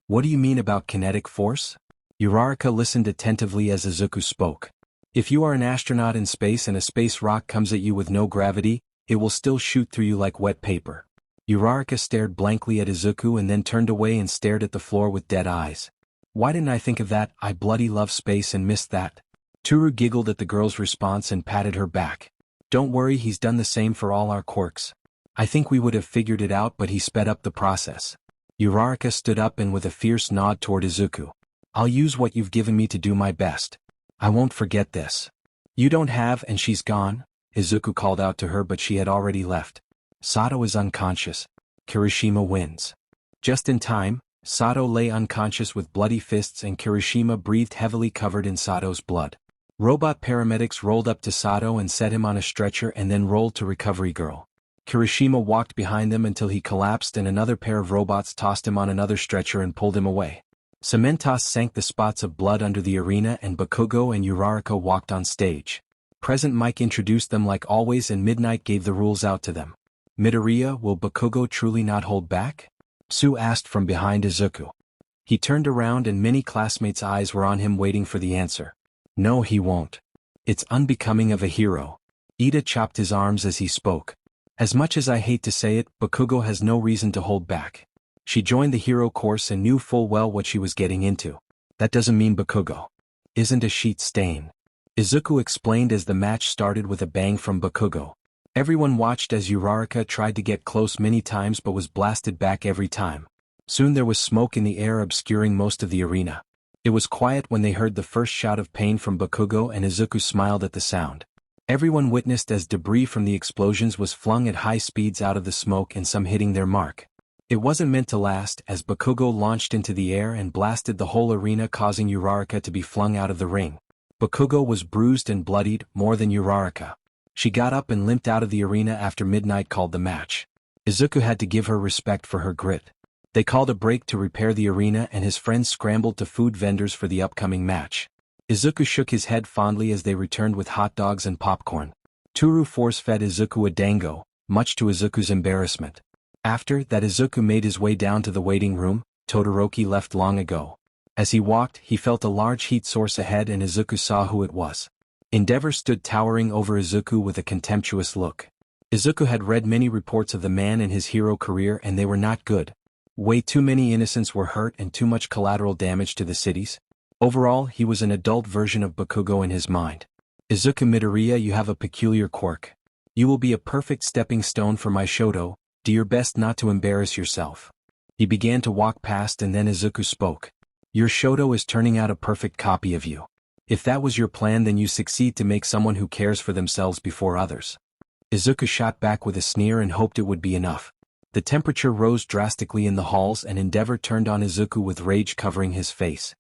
[SPEAKER 1] What do you mean about kinetic force? Uraraka listened attentively as Izuku spoke. If you are an astronaut in space and a space rock comes at you with no gravity, it will still shoot through you like wet paper. Uraraka stared blankly at Izuku and then turned away and stared at the floor with dead eyes. Why didn't I think of that? I bloody love space and missed that. Toru giggled at the girl's response and patted her back. Don't worry, he's done the same for all our quirks. I think we would have figured it out but he sped up the process. Uraraka stood up and with a fierce nod toward Izuku. I'll use what you've given me to do my best. I won't forget this. You don't have and she's gone? Izuku called out to her but she had already left. Sato is unconscious. Kirishima wins. Just in time, Sato lay unconscious with bloody fists and Kirishima breathed heavily covered in Sato's blood. Robot paramedics rolled up to Sato and set him on a stretcher and then rolled to Recovery Girl. Kirishima walked behind them until he collapsed and another pair of robots tossed him on another stretcher and pulled him away. Cementos sank the spots of blood under the arena and Bakugo and Uraraka walked on stage. Present Mike introduced them like always and Midnight gave the rules out to them. Midoriya, will Bakugo truly not hold back? Sue asked from behind Izuku. He turned around and many classmates' eyes were on him waiting for the answer. No, he won't. It's unbecoming of a hero. Ida chopped his arms as he spoke. As much as I hate to say it, Bakugo has no reason to hold back. She joined the hero course and knew full well what she was getting into. That doesn't mean Bakugo isn't a sheet stain. Izuku explained as the match started with a bang from Bakugo. Everyone watched as Uraraka tried to get close many times but was blasted back every time. Soon there was smoke in the air obscuring most of the arena. It was quiet when they heard the first shout of pain from Bakugo and Izuku smiled at the sound. Everyone witnessed as debris from the explosions was flung at high speeds out of the smoke and some hitting their mark. It wasn't meant to last as Bakugo launched into the air and blasted the whole arena causing Uraraka to be flung out of the ring. Bakugo was bruised and bloodied more than Uraraka. She got up and limped out of the arena after Midnight called the match. Izuku had to give her respect for her grit. They called a break to repair the arena and his friends scrambled to food vendors for the upcoming match. Izuku shook his head fondly as they returned with hot dogs and popcorn. Toru force-fed Izuku a dango, much to Izuku's embarrassment. After that Izuku made his way down to the waiting room. Todoroki left long ago. As he walked, he felt a large heat source ahead and Izuku saw who it was. Endeavor stood towering over Izuku with a contemptuous look. Izuku had read many reports of the man and his hero career and they were not good. Way too many innocents were hurt and too much collateral damage to the cities. Overall, he was an adult version of Bakugo in his mind. Izuku Midoriya, you have a peculiar quirk. You will be a perfect stepping stone for my Shoto. Do your best not to embarrass yourself. He began to walk past and then Izuku spoke. Your Shoto is turning out a perfect copy of you. If that was your plan then you succeed to make someone who cares for themselves before others. Izuku shot back with a sneer and hoped it would be enough. The temperature rose drastically in the halls and Endeavor turned on Izuku with rage covering his face.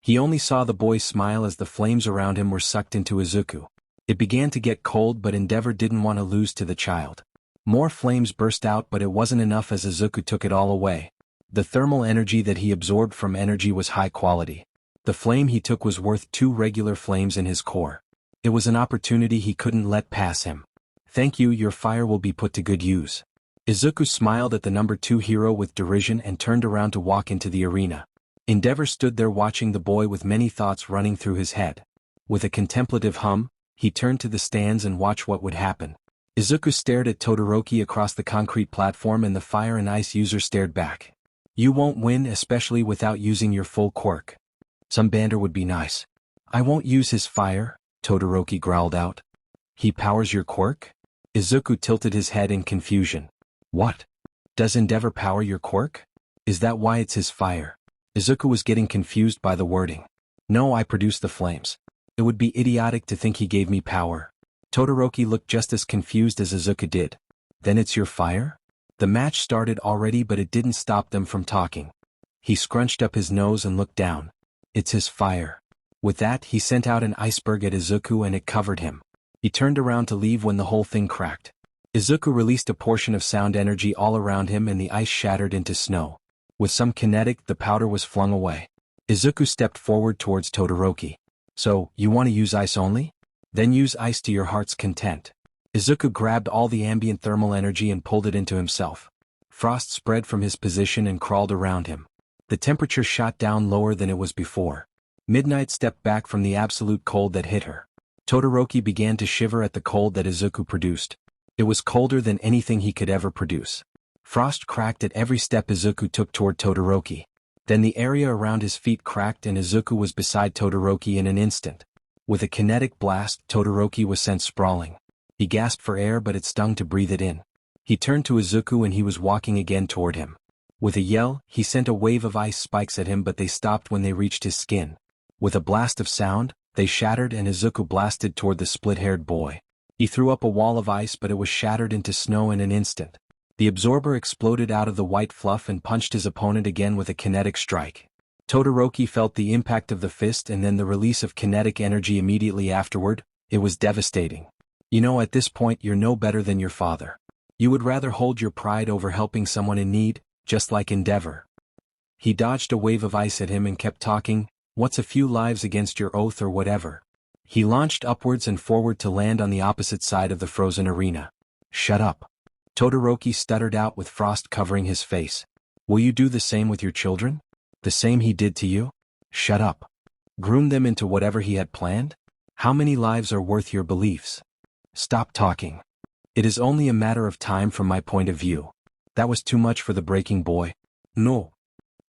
[SPEAKER 1] He only saw the boy smile as the flames around him were sucked into Izuku. It began to get cold but Endeavor didn't want to lose to the child. More flames burst out, but it wasn't enough as Izuku took it all away. The thermal energy that he absorbed from energy was high quality. The flame he took was worth 2 regular flames in his core. It was an opportunity he couldn't let pass him. Thank you, your fire will be put to good use. Izuku smiled at the number 2 hero with derision and turned around to walk into the arena. Endeavor stood there watching the boy with many thoughts running through his head. With a contemplative hum, he turned to the stands and watched what would happen. Izuku stared at Todoroki across the concrete platform and the fire and ice user stared back. You won't win, especially without using your full quirk. Some banter would be nice. I won't use his fire, Todoroki growled out. He powers your quirk? Izuku tilted his head in confusion. What? Does Endeavor power your quirk? Is that why it's his fire? Izuku was getting confused by the wording. No, I produce the flames. It would be idiotic to think he gave me power. Todoroki looked just as confused as Izuku did. Then it's your fire? The match started already, but it didn't stop them from talking. He scrunched up his nose and looked down. It's his fire. With that, he sent out an iceberg at Izuku and it covered him. He turned around to leave when the whole thing cracked. Izuku released a portion of sound energy all around him and the ice shattered into snow. With some kinetic, the powder was flung away. Izuku stepped forward towards Todoroki. So, you want to use ice only? Then use ice to your heart's content. Izuku grabbed all the ambient thermal energy and pulled it into himself. Frost spread from his position and crawled around him. The temperature shot down lower than it was before. Midnight stepped back from the absolute cold that hit her. Todoroki began to shiver at the cold that Izuku produced. It was colder than anything he could ever produce. Frost cracked at every step Izuku took toward Todoroki. Then the area around his feet cracked and Izuku was beside Todoroki in an instant. With a kinetic blast, Todoroki was sent sprawling. He gasped for air, but it stung to breathe it in. He turned to Izuku and he was walking again toward him. With a yell, he sent a wave of ice spikes at him, but they stopped when they reached his skin. With a blast of sound, they shattered and Izuku blasted toward the split-haired boy. He threw up a wall of ice, but it was shattered into snow in an instant. The absorber exploded out of the white fluff and punched his opponent again with a kinetic strike. Todoroki felt the impact of the fist and then the release of kinetic energy immediately afterward. It was devastating. You know, at this point you're no better than your father. You would rather hold your pride over helping someone in need, just like Endeavor. He dodged a wave of ice at him and kept talking. What's a few lives against your oath or whatever? He launched upwards and forward to land on the opposite side of the frozen arena. Shut up. Todoroki stuttered out with frost covering his face. Will you do the same with your children? The same he did to you? Shut up. Groom them into whatever he had planned? How many lives are worth your beliefs? Stop talking. It is only a matter of time from my point of view. That was too much for the breaking boy. No.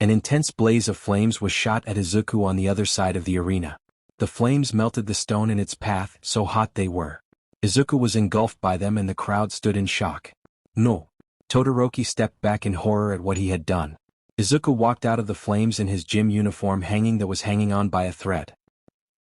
[SPEAKER 1] An intense blaze of flames was shot at Izuku on the other side of the arena. The flames melted the stone in its path, so hot they were. Izuku was engulfed by them and the crowd stood in shock. No. Todoroki stepped back in horror at what he had done. Izuku walked out of the flames in his gym uniform that was hanging on by a thread.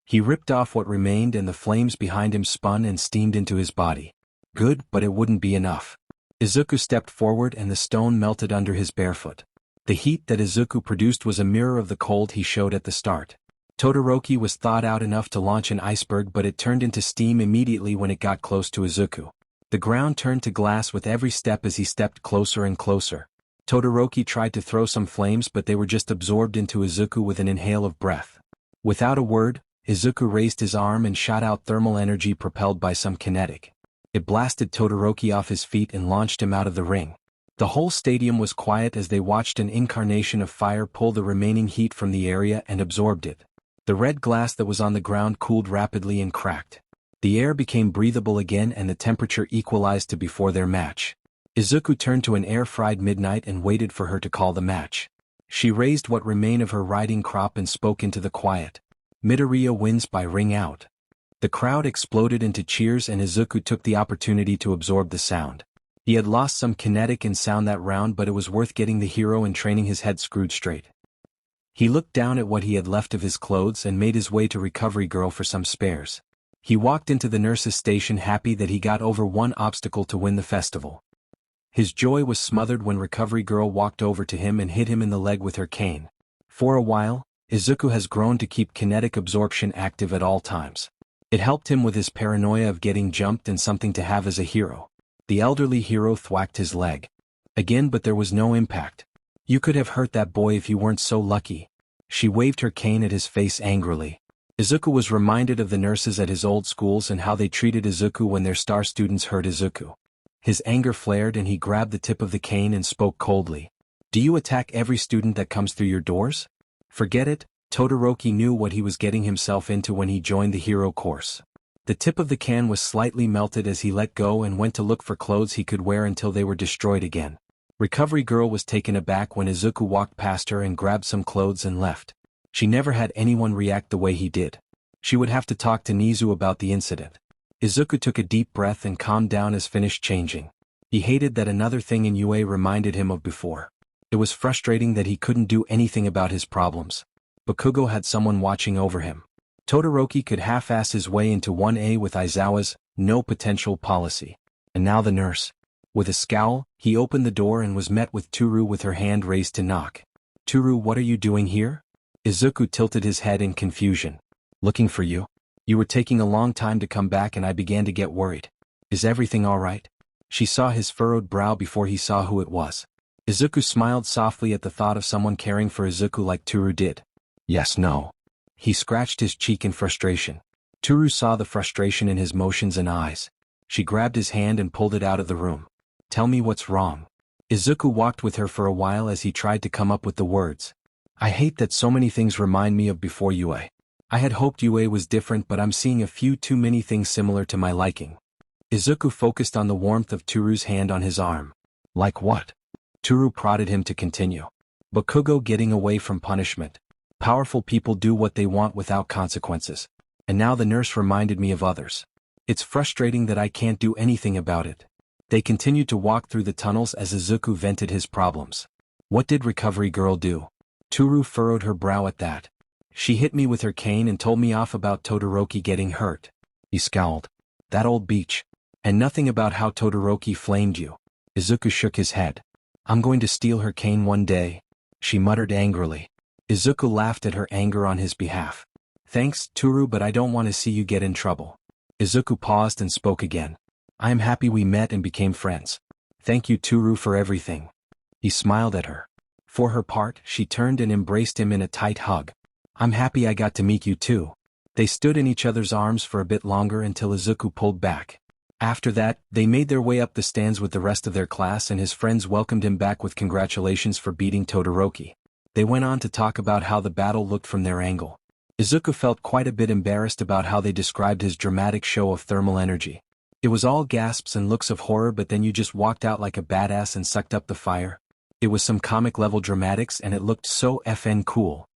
[SPEAKER 1] He ripped off what remained and the flames behind him spun and steamed into his body. Good, but it wouldn't be enough. Izuku stepped forward and the stone melted under his barefoot. The heat that Izuku produced was a mirror of the cold he showed at the start. Todoroki was thawed out enough to launch an iceberg, but it turned into steam immediately when it got close to Izuku. The ground turned to glass with every step as he stepped closer and closer. Todoroki tried to throw some flames, but they were just absorbed into Izuku with an inhale of breath. Without a word, Izuku raised his arm and shot out thermal energy propelled by some kinetic. It blasted Todoroki off his feet and launched him out of the ring. The whole stadium was quiet as they watched an incarnation of fire pull the remaining heat from the area and absorbed it. The red glass that was on the ground cooled rapidly and cracked. The air became breathable again and the temperature equalized to before their match. Izuku turned to an air-fried Midnight and waited for her to call the match. She raised what remained of her riding crop and spoke into the quiet. Midoriya wins by ring out. The crowd exploded into cheers and Izuku took the opportunity to absorb the sound. He had lost some kinetic and sound that round, but it was worth getting the hero and training his head screwed straight. He looked down at what he had left of his clothes and made his way to Recovery Girl for some spares. He walked into the nurse's station happy that he got over one obstacle to win the festival. His joy was smothered when Recovery Girl walked over to him and hit him in the leg with her cane. For a while, Izuku has grown to keep kinetic absorption active at all times. It helped him with his paranoia of getting jumped and something to have as a hero. The elderly hero thwacked his leg. Again, but there was no impact. You could have hurt that boy if you weren't so lucky. She waved her cane at his face angrily. Izuku was reminded of the nurses at his old schools and how they treated Izuku when their star students hurt Izuku. His anger flared and he grabbed the tip of the cane and spoke coldly. Do you attack every student that comes through your doors? Forget it. Todoroki knew what he was getting himself into when he joined the hero course. The tip of the can was slightly melted as he let go and went to look for clothes he could wear until they were destroyed again. Recovery Girl was taken aback when Izuku walked past her and grabbed some clothes and left. She never had anyone react the way he did. She would have to talk to Nizu about the incident. Izuku took a deep breath and calmed down as finished changing. He hated that another thing in UA reminded him of before. It was frustrating that he couldn't do anything about his problems. Bakugo had someone watching over him. Todoroki could half-ass his way into 1A with Aizawa's no potential policy. And now the nurse. With a scowl, he opened the door and was met with Toru with her hand raised to knock. Toru, what are you doing here? Izuku tilted his head in confusion. Looking for you. You were taking a long time to come back and I began to get worried. Is everything all right? She saw his furrowed brow before he saw who it was. Izuku smiled softly at the thought of someone caring for Izuku like Toru did. Yes, no. He scratched his cheek in frustration. Toru saw the frustration in his motions and eyes. She grabbed his hand and pulled it out of the room. Tell me what's wrong. Izuku walked with her for a while as he tried to come up with the words. I hate that so many things remind me of before UA. I had hoped UA was different, but I'm seeing a few too many things similar to my liking. Izuku focused on the warmth of Toru's hand on his arm. Like what? Toru prodded him to continue. Bakugo getting away from punishment. Powerful people do what they want without consequences. And now the nurse reminded me of others. It's frustrating that I can't do anything about it. They continued to walk through the tunnels as Izuku vented his problems. What did Recovery Girl do? Toru furrowed her brow at that. She hit me with her cane and told me off about Todoroki getting hurt. He scowled. That old beach. And nothing about how Todoroki flamed you. Izuku shook his head. I'm going to steal her cane one day. She muttered angrily. Izuku laughed at her anger on his behalf. Thanks, Toru, but I don't want to see you get in trouble. Izuku paused and spoke again. I am happy we met and became friends. Thank you, Toru, for everything. He smiled at her. For her part, she turned and embraced him in a tight hug. I'm happy I got to meet you too. They stood in each other's arms for a bit longer until Izuku pulled back. After that, they made their way up the stands with the rest of their class and his friends welcomed him back with congratulations for beating Todoroki. They went on to talk about how the battle looked from their angle. Izuku felt quite a bit embarrassed about how they described his dramatic show of thermal energy. It was all gasps and looks of horror, but then you just walked out like a badass and sucked up the fire. It was some comic-level dramatics and it looked so FN cool.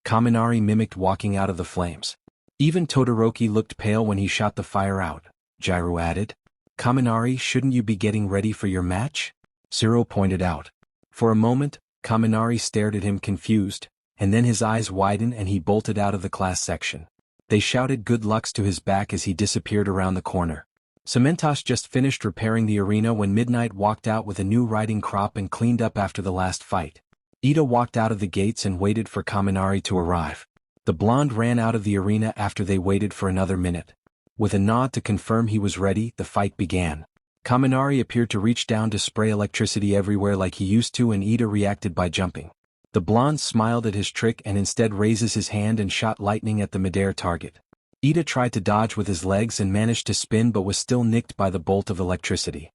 [SPEAKER 1] Kaminari mimicked walking out of the flames. Even Todoroki looked pale when he shot the fire out, Jiru added. Kaminari, shouldn't you be getting ready for your match? Zero pointed out. For a moment, Kaminari stared at him confused, and then his eyes widened and he bolted out of the class section. They shouted good lucks to his back as he disappeared around the corner. Cementoss just finished repairing the arena when Midnight walked out with a new riding crop and cleaned up after the last fight. Ida walked out of the gates and waited for Kaminari to arrive. The blonde ran out of the arena after they waited for another minute. With a nod to confirm he was ready, the fight began. Kaminari appeared to reach down to spray electricity everywhere like he used to, and Ida reacted by jumping. The blonde smiled at his trick and instead raises his hand and shot lightning at the midair target. Ida tried to dodge with his legs and managed to spin but was still nicked by the bolt of electricity.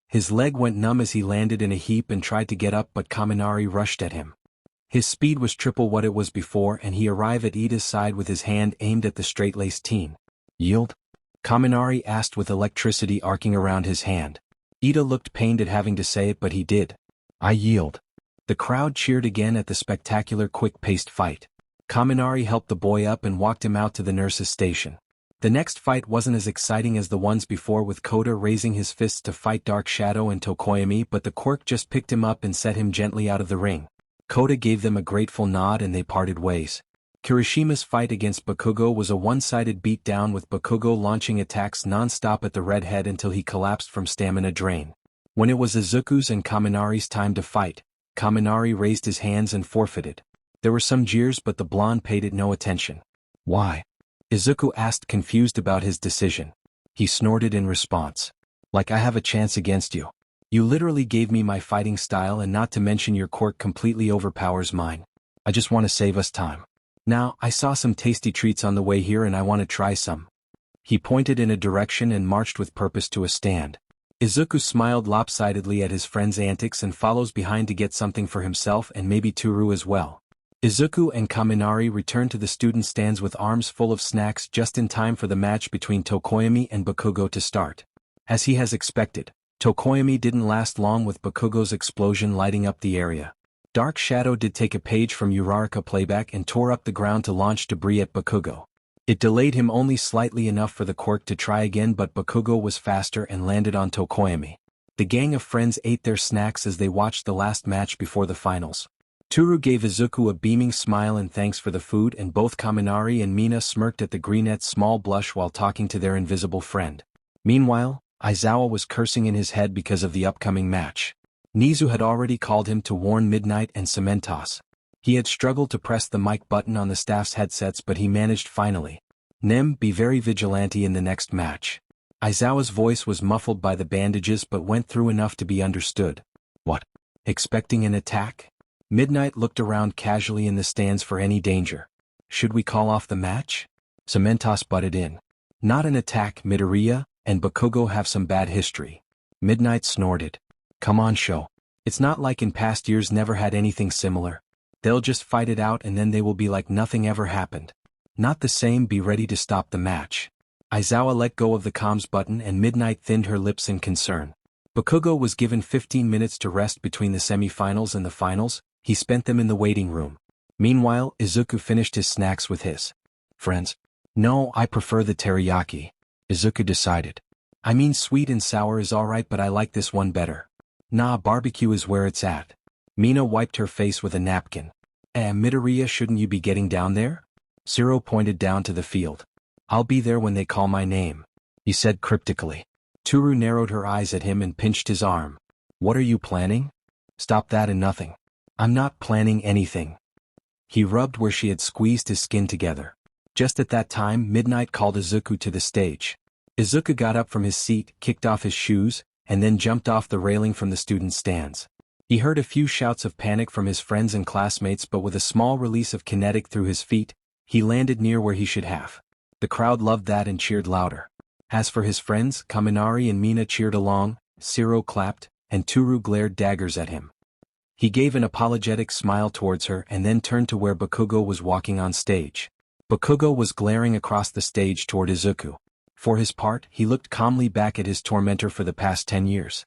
[SPEAKER 1] His leg went numb as he landed in a heap and tried to get up, but Kaminari rushed at him. His speed was triple what it was before and he arrived at Ida's side with his hand aimed at the straight-laced teen. Yield? Kaminari asked with electricity arcing around his hand. Ida looked pained at having to say it, but he did. I yield. The crowd cheered again at the spectacular quick-paced fight. Kaminari helped the boy up and walked him out to the nurse's station. The next fight wasn't as exciting as the ones before, with Kota raising his fists to fight Dark Shadow and Tokoyami, but the quirk just picked him up and set him gently out of the ring. Kota gave them a grateful nod and they parted ways. Kirishima's fight against Bakugo was a one-sided beatdown, with Bakugo launching attacks non-stop at the redhead until he collapsed from stamina drain. When it was Izuku's and Kaminari's time to fight, Kaminari raised his hands and forfeited. There were some jeers, but the blonde paid it no attention. Why? Izuku asked, confused about his decision. He snorted in response. Like I have a chance against you. You literally gave me my fighting style, and not to mention your quirk completely overpowers mine. I just want to save us time. Now, I saw some tasty treats on the way here and I want to try some. He pointed in a direction and marched with purpose to a stand. Izuku smiled lopsidedly at his friend's antics and follows behind to get something for himself and maybe Toru as well. Izuku and Kaminari returned to the student stands with arms full of snacks just in time for the match between Tokoyami and Bakugo to start. As he has expected, Tokoyami didn't last long with Bakugo's explosion lighting up the area. Dark Shadow did take a page from Uraraka playback and tore up the ground to launch debris at Bakugo. It delayed him only slightly enough for the quirk to try again, but Bakugo was faster and landed on Tokoyami. The gang of friends ate their snacks as they watched the last match before the finals. Toru gave Izuku a beaming smile and thanks for the food, and both Kaminari and Mina smirked at the Greenette's small blush while talking to their invisible friend. Meanwhile, Aizawa was cursing in his head because of the upcoming match. Nizu had already called him to warn Midnight and Cementos. He had struggled to press the mic button on the staff's headsets, but he managed finally. Nem, be very vigilante in the next match. Aizawa's voice was muffled by the bandages but went through enough to be understood. What? Expecting an attack? Midnight looked around casually in the stands for any danger. Should we call off the match? Cementos butted in. Not an attack, Midoriya, and Bakugo have some bad history. Midnight snorted. Come on, Sho. It's not like in past years never had anything similar. They'll just fight it out and then they will be like nothing ever happened. Not the same, be ready to stop the match. Aizawa let go of the comms button and Midnight thinned her lips in concern. Bakugo was given 15 minutes to rest between the semi-finals and the finals. He spent them in the waiting room. Meanwhile, Izuku finished his snacks with his friends. No, I prefer the teriyaki. Izuku decided. I mean, sweet and sour is alright, but I like this one better. Nah, barbecue is where it's at. Mina wiped her face with a napkin. Midoriya, shouldn't you be getting down there? Zero pointed down to the field. I'll be there when they call my name, he said cryptically. Toru narrowed her eyes at him and pinched his arm. What are you planning? Stop that and nothing. I'm not planning anything. He rubbed where she had squeezed his skin together. Just at that time, Midnight called Izuku to the stage. Izuku got up from his seat, kicked off his shoes, and then jumped off the railing from the student stands. He heard a few shouts of panic from his friends and classmates, but with a small release of kinetic through his feet, he landed near where he should have. The crowd loved that and cheered louder. As for his friends, Kaminari and Mina cheered along, Zero clapped, and Toru glared daggers at him. He gave an apologetic smile towards her and then turned to where Bakugo was walking on stage. Bakugo was glaring across the stage toward Izuku. For his part, he looked calmly back at his tormentor for the past 10 years.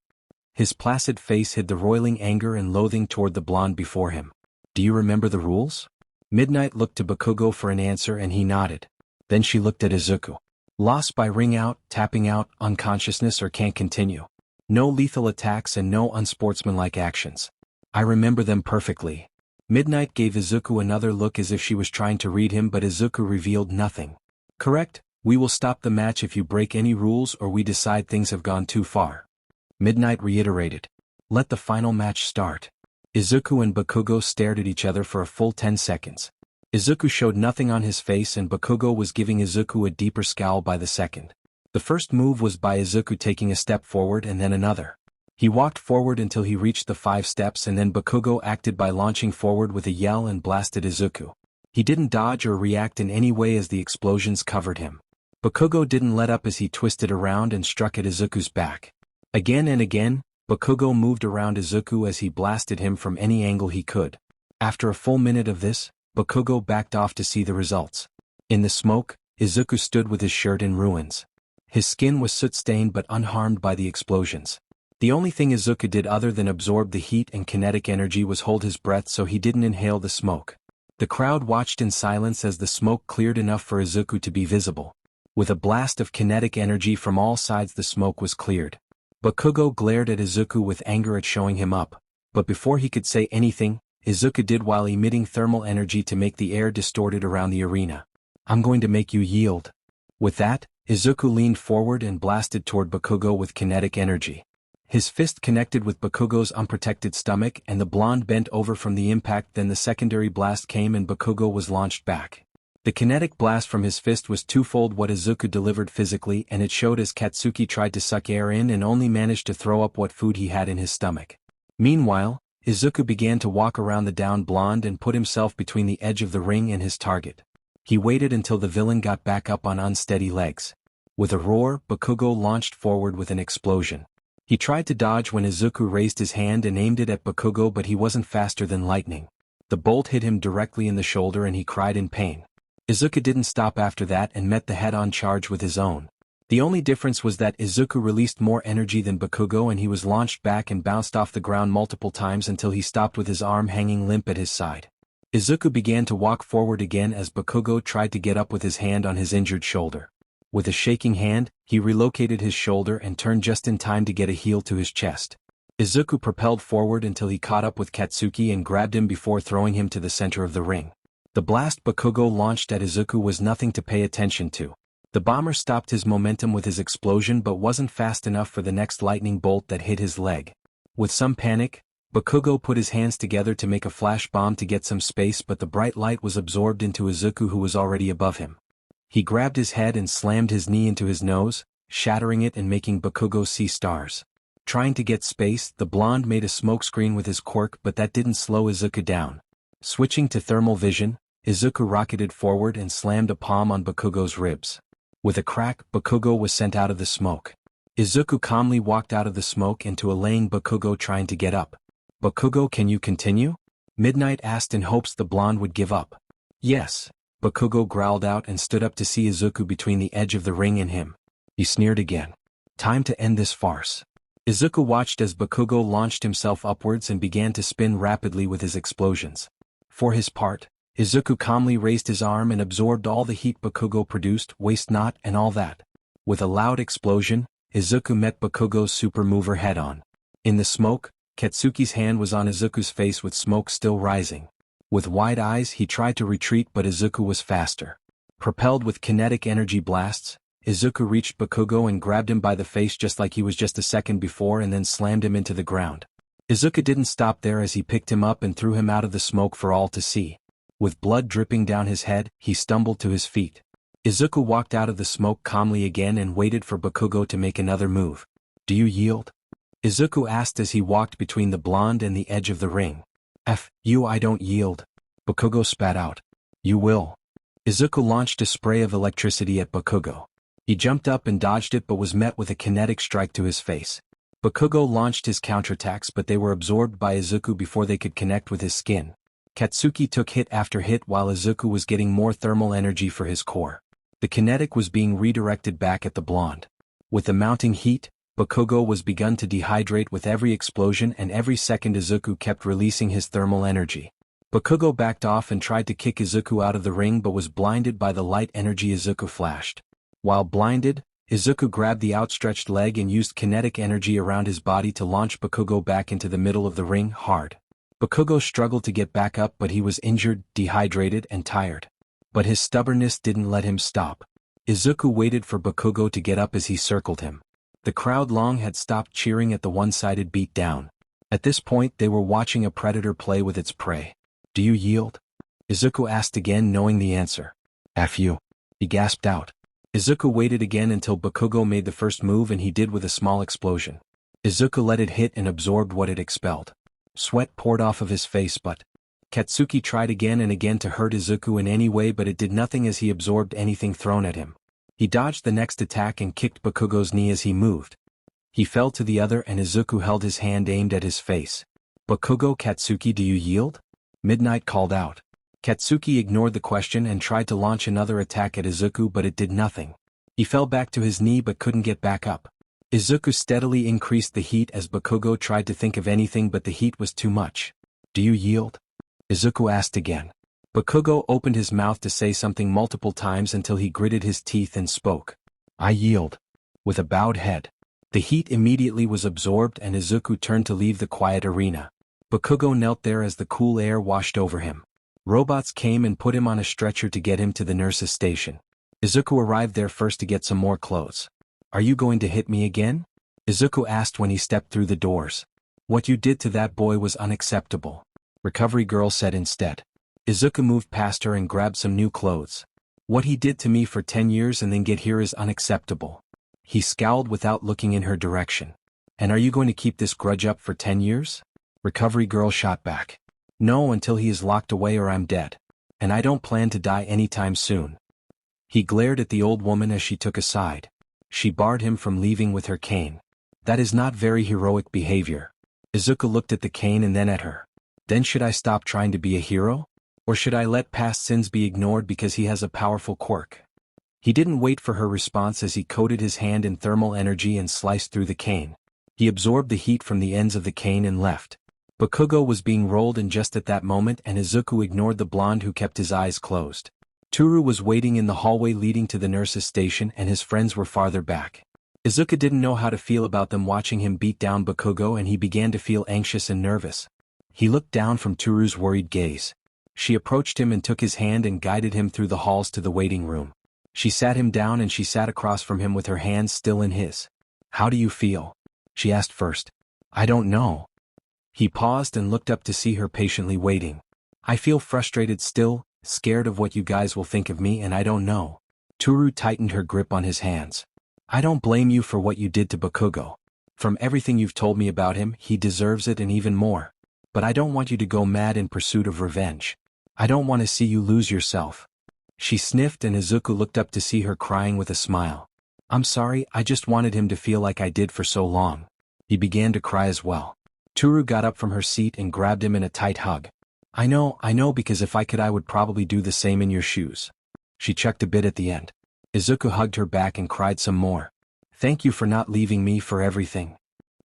[SPEAKER 1] His placid face hid the roiling anger and loathing toward the blonde before him. Do you remember the rules? Midnight looked to Bakugo for an answer and he nodded. Then she looked at Izuku. Lost by ring out, tapping out, unconsciousness, or can't continue. No lethal attacks and no unsportsmanlike actions. I remember them perfectly. Midnight gave Izuku another look as if she was trying to read him, but Izuku revealed nothing. Correct? We will stop the match if you break any rules or we decide things have gone too far. Midnight reiterated. Let the final match start. Izuku and Bakugo stared at each other for a full 10 seconds. Izuku showed nothing on his face and Bakugo was giving Izuku a deeper scowl by the second. The first move was by Izuku taking a step forward and then another. He walked forward until he reached the 5 steps and then Bakugo acted by launching forward with a yell and blasted Izuku. He didn't dodge or react in any way as the explosions covered him. Bakugo didn't let up as he twisted around and struck at Izuku's back. Again and again, Bakugo moved around Izuku as he blasted him from any angle he could. After a full minute of this, Bakugo backed off to see the results. In the smoke, Izuku stood with his shirt in ruins. His skin was soot-stained but unharmed by the explosions. The only thing Izuku did other than absorb the heat and kinetic energy was hold his breath so he didn't inhale the smoke. The crowd watched in silence as the smoke cleared enough for Izuku to be visible. With a blast of kinetic energy from all sides, the smoke was cleared. Bakugo glared at Izuku with anger at showing him up, but before he could say anything, Izuku did while emitting thermal energy to make the air distorted around the arena. I'm going to make you yield. With that, Izuku leaned forward and blasted toward Bakugo with kinetic energy. His fist connected with Bakugo's unprotected stomach and the blonde bent over from the impact. Then the secondary blast came and Bakugo was launched back. The kinetic blast from his fist was twofold what Izuku delivered physically, and it showed as Katsuki tried to suck air in and only managed to throw up what food he had in his stomach. Meanwhile, Izuku began to walk around the downed blonde and put himself between the edge of the ring and his target. He waited until the villain got back up on unsteady legs. With a roar, Bakugo launched forward with an explosion. He tried to dodge when Izuku raised his hand and aimed it at Bakugo, but he wasn't faster than lightning. The bolt hit him directly in the shoulder and he cried in pain. Izuku didn't stop after that and met the head-on charge with his own. The only difference was that Izuku released more energy than Bakugo and he was launched back and bounced off the ground multiple times until he stopped with his arm hanging limp at his side. Izuku began to walk forward again as Bakugo tried to get up with his hand on his injured shoulder. With a shaking hand, he relocated his shoulder and turned just in time to get a heel to his chest. Izuku propelled forward until he caught up with Katsuki and grabbed him before throwing him to the center of the ring. The blast Bakugo launched at Izuku was nothing to pay attention to. The bomber stopped his momentum with his explosion but wasn't fast enough for the next lightning bolt that hit his leg. With some panic, Bakugo put his hands together to make a flash bomb to get some space, but the bright light was absorbed into Izuku, who was already above him. He grabbed his head and slammed his knee into his nose, shattering it and making Bakugo see stars. Trying to get space, the blonde made a smokescreen with his quirk, but that didn't slow Izuku down. Switching to thermal vision, Izuku rocketed forward and slammed a palm on Bakugo's ribs. With a crack, Bakugo was sent out of the smoke. Izuku calmly walked out of the smoke into a laying Bakugo trying to get up. "Bakugo, can you continue?" Midnight asked in hopes the blonde would give up. "Yes." Bakugo growled out and stood up to see Izuku between the edge of the ring and him. He sneered again. "Time to end this farce." Izuku watched as Bakugo launched himself upwards and began to spin rapidly with his explosions. For his part, Izuku calmly raised his arm and absorbed all the heat Bakugo produced, waste not and all that. With a loud explosion, Izuku met Bakugo's super mover head-on. In the smoke, Katsuki's hand was on Izuku's face with smoke still rising. With wide eyes he tried to retreat, but Izuku was faster. Propelled with kinetic energy blasts, Izuku reached Bakugo and grabbed him by the face just like he was just a second before and then slammed him into the ground. Izuku didn't stop there as he picked him up and threw him out of the smoke for all to see. With blood dripping down his head, he stumbled to his feet. Izuku walked out of the smoke calmly again and waited for Bakugo to make another move. "Do you yield?" Izuku asked as he walked between the blonde and the edge of the ring. I don't yield." Bakugo spat out. "You will." Izuku launched a spray of electricity at Bakugo. He jumped up and dodged it but was met with a kinetic strike to his face. Bakugo launched his counterattacks, but they were absorbed by Izuku before they could connect with his skin. Katsuki took hit after hit while Izuku was getting more thermal energy for his core. The kinetic was being redirected back at the blonde. With the mounting heat, Bakugo was begun to dehydrate with every explosion, and every second Izuku kept releasing his thermal energy. Bakugo backed off and tried to kick Izuku out of the ring but was blinded by the light energy Izuku flashed. While blinded, Izuku grabbed the outstretched leg and used kinetic energy around his body to launch Bakugo back into the middle of the ring hard. Bakugo struggled to get back up, but he was injured, dehydrated, and tired. But his stubbornness didn't let him stop. Izuku waited for Bakugo to get up as he circled him. The crowd long had stopped cheering at the one-sided beatdown. At this point they were watching a predator play with its prey. "Do you yield?" Izuku asked again, knowing the answer. "F you," he gasped out. Izuku waited again until Bakugo made the first move, and he did with a small explosion. Izuku let it hit and absorbed what it expelled. Sweat poured off of his face, but Katsuki tried again and again to hurt Izuku in any way, but it did nothing as he absorbed anything thrown at him. He dodged the next attack and kicked Bakugo's knee as he moved. He fell to the other and Izuku held his hand aimed at his face. "Bakugo, Katsuki, do you yield?" Midnight called out. Katsuki ignored the question and tried to launch another attack at Izuku, but it did nothing. He fell back to his knee but couldn't get back up. Izuku steadily increased the heat as Bakugo tried to think of anything, but the heat was too much. "Do you yield?" Izuku asked again. Bakugo opened his mouth to say something multiple times until he gritted his teeth and spoke. "I yield." With a bowed head. The heat immediately was absorbed and Izuku turned to leave the quiet arena. Bakugo knelt there as the cool air washed over him. Robots came and put him on a stretcher to get him to the nurse's station. Izuku arrived there first to get some more clothes. "Are you going to hit me again?" Izuku asked when he stepped through the doors. "What you did to that boy was unacceptable," Recovery Girl said instead. Izuku moved past her and grabbed some new clothes. What he did to me for 10 years and then get here is unacceptable. He scowled without looking in her direction. And are you going to keep this grudge up for 10 years? Recovery girl shot back. No, until he is locked away or I'm dead. And I don't plan to die anytime soon. He glared at the old woman as she took a side. She barred him from leaving with her cane. That is not very heroic behavior. Izuku looked at the cane and then at her. Then should I stop trying to be a hero? Or should I let past sins be ignored because he has a powerful quirk? He didn't wait for her response as he coated his hand in thermal energy and sliced through the cane. He absorbed the heat from the ends of the cane and left. Bakugo was being rolled in just at that moment and Izuku ignored the blonde who kept his eyes closed. Toru was waiting in the hallway leading to the nurse's station and his friends were farther back. Izuku didn't know how to feel about them watching him beat down Bakugo and he began to feel anxious and nervous. He looked down from Toru's worried gaze. She approached him and took his hand and guided him through the halls to the waiting room. She sat him down and she sat across from him with her hands still in his. How do you feel? She asked first. I don't know. He paused and looked up to see her patiently waiting. I feel frustrated still, scared of what you guys will think of me and I don't know. Toru tightened her grip on his hands. I don't blame you for what you did to Bakugo. From everything you've told me about him, he deserves it and even more. But I don't want you to go mad in pursuit of revenge. I don't want to see you lose yourself. She sniffed and Izuku looked up to see her crying with a smile. I'm sorry, I just wanted him to feel like I did for so long. He began to cry as well. Toru got up from her seat and grabbed him in a tight hug. I know because if I could I would probably do the same in your shoes. She chucked a bit at the end. Izuku hugged her back and cried some more. Thank you for not leaving me for everything.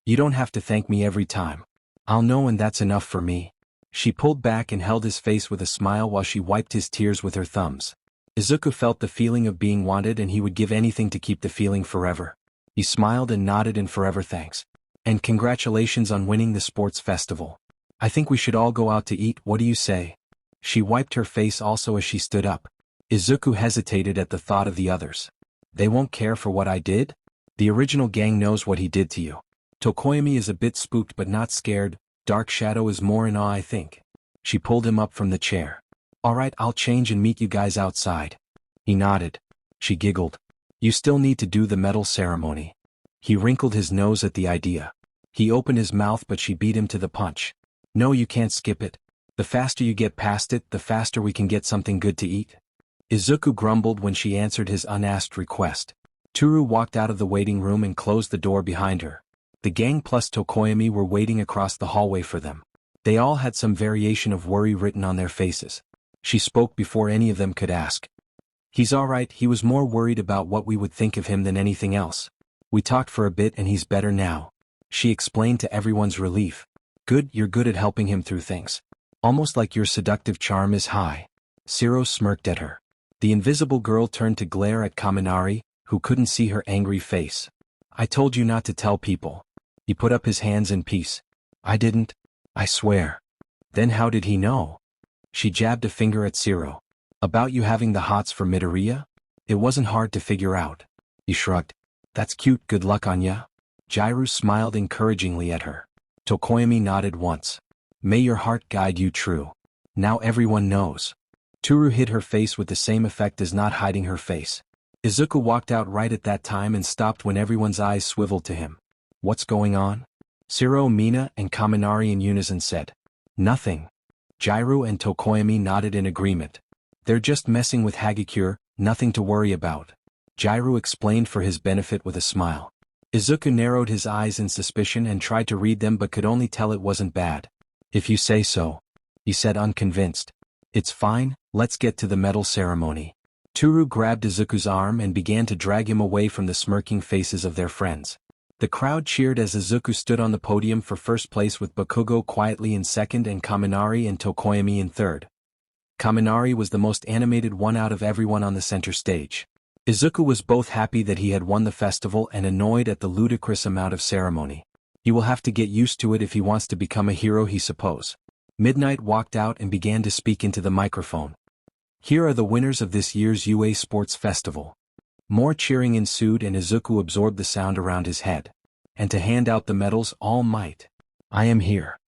[SPEAKER 1] You don't have to thank me every time. I'll know and that's enough for me. She pulled back and held his face with a smile while she wiped his tears with her thumbs. Izuku felt the feeling of being wanted and he would give anything to keep the feeling forever. He smiled and nodded in forever thanks. And congratulations on winning the sports festival. I think we should all go out to eat, what do you say? She wiped her face also as she stood up. Izuku hesitated at the thought of the others. They won't care for what I did? The original gang knows what he did to you. Tokoyami is a bit spooked but not scared. Dark Shadow is more in awe I think. She pulled him up from the chair. Alright, I'll change and meet you guys outside. He nodded. She giggled. You still need to do the medal ceremony. He wrinkled his nose at the idea. He opened his mouth but she beat him to the punch. No, you can't skip it. The faster you get past it, the faster we can get something good to eat. Izuku grumbled when she answered his unasked request. Toru walked out of the waiting room and closed the door behind her. The gang plus Tokoyami were waiting across the hallway for them. They all had some variation of worry written on their faces. She spoke before any of them could ask. He's alright, he was more worried about what we would think of him than anything else. We talked for a bit and he's better now. She explained to everyone's relief. Good, you're good at helping him through things. Almost like your seductive charm is high. Siro smirked at her. The invisible girl turned to glare at Kaminari, who couldn't see her angry face. I told you not to tell people. He put up his hands in peace. I didn't. I swear. Then how did he know? She jabbed a finger at Siro. About you having the hots for Midoriya? It wasn't hard to figure out. He shrugged. That's cute, good luck on ya. Jairu smiled encouragingly at her. Tokoyami nodded once. May your heart guide you true. Now everyone knows. Toru hid her face with the same effect as not hiding her face. Izuku walked out right at that time and stopped when everyone's eyes swiveled to him. What's going on? Siro, Mina, and Kaminari in unison said. Nothing. Jairu and Tokoyami nodded in agreement. They're just messing with Hagakure, nothing to worry about. Jairu explained for his benefit with a smile. Izuku narrowed his eyes in suspicion and tried to read them but could only tell it wasn't bad. If you say so. He said unconvinced. It's fine, let's get to the medal ceremony. Toru grabbed Izuku's arm and began to drag him away from the smirking faces of their friends. The crowd cheered as Izuku stood on the podium for first place with Bakugo quietly in second and Kaminari and Tokoyami in third. Kaminari was the most animated one out of everyone on the center stage. Izuku was both happy that he had won the festival and annoyed at the ludicrous amount of ceremony. He will have to get used to it if he wants to become a hero, he suppose. Midnight walked out and began to speak into the microphone. Here are the winners of this year's UA Sports Festival. More cheering ensued and Izuku absorbed the sound around his head. And to hand out the medals, all might. I am here.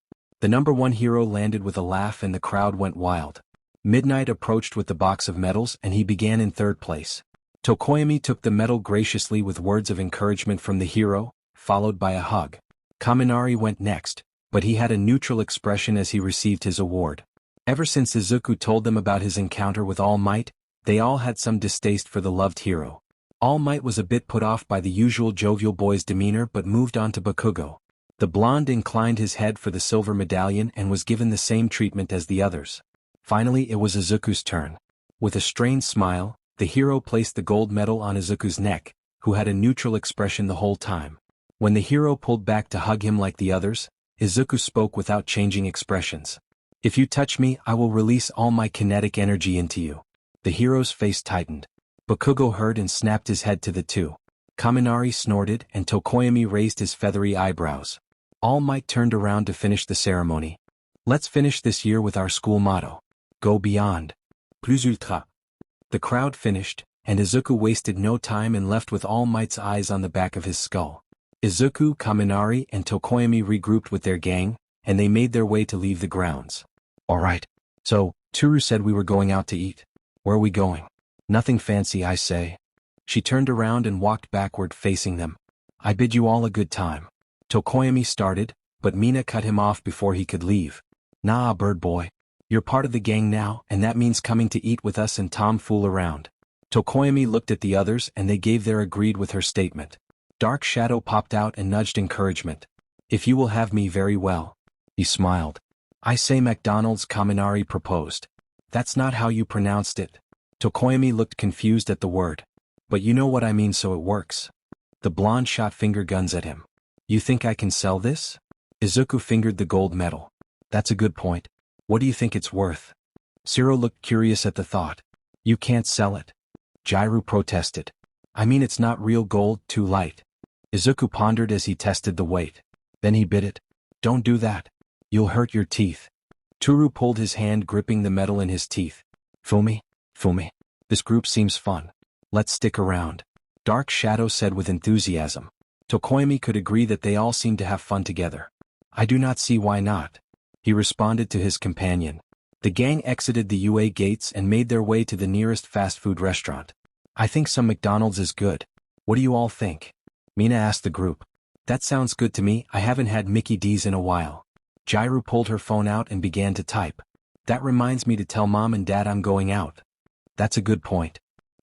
[SPEAKER 1] The number one hero landed with a laugh and the crowd went wild. Midnight approached with the box of medals and he began in third place. Tokoyami took the medal graciously with words of encouragement from the hero, followed by a hug. Kaminari went next, but he had a neutral expression as he received his award. Ever since Izuku told them about his encounter with All Might, they all had some distaste for the loved hero. All Might was a bit put off by the usual jovial boy's demeanor but moved on to Bakugo. The blonde inclined his head for the silver medallion and was given the same treatment as the others. Finally it was Izuku's turn. With a strained smile, the hero placed the gold medal on Izuku's neck, who had a neutral expression the whole time. When the hero pulled back to hug him like the others, Izuku spoke without changing expressions. "If you touch me, I will release all my kinetic energy into you." The hero's face tightened. Bakugo heard and snapped his head to the two. Kaminari snorted and Tokoyami raised his feathery eyebrows. All Might turned around to finish the ceremony. "Let's finish this year with our school motto. Go beyond. Plus ultra." The crowd finished, and Izuku wasted no time and left with All Might's eyes on the back of his skull. Izuku, Kaminari, and Tokoyami regrouped with their gang, and they made their way to leave the grounds. "Alright. So, Toru said we were going out to eat. Where are we going?" "Nothing fancy, I say." She turned around and walked backward facing them. "I bid you all a good time." Tokoyami started, but Mina cut him off before he could leave. "Nah, bird boy. You're part of the gang now, and that means coming to eat with us and tomfool around." Tokoyami looked at the others and they gave their agreed with her statement. Dark Shadow popped out and nudged encouragement. "If you will have me, very well." He smiled. "I say McDonald's," Kaminari proposed. "That's not how you pronounced it." Tokoyami looked confused at the word. "But you know what I mean, so it works." The blonde shot finger guns at him. "You think I can sell this?" Izuku fingered the gold medal. "That's a good point. What do you think it's worth?" Zero looked curious at the thought. "You can't sell it." Jairu protested. "I mean, it's not real gold, too light." Izuku pondered as he tested the weight. Then he bit it. "Don't do that. You'll hurt your teeth." Toru pulled his hand, gripping the medal in his teeth. Fumi? This group seems fun. Let's stick around." Dark Shadow said with enthusiasm. Tokoyami could agree that they all seemed to have fun together. "I do not see why not," he responded to his companion. The gang exited the UA gates and made their way to the nearest fast food restaurant. "I think some McDonald's is good. What do you all think?" Mina asked the group. "That sounds good to me. I haven't had Mickey D's in a while." Jairu pulled her phone out and began to type. "That reminds me to tell Mom and Dad I'm going out." "That's a good point."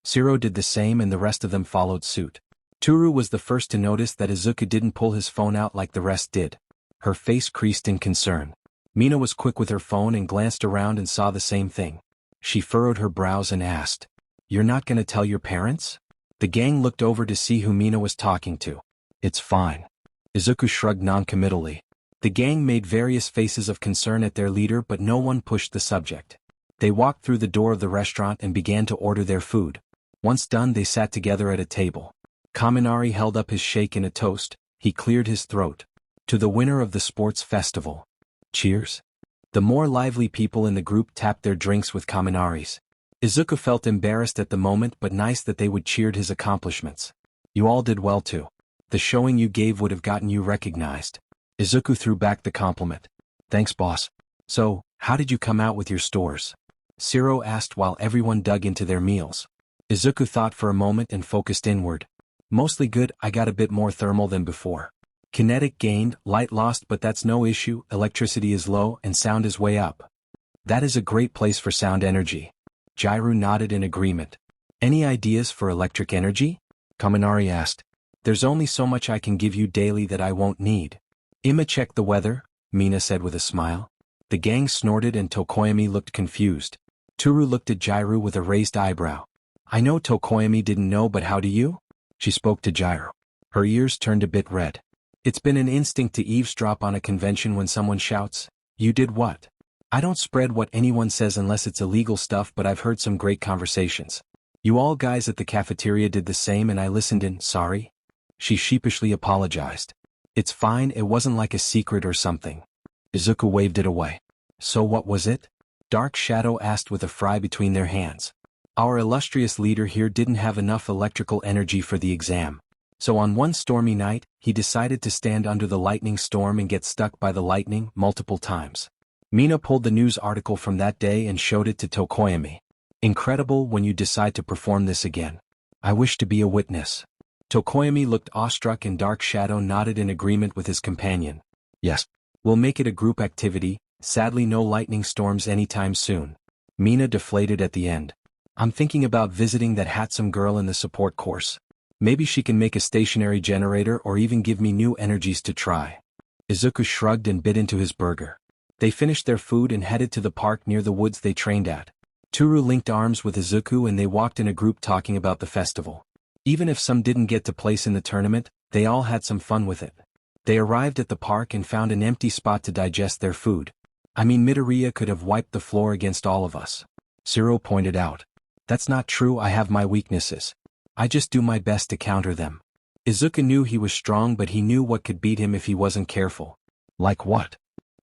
[SPEAKER 1] Zero did the same and the rest of them followed suit. Toru was the first to notice that Izuku didn't pull his phone out like the rest did. Her face creased in concern. Mina was quick with her phone and glanced around and saw the same thing. She furrowed her brows and asked, "You're not gonna tell your parents?" The gang looked over to see who Mina was talking to. "It's fine." Izuku shrugged noncommittally. The gang made various faces of concern at their leader, but no one pushed the subject. They walked through the door of the restaurant and began to order their food. Once done, they sat together at a table. Kaminari held up his shake in a toast. He cleared his throat. "To the winner of the sports festival. Cheers." The more lively people in the group tapped their drinks with Kaminari's. Izuku felt embarrassed at the moment, but nice that they would cheered his accomplishments. "You all did well too. The showing you gave would have gotten you recognized." Izuku threw back the compliment. "Thanks, boss. So, how did you come out with your stores?" Zero asked while everyone dug into their meals. Izuku thought for a moment and focused inward. "Mostly good. I got a bit more thermal than before. Kinetic gained, light lost, but that's no issue. Electricity is low and sound is way up." "That is a great place for sound energy." Jairu nodded in agreement. "Any ideas for electric energy?" Kaminari asked. "There's only so much I can give you daily that I won't need." "Ima check the weather," Mina said with a smile. The gang snorted and Tokoyami looked confused. Toru looked at Jairu with a raised eyebrow. "I know Tokoyami didn't know, but how do you?" She spoke to Jairu. Her ears turned a bit red. "It's been an instinct to eavesdrop on a convention when someone shouts, 'You did what?' I don't spread what anyone says unless it's illegal stuff, but I've heard some great conversations. You all guys at the cafeteria did the same and I listened in. Sorry." She sheepishly apologized. "It's fine, it wasn't like a secret or something." Izuku waved it away. "So what was it?" Dark Shadow asked with a fry between their hands. "Our illustrious leader here didn't have enough electrical energy for the exam. So on one stormy night, he decided to stand under the lightning storm and get stuck by the lightning multiple times. Mina pulled the news article from that day and showed it to Tokoyami. Incredible when you decide to perform this again. I wish to be a witness. Tokoyami looked awestruck and Dark Shadow nodded in agreement with his companion. Yes. We'll make it a group activity, sadly no lightning storms anytime soon. Mina deflated at the end. I'm thinking about visiting that handsome girl in the support course. Maybe she can make a stationary generator or even give me new energies to try. Izuku shrugged and bit into his burger. They finished their food and headed to the park near the woods they trained at. Toru linked arms with Izuku and they walked in a group talking about the festival. Even if some didn't get to place in the tournament, they all had some fun with it. They arrived at the park and found an empty spot to digest their food. I mean, Midoriya could have wiped the floor against all of us. Zero pointed out. That's not true, I have my weaknesses. I just do my best to counter them. Izuku knew he was strong but he knew what could beat him if he wasn't careful. Like what?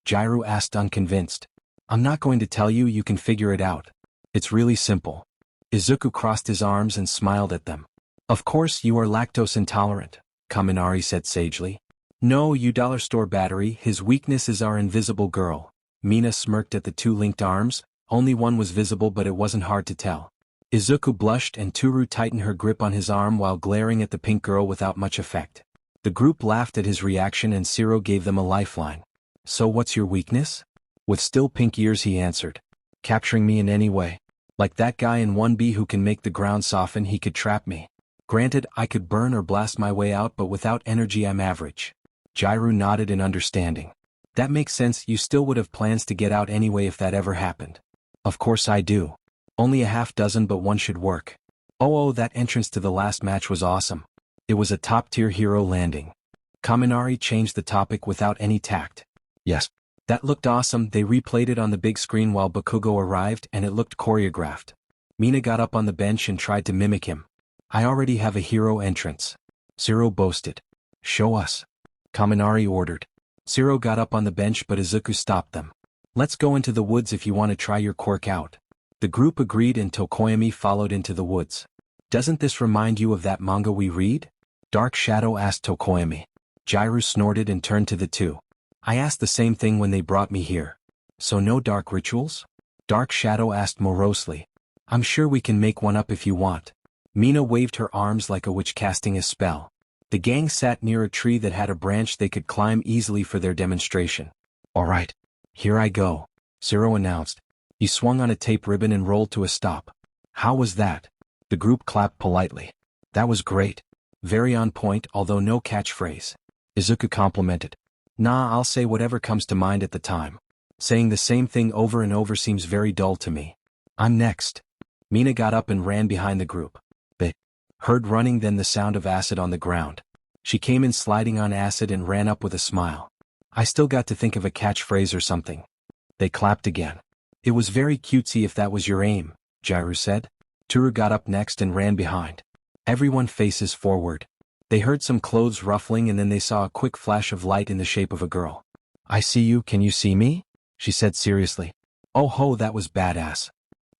[SPEAKER 1] Jairu asked unconvinced. I'm not going to tell you, you can figure it out. It's really simple. Izuku crossed his arms and smiled at them. Of course you are lactose intolerant, Kaminari said sagely. No, you dollar store battery, his weakness is our invisible girl. Mina smirked at the two linked arms, only one was visible but it wasn't hard to tell. Izuku blushed and Toru tightened her grip on his arm while glaring at the pink girl without much effect. The group laughed at his reaction and Zero gave them a lifeline. So what's your weakness? With still pink ears he answered. Capturing me in any way. Like that guy in 1B who can make the ground soften, he could trap me. Granted, I could burn or blast my way out but without energy I'm average. Jairu nodded in understanding. That makes sense, you still would have plans to get out anyway if that ever happened. Of course I do. Only a half dozen but one should work. Oh, that entrance to the last match was awesome. It was a top-tier hero landing. Kaminari changed the topic without any tact. Yes. That looked awesome, they replayed it on the big screen while Bakugo arrived and it looked choreographed. Mina got up on the bench and tried to mimic him. I already have a hero entrance. Zero boasted. Show us. Kaminari ordered. Zero got up on the bench but Izuku stopped them. Let's go into the woods if you want to try your quirk out. The group agreed and Tokoyami followed into the woods. Doesn't this remind you of that manga we read? Dark Shadow asked Tokoyami. Jairu snorted and turned to the two. I asked the same thing when they brought me here. So no dark rituals? Dark Shadow asked morosely. I'm sure we can make one up if you want. Mina waved her arms like a witch casting a spell. The gang sat near a tree that had a branch they could climb easily for their demonstration. Alright. Here I go. Zero announced. He swung on a tape ribbon and rolled to a stop. How was that? The group clapped politely. That was great. Very on point, although no catchphrase. Izuku complimented. Nah, I'll say whatever comes to mind at the time. Saying the same thing over and over seems very dull to me. I'm next. Mina got up and ran behind the group. They heard running, then the sound of acid on the ground. She came in sliding on acid and ran up with a smile. I still got to think of a catchphrase or something. They clapped again. It was very cutesy if that was your aim, Jairu said. Toru got up next and ran behind. Everyone faces forward. They heard some clothes ruffling and then they saw a quick flash of light in the shape of a girl. I see you, can you see me? She said seriously. Oh ho, that was badass.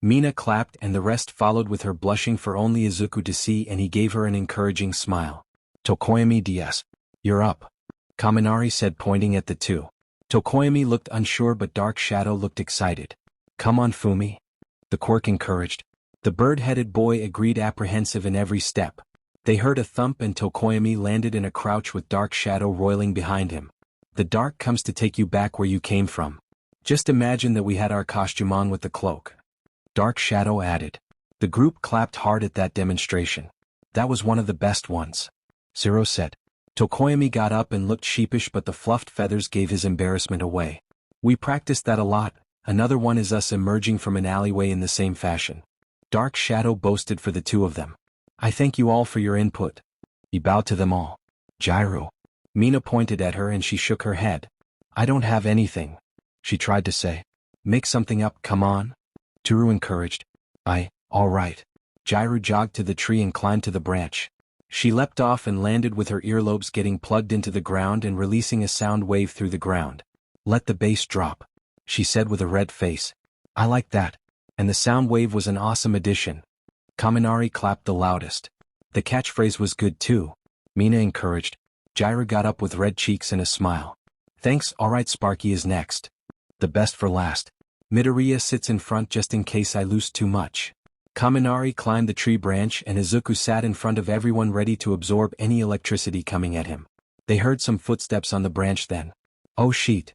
[SPEAKER 1] Mina clapped and the rest followed with her blushing for only Izuku to see and he gave her an encouraging smile. Tokoyami DS. You're up. Kaminari said pointing at the two. Tokoyami looked unsure but Dark Shadow looked excited. Come on Fumi. The quirk encouraged. The bird-headed boy agreed apprehensive in every step. They heard a thump and Tokoyami landed in a crouch with Dark Shadow roiling behind him. The dark comes to take you back where you came from. Just imagine that we had our costume on with the cloak. Dark Shadow added. The group clapped hard at that demonstration. That was one of the best ones. Zero said. Tokoyami got up and looked sheepish but the fluffed feathers gave his embarrassment away. We practiced that a lot. Another one is us emerging from an alleyway in the same fashion. Dark Shadow boasted for the two of them. I thank you all for your input. He bowed to them all. Jairu. Mina pointed at her and she shook her head. I don't have anything. She tried to say. Make something up, come on. Toru encouraged. All right. Jairu jogged to the tree and climbed to the branch. She leapt off and landed with her earlobes getting plugged into the ground and releasing a sound wave through the ground. Let the bass drop. She said with a red face. I like that. And the sound wave was an awesome addition. Kaminari clapped the loudest. The catchphrase was good too. Mina encouraged. Jairu got up with red cheeks and a smile. Thanks, alright Sparky is next. The best for last. Midoriya sits in front just in case I lose too much. Kaminari climbed the tree branch and Izuku sat in front of everyone ready to absorb any electricity coming at him. They heard some footsteps on the branch then. Oh shit.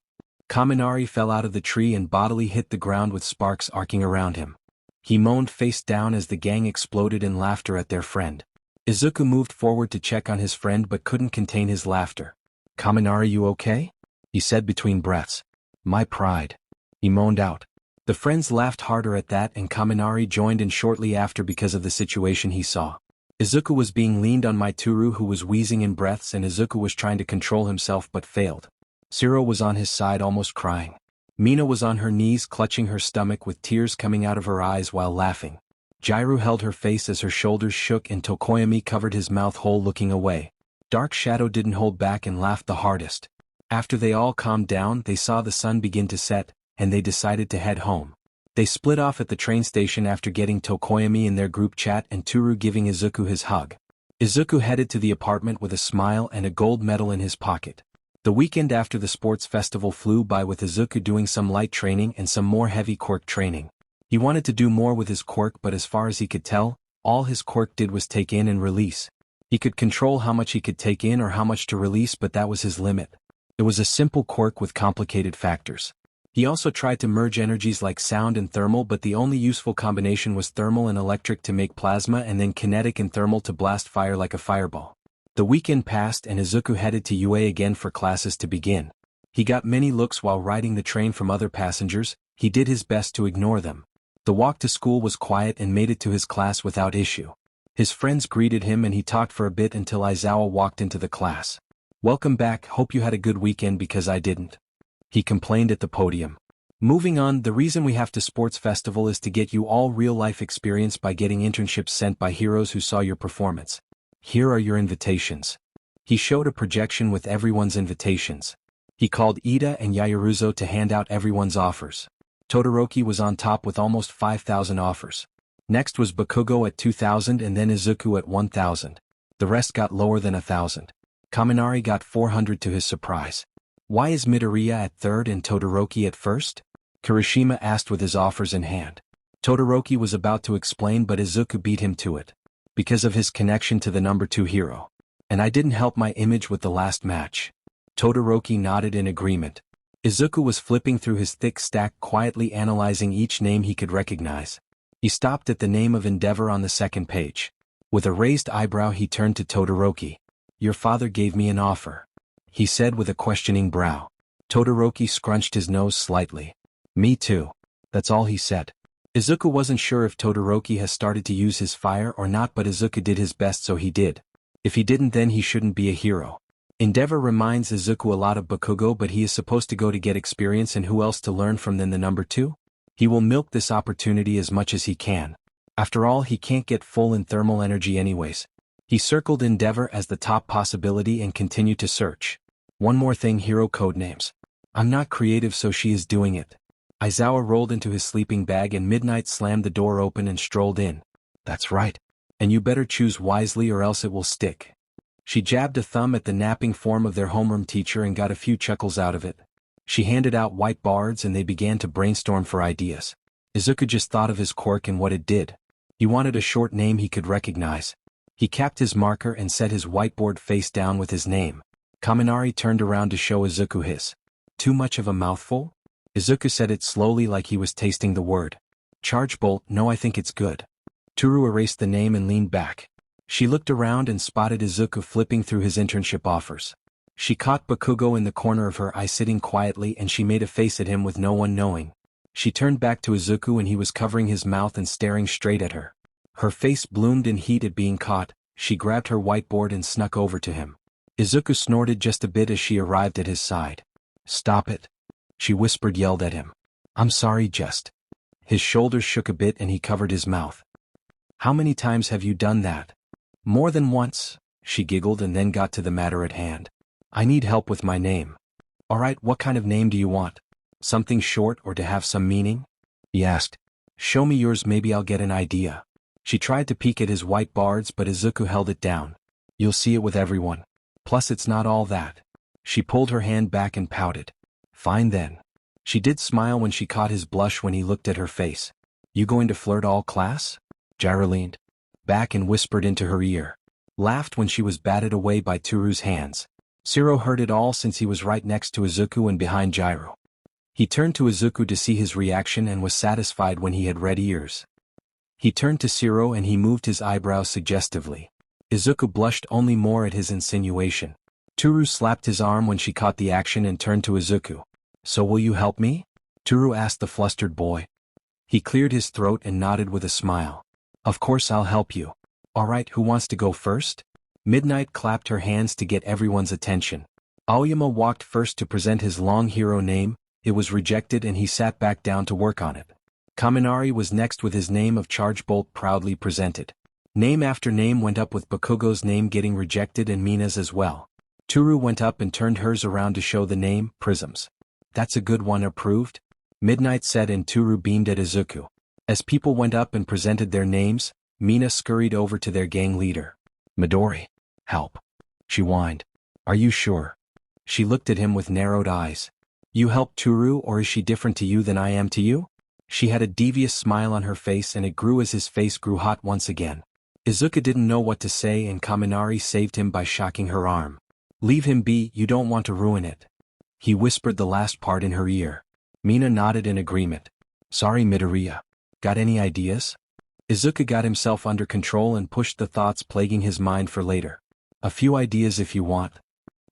[SPEAKER 1] Kaminari fell out of the tree and bodily hit the ground with sparks arcing around him. He moaned face down as the gang exploded in laughter at their friend. Izuku moved forward to check on his friend but couldn't contain his laughter. Kaminari, you okay? He said between breaths. My pride. He moaned out. The friends laughed harder at that and Kaminari joined in shortly after because of the situation he saw. Izuku was being leaned on Maitoru, who was wheezing in breaths, and Izuku was trying to control himself but failed. Zero was on his side almost crying. Mina was on her knees clutching her stomach with tears coming out of her eyes while laughing. Jairu held her face as her shoulders shook and Tokoyami covered his mouth hole looking away. Dark Shadow didn't hold back and laughed the hardest. After they all calmed down, they saw the sun begin to set, and they decided to head home. They split off at the train station after getting Tokoyami in their group chat and Toru giving Izuku his hug. Izuku headed to the apartment with a smile and a gold medal in his pocket. The weekend after the sports festival flew by with Izuku doing some light training and some more heavy quirk training. He wanted to do more with his quirk, but as far as he could tell, all his quirk did was take in and release. He could control how much he could take in or how much to release, but that was his limit. It was a simple quirk with complicated factors. He also tried to merge energies like sound and thermal, but the only useful combination was thermal and electric to make plasma and then kinetic and thermal to blast fire like a fireball. The weekend passed and Izuku headed to UA again for classes to begin. He got many looks while riding the train from other passengers. He did his best to ignore them. The walk to school was quiet and made it to his class without issue. His friends greeted him and he talked for a bit until Aizawa walked into the class. Welcome back, hope you had a good weekend because I didn't. He complained at the podium. Moving on, the reason we have to sports festival is to get you all real-life experience by getting internships sent by heroes who saw your performance. Here are your invitations. He showed a projection with everyone's invitations. He called Ida and Yaoruzo to hand out everyone's offers. Todoroki was on top with almost 5,000 offers. Next was Bakugo at 2,000 and then Izuku at 1,000. The rest got lower than 1,000. Kaminari got 400 to his surprise. Why is Midoriya at third and Todoroki at first? Kirishima asked with his offers in hand. Todoroki was about to explain but Izuku beat him to it. Because of his connection to the number 2 hero. And I didn't help my image with the last match. Todoroki nodded in agreement. Izuku was flipping through his thick stack quietly analyzing each name he could recognize. He stopped at the name of Endeavor on the second page. With a raised eyebrow he turned to Todoroki. Your father gave me an offer. He said with a questioning brow. Todoroki scrunched his nose slightly. Me too. That's all he said. Izuku wasn't sure if Todoroki has started to use his fire or not, but Izuku did his best so he did. If he didn't, then he shouldn't be a hero. Endeavor reminds Izuku a lot of Bakugo, but he is supposed to go to get experience, and who else to learn from than the number 2? He will milk this opportunity as much as he can. After all, he can't get full in thermal energy anyways. He circled Endeavor as the top possibility and continued to search. One more thing, hero codenames. I'm not creative, so she is doing it. Aizawa rolled into his sleeping bag and Midnight slammed the door open and strolled in. That's right. And you better choose wisely or else it will stick. She jabbed a thumb at the napping form of their homeroom teacher and got a few chuckles out of it. She handed out white bards and they began to brainstorm for ideas. Izuku just thought of his quirk and what it did. He wanted a short name he could recognize. He capped his marker and set his whiteboard face down with his name. Kaminari turned around to show Izuku his. Too much of a mouthful? Izuku said it slowly like he was tasting the word. Charge Bolt, no, I think it's good. Toru erased the name and leaned back. She looked around and spotted Izuku flipping through his internship offers. She caught Bakugo in the corner of her eye sitting quietly and she made a face at him with no one knowing. She turned back to Izuku and he was covering his mouth and staring straight at her. Her face bloomed in heat at being caught. She grabbed her whiteboard and snuck over to him. Izuku snorted just a bit as she arrived at his side. Stop it. She whispered, yelled at him. I'm sorry, just. His shoulders shook a bit and he covered his mouth. How many times have you done that? More than once, she giggled and then got to the matter at hand. I need help with my name. Alright, what kind of name do you want? Something short or to have some meaning? He asked. Show me yours, maybe I'll get an idea. She tried to peek at his white bards but Izuku held it down. You'll see it with everyone. Plus it's not all that. She pulled her hand back and pouted. Fine then. She did smile when she caught his blush when he looked at her face. You going to flirt all class? Jairo leaned back and whispered into her ear. Laughed when she was batted away by Turu's hands. Shiro heard it all since he was right next to Izuku and behind Jairo. He turned to Izuku to see his reaction and was satisfied when he had red ears. He turned to Shiro and he moved his eyebrows suggestively. Izuku blushed only more at his insinuation. Toru slapped his arm when she caught the action and turned to Izuku. So will you help me? Toru asked the flustered boy. He cleared his throat and nodded with a smile. Of course I'll help you. Alright, who wants to go first? Midnight clapped her hands to get everyone's attention. Aoyama walked first to present his long hero name. It was rejected and he sat back down to work on it. Kaminari was next with his name of Charge Bolt proudly presented. Name after name went up with Bakugo's name getting rejected and Mina's as well. Toru went up and turned hers around to show the name, Prisms. That's a good one, approved? Midnight said and Toru beamed at Izuku. As people went up and presented their names, Mina scurried over to their gang leader. Midori. Help. She whined. Are you sure? She looked at him with narrowed eyes. You help Toru, or is she different to you than I am to you? She had a devious smile on her face and it grew as his face grew hot once again. Izuku didn't know what to say and Kaminari saved him by shocking her arm. Leave him be, you don't want to ruin it. He whispered the last part in her ear. Mina nodded in agreement. Sorry Midoriya. Got any ideas? Izuku got himself under control and pushed the thoughts plaguing his mind for later. A few ideas if you want.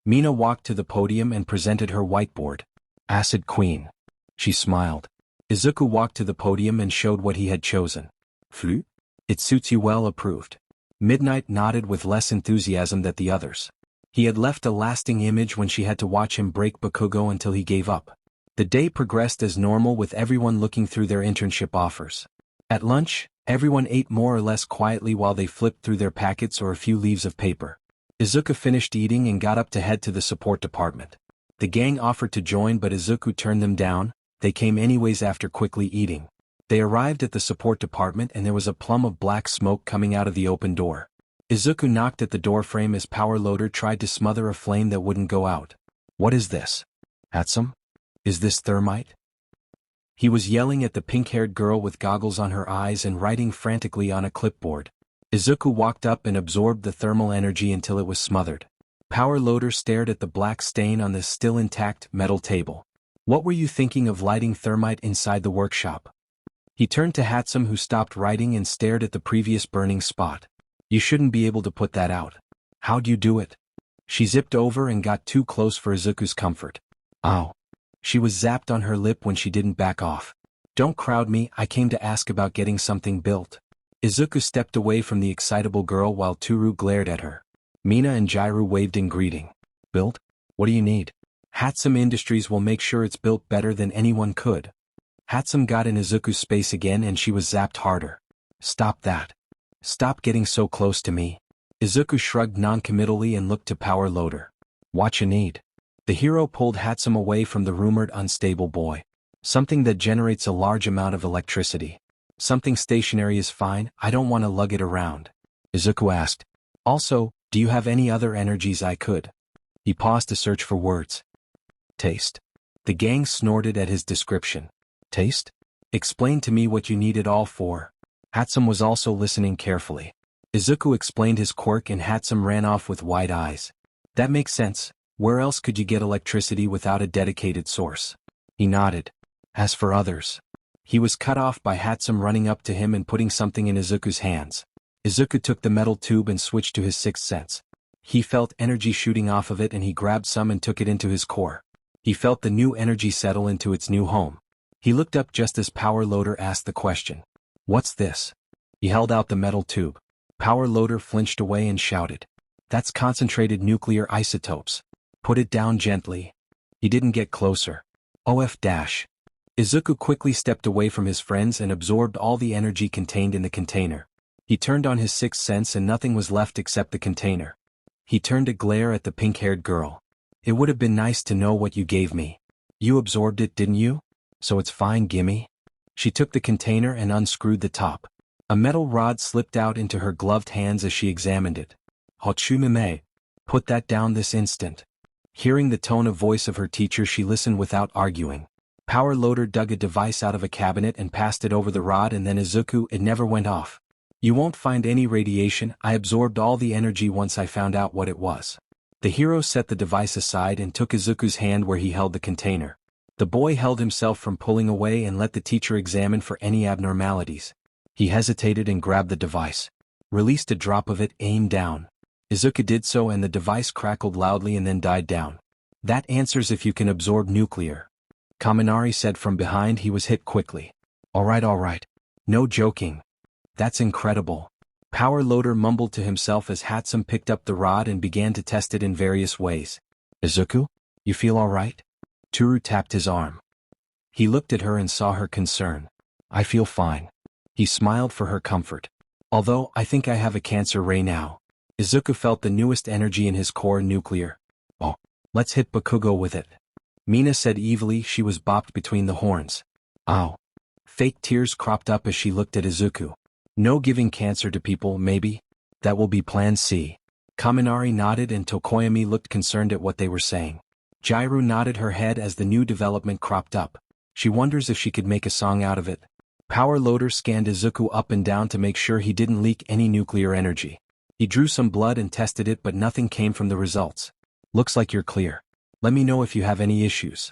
[SPEAKER 1] Mina walked to the podium and presented her whiteboard. Acid Queen. She smiled. Izuku walked to the podium and showed what he had chosen. Flute? It suits you well, approved. Midnight nodded with less enthusiasm than the others. He had left a lasting image when she had to watch him break Bakugo until he gave up. The day progressed as normal with everyone looking through their internship offers. At lunch, everyone ate more or less quietly while they flipped through their packets or a few leaves of paper. Izuku finished eating and got up to head to the support department. The gang offered to join but Izuku turned them down. They came anyways after quickly eating. They arrived at the support department and there was a plume of black smoke coming out of the open door. Izuku knocked at the doorframe as Power Loader tried to smother a flame that wouldn't go out. What is this? Hatsum? Is this thermite? He was yelling at the pink-haired girl with goggles on her eyes and writing frantically on a clipboard. Izuku walked up and absorbed the thermal energy until it was smothered. Power Loader stared at the black stain on the still intact metal table. What were you thinking of lighting thermite inside the workshop? He turned to Hatsum who stopped writing and stared at the previous burning spot. You shouldn't be able to put that out. How'd you do it? She zipped over and got too close for Izuku's comfort. Ow. She was zapped on her lip when she didn't back off. Don't crowd me, I came to ask about getting something built. Izuku stepped away from the excitable girl while Toru glared at her. Mina and Jairo waved in greeting. Built? What do you need? Hatsum Industries will make sure it's built better than anyone could. Hatsum got in Izuku's space again and she was zapped harder. Stop that. Stop getting so close to me. Izuku shrugged non-committally and looked to Power Loader. What you need? The hero pulled Hatsum away from the rumored unstable boy. Something that generates a large amount of electricity. Something stationary is fine, I don't want to lug it around. Izuku asked. Also, do you have any other energies I could? He paused to search for words. Taste. The gang snorted at his description. Taste? Explain to me what you need it all for. Hatsum was also listening carefully. Izuku explained his quirk and Hatsum ran off with wide eyes. That makes sense. Where else could you get electricity without a dedicated source? He nodded. As for others. He was cut off by Hatsum running up to him and putting something in Izuku's hands. Izuku took the metal tube and switched to his sixth sense. He felt energy shooting off of it and he grabbed some and took it into his core. He felt the new energy settle into its new home. He looked up just as Power Loader asked the question. What's this? He held out the metal tube. Power Loader flinched away and shouted. That's concentrated nuclear isotopes. Put it down gently. He didn't get closer. OF dash. Izuku quickly stepped away from his friends and absorbed all the energy contained in the container. He turned on his sixth sense and nothing was left except the container. He turned to glare at the pink-haired girl. It would have been nice to know what you gave me. You absorbed it, didn't you? So it's fine, gimme. She took the container and unscrewed the top. A metal rod slipped out into her gloved hands as she examined it. Hochumime. Put that down this instant. Hearing the tone of voice of her teacher, she listened without arguing. Power Loader dug a device out of a cabinet and passed it over the rod, and then Izuku, it never went off. You won't find any radiation. I absorbed all the energy once I found out what it was. The hero set the device aside and took Izuku's hand where he held the container. The boy held himself from pulling away and let the teacher examine for any abnormalities. He hesitated and grabbed the device. Released a drop of it, aimed down. Izuku did so and the device crackled loudly and then died down. That answers if you can absorb nuclear. Kaminari said from behind. He was hit quickly. All right. No joking. That's incredible. Power Loader mumbled to himself as Hatsum picked up the rod and began to test it in various ways. Izuku, you feel all right? Toru tapped his arm. He looked at her and saw her concern. I feel fine. He smiled for her comfort. Although, I think I have a cancer ray now. Izuku felt the newest energy in his core. Nuclear. Oh, let's hit Bakugo with it. Mina said evilly. She was bopped between the horns. Ow. Fake tears cropped up as she looked at Izuku. No giving cancer to people, maybe? That will be Plan C. Kaminari nodded and Tokoyami looked concerned at what they were saying. Jairu nodded her head as the new development cropped up. She wonders if she could make a song out of it. Power Loader scanned Izuku up and down to make sure he didn't leak any nuclear energy. He drew some blood and tested it, but nothing came from the results. Looks like you're clear. Let me know if you have any issues.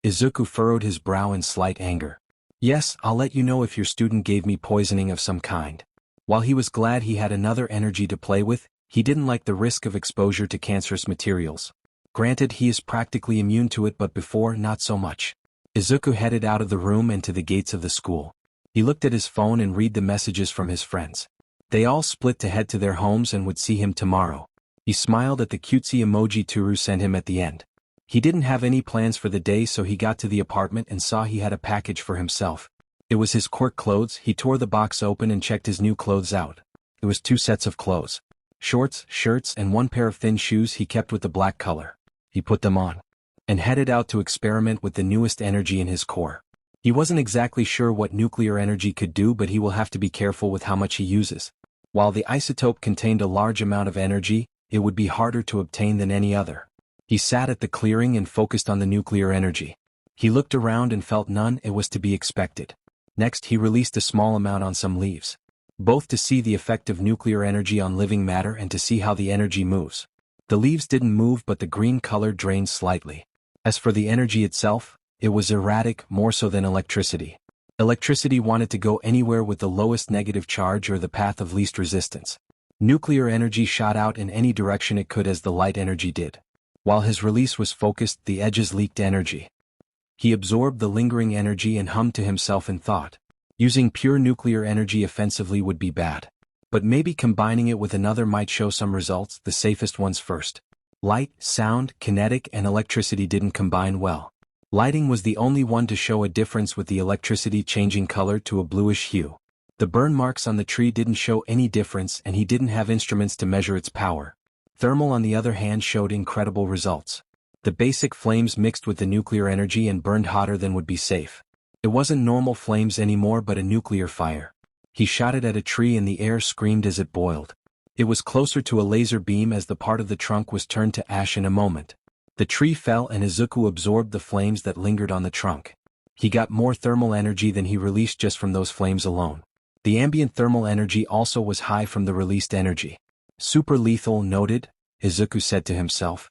[SPEAKER 1] Izuku furrowed his brow in slight anger. Yes, I'll let you know if your student gave me poisoning of some kind. While he was glad he had another energy to play with, he didn't like the risk of exposure to cancerous materials. Granted, he is practically immune to it, but before, not so much. Izuku headed out of the room and to the gates of the school. He looked at his phone and read the messages from his friends. They all split to head to their homes and would see him tomorrow. He smiled at the cutesy emoji Toru sent him at the end. He didn't have any plans for the day, so he got to the apartment and saw he had a package for himself. It was his quirk clothes. He tore the box open and checked his new clothes out. It was 2 sets of clothes. Shorts, shirts, and 1 pair of thin shoes he kept with the black color. He put them on and headed out to experiment with the newest energy in his core. He wasn't exactly sure what nuclear energy could do, but he will have to be careful with how much he uses. While the isotope contained a large amount of energy, it would be harder to obtain than any other. He sat at the clearing and focused on the nuclear energy. He looked around and felt none. It was to be expected. Next, he released a small amount on some leaves, both to see the effect of nuclear energy on living matter and to see how the energy moves. The leaves didn't move, but the green color drained slightly. As for the energy itself, it was erratic, more so than electricity. Electricity wanted to go anywhere with the lowest negative charge or the path of least resistance. Nuclear energy shot out in any direction it could, as the light energy did. While his release was focused, the edges leaked energy. He absorbed the lingering energy and hummed to himself in thought. Using pure nuclear energy offensively would be bad. But maybe combining it with another might show some results, the safest ones first. Light, sound, kinetic, and electricity didn't combine well. Lighting was the only one to show a difference, with the electricity changing color to a bluish hue. The burn marks on the tree didn't show any difference, and he didn't have instruments to measure its power. Thermal, on the other hand, showed incredible results. The basic flames mixed with the nuclear energy and burned hotter than would be safe. It wasn't normal flames anymore, but a nuclear fire. He shot it at a tree and the air screamed as it boiled. It was closer to a laser beam, as the part of the trunk was turned to ash in a moment. The tree fell and Izuku absorbed the flames that lingered on the trunk. He got more thermal energy than he released just from those flames alone. The ambient thermal energy also was high from the released energy. Super lethal, noted, Izuku said to himself.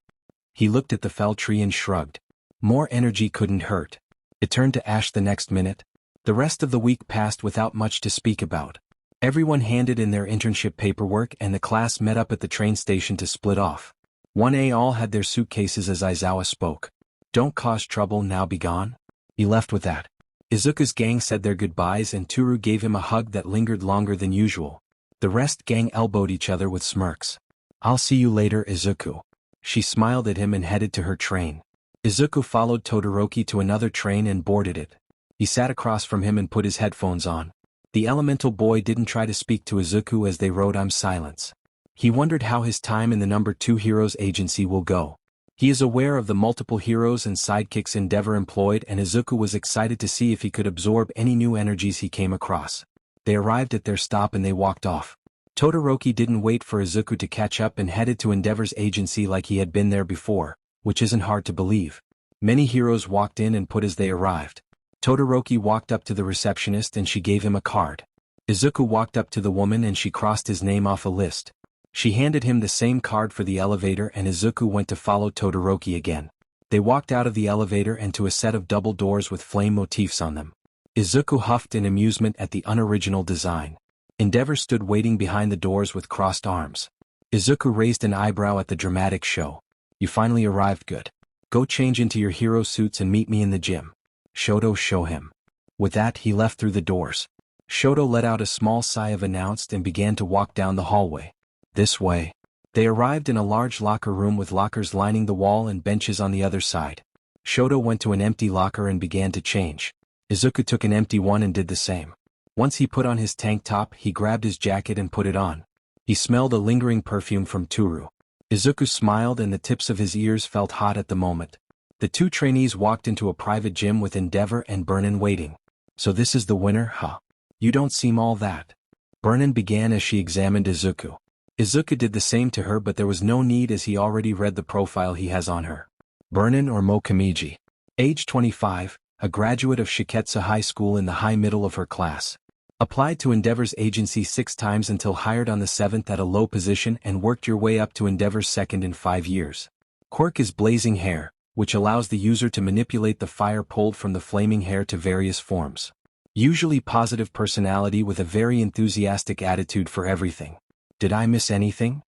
[SPEAKER 1] He looked at the fell tree and shrugged. More energy couldn't hurt. It turned to ash the next minute. The rest of the week passed without much to speak about. Everyone handed in their internship paperwork and the class met up at the train station to split off. 1A all had their suitcases as Aizawa spoke. Don't cause trouble, now be gone. He left with that. Izuku's gang said their goodbyes and Toru gave him a hug that lingered longer than usual. The rest gang elbowed each other with smirks. I'll see you later, Izuku. She smiled at him and headed to her train. Izuku followed Todoroki to another train and boarded it. He sat across from him and put his headphones on. The elemental boy didn't try to speak to Izuku as they rode on silence. He wondered how his time in the number 2 Heroes Agency will go. He is aware of the multiple heroes and sidekicks Endeavor employed, and Izuku was excited to see if he could absorb any new energies he came across. They arrived at their stop and they walked off. Todoroki didn't wait for Izuku to catch up and headed to Endeavor's agency like he had been there before, which isn't hard to believe. Many heroes walked in and put as they arrived. Todoroki walked up to the receptionist and she gave him a card. Izuku walked up to the woman and she crossed his name off a list. She handed him the same card for the elevator and Izuku went to follow Todoroki again. They walked out of the elevator and to a set of double doors with flame motifs on them. Izuku huffed in amusement at the unoriginal design. Endeavor stood waiting behind the doors with crossed arms. Izuku raised an eyebrow at the dramatic show. You finally arrived, good. Go change into your hero suits and meet me in the gym. Shoto, show him. With that he left through the doors. Shoto let out a small sigh of announced and began to walk down the hallway. This way. They arrived in a large locker room with lockers lining the wall and benches on the other side. Shoto went to an empty locker and began to change. Izuku took an empty one and did the same. Once he put on his tank top, he grabbed his jacket and put it on. He smelled a lingering perfume from Toru. Izuku smiled and the tips of his ears felt hot at the moment. The two trainees walked into a private gym with Endeavor and Burnin waiting. So this is the winner, huh? You don't seem all that. Burnin began as she examined Izuku. Izuku did the same to her but there was no need as he already read the profile he has on her. Burnin or Mokamiji. Age 25, a graduate of Shiketsu High School in the high middle of her class. Applied to Endeavor's agency 6 times until hired on the 7th at a low position and worked your way up to Endeavor's 2nd in 5 years. Quirk is blazing hair, which allows the user to manipulate the fire pulled from the flaming hair to various forms. Usually positive personality with a very enthusiastic attitude for everything. Did I miss anything?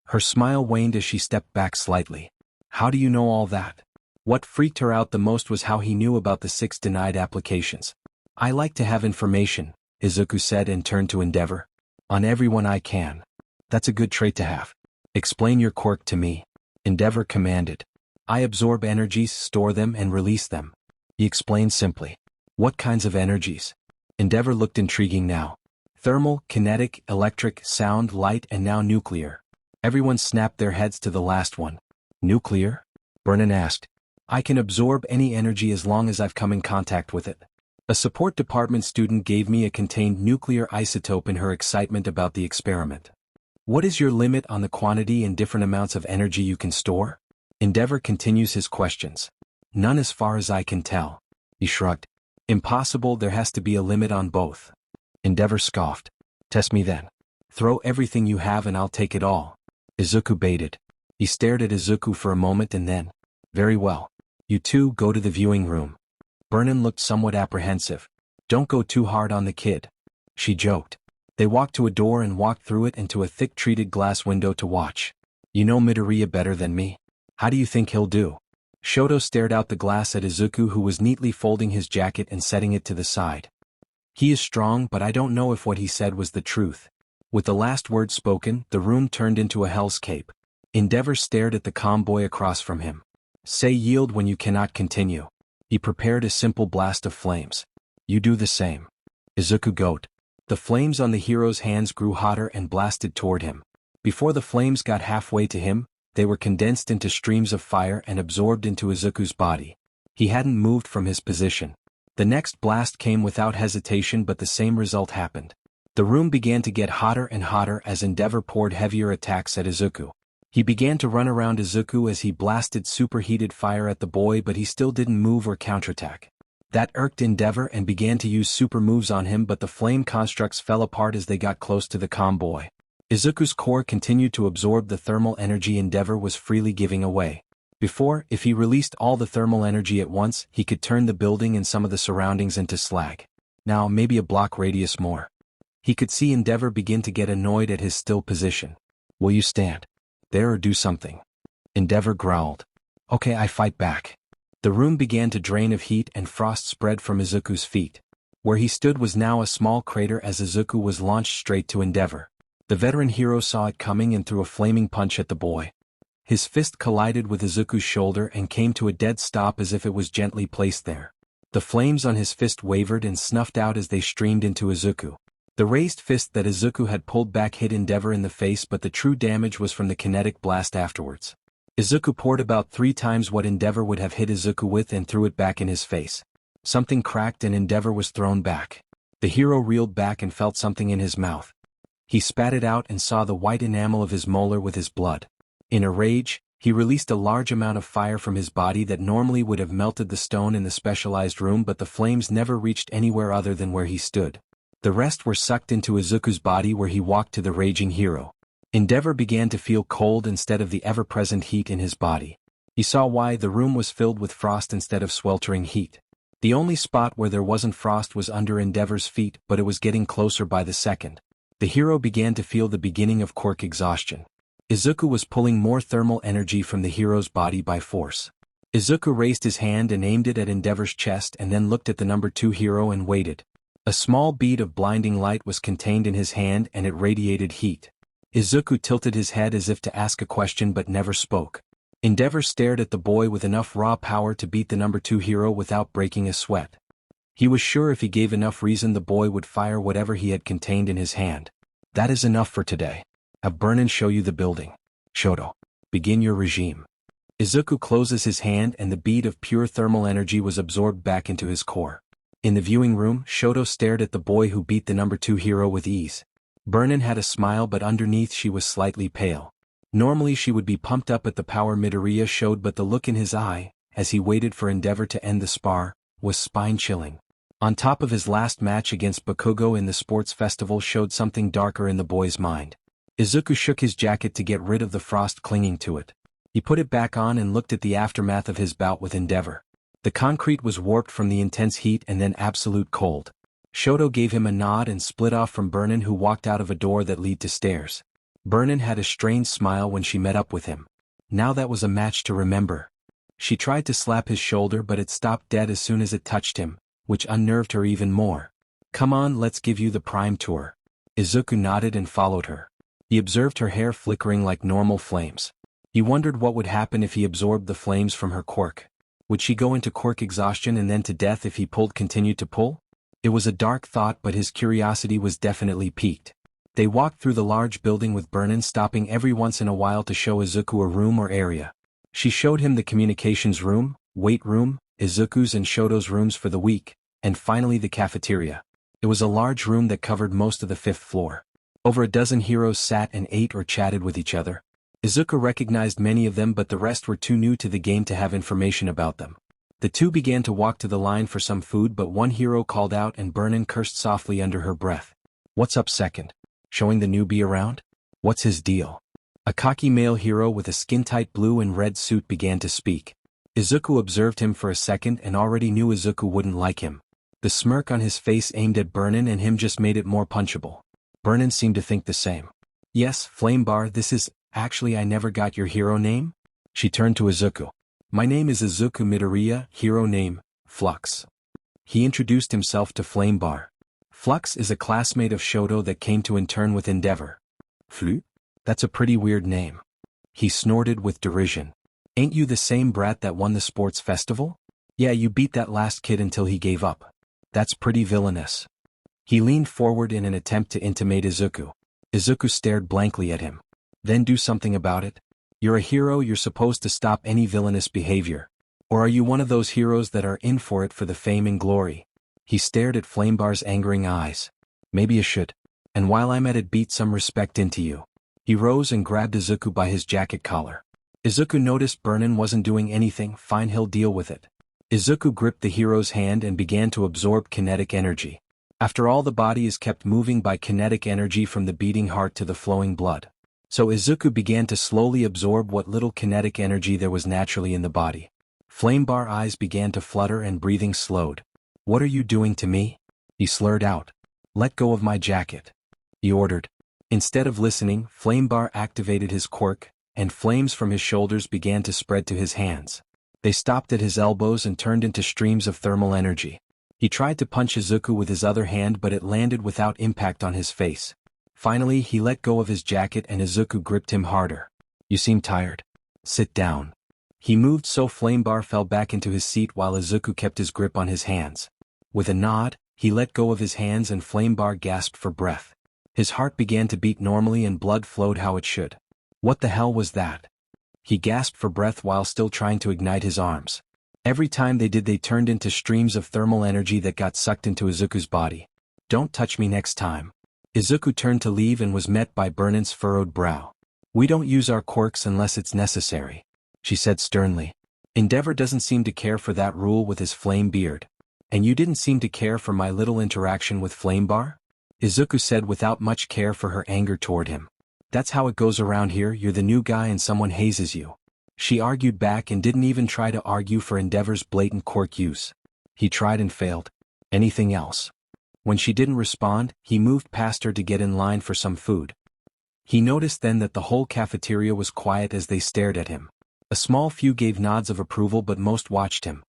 [SPEAKER 1] Her smile waned as she stepped back slightly. How do you know all that? What freaked her out the most was how he knew about the 6 denied applications. I like to have information, Izuku said and turned to Endeavor. On everyone I can. That's a good trait to have. Explain your quirk to me. Endeavor commanded. I absorb energies, store them and release them. He explained simply. What kinds of energies? Endeavor looked intriguing now. Thermal, kinetic, electric, sound, light and now nuclear. Everyone snapped their heads to the last one. Nuclear? Burnin asked. I can absorb any energy as long as I've come in contact with it. A support department student gave me a contained nuclear isotope in her excitement about the experiment. What is your limit on the quantity and different amounts of energy you can store? Endeavor continues his questions. None as far as I can tell. He shrugged. Impossible, there has to be a limit on both. Endeavor scoffed. Test me then. Throw everything you have and I'll take it all. Izuku baited. He stared at Izuku for a moment and then. Very well. You two go to the viewing room. Burnin looked somewhat apprehensive. Don't go too hard on the kid. She joked. They walked to a door and walked through it into a thick treated glass window to watch. You know Midoriya better than me. How do you think he'll do? Shoto stared out the glass at Izuku who was neatly folding his jacket and setting it to the side. He is strong but I don't know if what he said was the truth. With the last word spoken, the room turned into a hell's cape. Endeavor stared at the calm boy across from him. Say yield when you cannot continue. He prepared a simple blast of flames. You do the same. Izuku goat. The flames on the hero's hands grew hotter and blasted toward him. Before the flames got halfway to him, they were condensed into streams of fire and absorbed into Izuku's body. He hadn't moved from his position. The next blast came without hesitation but the same result happened. The room began to get hotter and hotter as Endeavor poured heavier attacks at Izuku. He began to run around Izuku as he blasted superheated fire at the boy but he still didn't move or counterattack. That irked Endeavor and began to use super moves on him but the flame constructs fell apart as they got close to the calm boy. Izuku's core continued to absorb the thermal energy Endeavor was freely giving away. Before, if he released all the thermal energy at once, he could turn the building and some of the surroundings into slag. Now maybe a block radius more. He could see Endeavor begin to get annoyed at his still position. Will you stand there or do something? Endeavor growled. Okay, I fight back. The room began to drain of heat and frost spread from Izuku's feet. Where he stood was now a small crater as Izuku was launched straight to Endeavor. The veteran hero saw it coming and threw a flaming punch at the boy. His fist collided with Izuku's shoulder and came to a dead stop as if it was gently placed there. The flames on his fist wavered and snuffed out as they streamed into Izuku. The raised fist that Izuku had pulled back hit Endeavor in the face but the true damage was from the kinetic blast afterwards. Izuku poured about 3 times what Endeavor would have hit Izuku with and threw it back in his face. Something cracked and Endeavor was thrown back. The hero reeled back and felt something in his mouth. He spat it out and saw the white enamel of his molar with his blood. In a rage, He released a large amount of fire from his body that normally would have melted the stone in the specialized room, but the flames never reached anywhere other than where he stood. The rest were sucked into Izuku's body, where he walked to the raging hero. Endeavor began to feel cold instead of the ever-present heat in his body. He saw why. The room was filled with frost instead of sweltering heat. The only spot where there wasn't frost was under Endeavor's feet, but it was getting closer by the second. The hero began to feel the beginning of quirk exhaustion. Izuku was pulling more thermal energy from the hero's body by force. Izuku raised his hand and aimed it at Endeavor's chest, and then looked at the number 2 hero and waited. A small bead of blinding light was contained in his hand and it radiated heat. Izuku tilted his head as if to ask a question but never spoke. Endeavor stared at the boy with enough raw power to beat the number 2 hero without breaking a sweat. He was sure if he gave enough reason the boy would fire whatever he had contained in his hand. That is enough for today. Have Burnin show you the building. Shoto, begin your regime. Izuku closes his hand and the bead of pure thermal energy was absorbed back into his core. In the viewing room, Shoto stared at the boy who beat the number 2 hero with ease. Burnin had a smile, but underneath she was slightly pale. Normally she would be pumped up at the power Midoriya showed, but the look in his eye, as he waited for Endeavor to end the spar, was spine-chilling. On top of his last match against Bakugo in the sports festival showed something darker in the boy's mind. Izuku shook his jacket to get rid of the frost clinging to it. He put it back on and looked at the aftermath of his bout with Endeavor. The concrete was warped from the intense heat and then absolute cold. Shoto gave him a nod and split off from Burnin, who walked out of a door that led to stairs. Burnin had a strange smile when she met up with him. Now that was a match to remember. She tried to slap his shoulder, but it stopped dead as soon as it touched him, which unnerved her even more. Come on, let's give you the prime tour. Izuku nodded and followed her. He observed her hair flickering like normal flames. He wondered what would happen if he absorbed the flames from her quirk. Would she go into quirk exhaustion and then to death if he continued to pull? It was a dark thought, but his curiosity was definitely piqued. They walked through the large building with Burnin stopping every once in a while to show Izuku a room or area. She showed him the communications room, weight room, Izuku's and Shoto's rooms for the week, and finally the cafeteria. It was a large room that covered most of the 5th floor. Over a dozen heroes sat and ate or chatted with each other. Izuku recognized many of them, but the rest were too new to the game to have information about them. The two began to walk to the line for some food, but one hero called out and Burnin cursed softly under her breath. What's up, second? Showing the newbie around? What's his deal? A cocky male hero with a skin-tight blue and red suit began to speak. Izuku observed him for a second and already knew Izuku wouldn't like him. The smirk on his face aimed at Burnin and him just made it more punchable. Burnin seemed to think the same. Yes, Flame Bar, this is, actually I never got your hero name? She turned to Izuku. My name is Izuku Midoriya, hero name, Flux. He introduced himself to Flame Bar. Flux is a classmate of Shoto that came to intern with Endeavor. Flute? That's a pretty weird name. He snorted with derision. Ain't you the same brat that won the sports festival? Yeah, you beat that last kid until he gave up. That's pretty villainous. He leaned forward in an attempt to intimidate Izuku. Izuku stared blankly at him. Then do something about it. You're a hero, you're supposed to stop any villainous behavior. Or are you one of those heroes that are in for it for the fame and glory? He stared at Flamebar's angering eyes. Maybe you should. And while I'm at it, beat some respect into you. He rose and grabbed Izuku by his jacket collar. Izuku noticed Burnin wasn't doing anything. Fine, he'll deal with it. Izuku gripped the hero's hand and began to absorb kinetic energy. After all, the body is kept moving by kinetic energy from the beating heart to the flowing blood. So Izuku began to slowly absorb what little kinetic energy there was naturally in the body. Flamebar eyes began to flutter and breathing slowed. What are you doing to me? He slurred out. Let go of my jacket. He ordered. Instead of listening, Flamebar activated his quirk, and flames from his shoulders began to spread to his hands. They stopped at his elbows and turned into streams of thermal energy. He tried to punch Izuku with his other hand, but it landed without impact on his face. Finally, he let go of his jacket and Izuku gripped him harder. You seem tired. Sit down. He moved so Flamebar fell back into his seat while Izuku kept his grip on his hands. With a nod, he let go of his hands and Flamebar gasped for breath. His heart began to beat normally and blood flowed how it should. What the hell was that? He gasped for breath while still trying to ignite his arms. Every time they did, they turned into streams of thermal energy that got sucked into Izuku's body. Don't touch me next time. Izuku turned to leave and was met by Burnin's furrowed brow. We don't use our quirks unless it's necessary. she said sternly. Endeavor doesn't seem to care for that rule with his flame beard. And you didn't seem to care for my little interaction with Flamebar? Izuku said without much care for her anger toward him. That's how it goes around here, you're the new guy and someone hazes you. She argued back and didn't even try to argue for Endeavor's blatant quirk use. He tried and failed. Anything else? When she didn't respond, he moved past her to get in line for some food. He noticed then that the whole cafeteria was quiet as they stared at him. A small few gave nods of approval but most watched him.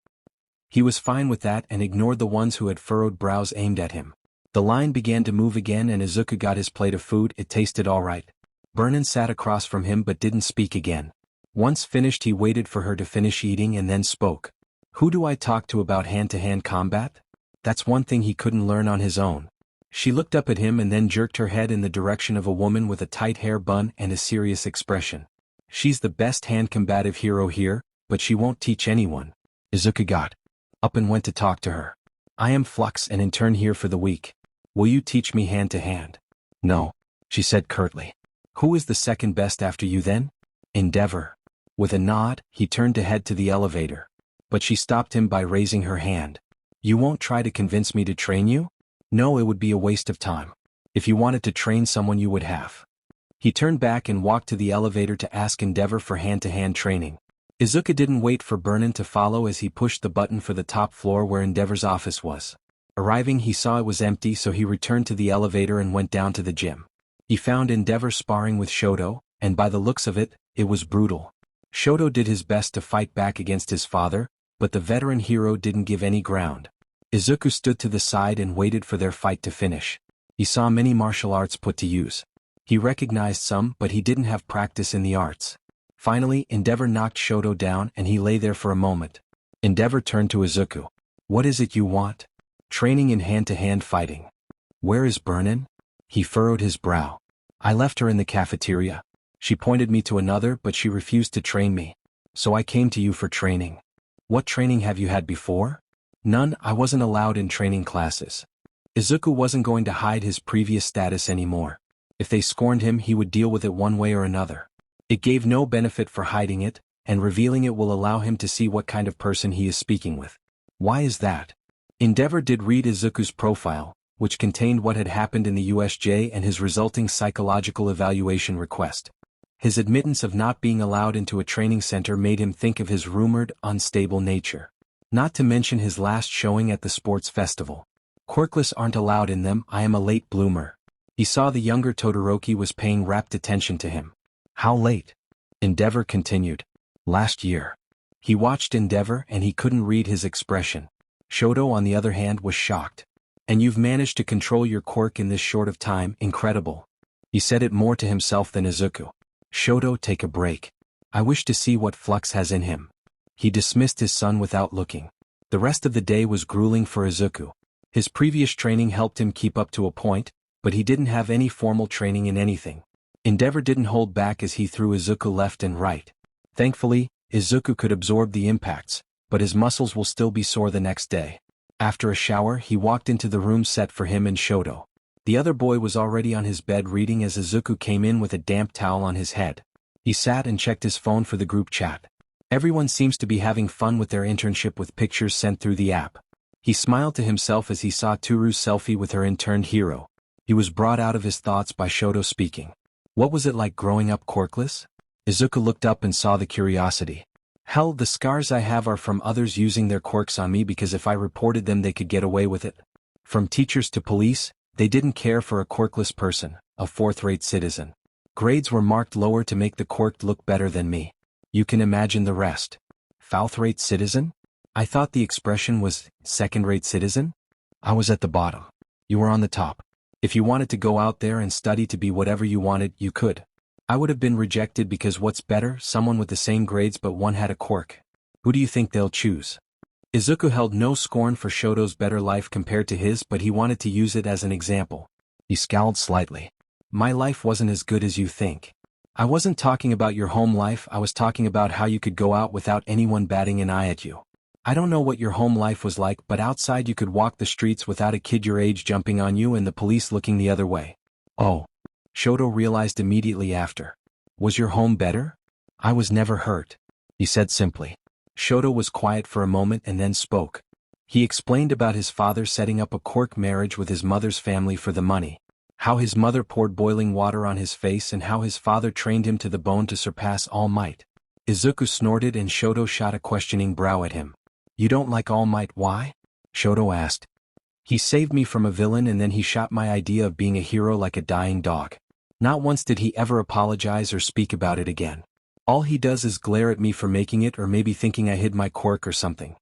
[SPEAKER 1] He was fine with that and ignored the ones who had furrowed brows aimed at him. The line began to move again and Izuku got his plate of food. It tasted all right. Vernon sat across from him but didn't speak again. Once finished he waited for her to finish eating and then spoke. Who do I talk to about hand-to-hand combat? That's one thing he couldn't learn on his own. She looked up at him and then jerked her head in the direction of a woman with a tight hair bun and a serious expression. She's the best hand-combative hero here, but she won't teach anyone. Izuku got up and went to talk to her. I am Flux and intern here for the week. Will you teach me hand-to-hand? No, she said curtly. Who is the second best after you then? Endeavor. With a nod, he turned to head to the elevator. But she stopped him by raising her hand. You won't try to convince me to train you? No, it would be a waste of time. If you wanted to train someone you would have. He turned back and walked to the elevator to ask Endeavor for hand-to-hand training. Izuku didn't wait for Vernon to follow as he pushed the button for the top floor where Endeavor's office was. Arriving he saw it was empty so he returned to the elevator and went down to the gym. He found Endeavor sparring with Shoto, and by the looks of it, it was brutal. Shoto did his best to fight back against his father, but the veteran hero didn't give any ground. Izuku stood to the side and waited for their fight to finish. He saw many martial arts put to use. He recognized some but he didn't have practice in the arts. Finally, Endeavor knocked Shoto down and he lay there for a moment. Endeavor turned to Izuku. What is it you want? Training in hand-to-hand fighting. Where is Vernon? He furrowed his brow. I left her in the cafeteria. She pointed me to another but she refused to train me. So I came to you for training. What training have you had before? None, I wasn't allowed in training classes. Izuku wasn't going to hide his previous status anymore. If they scorned him he would deal with it one way or another. It gave no benefit for hiding it, and revealing it will allow him to see what kind of person he is speaking with. Why is that? Endeavor did read Izuku's profile, which contained what had happened in the USJ and his resulting psychological evaluation request. His admittance of not being allowed into a training center made him think of his rumored, unstable nature. Not to mention his last showing at the sports festival. Quirkless aren't allowed in them, I am a late bloomer. He saw the younger Todoroki was paying rapt attention to him. How late? Endeavor continued. Last year. He watched Endeavor and he couldn't read his expression. Shoto on the other hand was shocked. And you've managed to control your quirk in this short of time, incredible. He said it more to himself than Izuku. Shoto, take a break. I wish to see what Flux has in him. He dismissed his son without looking. The rest of the day was grueling for Izuku. His previous training helped him keep up to a point, but he didn't have any formal training in anything. Endeavor didn't hold back as he threw Izuku left and right. Thankfully, Izuku could absorb the impacts, but his muscles will still be sore the next day. After a shower he walked into the room set for him and Shoto. The other boy was already on his bed reading as Izuku came in with a damp towel on his head. He sat and checked his phone for the group chat. Everyone seems to be having fun with their internship with pictures sent through the app. He smiled to himself as he saw Turu's selfie with her interned hero. He was brought out of his thoughts by Shoto speaking. What was it like growing up quirkless? Izuku looked up and saw the curiosity. Hell, the scars I have are from others using their quirks on me because if I reported them they could get away with it. From teachers to police, they didn't care for a quirkless person, a fourth-rate citizen. Grades were marked lower to make the quirk look better than me. You can imagine the rest. Fourth-rate citizen? I thought the expression was second-rate citizen? I was at the bottom. You were on the top. If you wanted to go out there and study to be whatever you wanted, you could. I would have been rejected because what's better, someone with the same grades but one had a quirk. Who do you think they'll choose? Izuku held no scorn for Shoto's better life compared to his but he wanted to use it as an example. He scowled slightly. My life wasn't as good as you think. I wasn't talking about your home life, I was talking about how you could go out without anyone batting an eye at you. I don't know what your home life was like but outside you could walk the streets without a kid your age jumping on you and the police looking the other way. Oh. Shoto realized immediately after. Was your home better? I was never hurt. he said simply. Shoto was quiet for a moment and then spoke. He explained about his father setting up a quirk marriage with his mother's family for the money, how his mother poured boiling water on his face and how his father trained him to the bone to surpass All Might. Izuku snorted and Shoto shot a questioning brow at him. You don't like All Might, why? Shoto asked. He saved me from a villain and then he shot my idea of being a hero like a dying dog. Not once did he ever apologize or speak about it again. All he does is glare at me for making it or maybe thinking I hid my quirk or something.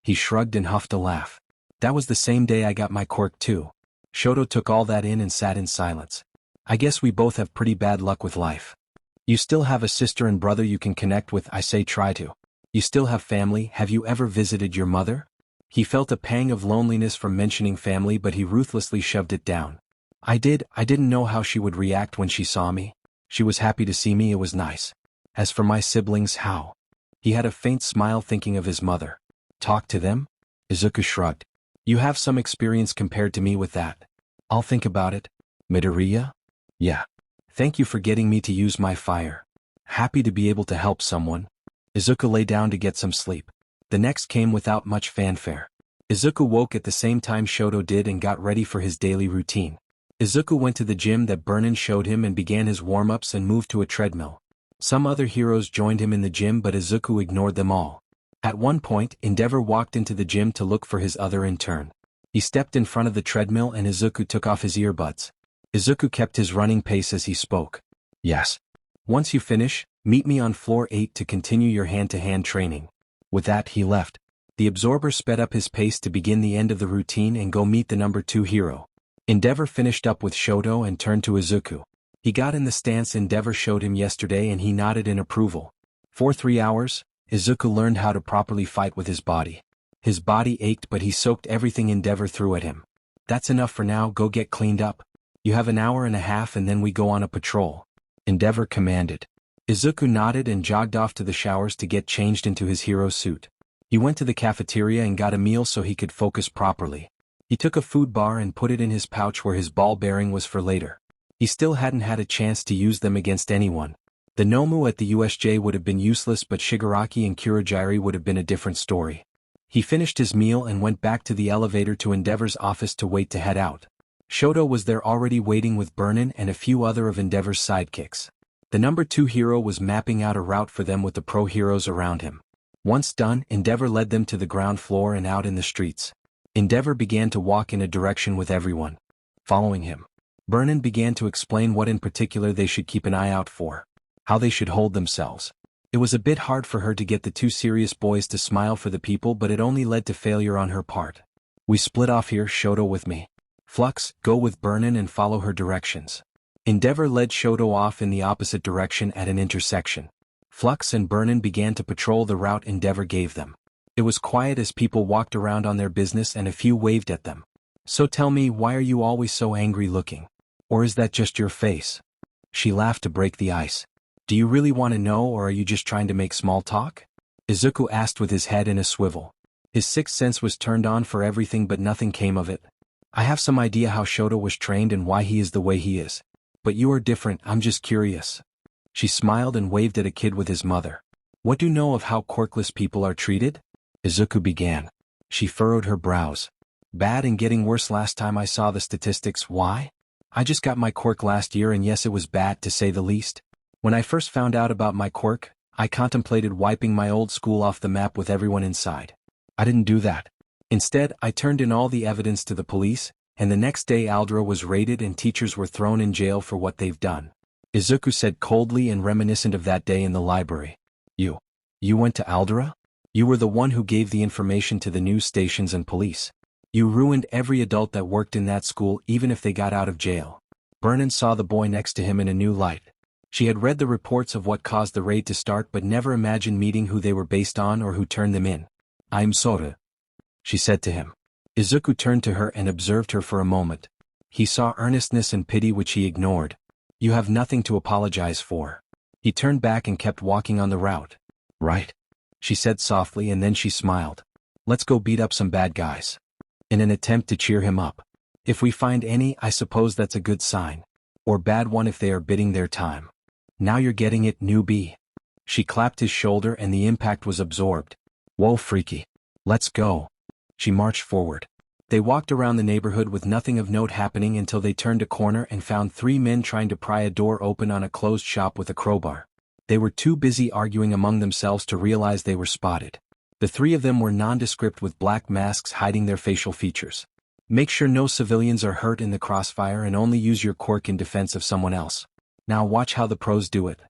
[SPEAKER 1] He shrugged and huffed a laugh. That was the same day I got my quirk too. Shoto took all that in and sat in silence. I guess we both have pretty bad luck with life. You still have a sister and brother you can connect with, I say try to. You still have family, have you ever visited your mother? He felt a pang of loneliness from mentioning family but he ruthlessly shoved it down. I didn't know how she would react when she saw me. She was happy to see me, it was nice. As for my siblings, how? He had a faint smile thinking of his mother. Talk to them? Izuku shrugged. You have some experience compared to me with that. I'll think about it. Midoriya? Yeah. Thank you for getting me to use my fire. Happy to be able to help someone. Izuku lay down to get some sleep. The next came without much fanfare. Izuku woke at the same time Shoto did and got ready for his daily routine. Izuku went to the gym that Burnin showed him and began his warm-ups and moved to a treadmill. Some other heroes joined him in the gym but Izuku ignored them all. At one point, Endeavor walked into the gym to look for his other intern. He stepped in front of the treadmill and Izuku took off his earbuds. Izuku kept his running pace as he spoke. Yes. Once you finish, meet me on floor 8 to continue your hand-to-hand training. With that he left. The absorber sped up his pace to begin the end of the routine and go meet the number 2 hero. Endeavor finished up with Shoto and turned to Izuku. He got in the stance Endeavor showed him yesterday and he nodded in approval. For 3 hours, Izuku learned how to properly fight with his body. His body ached but he soaked everything Endeavor threw at him. That's enough for now, go get cleaned up. You have an hour and a half and then we go on a patrol. Endeavor commanded. Izuku nodded and jogged off to the showers to get changed into his hero suit. He went to the cafeteria and got a meal so he could focus properly. He took a food bar and put it in his pouch where his ball bearing was for later. He still hadn't had a chance to use them against anyone. The Nomu at the USJ would have been useless but Shigaraki and Kurogiri would have been a different story. He finished his meal and went back to the elevator to Endeavor's office to wait to head out. Shoto was there already waiting with Burnin and a few other of Endeavor's sidekicks. The number 2 hero was mapping out a route for them with the pro heroes around him. Once done, Endeavor led them to the ground floor and out in the streets. Endeavor began to walk in a direction with everyone following him. Burnin began to explain what in particular they should keep an eye out for, how they should hold themselves. It was a bit hard for her to get the 2 serious boys to smile for the people but it only led to failure on her part. We split off here, Shoto with me. Flux, go with Burnin and follow her directions. Endeavor led Shoto off in the opposite direction at an intersection. Flux and Burnin began to patrol the route Endeavor gave them. It was quiet as people walked around on their business and a few waved at them. So tell me, why are you always so angry looking? Or is that just your face? She laughed to break the ice. Do you really want to know or are you just trying to make small talk? Izuku asked with his head in a swivel. His sixth sense was turned on for everything but nothing came of it. I have some idea how Shoto was trained and why he is the way he is. But you are different, I'm just curious. She smiled and waved at a kid with his mother. What do you know of how quirkless people are treated? Izuku began. She furrowed her brows. Bad and getting worse last time I saw the statistics, why? I just got my quirk last year and yes it was bad to say the least. When I first found out about my quirk, I contemplated wiping my old school off the map with everyone inside. I didn't do that. Instead, I turned in all the evidence to the police, and the next day Aldra was raided and teachers were thrown in jail for what they've done. Izuku said coldly and reminiscent of that day in the library. You went to Aldra? You were the one who gave the information to the news stations and police. You ruined every adult that worked in that school even if they got out of jail. Burnin saw the boy next to him in a new light. She had read the reports of what caused the raid to start but never imagined meeting who they were based on or who turned them in. I'm Sora, she said to him. Izuku turned to her and observed her for a moment. He saw earnestness and pity which he ignored. You have nothing to apologize for. He turned back and kept walking on the route. Right? She said softly and then she smiled. Let's go beat up some bad guys. In an attempt to cheer him up. If we find any, I suppose that's a good sign. Or bad one if they are bidding their time. Now you're getting it, newbie. She clapped his shoulder and the impact was absorbed. Whoa, freaky. Let's go. She marched forward. They walked around the neighborhood with nothing of note happening until they turned a corner and found three men trying to pry a door open on a closed shop with a crowbar. They were too busy arguing among themselves to realize they were spotted. The three of them were nondescript with black masks hiding their facial features. Make sure no civilians are hurt in the crossfire and only use your quirk in defense of someone else. Now watch how the pros do it.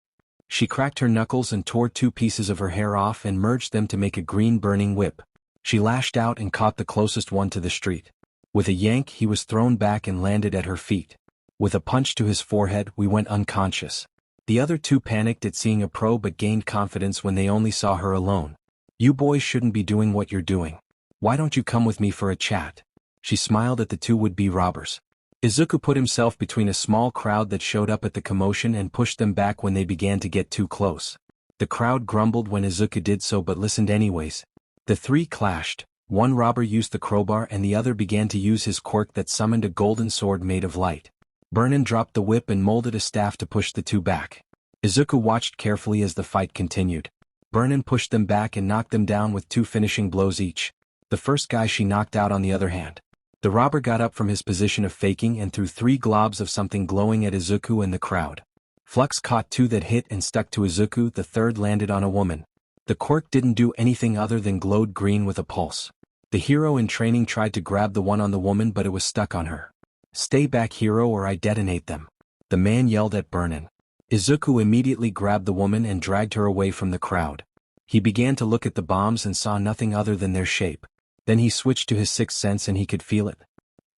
[SPEAKER 1] She cracked her knuckles and tore 2 pieces of her hair off and merged them to make a green burning whip. She lashed out and caught the closest one to the street. With a yank, he was thrown back and landed at her feet. With a punch to his forehead, we went unconscious. The other 2 panicked at seeing a pro but gained confidence when they only saw her alone. You boys shouldn't be doing what you're doing. Why don't you come with me for a chat? She smiled at the 2 would-be robbers. Izuku put himself between a small crowd that showed up at the commotion and pushed them back when they began to get too close. The crowd grumbled when Izuku did so but listened anyways. The 3 clashed. One robber used the crowbar and the other began to use his quirk that summoned a golden sword made of light. Burnin dropped the whip and molded a staff to push the 2 back. Izuku watched carefully as the fight continued. Burnin pushed them back and knocked them down with 2 finishing blows each. The first guy she knocked out on the other hand. The robber got up from his position of faking and threw 3 globs of something glowing at Izuku and the crowd. Flux caught 2 that hit and stuck to Izuku, the third landed on a woman. The quirk didn't do anything other than glowed green with a pulse. The hero in training tried to grab the one on the woman but it was stuck on her. Stay back, hero, or I detonate them. The man yelled at Burnin. Izuku immediately grabbed the woman and dragged her away from the crowd. He began to look at the bombs and saw nothing other than their shape. Then he switched to his sixth sense and he could feel it.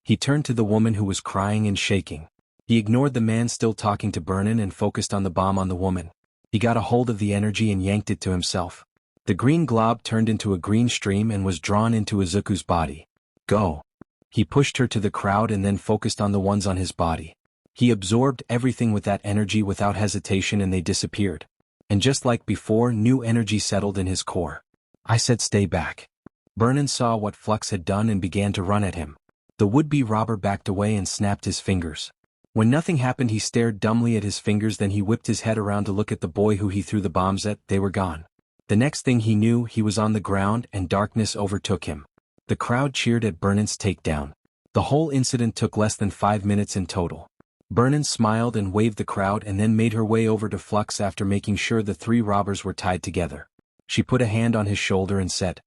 [SPEAKER 1] He turned to the woman who was crying and shaking. He ignored the man still talking to Burnin and focused on the bomb on the woman. He got a hold of the energy and yanked it to himself. The green glob turned into a green stream and was drawn into Izuku's body. Go. He pushed her to the crowd and then focused on the ones on his body. He absorbed everything with that energy without hesitation and they disappeared. And just like before, new energy settled in his core. I said stay back. Burnin saw what Flux had done and began to run at him. The would-be robber backed away and snapped his fingers. When nothing happened, he stared dumbly at his fingers, then he whipped his head around to look at the boy who he threw the bombs at. They were gone. The next thing he knew, he was on the ground and darkness overtook him. The crowd cheered at Burnin's takedown. The whole incident took less than 5 minutes in total. Burnin smiled and waved the crowd and then made her way over to Flux after making sure the 3 robbers were tied together. She put a hand on his shoulder and said,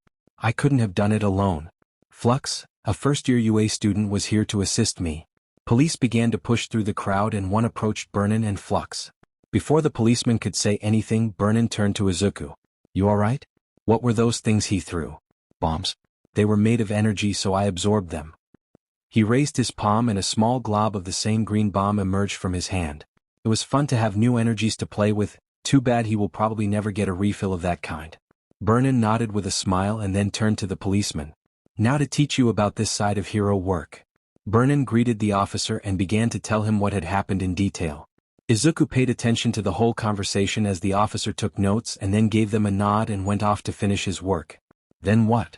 [SPEAKER 1] I couldn't have done it alone. Flux, a first-year UA student, was here to assist me. Police began to push through the crowd and one approached Burnin and Flux. Before the policeman could say anything, Burnin turned to Izuku. You alright? What were those things he threw? Bombs. They were made of energy, so I absorbed them. He raised his palm and a small glob of the same green bomb emerged from his hand. It was fun to have new energies to play with. Too bad he will probably never get a refill of that kind. Burnin nodded with a smile and then turned to the policeman. Now to teach you about this side of hero work. Burnin greeted the officer and began to tell him what had happened in detail. Izuku paid attention to the whole conversation as the officer took notes and then gave them a nod and went off to finish his work. Then what?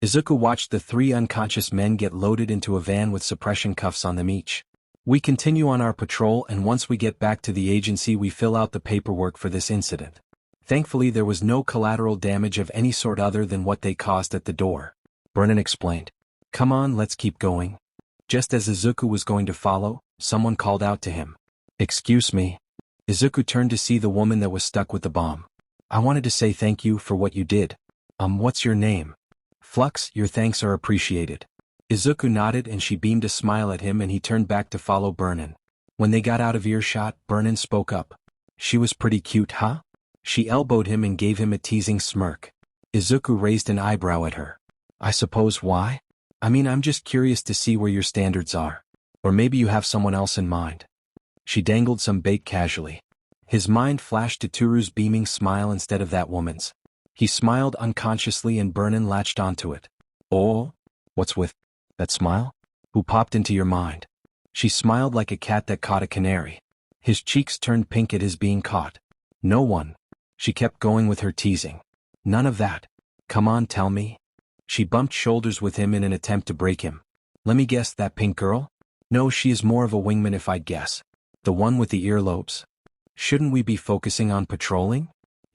[SPEAKER 1] Izuku watched the 3 unconscious men get loaded into a van with suppression cuffs on them each. We continue on our patrol and once we get back to the agency we fill out the paperwork for this incident. Thankfully there was no collateral damage of any sort other than what they caused at the door. Burnin explained. Come on, let's keep going. Just as Izuku was going to follow, someone called out to him. Excuse me. Izuku turned to see the woman that was stuck with the bomb. I wanted to say thank you for what you did. What's your name? Flux, your thanks are appreciated. Izuku nodded and she beamed a smile at him and he turned back to follow Burnin. When they got out of earshot, Burnin spoke up. She was pretty cute, huh? She elbowed him and gave him a teasing smirk. Izuku raised an eyebrow at her. I suppose why? I mean, I'm just curious to see where your standards are. Or maybe you have someone else in mind. She dangled some bait casually. His mind flashed to Turu's beaming smile instead of that woman's. He smiled unconsciously and Burnin latched onto it. Oh? What's with that smile? Who popped into your mind? She smiled like a cat that caught a canary. His cheeks turned pink at his being caught. No one. She kept going with her teasing. None of that. Come on, tell me. She bumped shoulders with him in an attempt to break him. Let me guess, that pink girl? No, she is more of a wingman if I'd guess. The one with the earlobes. Shouldn't we be focusing on patrolling?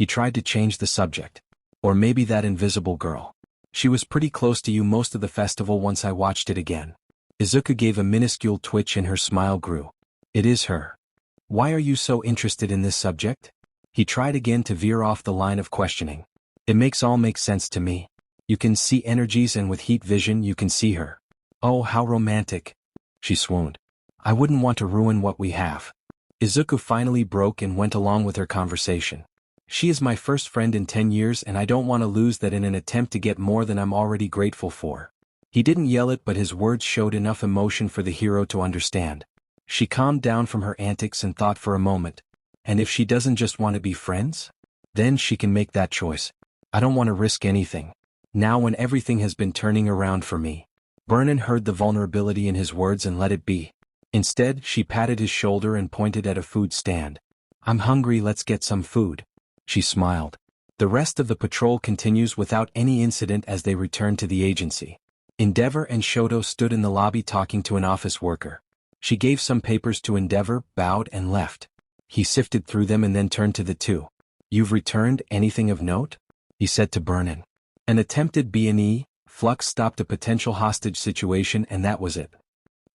[SPEAKER 1] He tried to change the subject. Or maybe that invisible girl. She was pretty close to you most of the festival once I watched it again. Izuku gave a minuscule twitch and her smile grew. It is her. Why are you so interested in this subject? He tried again to veer off the line of questioning. It makes sense to me. You can see energies and with heat vision you can see her. Oh, how romantic. She swooned. I wouldn't want to ruin what we have. Izuku finally broke and went along with her conversation. She is my first friend in 10 years and I don't want to lose that in an attempt to get more than I'm already grateful for. He didn't yell it, but his words showed enough emotion for the hero to understand. She calmed down from her antics and thought for a moment. And if she doesn't just want to be friends? Then she can make that choice. I don't want to risk anything. Now when everything has been turning around for me. Vernon heard the vulnerability in his words and let it be. Instead, she patted his shoulder and pointed at a food stand. I'm hungry, let's get some food. She smiled. The rest of the patrol continues without any incident as they return to the agency. Endeavor and Shoto stood in the lobby talking to an office worker. She gave some papers to Endeavor, bowed and left. He sifted through them and then turned to the two. You've returned, anything of note? He said to Vernon. An attempted B&E, Flux stopped a potential hostage situation and that was it.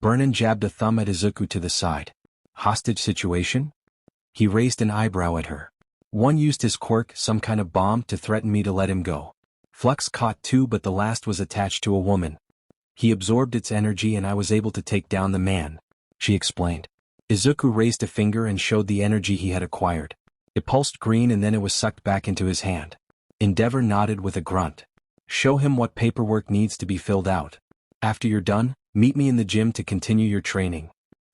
[SPEAKER 1] Vernon jabbed a thumb at Izuku to the side. Hostage situation? He raised an eyebrow at her. One used his quirk, some kind of bomb, to threaten me to let him go. Flux caught two, but the last was attached to a woman. He absorbed its energy and I was able to take down the man, she explained. Izuku raised a finger and showed the energy he had acquired. It pulsed green and then it was sucked back into his hand. Endeavor nodded with a grunt. Show him what paperwork needs to be filled out. After you're done, meet me in the gym to continue your training.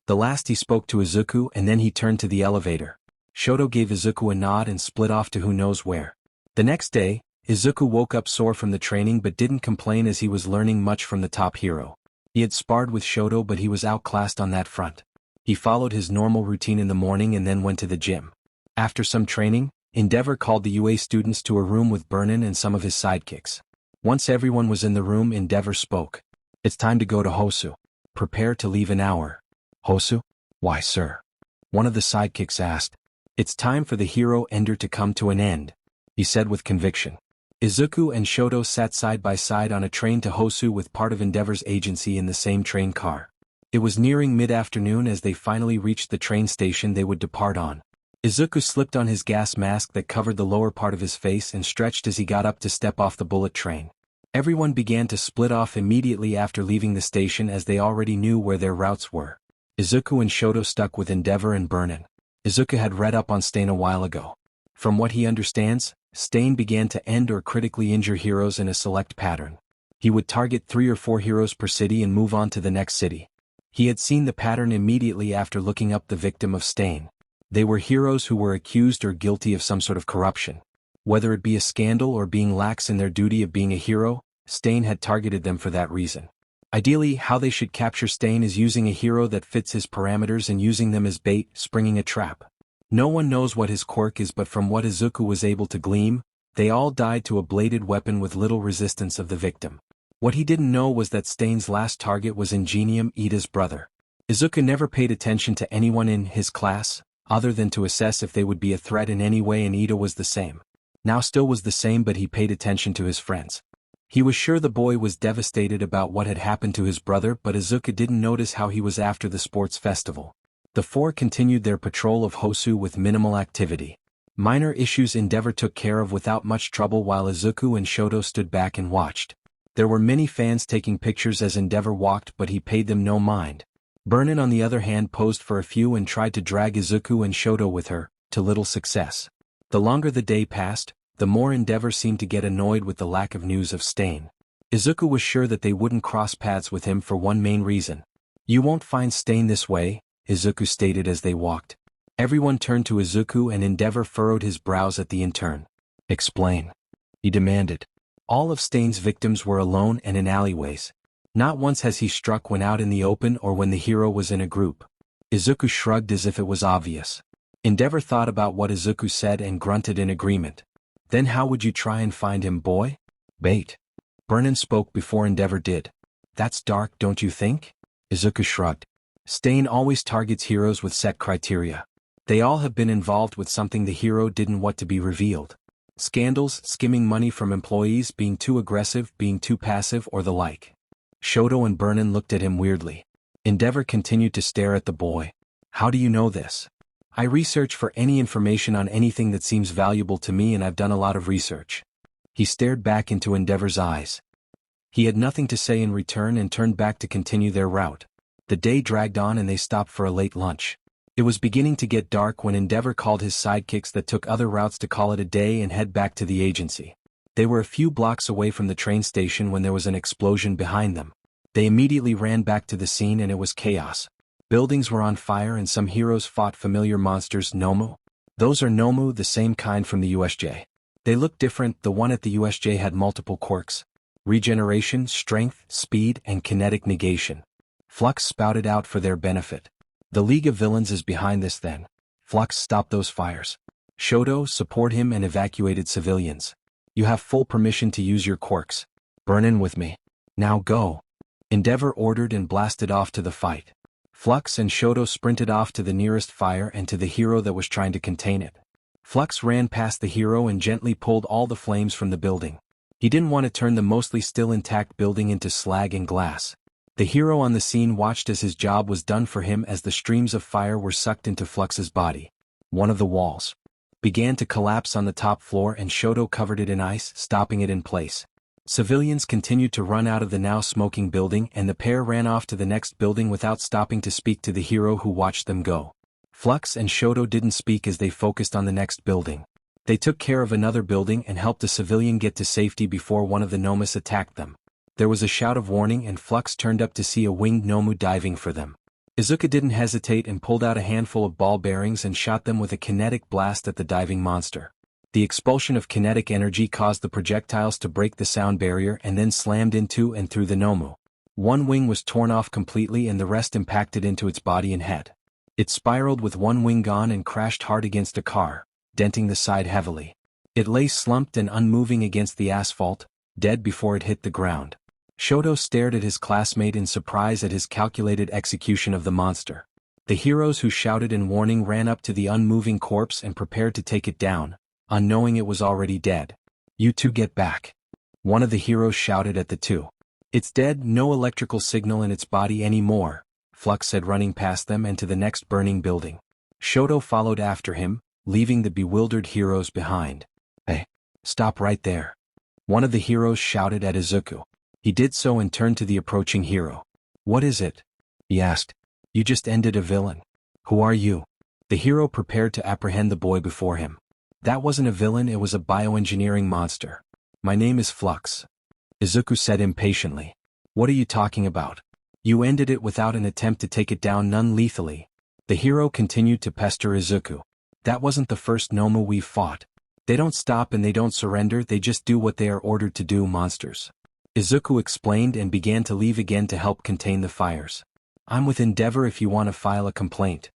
[SPEAKER 1] The last he spoke to Izuku and then he turned to the elevator. Shoto gave Izuku a nod and split off to who knows where. The next day, Izuku woke up sore from the training but didn't complain as he was learning much from the top hero. He had sparred with Shoto but he was outclassed on that front. He followed his normal routine in the morning and then went to the gym. After some training, Endeavor called the UA students to a room with Vernon and some of his sidekicks. Once everyone was in the room, Endeavor spoke. It's time to go to Hosu. Prepare to leave an hour. Hosu? Why, sir? One of the sidekicks asked. It's time for the hero Ender to come to an end, he said with conviction. Izuku and Shoto sat side by side on a train to Hosu with part of Endeavor's agency in the same train car. It was nearing mid-afternoon as they finally reached the train station they would depart on. Izuku slipped on his gas mask that covered the lower part of his face and stretched as he got up to step off the bullet train. Everyone began to split off immediately after leaving the station as they already knew where their routes were. Izuku and Shoto stuck with Endeavor and Vernon. Izuku had read up on Stain a while ago. From what he understands, Stain began to end or critically injure heroes in a select pattern. He would target 3 or 4 heroes per city and move on to the next city. He had seen the pattern immediately after looking up the victim of Stain. They were heroes who were accused or guilty of some sort of corruption. Whether it be a scandal or being lax in their duty of being a hero, Stain had targeted them for that reason. Ideally, how they should capture Stain is using a hero that fits his parameters and using them as bait, springing a trap. No one knows what his quirk is, but from what Izuku was able to glean, they all died to a bladed weapon with little resistance of the victim. What he didn't know was that Stain's last target was Ingenium, Ida's brother. Izuku never paid attention to anyone in his class, other than to assess if they would be a threat in any way, and Ida was the same. Now still was the same, but he paid attention to his friends. He was sure the boy was devastated about what had happened to his brother, but Izuku didn't notice how he was after the sports festival. The four continued their patrol of Hosu with minimal activity. Minor issues Endeavor took care of without much trouble while Izuku and Shoto stood back and watched. There were many fans taking pictures as Endeavor walked, but he paid them no mind. Vernon on the other hand posed for a few and tried to drag Izuku and Shoto with her, to little success. The longer the day passed, the more Endeavor seemed to get annoyed with the lack of news of Stain. Izuku was sure that they wouldn't cross paths with him for one main reason. You won't find Stain this way, Izuku stated as they walked. Everyone turned to Izuku and Endeavor furrowed his brows at the intern. Explain, he demanded. All of Stain's victims were alone and in alleyways. Not once has he struck when out in the open or when the hero was in a group. Izuku shrugged as if it was obvious. Endeavor thought about what Izuku said and grunted in agreement. Then how would you try and find him, boy? Bait. Vernon spoke before Endeavor did. That's dark, don't you think? Izuku shrugged. Stain always targets heroes with set criteria. They all have been involved with something the hero didn't want to be revealed. Scandals, skimming money from employees, being too aggressive, being too passive, or the like. Shoto and Burnin looked at him weirdly. Endeavor continued to stare at the boy. How do you know this? I research for any information on anything that seems valuable to me, and I've done a lot of research. He stared back into Endeavor's eyes. He had nothing to say in return and turned back to continue their route. The day dragged on and they stopped for a late lunch. It was beginning to get dark when Endeavor called his sidekicks that took other routes to call it a day and head back to the agency. They were a few blocks away from the train station when there was an explosion behind them. They immediately ran back to the scene and it was chaos. Buildings were on fire and some heroes fought familiar monsters. Nomu? Those are Nomu, the same kind from the USJ. They looked different. The one at the USJ had multiple quirks: regeneration, strength, speed, and kinetic negation. Flux spouted out for their benefit. The League of Villains is behind this then. Flux, stop those fires. Shoto, support him and evacuated civilians. You have full permission to use your quirks. Burnin with me. Now go. Endeavor ordered and blasted off to the fight. Flux and Shoto sprinted off to the nearest fire and to the hero that was trying to contain it. Flux ran past the hero and gently pulled all the flames from the building. He didn't want to turn the mostly still intact building into slag and glass. The hero on the scene watched as his job was done for him as the streams of fire were sucked into Flux's body. One of the walls began to collapse on the top floor and Shoto covered it in ice, stopping it in place. Civilians continued to run out of the now smoking building and the pair ran off to the next building without stopping to speak to the hero who watched them go. Flux and Shoto didn't speak as they focused on the next building. They took care of another building and helped a civilian get to safety before one of the Nomus attacked them. There was a shout of warning and Flux turned up to see a winged Nomu diving for them. Izuku didn't hesitate and pulled out a handful of ball bearings and shot them with a kinetic blast at the diving monster. The expulsion of kinetic energy caused the projectiles to break the sound barrier and then slammed into and through the Nomu. One wing was torn off completely and the rest impacted into its body and head. It spiraled with one wing gone and crashed hard against a car, denting the side heavily. It lay slumped and unmoving against the asphalt, dead before it hit the ground. Shoto stared at his classmate in surprise at his calculated execution of the monster. The heroes who shouted in warning ran up to the unmoving corpse and prepared to take it down, unknowing it was already dead. You two get back. One of the heroes shouted at the two. It's dead, no electrical signal in its body anymore, Flux said, running past them and to the next burning building. Shoto followed after him, leaving the bewildered heroes behind. Hey, stop right there. One of the heroes shouted at Izuku. He did so and turned to the approaching hero. What is it? He asked. You just ended a villain. Who are you? The hero prepared to apprehend the boy before him. That wasn't a villain, it was a bioengineering monster. My name is Flux. Izuku said impatiently. What are you talking about? You ended it without an attempt to take it down non-lethally. The hero continued to pester Izuku. That wasn't the first Nomu we've fought. They don't stop and they don't surrender, they just do what they are ordered to do, monsters. Izuku explained and began to leave again to help contain the fires. I'm with Endeavor if you want to file a complaint.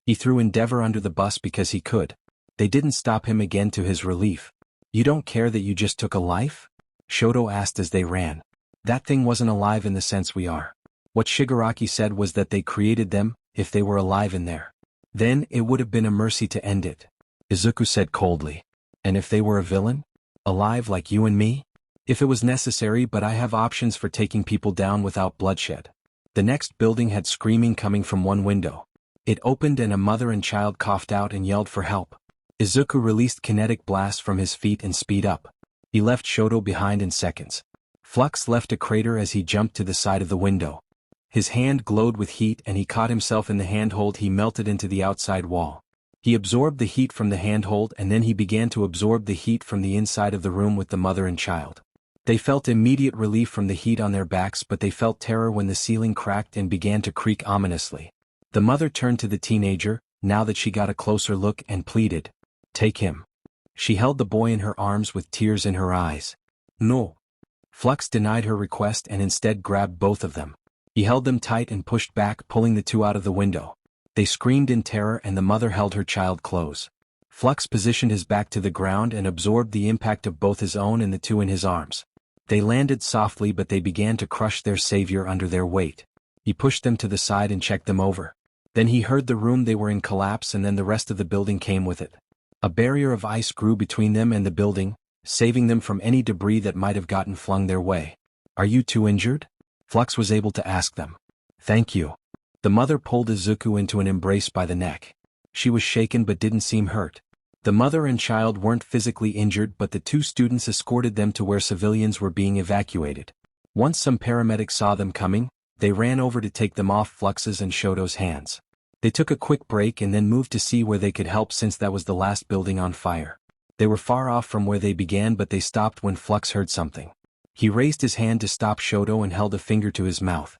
[SPEAKER 1] He threw Endeavor under the bus because he could. They didn't stop him again to his relief. You don't care that you just took a life? Shoto asked as they ran. That thing wasn't alive in the sense we are. What Shigaraki said was that they created them, if they were alive in there. Then it would have been a mercy to end it. Izuku said coldly. And if they were a villain? Alive like you and me? If it was necessary, but I have options for taking people down without bloodshed. The next building had screaming coming from one window. It opened and a mother and child coughed out and yelled for help. Izuku released kinetic blasts from his feet and speed up. He left Shoto behind in seconds. Flux left a crater as he jumped to the side of the window. His hand glowed with heat and he caught himself in the handhold. He melted into the outside wall. He absorbed the heat from the handhold and then he began to absorb the heat from the inside of the room with the mother and child. They felt immediate relief from the heat on their backs, but they felt terror when the ceiling cracked and began to creak ominously. The mother turned to the teenager, now that she got a closer look, and pleaded, "Take him." She held the boy in her arms with tears in her eyes. No. Flux denied her request and instead grabbed both of them. He held them tight and pushed back, pulling the two out of the window. They screamed in terror and the mother held her child close. Flux positioned his back to the ground and absorbed the impact of both his own and the two in his arms. They landed softly, but they began to crush their savior under their weight. He pushed them to the side and checked them over. Then he heard the room they were in collapse and then the rest of the building came with it. A barrier of ice grew between them and the building, saving them from any debris that might have gotten flung their way. Are you two injured? Flux was able to ask them. Thank you. The mother pulled Izuku into an embrace by the neck. She was shaken but didn't seem hurt. The mother and child weren't physically injured, but the two students escorted them to where civilians were being evacuated. Once some paramedics saw them coming, they ran over to take them off Flux's and Shoto's hands. They took a quick break and then moved to see where they could help since that was the last building on fire. They were far off from where they began, but they stopped when Flux heard something. He raised his hand to stop Shoto and held a finger to his mouth.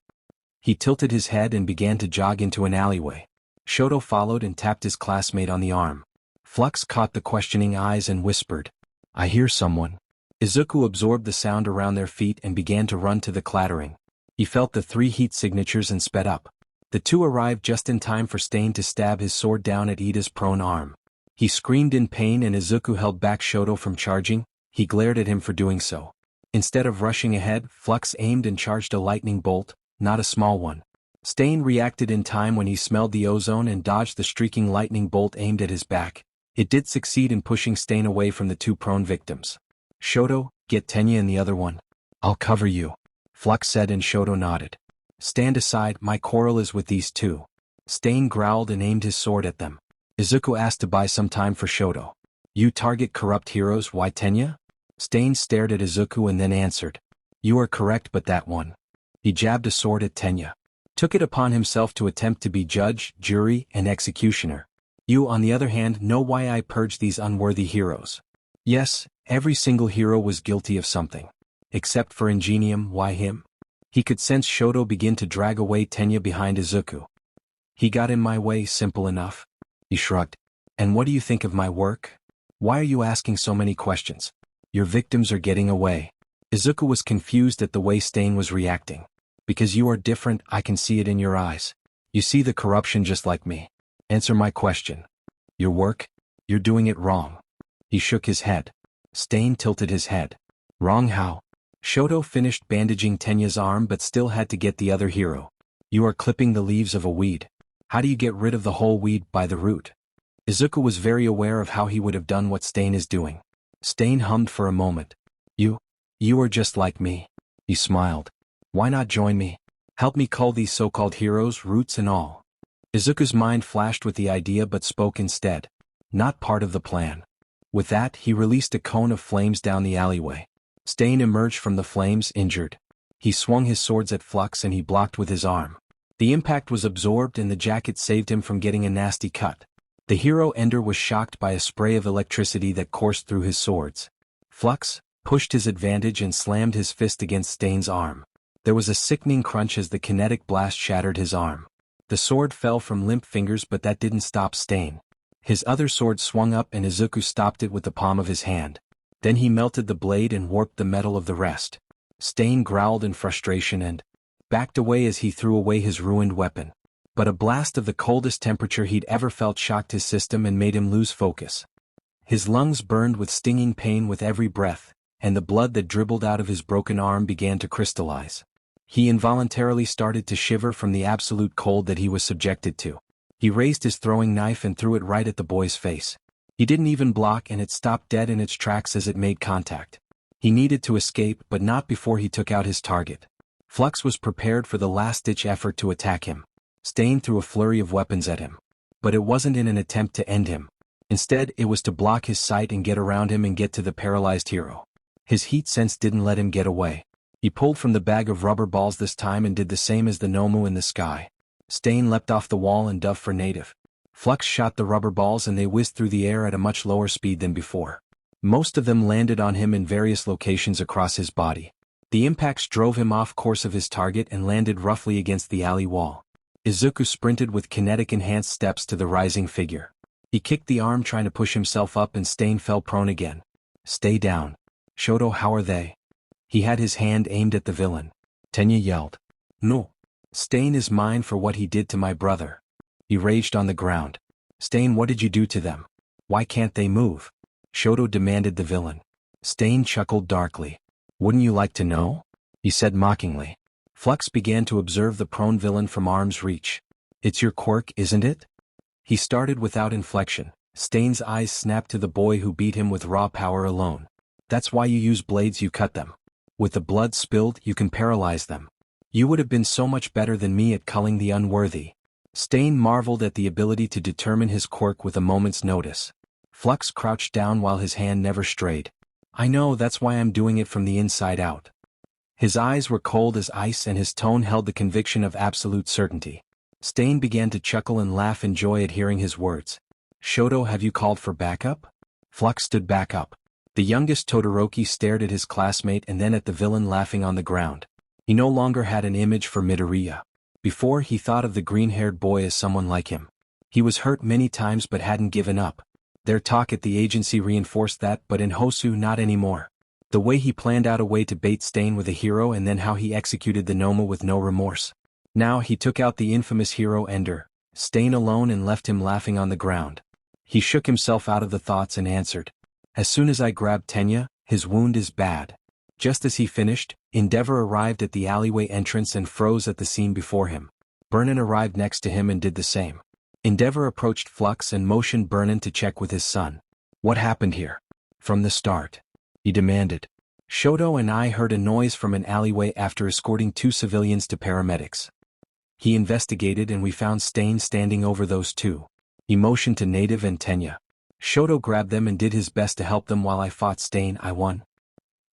[SPEAKER 1] He tilted his head and began to jog into an alleyway. Shoto followed and tapped his classmate on the arm. Flux caught the questioning eyes and whispered, I hear someone. Izuku absorbed the sound around their feet and began to run to the clattering. He felt the 3 heat signatures and sped up. The two arrived just in time for Stain to stab his sword down at Ida's prone arm. He screamed in pain and Izuku held back Shoto from charging. He glared at him for doing so. Instead of rushing ahead, Flux aimed and charged a lightning bolt, not a small one. Stain reacted in time when he smelled the ozone and dodged the streaking lightning bolt aimed at his back. It did succeed in pushing Stain away from the 2 prone victims. Shoto, get Tenya and the other one. I'll cover you. Flux said and Shoto nodded. Stand aside, my quarrel is with these 2. Stain growled and aimed his sword at them. Izuku asked to buy some time for Shoto. You target corrupt heroes, why Tenya? Stain stared at Izuku and then answered. You are correct, but that one. He jabbed a sword at Tenya. Took it upon himself to attempt to be judge, jury, and executioner. You, on the other hand, know why I purged these unworthy heroes. Yes, every single hero was guilty of something. Except for Ingenium, why him? He could sense Shoto begin to drag away Tenya behind Izuku. He got in my way, simple enough. He shrugged. And what do you think of my work? Why are you asking so many questions? Your victims are getting away. Izuku was confused at the way Stain was reacting. Because you are different, I can see it in your eyes. You see the corruption just like me. Answer my question. Your work? You're doing it wrong. He shook his head. Stain tilted his head. Wrong how? Shoto finished bandaging Tenya's arm but still had to get the other hero. You are clipping the leaves of a weed. How do you get rid of the whole weed by the root? Izuku was very aware of how he would have done what Stain is doing. Stain hummed for a moment. You are just like me. He smiled. Why not join me? Help me cull these so-called heroes, roots and all. Izuku's mind flashed with the idea but spoke instead. Not part of the plan. With that, he released a cone of flames down the alleyway. Stain emerged from the flames, injured. He swung his swords at Flux and he blocked with his arm. The impact was absorbed and the jacket saved him from getting a nasty cut. The hero Ender was shocked by a spray of electricity that coursed through his swords. Flux pushed his advantage and slammed his fist against Stain's arm. There was a sickening crunch as the kinetic blast shattered his arm. The sword fell from limp fingers but that didn't stop Stain. His other sword swung up and Izuku stopped it with the palm of his hand. Then he melted the blade and warped the metal of the rest. Stain growled in frustration and backed away as he threw away his ruined weapon. But a blast of the coldest temperature he'd ever felt shocked his system and made him lose focus. His lungs burned with stinging pain with every breath, and the blood that dribbled out of his broken arm began to crystallize. He involuntarily started to shiver from the absolute cold that he was subjected to. He raised his throwing knife and threw it right at the boy's face. He didn't even block and it stopped dead in its tracks as it made contact. He needed to escape but not before he took out his target. Flux was prepared for the last-ditch effort to attack him. Stain threw a flurry of weapons at him. But it wasn't in an attempt to end him. Instead, it was to block his sight and get around him and get to the paralyzed hero. His heat sense didn't let him get away. He pulled from the bag of rubber balls this time and did the same as the Nomu in the sky. Stain leapt off the wall and dove for native. Flux shot the rubber balls and they whizzed through the air at a much lower speed than before. Most of them landed on him in various locations across his body. The impacts drove him off course of his target and landed roughly against the alley wall. Izuku sprinted with kinetic-enhanced steps to the rising figure. He kicked the arm trying to push himself up and Stain fell prone again. Stay down. Shoto, how are they? He had his hand aimed at the villain. Tenya yelled. No. Stain is mine for what he did to my brother. He raged on the ground. Stain, what did you do to them? Why can't they move? Shoto demanded the villain. Stain chuckled darkly. Wouldn't you like to know? He said mockingly. Flux began to observe the prone villain from arm's reach. It's your quirk, isn't it? He started without inflection, Stain's eyes snapped to the boy who beat him with raw power alone. That's why you use blades, you cut them. With the blood spilled, you can paralyze them. You would have been so much better than me at culling the unworthy. Stain marveled at the ability to determine his quirk with a moment's notice. Flux crouched down while his hand never strayed. I know, that's why I'm doing it from the inside out. His eyes were cold as ice and his tone held the conviction of absolute certainty. Stain began to chuckle and laugh in joy at hearing his words. Shoto, have you called for backup? Flux stood back up. The youngest Todoroki stared at his classmate and then at the villain laughing on the ground. He no longer had an image for Midoriya. Before, he thought of the green-haired boy as someone like him. He was hurt many times but hadn't given up. Their talk at the agency reinforced that, but in Hosu not anymore. The way he planned out a way to bait Stain with a hero and then how he executed the Noma with no remorse. Now he took out the infamous hero Ender, Stain alone, and left him laughing on the ground. He shook himself out of the thoughts and answered. As soon as I grabbed Tenya, his wound is bad. Just as he finished, Endeavor arrived at the alleyway entrance and froze at the scene before him. Burnin arrived next to him and did the same. Endeavor approached Flux and motioned Burnin to check with his son. What happened here? From the start, he demanded. Shoto and I heard a noise from an alleyway after escorting 2 civilians to paramedics. He investigated and we found Stain standing over those 2. He motioned to Native and Tenya. Shoto grabbed them and did his best to help them while I fought Stain. I won.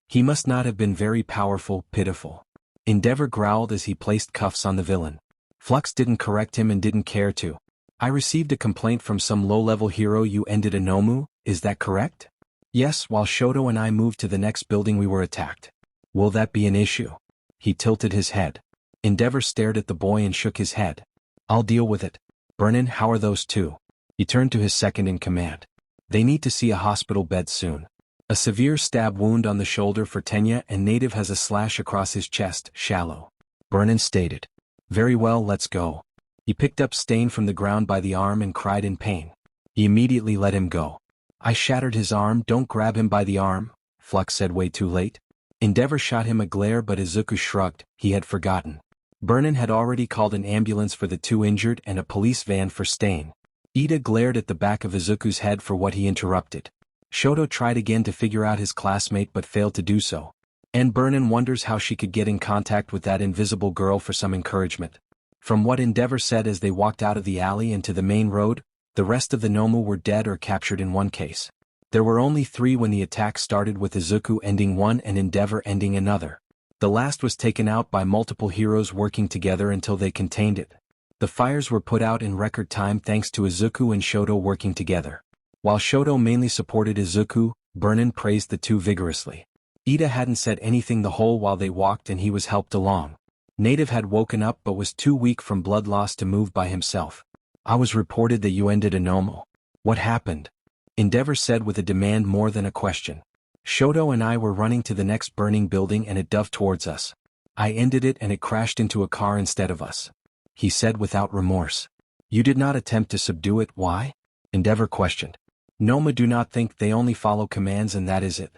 [SPEAKER 1] He must not have been very powerful, pitiful. Endeavor growled as he placed cuffs on the villain. Flux didn't correct him and didn't care to. I received a complaint from some low-level hero you ended a Nomu, is that correct? Yes, while Shoto and I moved to the next building we were attacked. Will that be an issue? He tilted his head. Endeavor stared at the boy and shook his head. I'll deal with it. Burnin, how are those 2? He turned to his second in command. They need to see a hospital bed soon. A severe stab wound on the shoulder for Tenya and Native has a slash across his chest, shallow. Burnin stated. Very well, let's go. He picked up Stain from the ground by the arm and cried in pain. He immediately let him go. I shattered his arm. Don't grab him by the arm, Flux said way too late. Endeavor shot him a glare but Izuku shrugged, he had forgotten. Burnin had already called an ambulance for the 2 injured and a police van for Stain. Ida glared at the back of Izuku's head for what he interrupted. Shoto tried again to figure out his classmate but failed to do so. And Burnin wonders how she could get in contact with that invisible girl for some encouragement. From what Endeavor said as they walked out of the alley and to the main road, the rest of the Nomu were dead or captured in one case. There were only 3 when the attack started, with Izuku ending one and Endeavor ending another. The last was taken out by multiple heroes working together until they contained it. The fires were put out in record time thanks to Izuku and Shoto working together. While Shoto mainly supported Izuku, Burnin praised the 2 vigorously. Ida hadn't said anything the whole while they walked and he was helped along. Native had woken up but was too weak from blood loss to move by himself. I was reported that you ended a Nomo. What happened? Endeavor said with a demand more than a question. Shoto and I were running to the next burning building and it dove towards us. I ended it and it crashed into a car instead of us. He said without remorse. You did not attempt to subdue it, why? Endeavor questioned. Noma do not think, they only follow commands and that is it.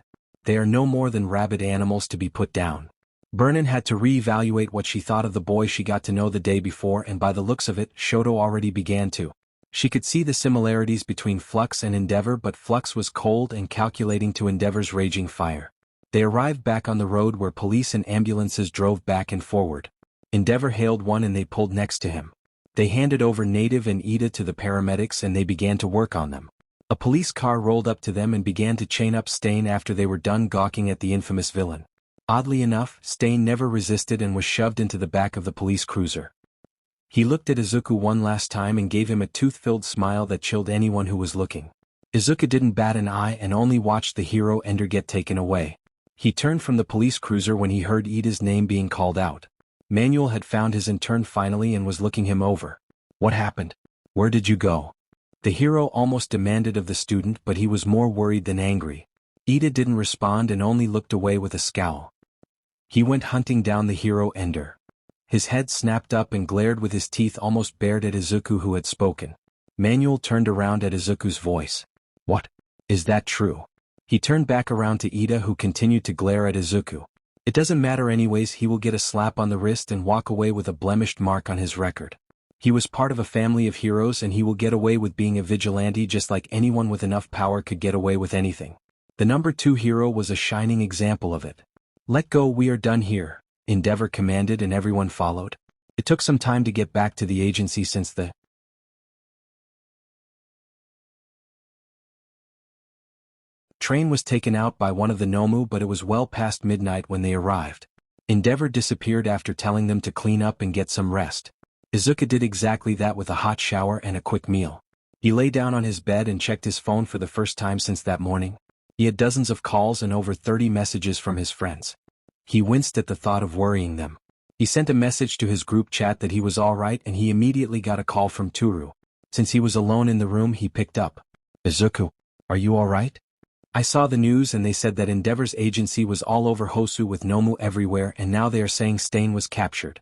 [SPEAKER 1] They are no more than rabid animals to be put down. Burnin had to re-evaluate what she thought of the boy she got to know the day before, and by the looks of it, Shoto already began to. She could see the similarities between Flux and Endeavor, but Flux was cold and calculating to Endeavor's raging fire. They arrived back on the road where police and ambulances drove back and forward. Endeavor hailed one and they pulled next to him. They handed over Native and Ida to the paramedics and they began to work on them. A police car rolled up to them and began to chain up Stain after they were done gawking at the infamous villain. Oddly enough, Stain never resisted and was shoved into the back of the police cruiser. He looked at Izuku one last time and gave him a tooth-filled smile that chilled anyone who was looking. Izuku didn't bat an eye and only watched the hero Ender get taken away. He turned from the police cruiser when he heard Ida's name being called out. Manuel had found his intern finally and was looking him over. What happened? Where did you go? The hero almost demanded of the student, but he was more worried than angry. Ida didn't respond and only looked away with a scowl. He went hunting down the hero Ender. His head snapped up and glared with his teeth almost bared at Izuku, who had spoken. Manuel turned around at Izuku's voice. What? Is that true? He turned back around to Ida, who continued to glare at Izuku. It doesn't matter anyways, he will get a slap on the wrist and walk away with a blemished mark on his record. He was part of a family of heroes and he will get away with being a vigilante just like anyone with enough power could get away with anything. The number 2 hero was a shining example of it. Let go, we are done here, Endeavor commanded and everyone followed. It took some time to get back to the agency since the train was taken out by one of the Nomu, but it was well past midnight when they arrived. Endeavor disappeared after telling them to clean up and get some rest. Izuku did exactly that with a hot shower and a quick meal. He lay down on his bed and checked his phone for the first time since that morning. He had dozens of calls and over 30 messages from his friends. He winced at the thought of worrying them. He sent a message to his group chat that he was alright and he immediately got a call from Toru. Since he was alone in the room, he picked up. Izuku, are you alright? I saw the news and they said that Endeavor's agency was all over Hosu with Nomu everywhere and now they are saying Stain was captured.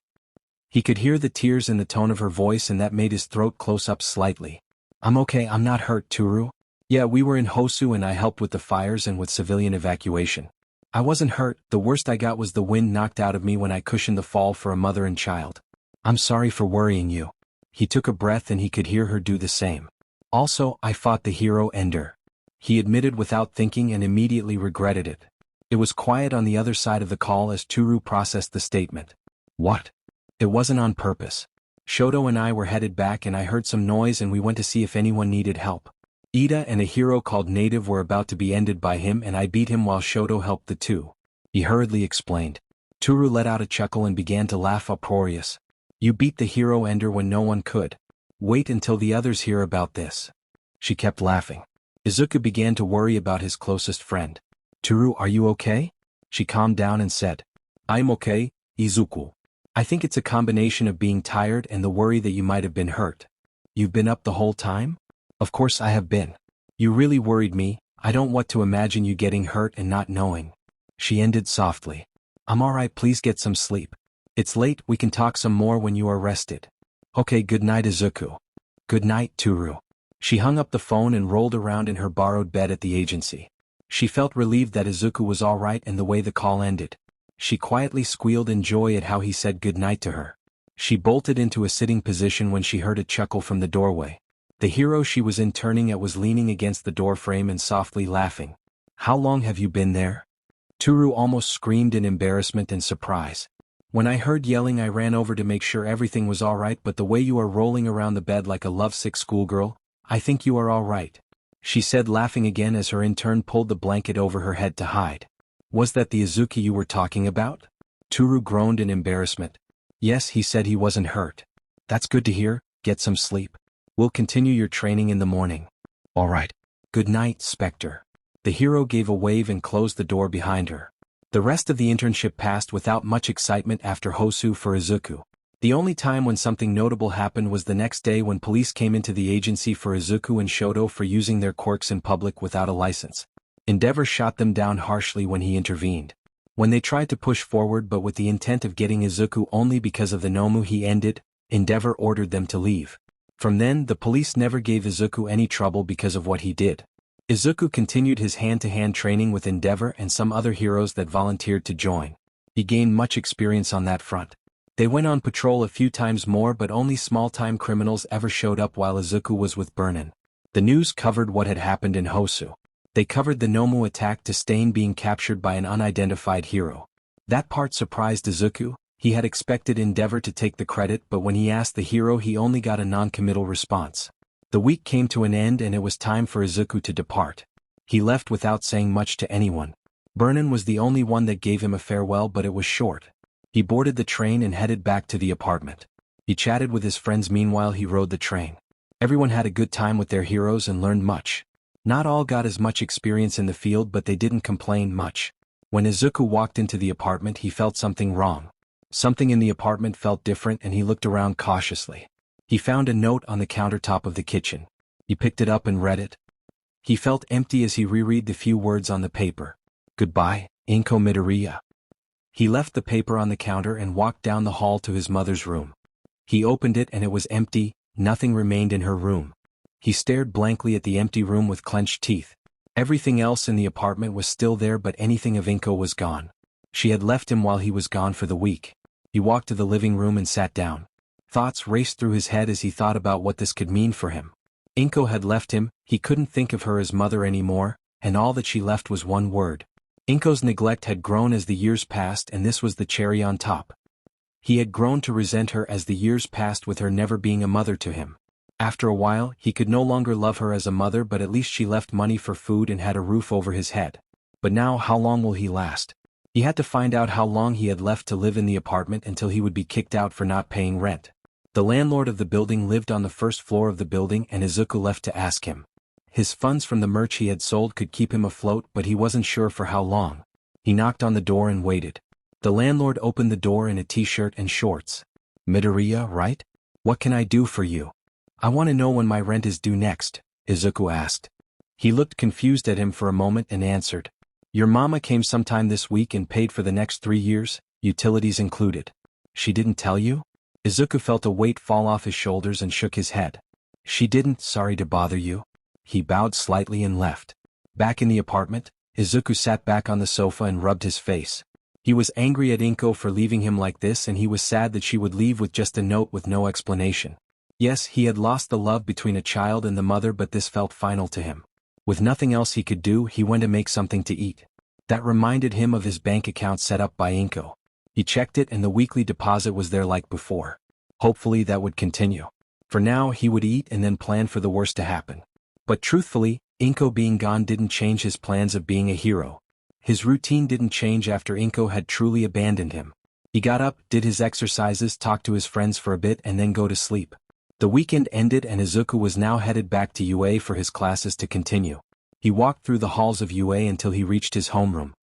[SPEAKER 1] He could hear the tears in the tone of her voice and that made his throat close up slightly. I'm okay, I'm not hurt, Toru. Yeah, we were in Hosu and I helped with the fires and with civilian evacuation. I wasn't hurt, the worst I got was the wind knocked out of me when I cushioned the fall for a mother and child. I'm sorry for worrying you. He took a breath and he could hear her do the same. Also, I fought the hero Ender. He admitted without thinking and immediately regretted it. It was quiet on the other side of the call as Toru processed the statement. What? It wasn't on purpose. Shoto and I were headed back and I heard some noise and we went to see if anyone needed help. Ida and a hero called Native were about to be ended by him and I beat him while Shoto helped the two. He hurriedly explained. Toru let out a chuckle and began to laugh uproarious. You beat the hero Ender when no one could. Wait until the others hear about this. She kept laughing. Izuku began to worry about his closest friend. Toru, are you okay? She calmed down and said. I'm okay, Izuku. I think it's a combination of being tired and the worry that you might have been hurt. You've been up the whole time? Of course I have been. You really worried me, I don't want to imagine you getting hurt and not knowing. She ended softly. I'm alright, please get some sleep. It's late, we can talk some more when you are rested. Okay, good night Izuku. Good night, Toru. She hung up the phone and rolled around in her borrowed bed at the agency. She felt relieved that Izuku was alright and the way the call ended. She quietly squealed in joy at how he said good night to her. She bolted into a sitting position when she heard a chuckle from the doorway. The hero she was turning at was leaning against the doorframe and softly laughing. How long have you been there? Toru almost screamed in embarrassment and surprise. When I heard yelling I ran over to make sure everything was alright, but the way you are rolling around the bed like a lovesick schoolgirl, I think you are alright, she said laughing again as her intern pulled the blanket over her head to hide. Was that the Izuku you were talking about? Toru groaned in embarrassment. Yes, he said he wasn't hurt. That's good to hear, get some sleep. We'll continue your training in the morning. Alright. Good night, Spectre. The hero gave a wave and closed the door behind her. The rest of the internship passed without much excitement after Hosu for Izuku. The only time when something notable happened was the next day when police came into the agency for Izuku and Shoto for using their quirks in public without a license. Endeavor shot them down harshly when he intervened. When they tried to push forward but with the intent of getting Izuku only because of the Nomu he ended, Endeavor ordered them to leave. From then, the police never gave Izuku any trouble because of what he did. Izuku continued his hand-to-hand training with Endeavor and some other heroes that volunteered to join. He gained much experience on that front. They went on patrol a few times more but only small-time criminals ever showed up while Izuku was with Burnin. The news covered what had happened in Hosu. They covered the Nomu attack to Stain being captured by an unidentified hero. That part surprised Izuku. He had expected Endeavor to take the credit, but when he asked the hero he only got a non-committal response. The week came to an end and it was time for Izuku to depart. He left without saying much to anyone. Burnin was the only one that gave him a farewell, but it was short. He boarded the train and headed back to the apartment. He chatted with his friends meanwhile he rode the train. Everyone had a good time with their heroes and learned much. Not all got as much experience in the field but they didn't complain much. When Izuku walked into the apartment he felt something wrong. Something in the apartment felt different and he looked around cautiously. He found a note on the countertop of the kitchen. He picked it up and read it. He felt empty as he reread the few words on the paper. Goodbye, Inko Midoriya. He left the paper on the counter and walked down the hall to his mother's room. He opened it and it was empty, nothing remained in her room. He stared blankly at the empty room with clenched teeth. Everything else in the apartment was still there but anything of Inko was gone. She had left him while he was gone for the week. He walked to the living room and sat down. Thoughts raced through his head as he thought about what this could mean for him. Inko had left him, he couldn't think of her as mother anymore, and all that she left was one word. Inko's neglect had grown as the years passed, and this was the cherry on top. He had grown to resent her as the years passed, with her never being a mother to him. After a while, he could no longer love her as a mother, but at least she left money for food and had a roof over his head. But now, how long will he last? He had to find out how long he had left to live in the apartment until he would be kicked out for not paying rent. The landlord of the building lived on the first floor of the building, and Izuku left to ask him. His funds from the merch he had sold could keep him afloat, but he wasn't sure for how long. He knocked on the door and waited. The landlord opened the door in a t-shirt and shorts. "Midoriya, right? What can I do for you?" "I want to know when my rent is due next," Izuku asked. He looked confused at him for a moment and answered. "Your mama came sometime this week and paid for the next 3 years, utilities included." "She didn't tell you?" Izuku felt a weight fall off his shoulders and shook his head. "She didn't, sorry to bother you." He bowed slightly and left. Back in the apartment, Izuku sat back on the sofa and rubbed his face. He was angry at Inko for leaving him like this, and he was sad that she would leave with just a note with no explanation. Yes, he had lost the love between a child and the mother, but this felt final to him. With nothing else he could do, he went to make something to eat. That reminded him of his bank account set up by Inko. He checked it and the weekly deposit was there like before. Hopefully that would continue. For now, he would eat and then plan for the worst to happen. But truthfully, Inko being gone didn't change his plans of being a hero. His routine didn't change after Inko had truly abandoned him. He got up, did his exercises, talked to his friends for a bit, and then go to sleep. The weekend ended and Izuku was now headed back to UA for his classes to continue. He walked through the halls of UA until he reached his homeroom.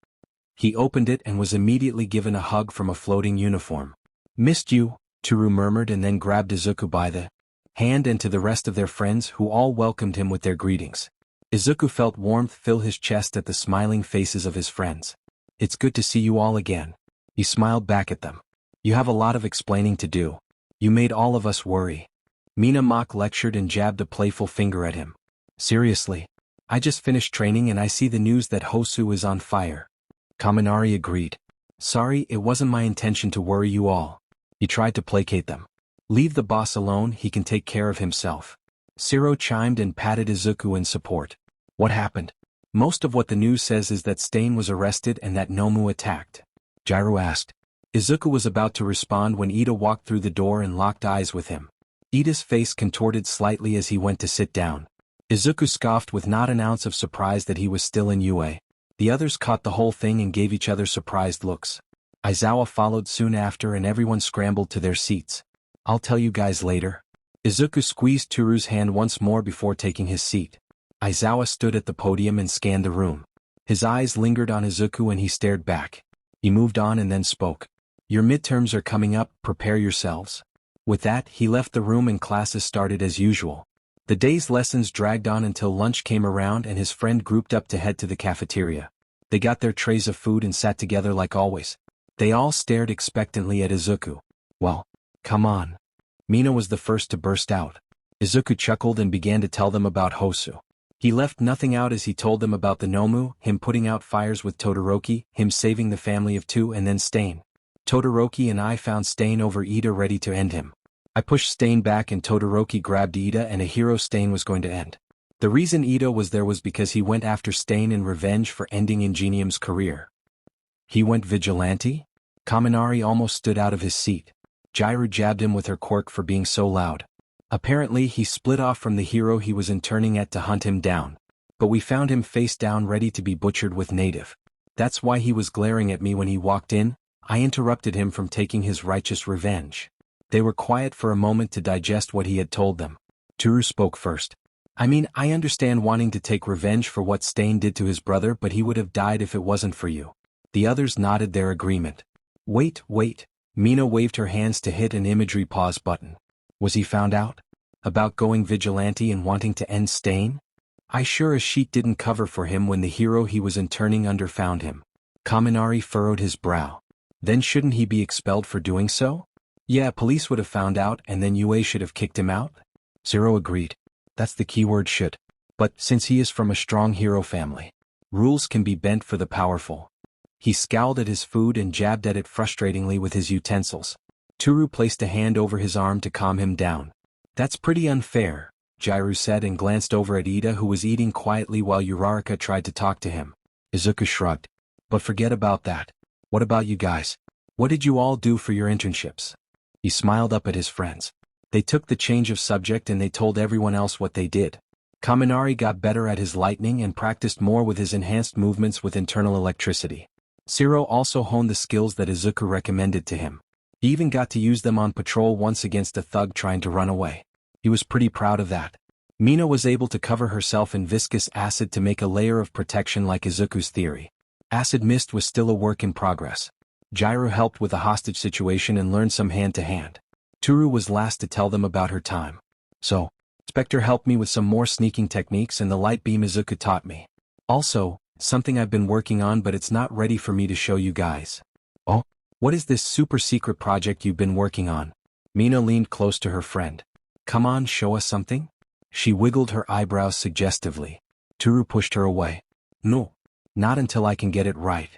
[SPEAKER 1] He opened it and was immediately given a hug from a floating uniform. "Missed you," Toru murmured, and then grabbed Izuku by the hand and to the rest of their friends, who all welcomed him with their greetings. Izuku felt warmth fill his chest at the smiling faces of his friends. "It's good to see you all again." He smiled back at them. "You have a lot of explaining to do. You made all of us worry." Mina mock lectured and jabbed a playful finger at him. "Seriously? I just finished training and I see the news that Hosu is on fire." Kaminari agreed. "Sorry, it wasn't my intention to worry you all." He tried to placate them. "Leave the boss alone, he can take care of himself." Shiro chimed and patted Izuku in support. "What happened?" "Most of what the news says is that Stain was arrested and that Nomu attacked." Jiro asked. Izuku was about to respond when Ida walked through the door and locked eyes with him. Ida's face contorted slightly as he went to sit down. Izuku scoffed with not an ounce of surprise that he was still in UA. The others caught the whole thing and gave each other surprised looks. Aizawa followed soon after and everyone scrambled to their seats. "I'll tell you guys later." Izuku squeezed Toru's hand once more before taking his seat. Aizawa stood at the podium and scanned the room. His eyes lingered on Izuku and he stared back. He moved on and then spoke. "Your midterms are coming up, prepare yourselves." With that, he left the room and classes started as usual. The day's lessons dragged on until lunch came around and his friend grouped up to head to the cafeteria. They got their trays of food and sat together like always. They all stared expectantly at Izuku. "Well, come on." Mina was the first to burst out. Izuku chuckled and began to tell them about Hosu. He left nothing out as he told them about the Nomu, him putting out fires with Todoroki, him saving the family of 2, and then Stain. "Todoroki and I found Stain over Ida, ready to end him. I pushed Stain back and Todoroki grabbed Ida, and a hero Stain was going to end. The reason Ida was there was because he went after Stain in revenge for ending Ingenium's career." "He went vigilante?" Kaminari almost stood out of his seat. Jiro jabbed him with her quirk for being so loud. "Apparently he split off from the hero he was interning at to hunt him down. But we found him face down ready to be butchered with native. That's why he was glaring at me when he walked in. I interrupted him from taking his righteous revenge." They were quiet for a moment to digest what he had told them. Toru spoke first. "I mean, I understand wanting to take revenge for what Stain did to his brother, but he would have died if it wasn't for you." The others nodded their agreement. Wait. Mina waved her hands to hit an imagery pause button. "Was he found out? About going vigilante and wanting to end Stain? I sure as shit didn't cover for him when the hero he was interning under found him." Kaminari furrowed his brow. "Then shouldn't he be expelled for doing so?" "Yeah, police would have found out and then UA should have kicked him out." Zero agreed. "That's the keyword, should. But since he is from a strong hero family, rules can be bent for the powerful." He scowled at his food and jabbed at it frustratingly with his utensils. Toru placed a hand over his arm to calm him down. That's pretty unfair, Jiraiya said and glanced over at Ida who was eating quietly while Uraraka tried to talk to him. Izuku shrugged. But forget about that. What about you guys? What did you all do for your internships? He smiled up at his friends. They took the change of subject and they told everyone else what they did. Kaminari got better at his lightning and practiced more with his enhanced movements with internal electricity. Shiro also honed the skills that Izuku recommended to him. He even got to use them on patrol once against a thug trying to run away. He was pretty proud of that. Mina was able to cover herself in viscous acid to make a layer of protection like Izuku's theory. Acid mist was still a work in progress. Jiraiya helped with the hostage situation and learned some hand-to-hand. Toru was last to tell them about her time. So, Spectre helped me with some more sneaking techniques and the light beam Izuku taught me. Also, something I've been working on but it's not ready for me to show you guys. Oh? What is this super secret project you've been working on? Mina leaned close to her friend. Come on, show us something? She wiggled her eyebrows suggestively. Toru pushed her away. No. Not until I can get it right.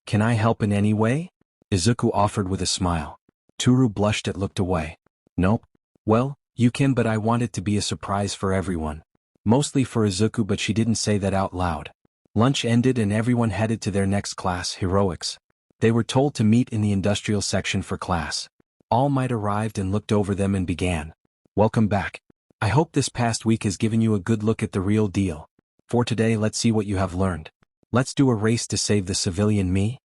[SPEAKER 1] Can I help in any way? Izuku offered with a smile. Toru blushed and looked away. Nope. Well, you can but I want it to be a surprise for everyone. Mostly for Izuku but she didn't say that out loud. Lunch ended and everyone headed to their next class, Heroics. They were told to meet in the industrial section for class. All Might arrived and looked over them and began. Welcome back. I hope this past week has given you a good look at the real deal. For today let's see what you have learned. Let's do a race to save the civilian me.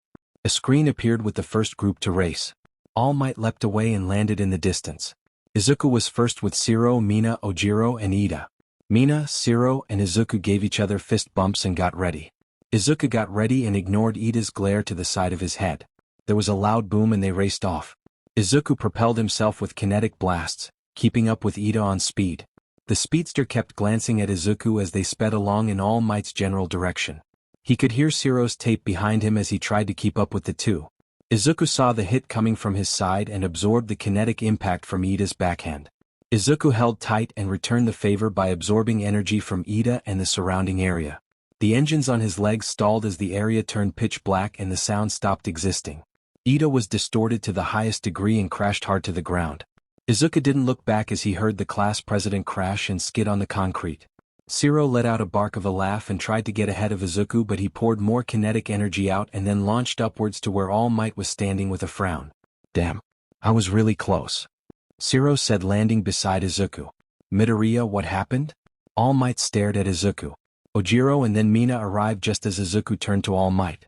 [SPEAKER 1] A screen appeared with the first group to race. All Might leapt away and landed in the distance. Izuku was first with Shiro, Mina, Ojiro and Ida. Mina, Shiro and Izuku gave each other fist bumps and got ready. Izuku got ready and ignored Ida's glare to the side of his head. There was a loud boom and they raced off. Izuku propelled himself with kinetic blasts, keeping up with Ida on speed. The speedster kept glancing at Izuku as they sped along in All Might's general direction. He could hear Shiro's tape behind him as he tried to keep up with the two. Izuku saw the hit coming from his side and absorbed the kinetic impact from Ida's backhand. Izuku held tight and returned the favor by absorbing energy from Ida and the surrounding area. The engines on his legs stalled as the area turned pitch black and the sound stopped existing. Ida was distorted to the highest degree and crashed hard to the ground. Izuku didn't look back as he heard the class president crash and skid on the concrete. Shiro let out a bark of a laugh and tried to get ahead of Izuku but he poured more kinetic energy out and then launched upwards to where All Might was standing with a frown. Damn. I was really close. Shiro said landing beside Izuku. Midoriya, what happened? All Might stared at Izuku. Ojiro and then Mina arrived just as Izuku turned to All Might.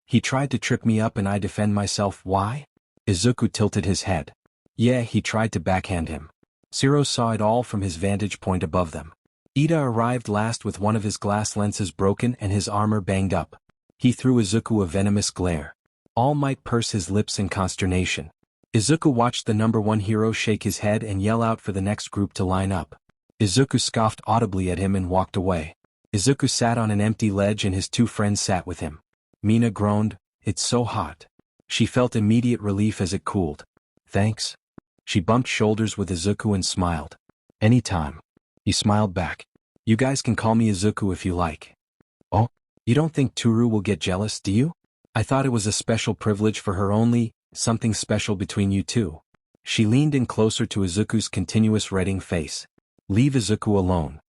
[SPEAKER 1] He tried to trip me up and I defend myself. Why? Izuku tilted his head. Yeah, he tried to backhand him. Shiro saw it all from his vantage point above them. Ida arrived last with one of his glass lenses broken and his armor banged up. He threw Izuku a venomous glare. All Might pursed his lips in consternation. Izuku watched the number one hero shake his head and yell out for the next group to line up. Izuku scoffed audibly at him and walked away. Izuku sat on an empty ledge and his two friends sat with him. Mina groaned, "It's so hot." She felt immediate relief as it cooled. "Thanks." She bumped shoulders with Izuku and smiled. "Anytime." He smiled back. "You guys can call me Izuku if you like." "Oh, you don't think Toru will get jealous, do you? I thought it was a special privilege for her only, something special between you two." She leaned in closer to Izuku's continuous redding face. "Leave Izuku alone."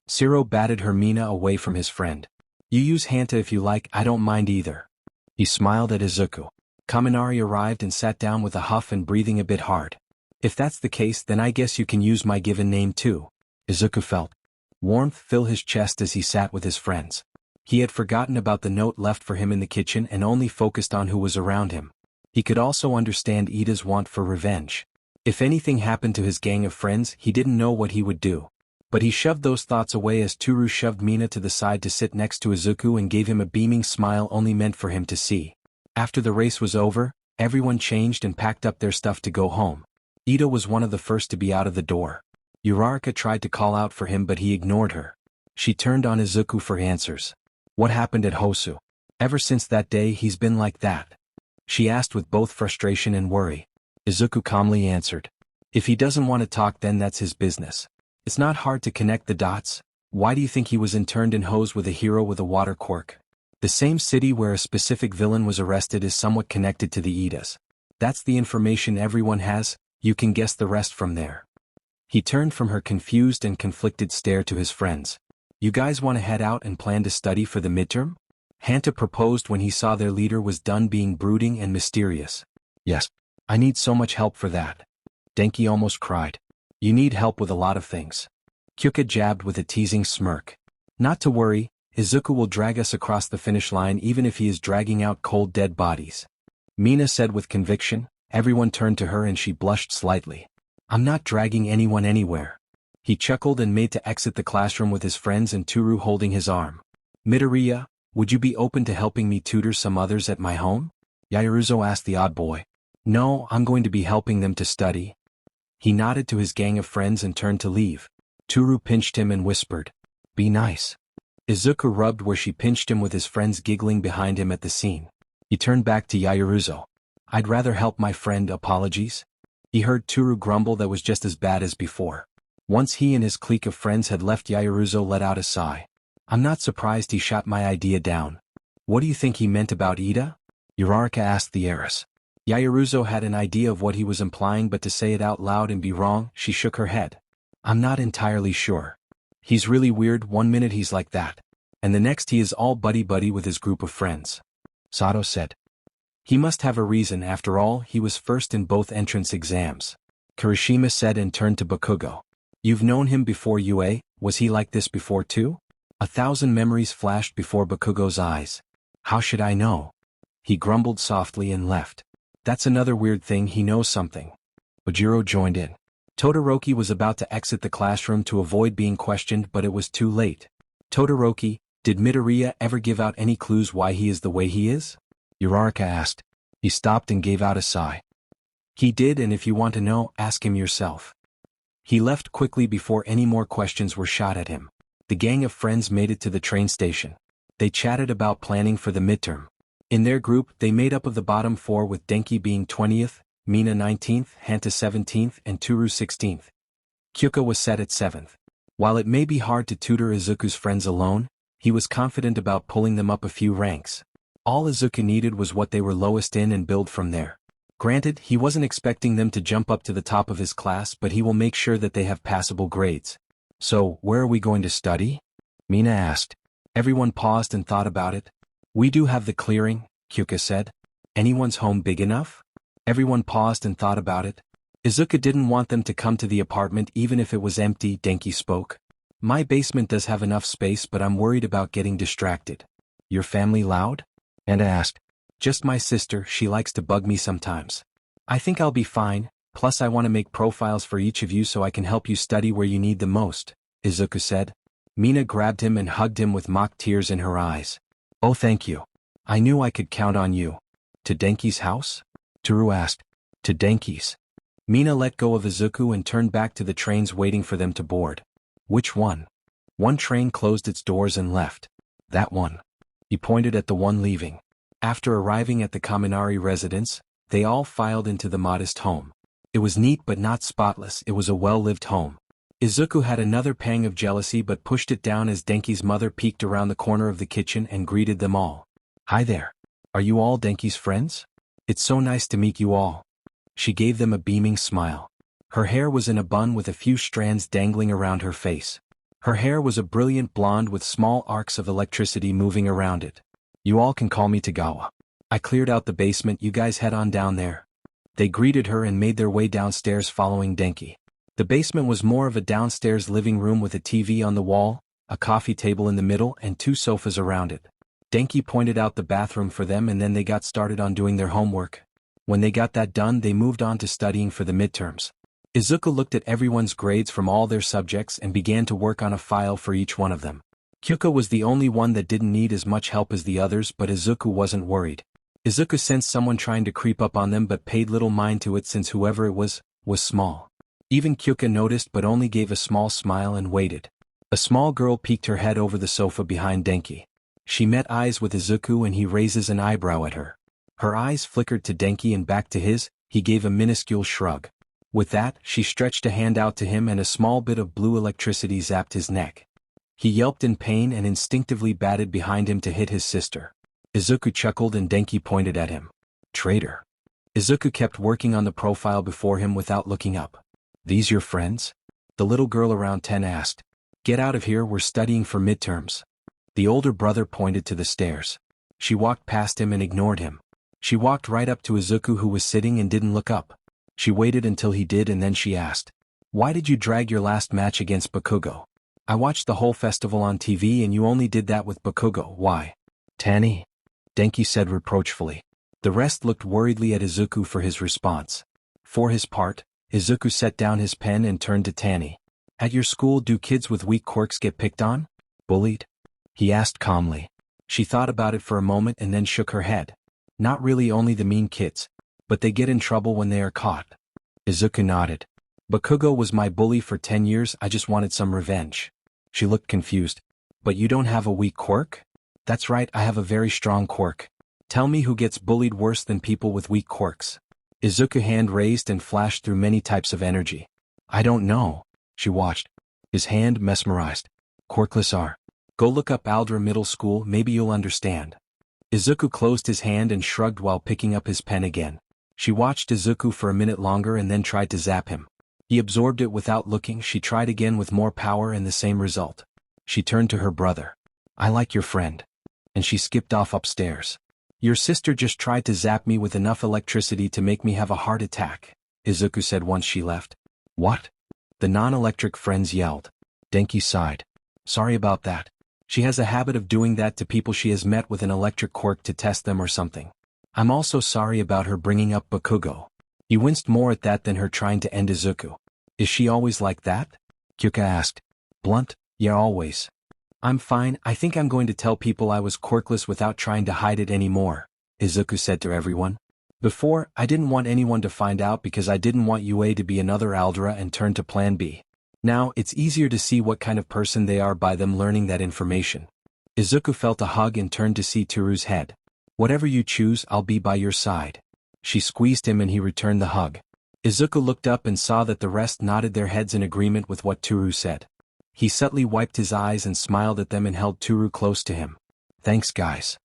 [SPEAKER 1] Shiro batted her Mina away from his friend. "You use Hanta if you like, I don't mind either." He smiled at Izuku. Kaminari arrived and sat down with a huff and breathing a bit hard. "If that's the case then I guess you can use my given name too." Izuku felt warmth fill his chest as he sat with his friends. He had forgotten about the note left for him in the kitchen and only focused on who was around him. He could also understand Ida's want for revenge. If anything happened to his gang of friends, he didn't know what he would do. But he shoved those thoughts away as Toru shoved Mina to the side to sit next to Izuku and gave him a beaming smile only meant for him to see. After the race was over, everyone changed and packed up their stuff to go home. Ida was one of the first to be out of the door. Uraraka tried to call out for him but he ignored her. She turned on Izuku for answers. "What happened at Hosu? Ever since that day he's been like that?" she asked with both frustration and worry. Izuku calmly answered. "If he doesn't want to talk then that's his business. It's not hard to connect the dots. Why do you think he was interned in Hose with a hero with a water quirk? The same city where a specific villain was arrested is somewhat connected to the Idas. That's the information everyone has, you can guess the rest from there. He turned from her confused and conflicted stare to his friends. You guys want to head out and plan to study for the midterm? Hanta proposed when he saw their leader was done being brooding and mysterious. Yes. I need so much help for that. Denki almost cried. You need help with a lot of things. Kyuka jabbed with a teasing smirk. Not to worry, Izuku will drag us across the finish line even if he is dragging out cold dead bodies. Mina said with conviction. Everyone turned to her and she blushed slightly. I'm not dragging anyone anywhere. He chuckled and made to exit the classroom with his friends and Toru holding his arm. Midoriya, would you be open to helping me tutor some others at my home? Yaoruzo asked the odd boy. No, I'm going to be helping them to study. He nodded to his gang of friends and turned to leave. Toru pinched him and whispered, Be nice. Izuku rubbed where she pinched him with his friends giggling behind him at the scene. He turned back to Yaoruzo. I'd rather help my friend, apologies? He heard Toru grumble that was just as bad as before. Once he and his clique of friends had left, Yaoruzo let out a sigh. I'm not surprised he shot my idea down. What do you think he meant about Ida? Uraraka asked the heiress. Yaoruzo had an idea of what he was implying, but to say it out loud and be wrong, she shook her head. I'm not entirely sure. He's really weird, one minute he's like that, and the next he is all buddy-buddy with his group of friends. Sato said. He must have a reason, after all, he was first in both entrance exams. Kirishima said and turned to Bakugo. You've known him before, Yue, was he like this before too? 1,000 memories flashed before Bakugo's eyes. How should I know? He grumbled softly and left. That's another weird thing, he knows something. Ojiro joined in. Todoroki was about to exit the classroom to avoid being questioned, but it was too late. Todoroki, did Midoriya ever give out any clues why he is the way he is? Uraraka asked. He stopped and gave out a sigh. He did, and if you want to know, ask him yourself. He left quickly before any more questions were shot at him. The gang of friends made it to the train station. They chatted about planning for the midterm. In their group, they made up of the bottom four, with Denki being 20th, Mina 19th, Hanta 17th, and Toru 16th. Kyuka was set at 7th. While it may be hard to tutor Izuku's friends alone, he was confident about pulling them up a few ranks. All Izuku needed was what they were lowest in and build from there. Granted, he wasn't expecting them to jump up to the top of his class, but he will make sure that they have passable grades. So, where are we going to study? Mina asked. Everyone paused and thought about it. We do have the clearing, Kyuka said. Anyone's home big enough? Everyone paused and thought about it. Izuku didn't want them to come to the apartment even if it was empty, Denki spoke. My basement does have enough space, but I'm worried about getting distracted. Your family loud? Anna asked. Just my sister, she likes to bug me sometimes. I think I'll be fine, plus I want to make profiles for each of you so I can help you study where you need the most, Izuku said. Mina grabbed him and hugged him with mock tears in her eyes. Oh, thank you. I knew I could count on you. To Denki's house? Toru asked. To Denki's. Mina let go of Izuku and turned back to the trains waiting for them to board. Which one? One train closed its doors and left. That one. He pointed at the one leaving. After arriving at the Kaminari residence, they all filed into the modest home. It was neat but not spotless, it was a well-lived home. Izuku had another pang of jealousy but pushed it down as Denki's mother peeked around the corner of the kitchen and greeted them all. Hi there. Are you all Denki's friends? It's so nice to meet you all. She gave them a beaming smile. Her hair was in a bun with a few strands dangling around her face. Her hair was a brilliant blonde with small arcs of electricity moving around it. You all can call me Tagawa. I cleared out the basement, you guys head on down there. They greeted her and made their way downstairs following Denki. The basement was more of a downstairs living room with a TV on the wall, a coffee table in the middle and 2 sofas around it. Denki pointed out the bathroom for them and then they got started on doing their homework. When they got that done, they moved on to studying for the midterms. Izuku looked at everyone's grades from all their subjects and began to work on a file for each one of them. Kyuka was the only one that didn't need as much help as the others, but Izuku wasn't worried. Izuku sensed someone trying to creep up on them but paid little mind to it since whoever it was small. Even Kyuka noticed but only gave a small smile and waited. A small girl peeked her head over the sofa behind Denki. She met eyes with Izuku and he raises an eyebrow at her. Her eyes flickered to Denki and back to his, he gave a minuscule shrug. With that, she stretched a hand out to him and a small bit of blue electricity zapped his neck. He yelped in pain and instinctively batted behind him to hit his sister. Izuku chuckled and Denki pointed at him. Traitor. Izuku kept working on the profile before him without looking up. These your friends? The little girl around 10 asked. Get out of here, we're studying for midterms. The older brother pointed to the stairs. She walked past him and ignored him. She walked right up to Izuku, who was sitting, and didn't look up. She waited until he did, and then she asked, Why did you drag your last match against Bakugo? I watched the whole festival on TV and you only did that with Bakugo, why? Tanny? Denki said reproachfully. The rest looked worriedly at Izuku for his response. For his part, Izuku set down his pen and turned to Tanny. At your school, do kids with weak quirks get picked on? Bullied? He asked calmly. She thought about it for a moment and then shook her head. Not really, only the mean kids. But they get in trouble when they are caught. Izuku nodded. Bakugo was my bully for 10 years, I just wanted some revenge. She looked confused. But you don't have a weak quirk? That's right, I have a very strong quirk. Tell me who gets bullied worse than people with weak quirks. Izuku's hand raised and flashed through many types of energy. I don't know. She watched. His hand mesmerized. Quirkless are. Go look up Aldra Middle School, maybe you'll understand. Izuku closed his hand and shrugged while picking up his pen again. She watched Izuku for a minute longer and then tried to zap him. He absorbed it without looking. She tried again with more power and the same result. She turned to her brother. I like your friend. And she skipped off upstairs. Your sister just tried to zap me with enough electricity to make me have a heart attack, Izuku said once she left. What? The non-electric friends yelled. Denki sighed. Sorry about that. She has a habit of doing that to people she has met with an electric quirk to test them or something. I'm also sorry about her bringing up Bakugo. He winced more at that than her trying to end Izuku. Is she always like that? Kyuka asked. Blunt? Yeah, always. I'm fine, I think I'm going to tell people I was quirkless without trying to hide it anymore, Izuku said to everyone. Before, I didn't want anyone to find out because I didn't want UA to be another Aldra and turn to Plan B. Now, it's easier to see what kind of person they are by them learning that information. Izuku felt a hug and turned to see Turu's head. Whatever you choose, I'll be by your side. She squeezed him and he returned the hug. Izuku looked up and saw that the rest nodded their heads in agreement with what Turu said. He subtly wiped his eyes and smiled at them and held Turu close to him. Thanks, guys.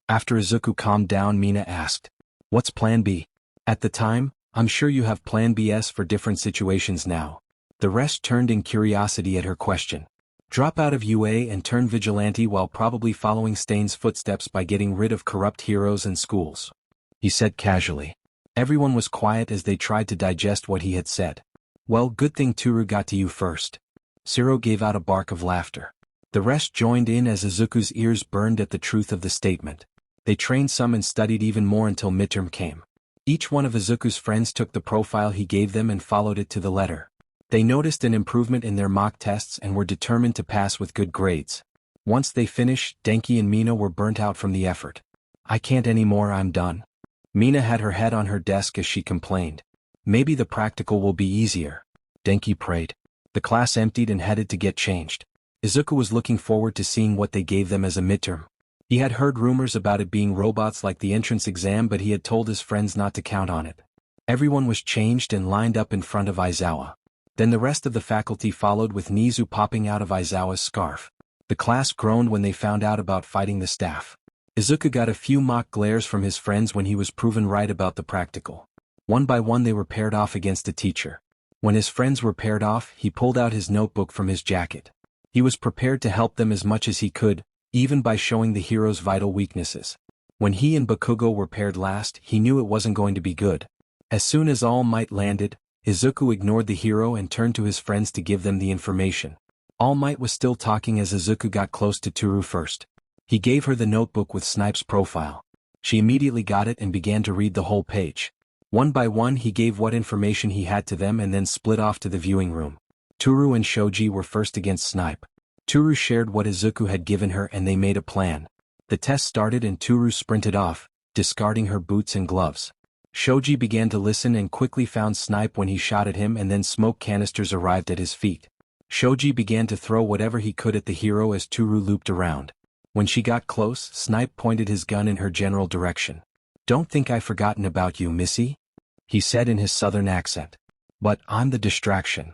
[SPEAKER 1] After Izuku calmed down, Mina asked, What's Plan B? At the time, I'm sure you have Plan BS for different situations now. The rest turned in curiosity at her question. Drop out of UA and turn vigilante while probably following Stain's footsteps by getting rid of corrupt heroes and schools. He said casually. Everyone was quiet as they tried to digest what he had said. Well, good thing Turu got to you first. Siro gave out a bark of laughter. The rest joined in as Izuku's ears burned at the truth of the statement. They trained some and studied even more until midterm came. Each one of Izuku's friends took the profile he gave them and followed it to the letter. They noticed an improvement in their mock tests and were determined to pass with good grades. Once they finished, Denki and Mina were burnt out from the effort. I can't anymore, I'm done. Mina had her head on her desk as she complained. Maybe the practical will be easier. Denki prayed. The class emptied and headed to get changed. Izuku was looking forward to seeing what they gave them as a midterm. He had heard rumors about it being robots like the entrance exam, but he had told his friends not to count on it. Everyone was changed and lined up in front of Aizawa. Then the rest of the faculty followed with Nizu popping out of Aizawa's scarf. The class groaned when they found out about fighting the staff. Izuku got a few mock glares from his friends when he was proven right about the practical. One by one they were paired off against a teacher. When his friends were paired off, he pulled out his notebook from his jacket. He was prepared to help them as much as he could, even by showing the hero's vital weaknesses. When he and Bakugo were paired last, he knew it wasn't going to be good. As soon as All Might landed, Izuku ignored the hero and turned to his friends to give them the information. All Might was still talking as Izuku got close to Turu first. He gave her the notebook with Snipe's profile. She immediately got it and began to read the whole page. One by one he gave what information he had to them and then split off to the viewing room. Turu and Shoji were first against Snipe. Turu shared what Izuku had given her and they made a plan. The test started and Turu sprinted off, discarding her boots and gloves. Shoji began to listen and quickly found Snipe when he shot at him, and then smoke canisters arrived at his feet. Shoji began to throw whatever he could at the hero as Turu looped around. When she got close, Snipe pointed his gun in her general direction. Don't think I've forgotten about you, Missy, he said in his southern accent. But I'm the distraction,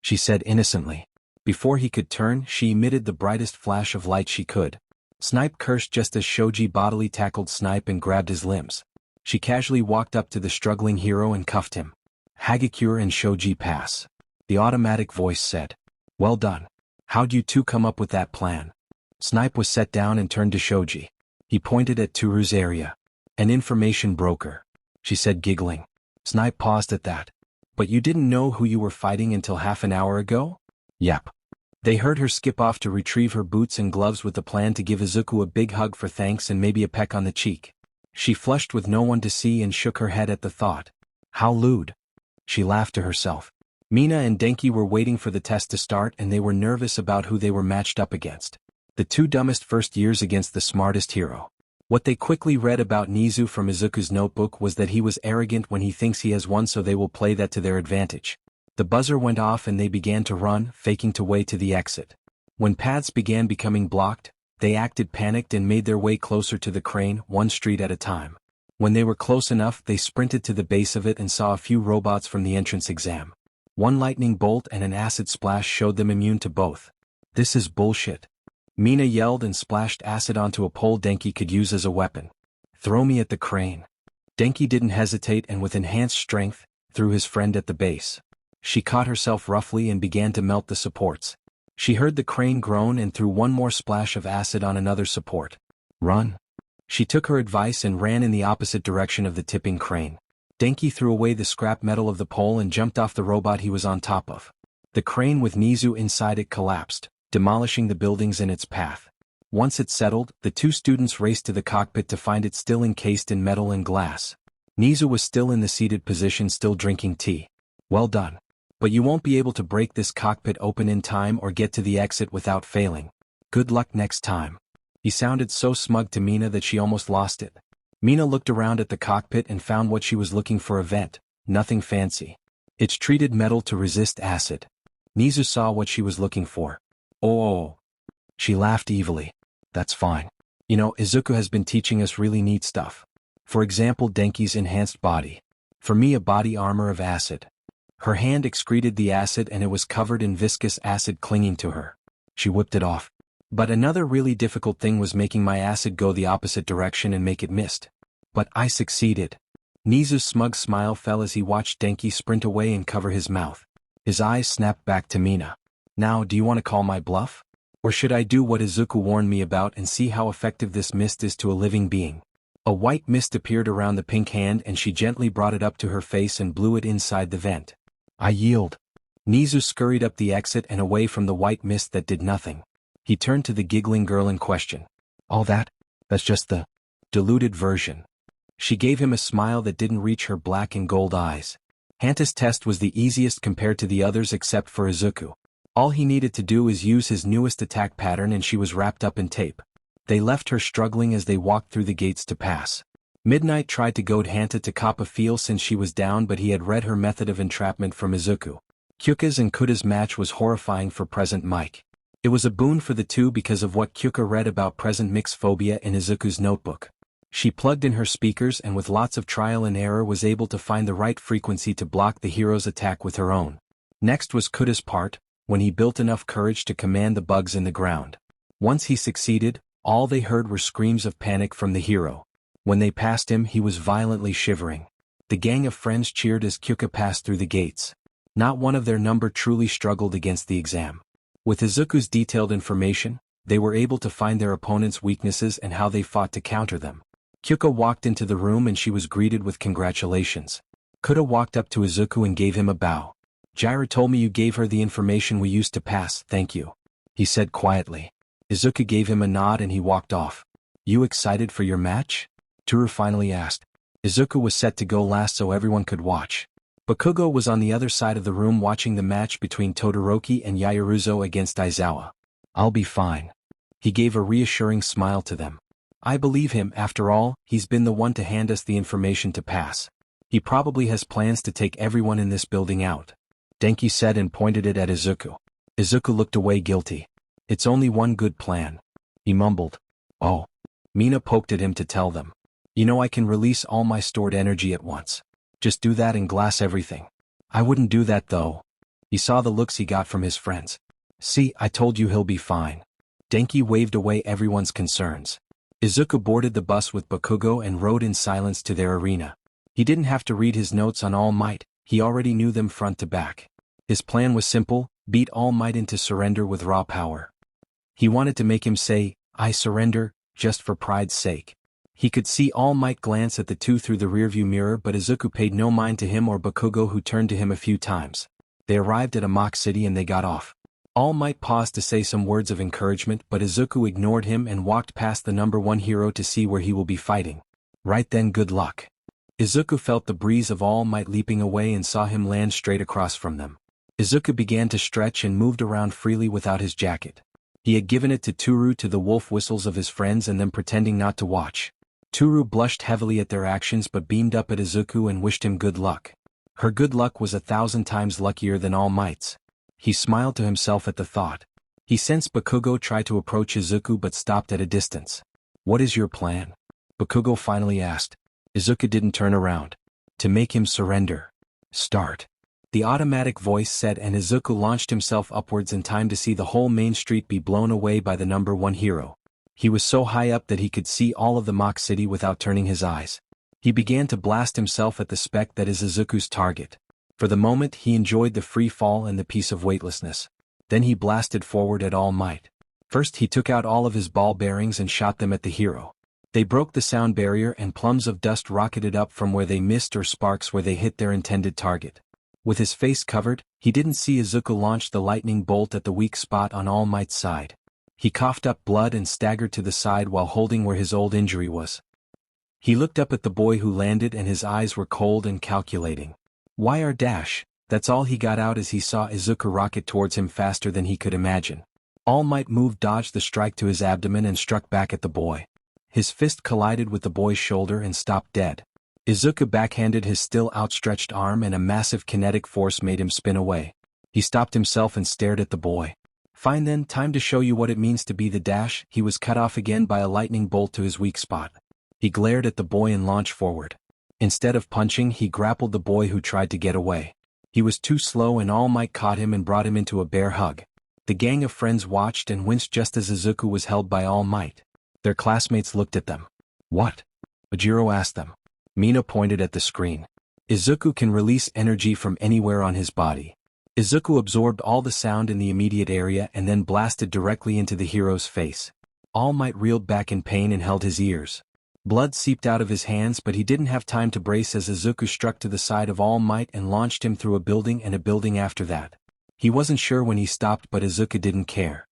[SPEAKER 1] she said innocently. Before he could turn, she emitted the brightest flash of light she could. Snipe cursed just as Shoji bodily tackled Snipe and grabbed his limbs. She casually walked up to the struggling hero and cuffed him. Hagakure and Shoji pass. The automatic voice said. Well done. How'd you two come up with that plan? Snipe was set down and turned to Shoji. He pointed at Turu's area. An information broker, she said giggling. Snipe paused at that. But you didn't know who you were fighting until half an hour ago? Yep. They heard her skip off to retrieve her boots and gloves with the plan to give Izuku a big hug for thanks and maybe a peck on the cheek. She flushed with no one to see and shook her head at the thought. How lewd. She laughed to herself. Mina and Denki were waiting for the test to start and they were nervous about who they were matched up against. The two dumbest first years against the smartest hero. What they quickly read about Nizu from Izuku's notebook was that he was arrogant when he thinks he has won, so they will play that to their advantage. The buzzer went off and they began to run, faking to way to the exit. When paths began becoming blocked, they acted panicked and made their way closer to the crane, one street at a time. When they were close enough, they sprinted to the base of it and saw a few robots from the entrance exam. One lightning bolt and an acid splash showed them immune to both. This is bullshit. Mina yelled and splashed acid onto a pole Denki could use as a weapon. Throw me at the crane. Denki didn't hesitate and with enhanced strength, threw his friend at the base. She caught herself roughly and began to melt the supports. She heard the crane groan and threw one more splash of acid on another support. Run. She took her advice and ran in the opposite direction of the tipping crane. Denki threw away the scrap metal of the pole and jumped off the robot he was on top of. The crane with Nizu inside it collapsed, demolishing the buildings in its path. Once it settled, the two students raced to the cockpit to find it still encased in metal and glass. Nizu was still in the seated position, still drinking tea. Well done. But you won't be able to break this cockpit open in time or get to the exit without failing. Good luck next time. He sounded so smug to Mina that she almost lost it. Mina looked around at the cockpit and found what she was looking for: a vent, nothing fancy. It's treated metal to resist acid. Nizu saw what she was looking for. Oh. She laughed evilly. That's fine. You know, Izuku has been teaching us really neat stuff. For example, Denki's enhanced body. For me, a body armor of acid. Her hand excreted the acid and it was covered in viscous acid clinging to her. She whipped it off. But another really difficult thing was making my acid go the opposite direction and make it mist. But I succeeded. Nizu's smug smile fell as he watched Denki sprint away and cover his mouth. His eyes snapped back to Mina. Now, do you want to call my bluff? Or should I do what Izuku warned me about and see how effective this mist is to a living being? A white mist appeared around the pink hand and she gently brought it up to her face and blew it inside the vent. I yield. Nizu scurried up the exit and away from the white mist that did nothing. He turned to the giggling girl in question. All that? That's just the diluted version. She gave him a smile that didn't reach her black and gold eyes. Hanta's test was the easiest compared to the others except for Izuku. All he needed to do is use his newest attack pattern and she was wrapped up in tape. They left her struggling as they walked through the gates to pass. Midnight tried to goad Hanta to cop a feel since she was down, but he had read her method of entrapment from Izuku. Kyuka's and Kuta's match was horrifying for present Mike. It was a boon for the two because of what Kyuka read about present mix phobia in Izuku's notebook. She plugged in her speakers and with lots of trial and error was able to find the right frequency to block the hero's attack with her own. Next was Kuta's part, when he built enough courage to command the bugs in the ground. Once he succeeded, all they heard were screams of panic from the hero. When they passed him, he was violently shivering. The gang of friends cheered as Kyuka passed through the gates. Not one of their number truly struggled against the exam. With Izuku's detailed information, they were able to find their opponent's weaknesses and how they fought to counter them. Kyuka walked into the room and she was greeted with congratulations. Kuta walked up to Izuku and gave him a bow. Jiraiya told me you gave her the information we used to pass, thank you, he said quietly. Izuku gave him a nod and he walked off. You excited for your match? Toru finally asked. Izuku was set to go last so everyone could watch. Bakugo was on the other side of the room watching the match between Todoroki and Yaoruzo against Aizawa. I'll be fine. He gave a reassuring smile to them. I believe him, after all, he's been the one to hand us the information to pass. He probably has plans to take everyone in this building out. Denki said and pointed it at Izuku. Izuku looked away guilty. It's only one good plan. He mumbled. Oh. Mina poked at him to tell them. You know I can release all my stored energy at once. Just do that and glass everything. I wouldn't do that though. He saw the looks he got from his friends. See, I told you he'll be fine. Denki waved away everyone's concerns. Izuku boarded the bus with Bakugo and rode in silence to their arena. He didn't have to read his notes on All Might, he already knew them front to back. His plan was simple: beat All Might into surrender with raw power. He wanted to make him say, "I surrender," just for pride's sake. He could see All Might glance at the two through the rearview mirror, but Izuku paid no mind to him or Bakugo, who turned to him a few times. They arrived at a mock city and they got off. All Might paused to say some words of encouragement, but Izuku ignored him and walked past the number 1 hero to see where he will be fighting. Right then, good luck. Izuku felt the breeze of All Might leaping away and saw him land straight across from them. Izuku began to stretch and moved around freely without his jacket. He had given it to Toru to the wolf whistles of his friends and then pretending not to watch. Toru blushed heavily at their actions but beamed up at Izuku and wished him good luck. Her good luck was 1,000 times luckier than All Might's. He smiled to himself at the thought. He sensed Bakugo try to approach Izuku but stopped at a distance. "What is your plan?" Bakugo finally asked. Izuku didn't turn around. "To make him surrender. Start." The automatic voice said, and Izuku launched himself upwards in time to see the whole main street be blown away by the number 1 hero. He was so high up that he could see all of the mock city without turning his eyes. He began to blast himself at the speck that is Izuku's target. For the moment he enjoyed the free fall and the peace of weightlessness. Then he blasted forward at All Might. First he took out all of his ball bearings and shot them at the hero. They broke the sound barrier and plumes of dust rocketed up from where they missed or sparks where they hit their intended target. With his face covered, he didn't see Izuku launch the lightning bolt at the weak spot on All Might's side. He coughed up blood and staggered to the side while holding where his old injury was. He looked up at the boy who landed and his eyes were cold and calculating. "Wire dash," that's all he got out as he saw Izuku rocket towards him faster than he could imagine. All Might moved, dodged the strike to his abdomen and struck back at the boy. His fist collided with the boy's shoulder and stopped dead. Izuku backhanded his still outstretched arm and a massive kinetic force made him spin away. He stopped himself and stared at the boy. "Fine then, time to show you what it means to be the dash." He was cut off again by a lightning bolt to his weak spot. He glared at the boy and launched forward. Instead of punching, he grappled the boy who tried to get away. He was too slow and All Might caught him and brought him into a bear hug. The gang of friends watched and winced just as Izuku was held by All Might. Their classmates looked at them. "What?" Ojiro asked them. Mina pointed at the screen. "Izuku can release energy from anywhere on his body." Izuku absorbed all the sound in the immediate area and then blasted directly into the hero's face. All Might reeled back in pain and held his ears. Blood seeped out of his hands, but he didn't have time to brace as Izuku struck to the side of All Might and launched him through a building and a building after that. He wasn't sure when he stopped, but Izuku didn't care.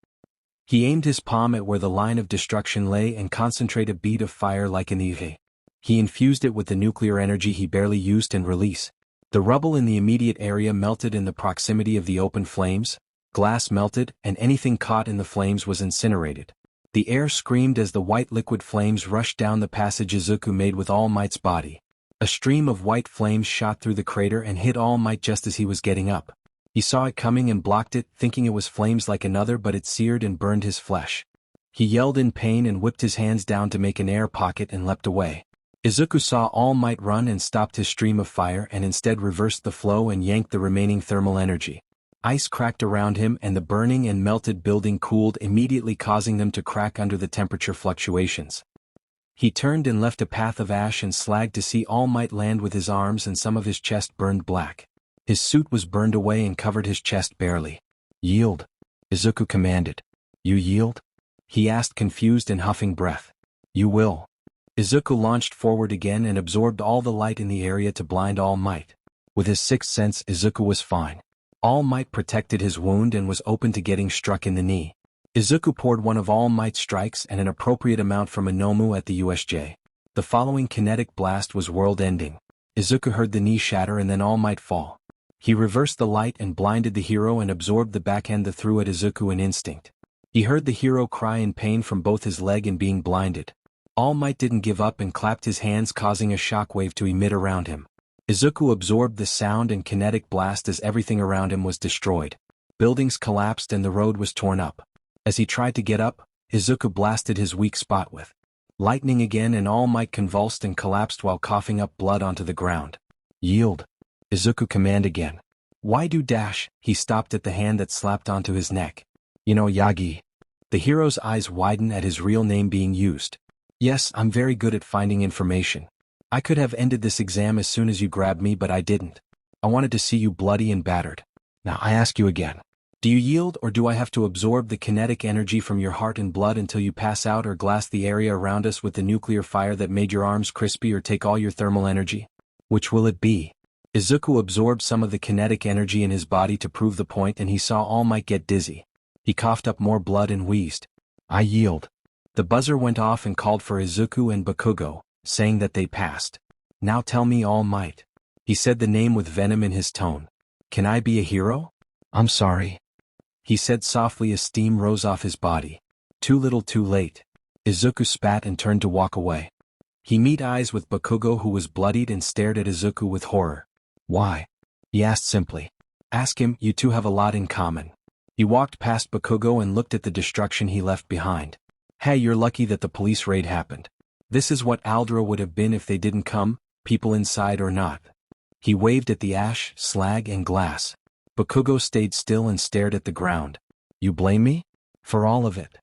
[SPEAKER 1] He aimed his palm at where the line of destruction lay and concentrated a bead of fire like an eve. He infused it with the nuclear energy he barely used and released. The rubble in the immediate area melted in the proximity of the open flames, glass melted, and anything caught in the flames was incinerated. The air screamed as the white liquid flames rushed down the passage Izuku made with All Might's body. A stream of white flames shot through the crater and hit All Might just as he was getting up. He saw it coming and blocked it, thinking it was flames like another, but it seared and burned his flesh. He yelled in pain and whipped his hands down to make an air pocket and leapt away. Izuku saw All Might run and stopped his stream of fire and instead reversed the flow and yanked the remaining thermal energy. Ice cracked around him and the burning and melted building cooled, immediately causing them to crack under the temperature fluctuations. He turned and left a path of ash and slag to see All Might land with his arms and some of his chest burned black. His suit was burned away and covered his chest barely. "Yield," Izuku commanded. "You yield?" he asked, confused and huffing breath. "You will." Izuku launched forward again and absorbed all the light in the area to blind All Might. With his sixth sense, Izuku was fine. All Might protected his wound and was open to getting struck in the knee. Izuku poured one of All Might's strikes and an appropriate amount from a Nomu at the USJ. The following kinetic blast was world-ending. Izuku heard the knee shatter and then All Might fall. He reversed the light and blinded the hero and absorbed the backhand that threw at Izuku in instinct. He heard the hero cry in pain from both his leg and being blinded. All Might didn't give up and clapped his hands, causing a shockwave to emit around him. Izuku absorbed the sound and kinetic blast as everything around him was destroyed. Buildings collapsed and the road was torn up. As he tried to get up, Izuku blasted his weak spot with lightning again and All Might convulsed and collapsed while coughing up blood onto the ground. "Yield," Izuku commanded again. "Why do dash?" He stopped at the hand that slapped onto his neck. "You know Yagi." The hero's eyes widened at his real name being used. Yes, I'm very good at finding information. I could have ended this exam as soon as you grabbed me, but I didn't. I wanted to see you bloody and battered. Now I ask you again. Do you yield, or do I have to absorb the kinetic energy from your heart and blood until you pass out, or glass the area around us with the nuclear fire that made your arms crispy, or take all your thermal energy? Which will it be? Izuku absorbed some of the kinetic energy in his body to prove the point, and he saw All Might get dizzy. He coughed up more blood and wheezed. I yield. The buzzer went off and called for Izuku and Bakugo, saying that they passed. Now tell me, All Might. He said the name with venom in his tone. Can I be a hero? I'm sorry. He said softly as steam rose off his body. Too little too late. Izuku spat and turned to walk away. He met eyes with Bakugo, who was bloodied and stared at Izuku with horror. Why? He asked simply. Ask him, you two have a lot in common. He walked past Bakugo and looked at the destruction he left behind. Hey, you're lucky that the police raid happened. This is what Aldra would have been if they didn't come, people inside or not. He waved at the ash, slag and glass. Bakugo stayed still and stared at the ground. You blame me? For all of it?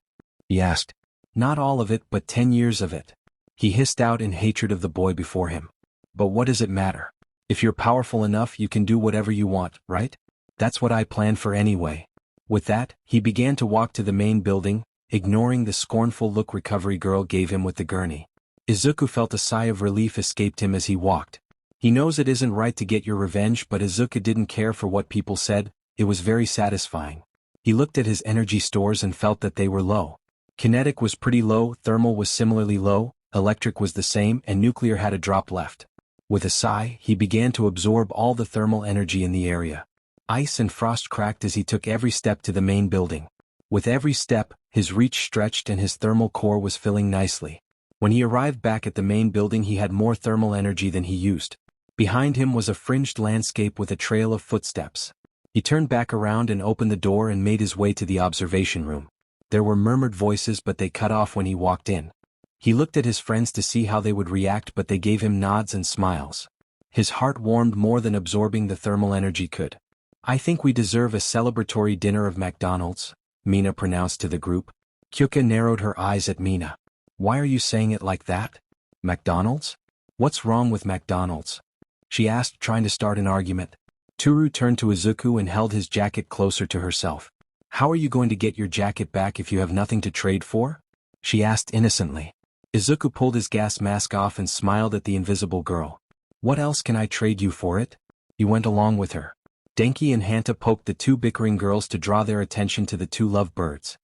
[SPEAKER 1] He asked. Not all of it, but 10 years of it. He hissed out in hatred of the boy before him. But what does it matter? If you're powerful enough, you can do whatever you want, right? That's what I planned for anyway. With that, he began to walk to the main building, ignoring the scornful look Recovery Girl gave him with the gurney. Izuku felt a sigh of relief escaped him as he walked. He knows it isn't right to get your revenge, but Izuku didn't care for what people said. It was very satisfying. He looked at his energy stores and felt that they were low. Kinetic was pretty low, thermal was similarly low, electric was the same, and nuclear had a drop left. With a sigh, he began to absorb all the thermal energy in the area. Ice and frost cracked as he took every step to the main building. With every step, his reach stretched and his thermal core was filling nicely. When he arrived back at the main building, he had more thermal energy than he used. Behind him was a fringed landscape with a trail of footsteps. He turned back around and opened the door and made his way to the observation room. There were murmured voices, but they cut off when he walked in. He looked at his friends to see how they would react, but they gave him nods and smiles. His heart warmed more than absorbing the thermal energy could. I think we deserve a celebratory dinner of McDonald's, Mina pronounced to the group. Kyuka narrowed her eyes at Mina. Why are you saying it like that? McDonald's? What's wrong with McDonald's? She asked, trying to start an argument. Toru turned to Izuku and held his jacket closer to herself. How are you going to get your jacket back if you have nothing to trade for? She asked innocently. Izuku pulled his gas mask off and smiled at the invisible girl. What else can I trade you for it? He went along with her. Denki and Hanta poked the two bickering girls to draw their attention to the two lovebirds.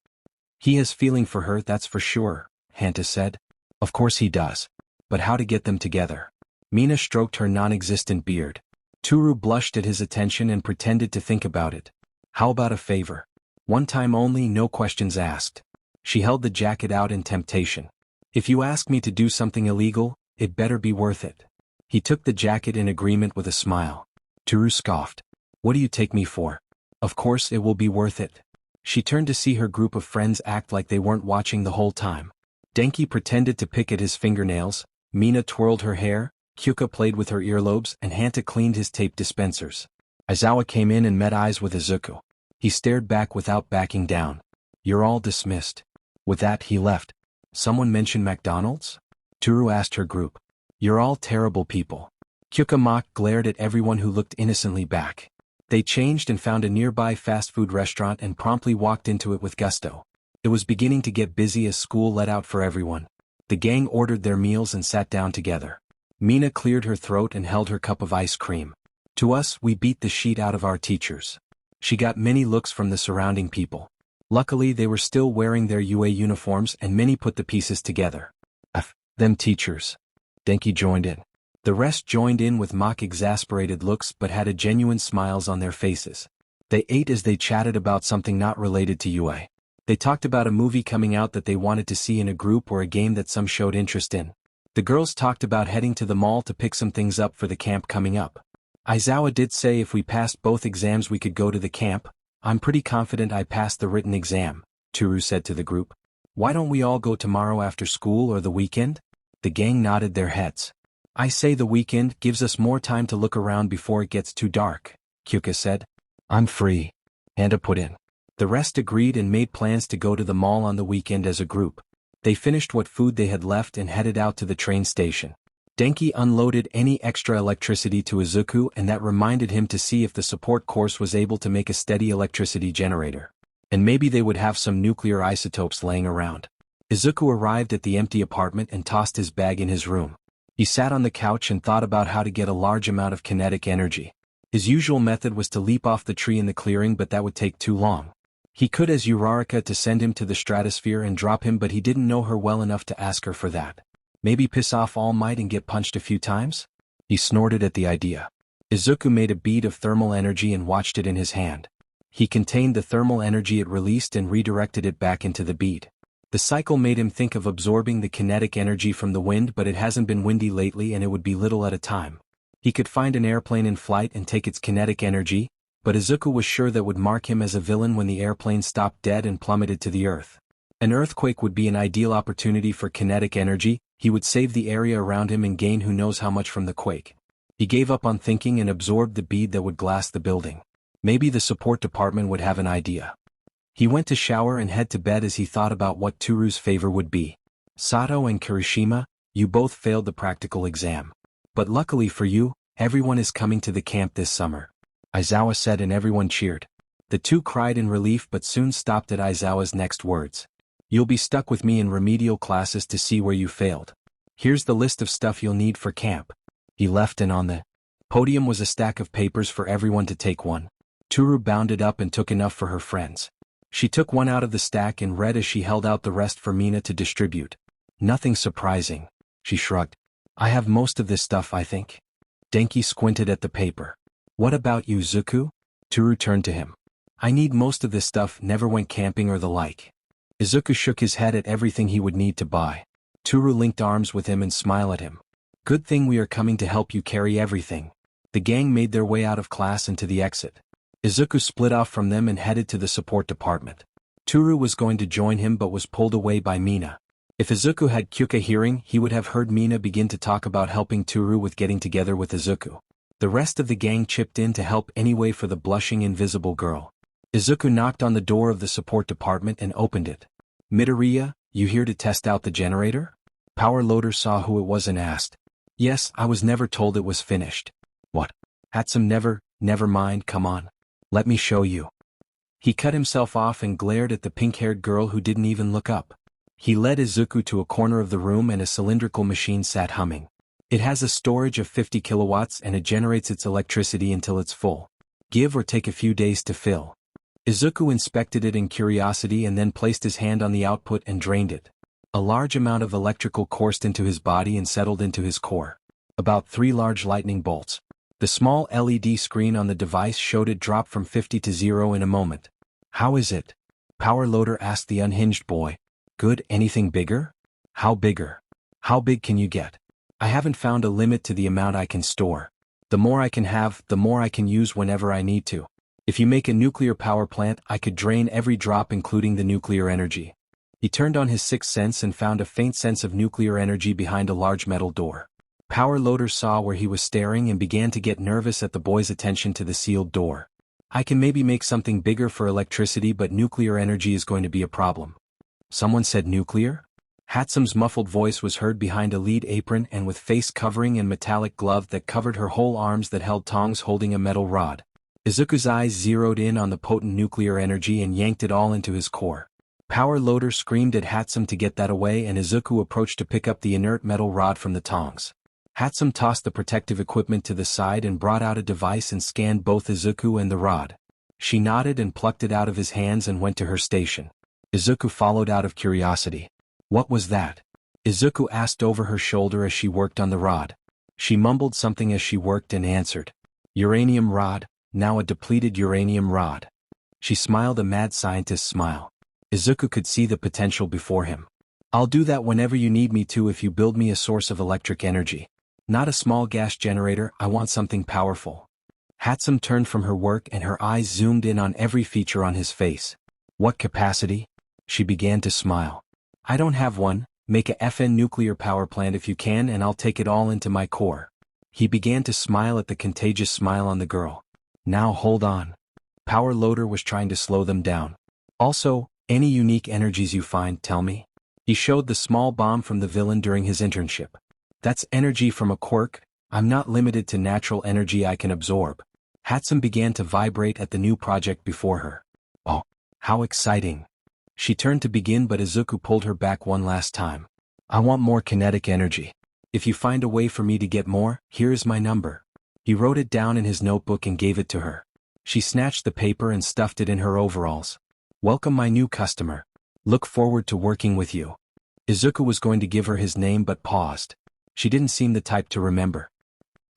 [SPEAKER 1] He has feeling for her, that's for sure, Hanta said. Of course he does. But how to get them together? Mina stroked her non-existent beard. Toru blushed at his attention and pretended to think about it. How about a favor? One time only, no questions asked. She held the jacket out in temptation. If you ask me to do something illegal, it better be worth it. He took the jacket in agreement with a smile. Toru scoffed. What do you take me for? Of course it will be worth it. She turned to see her group of friends act like they weren't watching the whole time. Denki pretended to pick at his fingernails, Mina twirled her hair, Kyuka played with her earlobes, and Hanta cleaned his tape dispensers. Aizawa came in and met eyes with Izuku. He stared back without backing down. You're all dismissed. With that he left. Someone mention McDonald's? Toru asked her group. You're all terrible people. Kyuka mock glared at everyone who looked innocently back. They changed and found a nearby fast food restaurant and promptly walked into it with gusto. It was beginning to get busy as school let out for everyone. The gang ordered their meals and sat down together. Mina cleared her throat and held her cup of ice cream. To us, we beat the sheet out of our teachers. She got many looks from the surrounding people. Luckily, they were still wearing their UA uniforms and many put the pieces together. Them teachers. Denki joined in. The rest joined in with mock exasperated looks but had a genuine smiles on their faces. They ate as they chatted about something not related to UA. They talked about a movie coming out that they wanted to see in a group or a game that some showed interest in. The girls talked about heading to the mall to pick some things up for the camp coming up. Aizawa did say if we passed both exams we could go to the camp. I'm pretty confident I passed the written exam, Toru said to the group. Why don't we all go tomorrow after school or the weekend? The gang nodded their heads. I say the weekend gives us more time to look around before it gets too dark, Kyuka said. I'm free, Hanta put in. The rest agreed and made plans to go to the mall on the weekend as a group. They finished what food they had left and headed out to the train station. Denki unloaded any extra electricity to Izuku, and that reminded him to see if the support course was able to make a steady electricity generator. And maybe they would have some nuclear isotopes laying around. Izuku arrived at the empty apartment and tossed his bag in his room. He sat on the couch and thought about how to get a large amount of kinetic energy. His usual method was to leap off the tree in the clearing, but that would take too long. He could ask Uraraka to send him to the stratosphere and drop him, but he didn't know her well enough to ask her for that. Maybe piss off All Might and get punched a few times? He snorted at the idea. Izuku made a bead of thermal energy and watched it in his hand. He contained the thermal energy it released and redirected it back into the bead. The cycle made him think of absorbing the kinetic energy from the wind, but it hasn't been windy lately and it would be little at a time. He could find an airplane in flight and take its kinetic energy, but Izuku was sure that would mark him as a villain when the airplane stopped dead and plummeted to the earth. An earthquake would be an ideal opportunity for kinetic energy. He would save the area around him and gain who knows how much from the quake. He gave up on thinking and absorbed the bead that would glass the building. Maybe the support department would have an idea. He went to shower and head to bed as he thought about what Turu's favor would be. Sato and Kirishima, you both failed the practical exam. But luckily for you, everyone is coming to the camp this summer. Aizawa said, and everyone cheered. The two cried in relief but soon stopped at Aizawa's next words. You'll be stuck with me in remedial classes to see where you failed. Here's the list of stuff you'll need for camp. He left, and on the podium was a stack of papers for everyone to take one. Turu bounded up and took enough for her friends. She took one out of the stack and read as she held out the rest for Mina to distribute. Nothing surprising. She shrugged. I have most of this stuff, I think. Denki squinted at the paper. What about you, Izuku? Turu turned to him. I need most of this stuff, never went camping or the like. Izuku shook his head at everything he would need to buy. Turu linked arms with him and smiled at him. Good thing we are coming to help you carry everything. The gang made their way out of class and to the exit. Izuku split off from them and headed to the support department. Turu was going to join him but was pulled away by Mina. If Izuku had Kyuka hearing, he would have heard Mina begin to talk about helping Turu with getting together with Izuku. The rest of the gang chipped in to help anyway for the blushing invisible girl. Izuku knocked on the door of the support department and opened it. Midoriya, you here to test out the generator? Power Loader saw who it was and asked. Yes, I was never told it was finished. What? Hatsum never mind, come on. Let me show you. He cut himself off and glared at the pink-haired girl who didn't even look up. He led Izuku to a corner of the room and a cylindrical machine sat humming. It has a storage of 50 kilowatts and it generates its electricity until it's full. Give or take a few days to fill. Izuku inspected it in curiosity and then placed his hand on the output and drained it. A large amount of electrical coursed into his body and settled into his core. About 3 large lightning bolts. The small LED screen on the device showed it drop from 50 to 0 in a moment. How is it? Power Loader asked the unhinged boy. Good, anything bigger? How bigger? How big can you get? I haven't found a limit to the amount I can store. The more I can have, the more I can use whenever I need to. If you make a nuclear power plant, I could drain every drop including the nuclear energy. He turned on his sixth sense and found a faint sense of nuclear energy behind a large metal door. Power Loader saw where he was staring and began to get nervous at the boy's attention to the sealed door. I can maybe make something bigger for electricity, but nuclear energy is going to be a problem. Someone said nuclear? Hatsum's muffled voice was heard behind a lead apron and with face covering and metallic glove that covered her whole arms that held tongs holding a metal rod. Izuku's eyes zeroed in on the potent nuclear energy and yanked it all into his core. Power Loader screamed at Hatsum to get that away and Izuku approached to pick up the inert metal rod from the tongs. Hatsum tossed the protective equipment to the side and brought out a device and scanned both Izuku and the rod. She nodded and plucked it out of his hands and went to her station. Izuku followed out of curiosity. What was that? Izuku asked over her shoulder as she worked on the rod. She mumbled something as she worked and answered. Uranium rod, now a depleted uranium rod. She smiled a mad scientist smile. Izuku could see the potential before him. I'll do that whenever you need me to if you build me a source of electric energy. Not a small gas generator, I want something powerful. Hatsum turned from her work and her eyes zoomed in on every feature on his face. What capacity? She began to smile. I don't have one, make a FN nuclear power plant if you can and I'll take it all into my core. He began to smile at the contagious smile on the girl. Now hold on. Power Loader was trying to slow them down. Also, any unique energies you find, tell me. He showed the small bomb from the villain during his internship. That's energy from a quirk. I'm not limited to natural energy I can absorb. Hatsum began to vibrate at the new project before her. Oh, how exciting. She turned to begin but Izuku pulled her back one last time. I want more kinetic energy. If you find a way for me to get more, here is my number. He wrote it down in his notebook and gave it to her. She snatched the paper and stuffed it in her overalls. Welcome my new customer. Look forward to working with you. Izuku was going to give her his name but paused. She didn't seem the type to remember.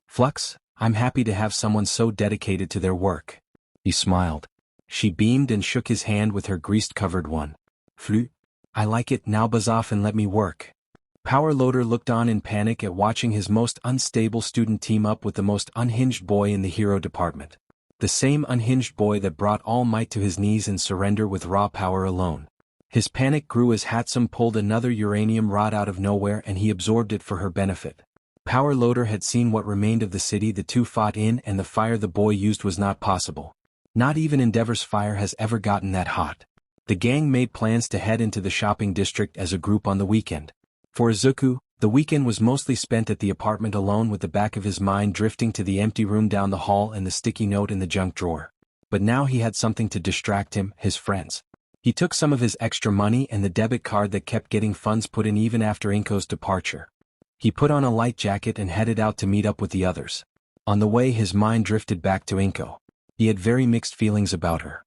[SPEAKER 1] Flux, I'm happy to have someone so dedicated to their work. He smiled. She beamed and shook his hand with her grease-covered one. Flu, I like it, now buzz off and let me work. Power Loader looked on in panic at watching his most unstable student team up with the most unhinged boy in the hero department. The same unhinged boy that brought All Might to his knees in surrender with raw power alone. His panic grew as Hatsum pulled another uranium rod out of nowhere and he absorbed it for her benefit. Power Loader had seen what remained of the city the two fought in and the fire the boy used was not possible. Not even Endeavor's fire has ever gotten that hot. The gang made plans to head into the shopping district as a group on the weekend. For Izuku, the weekend was mostly spent at the apartment alone with the back of his mind drifting to the empty room down the hall and the sticky note in the junk drawer. But now he had something to distract him, his friends. He took some of his extra money and the debit card that kept getting funds put in even after Inko's departure. He put on a light jacket and headed out to meet up with the others. On the way his mind drifted back to Inko. He had very mixed feelings about her.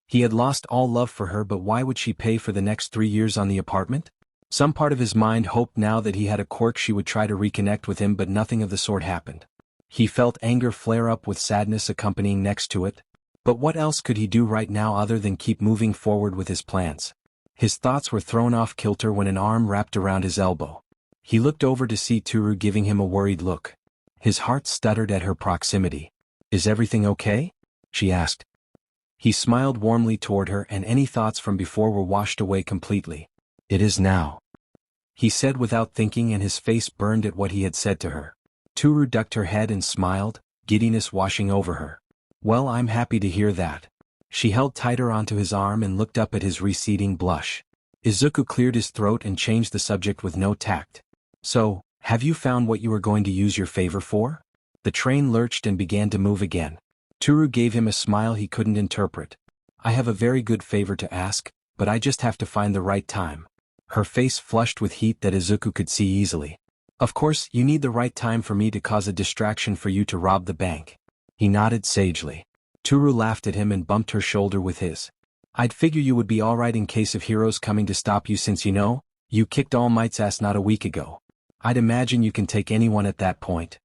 [SPEAKER 1] He had lost all love for her but why would she pay for the next 3 years on the apartment? Some part of his mind hoped now that he had a quirk she would try to reconnect with him but nothing of the sort happened. He felt anger flare up with sadness accompanying next to it. But what else could he do right now other than keep moving forward with his plans? His thoughts were thrown off kilter when an arm wrapped around his elbow. He looked over to see Toru giving him a worried look. His heart stuttered at her proximity. Is everything okay? She asked. He smiled warmly toward her and any thoughts from before were washed away completely. It is now. He said without thinking and his face burned at what he had said to her. Toru ducked her head and smiled, giddiness washing over her. Well, I'm happy to hear that. She held tighter onto his arm and looked up at his receding blush. Izuku cleared his throat and changed the subject with no tact. So, have you found what you were going to use your favor for? The train lurched and began to move again. Toru gave him a smile he couldn't interpret. I have a very good favor to ask, but I just have to find the right time. Her face flushed with heat that Izuku could see easily. Of course, you need the right time for me to cause a distraction for you to rob the bank. He nodded sagely. Toru laughed at him and bumped her shoulder with his. I'd figure you would be alright in case of heroes coming to stop you since you kicked All Might's ass not a week ago. I'd imagine you can take anyone at that point.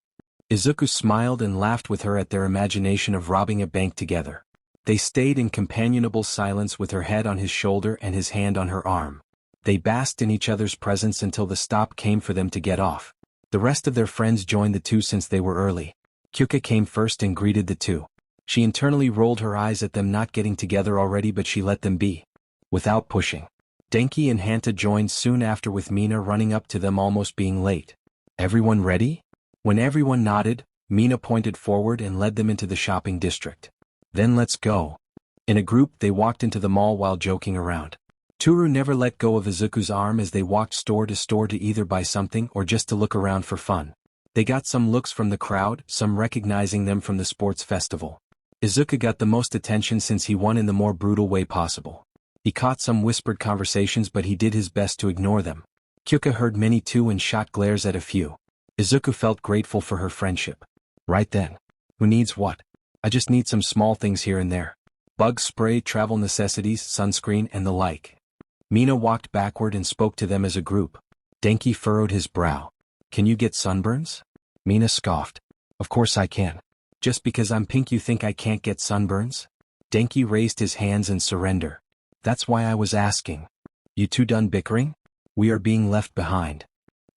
[SPEAKER 1] Izuku smiled and laughed with her at their imagination of robbing a bank together. They stayed in companionable silence with her head on his shoulder and his hand on her arm. They basked in each other's presence until the stop came for them to get off. The rest of their friends joined the two since they were early. Kyuka came first and greeted the two. She internally rolled her eyes at them not getting together already but she let them be. Without pushing. Denki and Hanta joined soon after with Mina running up to them almost being late. Everyone ready? When everyone nodded, Mina pointed forward and led them into the shopping district. Then let's go. In a group they walked into the mall while joking around. Toru never let go of Izuku's arm as they walked store to either buy something or just to look around for fun. They got some looks from the crowd, some recognizing them from the sports festival. Izuku got the most attention since he won in the more brutal way possible. He caught some whispered conversations but he did his best to ignore them. Kyuka heard many too and shot glares at a few. Izuku felt grateful for her friendship. Right then. Who needs what? I just need some small things here and there. Bug spray, travel necessities, sunscreen and the like. Mina walked backward and spoke to them as a group. Denki furrowed his brow. Can you get sunburns? Mina scoffed. Of course I can. Just because I'm pink you think I can't get sunburns? Denki raised his hands in surrender. That's why I was asking. You two done bickering? We are being left behind.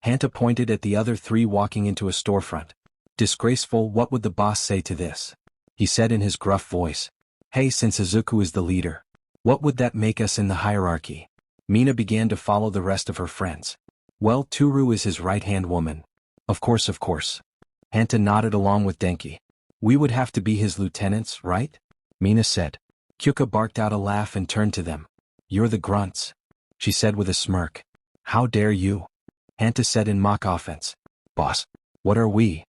[SPEAKER 1] Hanta pointed at the other three walking into a storefront. Disgraceful, what would the boss say to this? He said in his gruff voice. Hey, since Izuku is the leader, what would that make us in the hierarchy? Mina began to follow the rest of her friends. Well, Toru is his right-hand woman. Of course. Hanta nodded along with Denki. We would have to be his lieutenants, right? Mina said. Kyuka barked out a laugh and turned to them. You're the grunts, she said with a smirk. How dare you? Hanta said in mock offense. Boss, what are we?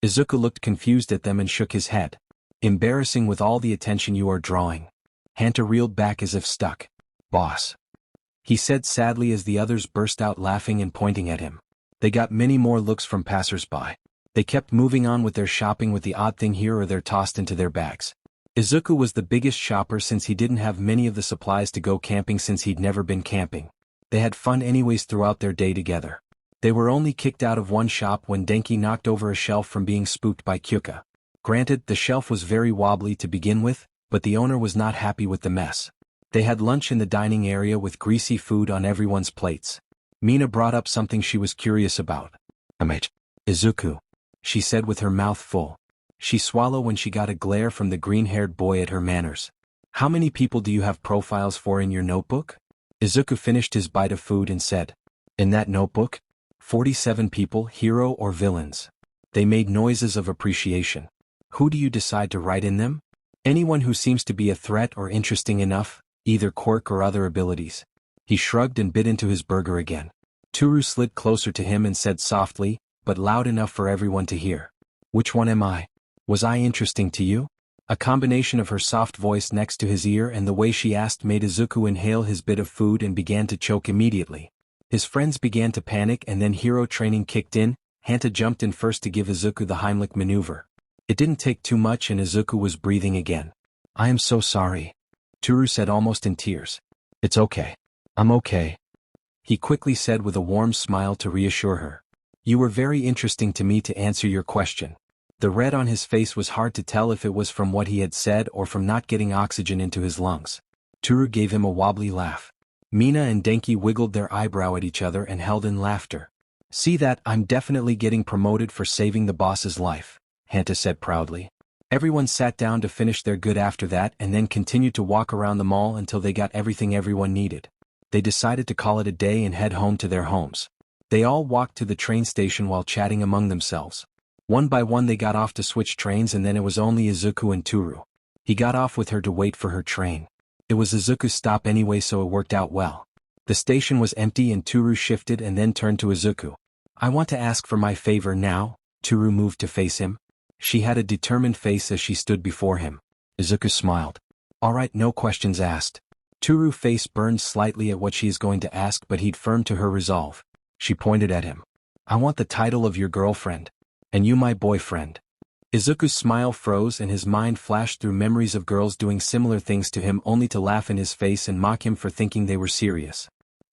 [SPEAKER 1] Izuku looked confused at them and shook his head. Embarrassing with all the attention you are drawing. Hanta reeled back as if stuck. Boss, he said sadly as the others burst out laughing and pointing at him. They got many more looks from passers-by. They kept moving on with their shopping with the odd thing here or there tossed into their bags. Izuku was the biggest shopper since he didn't have many of the supplies to go camping since he'd never been camping. They had fun anyways throughout their day together. They were only kicked out of one shop when Denki knocked over a shelf from being spooked by Kyuka. Granted, the shelf was very wobbly to begin with, but the owner was not happy with the mess. They had lunch in the dining area with greasy food on everyone's plates. Mina brought up something she was curious about. Izuku, she said with her mouth full. She swallowed when she got a glare from the green-haired boy at her manners. How many people do you have profiles for in your notebook? Izuku finished his bite of food and said, in that notebook? 47 people, hero or villains. They made noises of appreciation. Who do you decide to write in them? Anyone who seems to be a threat or interesting enough, either quirk or other abilities. He shrugged and bit into his burger again. Toru slid closer to him and said softly, but loud enough for everyone to hear. Which one am I? Was I interesting to you? A combination of her soft voice next to his ear and the way she asked made Izuku inhale his bit of food and began to choke immediately. His friends began to panic and then hero training kicked in. Hanta jumped in first to give Izuku the Heimlich maneuver. It didn't take too much and Izuku was breathing again. I am so sorry. Toru said almost in tears. It's okay. I'm okay. He quickly said with a warm smile to reassure her. You were very interesting to me to answer your question. The red on his face was hard to tell if it was from what he had said or from not getting oxygen into his lungs. Toru gave him a wobbly laugh. Mina and Denki wiggled their eyebrow at each other and held in laughter. See that, I'm definitely getting promoted for saving the boss's life, Hanta said proudly. Everyone sat down to finish their good after that and then continued to walk around the mall until they got everything everyone needed. They decided to call it a day and head home to their homes. They all walked to the train station while chatting among themselves. One by one they got off to switch trains and then it was only Izuku and Toru. He got off with her to wait for her train. It was Izuku's stop anyway so it worked out well. The station was empty and Toru shifted and then turned to Izuku. I want to ask for my favor now. Toru moved to face him. She had a determined face as she stood before him. Izuku smiled. Alright, no questions asked. Toru's face burned slightly at what she is going to ask but he'd firm to her resolve. She pointed at him. I want the title of your girlfriend. And you my boyfriend. Izuku's smile froze and his mind flashed through memories of girls doing similar things to him only to laugh in his face and mock him for thinking they were serious.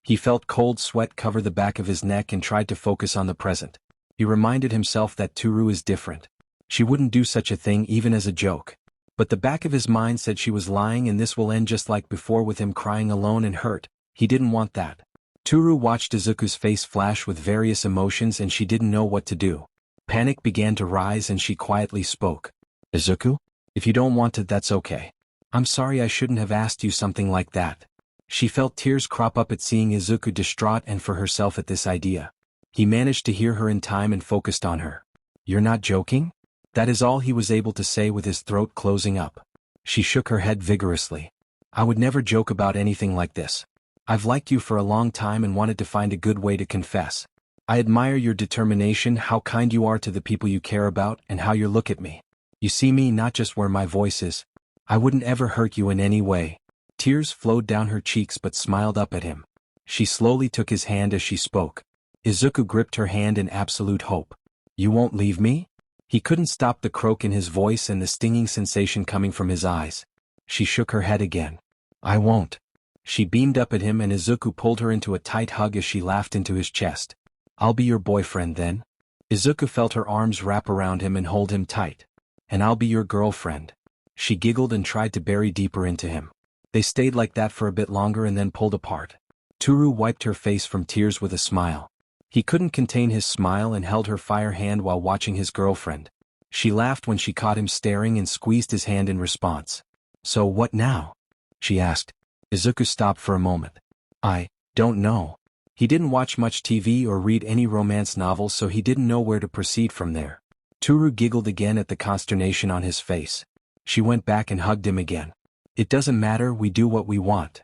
[SPEAKER 1] He felt cold sweat cover the back of his neck and tried to focus on the present. He reminded himself that Toru is different. She wouldn't do such a thing even as a joke. But the back of his mind said she was lying and this will end just like before with him crying alone and hurt. He didn't want that. Toru watched Izuku's face flash with various emotions and she didn't know what to do. Panic began to rise and she quietly spoke. Izuku? If you don't want it, that's okay. I'm sorry I shouldn't have asked you something like that. She felt tears crop up at seeing Izuku distraught and for herself at this idea. He managed to hear her in time and focused on her. You're not joking? That is all he was able to say with his throat closing up. She shook her head vigorously. I would never joke about anything like this. I've liked you for a long time and wanted to find a good way to confess. I admire your determination, how kind you are to the people you care about, and how you look at me. You see me not just where my voice is. I wouldn't ever hurt you in any way. Tears flowed down her cheeks but smiled up at him. She slowly took his hand as she spoke. Izuku gripped her hand in absolute hope. You won't leave me? He couldn't stop the croak in his voice and the stinging sensation coming from his eyes. She shook her head again. I won't. She beamed up at him and Izuku pulled her into a tight hug as she laughed into his chest. I'll be your boyfriend then. Izuku felt her arms wrap around him and hold him tight. And I'll be your girlfriend. She giggled and tried to bury deeper into him. They stayed like that for a bit longer and then pulled apart. Toru wiped her face from tears with a smile. He couldn't contain his smile and held her fire hand while watching his girlfriend. She laughed when she caught him staring and squeezed his hand in response. So what now? She asked. Izuku stopped for a moment. I don't know. He didn't watch much TV or read any romance novels so he didn't know where to proceed from there. Toru giggled again at the consternation on his face. She went back and hugged him again. It doesn't matter, we do what we want.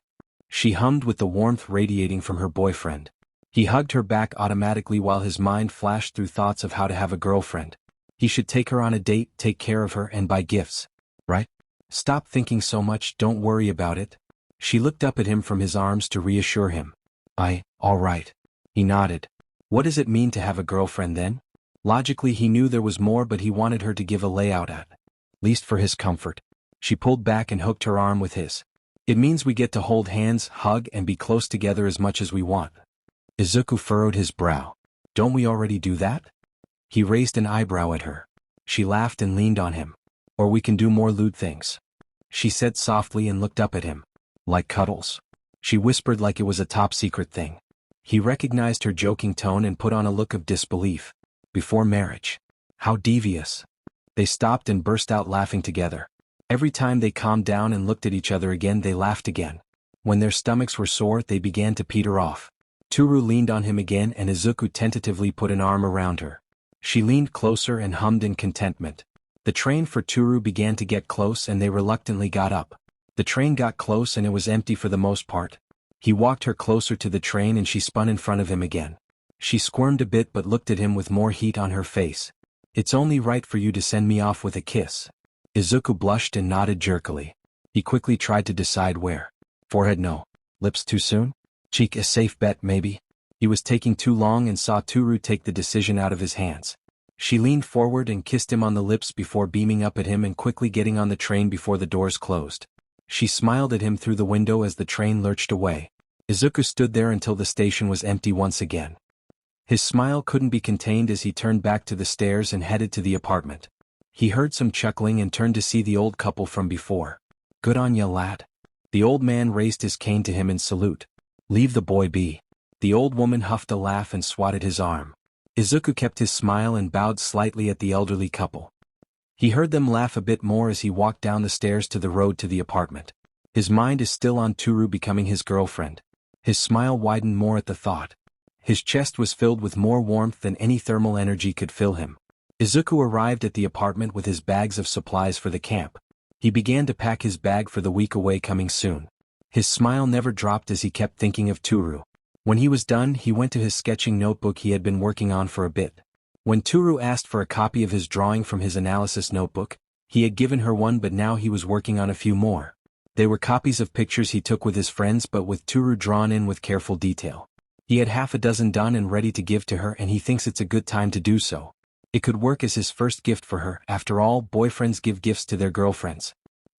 [SPEAKER 1] She hummed with the warmth radiating from her boyfriend. He hugged her back automatically while his mind flashed through thoughts of how to have a girlfriend. He should take her on a date, take care of her, and buy gifts. Right? Stop thinking so much, don't worry about it. She looked up at him from his arms to reassure him. All right. He nodded. What does it mean to have a girlfriend then? Logically he knew there was more, but he wanted her to give a layout at least for his comfort. She pulled back and hooked her arm with his. It means we get to hold hands, hug, and be close together as much as we want. Izuku furrowed his brow. Don't we already do that? He raised an eyebrow at her. She laughed and leaned on him. Or we can do more lewd things. She said softly and looked up at him. Like cuddles. She whispered like it was a top-secret thing. He recognized her joking tone and put on a look of disbelief. Before marriage. How devious. They stopped and burst out laughing together. Every time they calmed down and looked at each other again, they laughed again. When their stomachs were sore, they began to peter off. Toru leaned on him again and Izuku tentatively put an arm around her. She leaned closer and hummed in contentment. The train for Toru began to get close and they reluctantly got up. The train got close and it was empty for the most part. He walked her closer to the train and she spun in front of him again. She squirmed a bit but looked at him with more heat on her face. It's only right for you to send me off with a kiss. Izuku blushed and nodded jerkily. He quickly tried to decide where. Forehead no. Lips too soon? Cheek a safe bet maybe? He was taking too long and saw Toru take the decision out of his hands. She leaned forward and kissed him on the lips before beaming up at him and quickly getting on the train before the doors closed. She smiled at him through the window as the train lurched away. Izuku stood there until the station was empty once again. His smile couldn't be contained as he turned back to the stairs and headed to the apartment. He heard some chuckling and turned to see the old couple from before. Good on ya, lad. The old man raised his cane to him in salute. Leave the boy be. The old woman huffed a laugh and swatted his arm. Izuku kept his smile and bowed slightly at the elderly couple. He heard them laugh a bit more as he walked down the stairs to the road to the apartment. His mind is still on Toru becoming his girlfriend. His smile widened more at the thought. His chest was filled with more warmth than any thermal energy could fill him. Izuku arrived at the apartment with his bags of supplies for the camp. He began to pack his bag for the week away coming soon. His smile never dropped as he kept thinking of Toru. When he was done, he went to his sketching notebook he had been working on for a bit. When Toru asked for a copy of his drawing from his analysis notebook, he had given her one, but now he was working on a few more. They were copies of pictures he took with his friends but with Toru drawn in with careful detail. He had half a dozen done and ready to give to her, and he thinks it's a good time to do so. It could work as his first gift for her. After all, boyfriends give gifts to their girlfriends.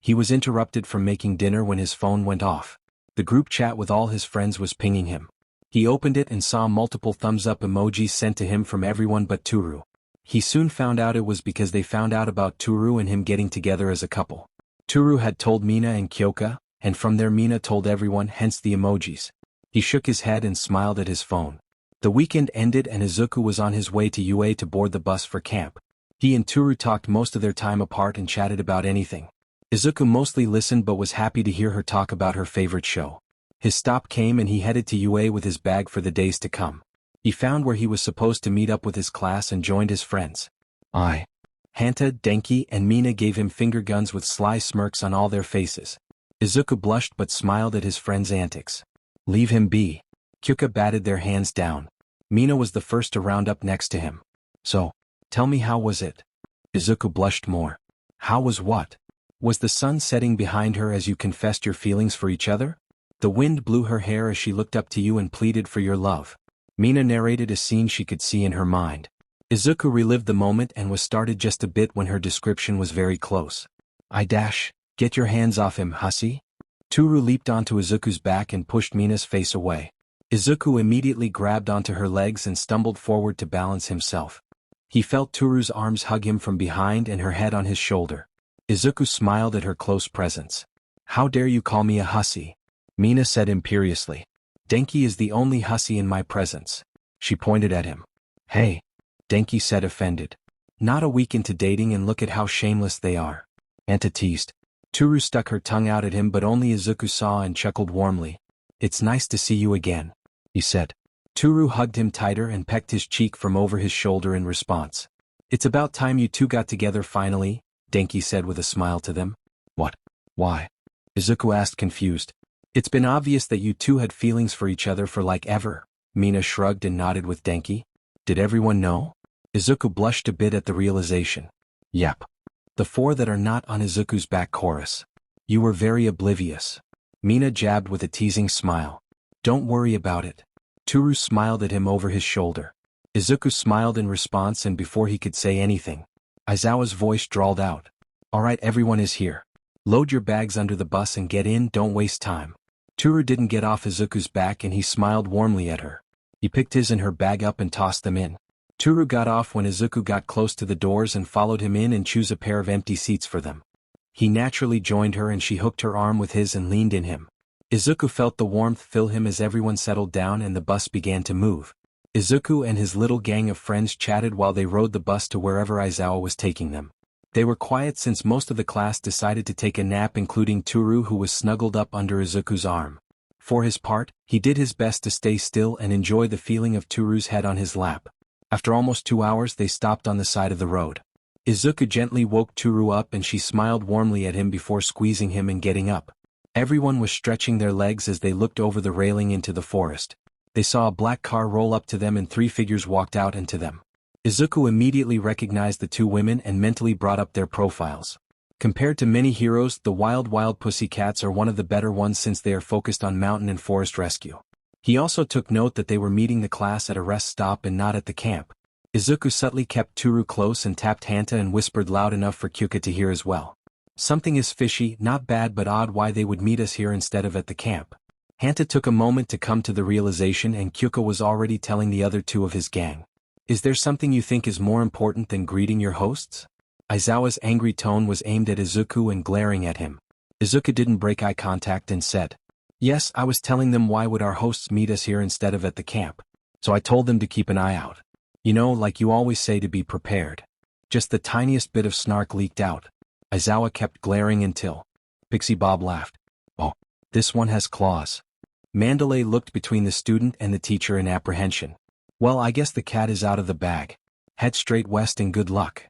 [SPEAKER 1] He was interrupted from making dinner when his phone went off. The group chat with all his friends was pinging him. He opened it and saw multiple thumbs-up emojis sent to him from everyone but Toru. He soon found out it was because they found out about Toru and him getting together as a couple. Toru had told Mina and Kyoka, and from there Mina told everyone, hence the emojis. He shook his head and smiled at his phone. The weekend ended and Izuku was on his way to UA to board the bus for camp. He and Toru talked most of their time apart and chatted about anything. Izuku mostly listened but was happy to hear her talk about her favorite show. His stop came and he headed to UA with his bag for the days to come. He found where he was supposed to meet up with his class and joined his friends. Hanta, Denki, and Mina gave him finger guns with sly smirks on all their faces. Izuku blushed but smiled at his friends' antics. Leave him be. Kyoka batted their hands down. Mina was the first to round up next to him. So, tell me, how was it? Izuku blushed more. How was what? Was the sun setting behind her as you confessed your feelings for each other? The wind blew her hair as she looked up to you and pleaded for your love. Mina narrated a scene she could see in her mind. Izuku relived the moment and was started just a bit when her description was very close. Get your hands off him, hussy. Toru leaped onto Izuku's back and pushed Mina's face away. Izuku immediately grabbed onto her legs and stumbled forward to balance himself. He felt Toru's arms hug him from behind and her head on his shoulder. Izuku smiled at her close presence. How dare you call me a hussy? Mina said imperiously. Denki is the only hussy in my presence. She pointed at him. Hey. Denki said, offended. Not a week into dating and look at how shameless they are. Anta teased. Toru stuck her tongue out at him but only Izuku saw and chuckled warmly. It's nice to see you again, he said. Toru hugged him tighter and pecked his cheek from over his shoulder in response. It's about time you two got together finally, Denki said with a smile to them. What? Why? Izuku asked, confused. It's been obvious that you two had feelings for each other for like ever. Mina shrugged and nodded with Denki. Did everyone know? Izuku blushed a bit at the realization. Yep. The four that are not on Izuku's back chorus. You were very oblivious. Mina jabbed with a teasing smile. Don't worry about it. Toru smiled at him over his shoulder. Izuku smiled in response, and before he could say anything, Aizawa's voice drawled out. Alright, everyone is here. Load your bags under the bus and get in, don't waste time. Toru didn't get off Izuku's back and he smiled warmly at her. He picked his and her bag up and tossed them in. Toru got off when Izuku got close to the doors and followed him in and chose a pair of empty seats for them. He naturally joined her and she hooked her arm with his and leaned in him. Izuku felt the warmth fill him as everyone settled down and the bus began to move. Izuku and his little gang of friends chatted while they rode the bus to wherever Aizawa was taking them. They were quiet since most of the class decided to take a nap, including Toru, who was snuggled up under Izuku's arm. For his part, he did his best to stay still and enjoy the feeling of Toru's head on his lap. After almost 2 hours they stopped on the side of the road. Izuku gently woke Toru up and she smiled warmly at him before squeezing him and getting up. Everyone was stretching their legs as they looked over the railing into the forest. They saw a black car roll up to them and 3 figures walked out into them. Izuku immediately recognized the 2 women and mentally brought up their profiles. Compared to many heroes, the wild pussycats are one of the better ones since they are focused on mountain and forest rescue. He also took note that they were meeting the class at a rest stop and not at the camp. Izuku subtly kept Toru close and tapped Hanta and whispered loud enough for Kyuka to hear as well. Something is fishy, not bad but odd why they would meet us here instead of at the camp. Hanta took a moment to come to the realization and Kyuka was already telling the other 2 of his gang. Is there something you think is more important than greeting your hosts? Aizawa's angry tone was aimed at Izuku and glaring at him. Izuku didn't break eye contact and said, Yes, I was telling them why would our hosts meet us here instead of at the camp. So I told them to keep an eye out. You know, like you always say, to be prepared. Just the tiniest bit of snark leaked out. Aizawa kept glaring until Pixie Bob laughed. Oh, this one has claws. Mandalay looked between the student and the teacher in apprehension. Well, I guess the cat is out of the bag. Head straight west and good luck.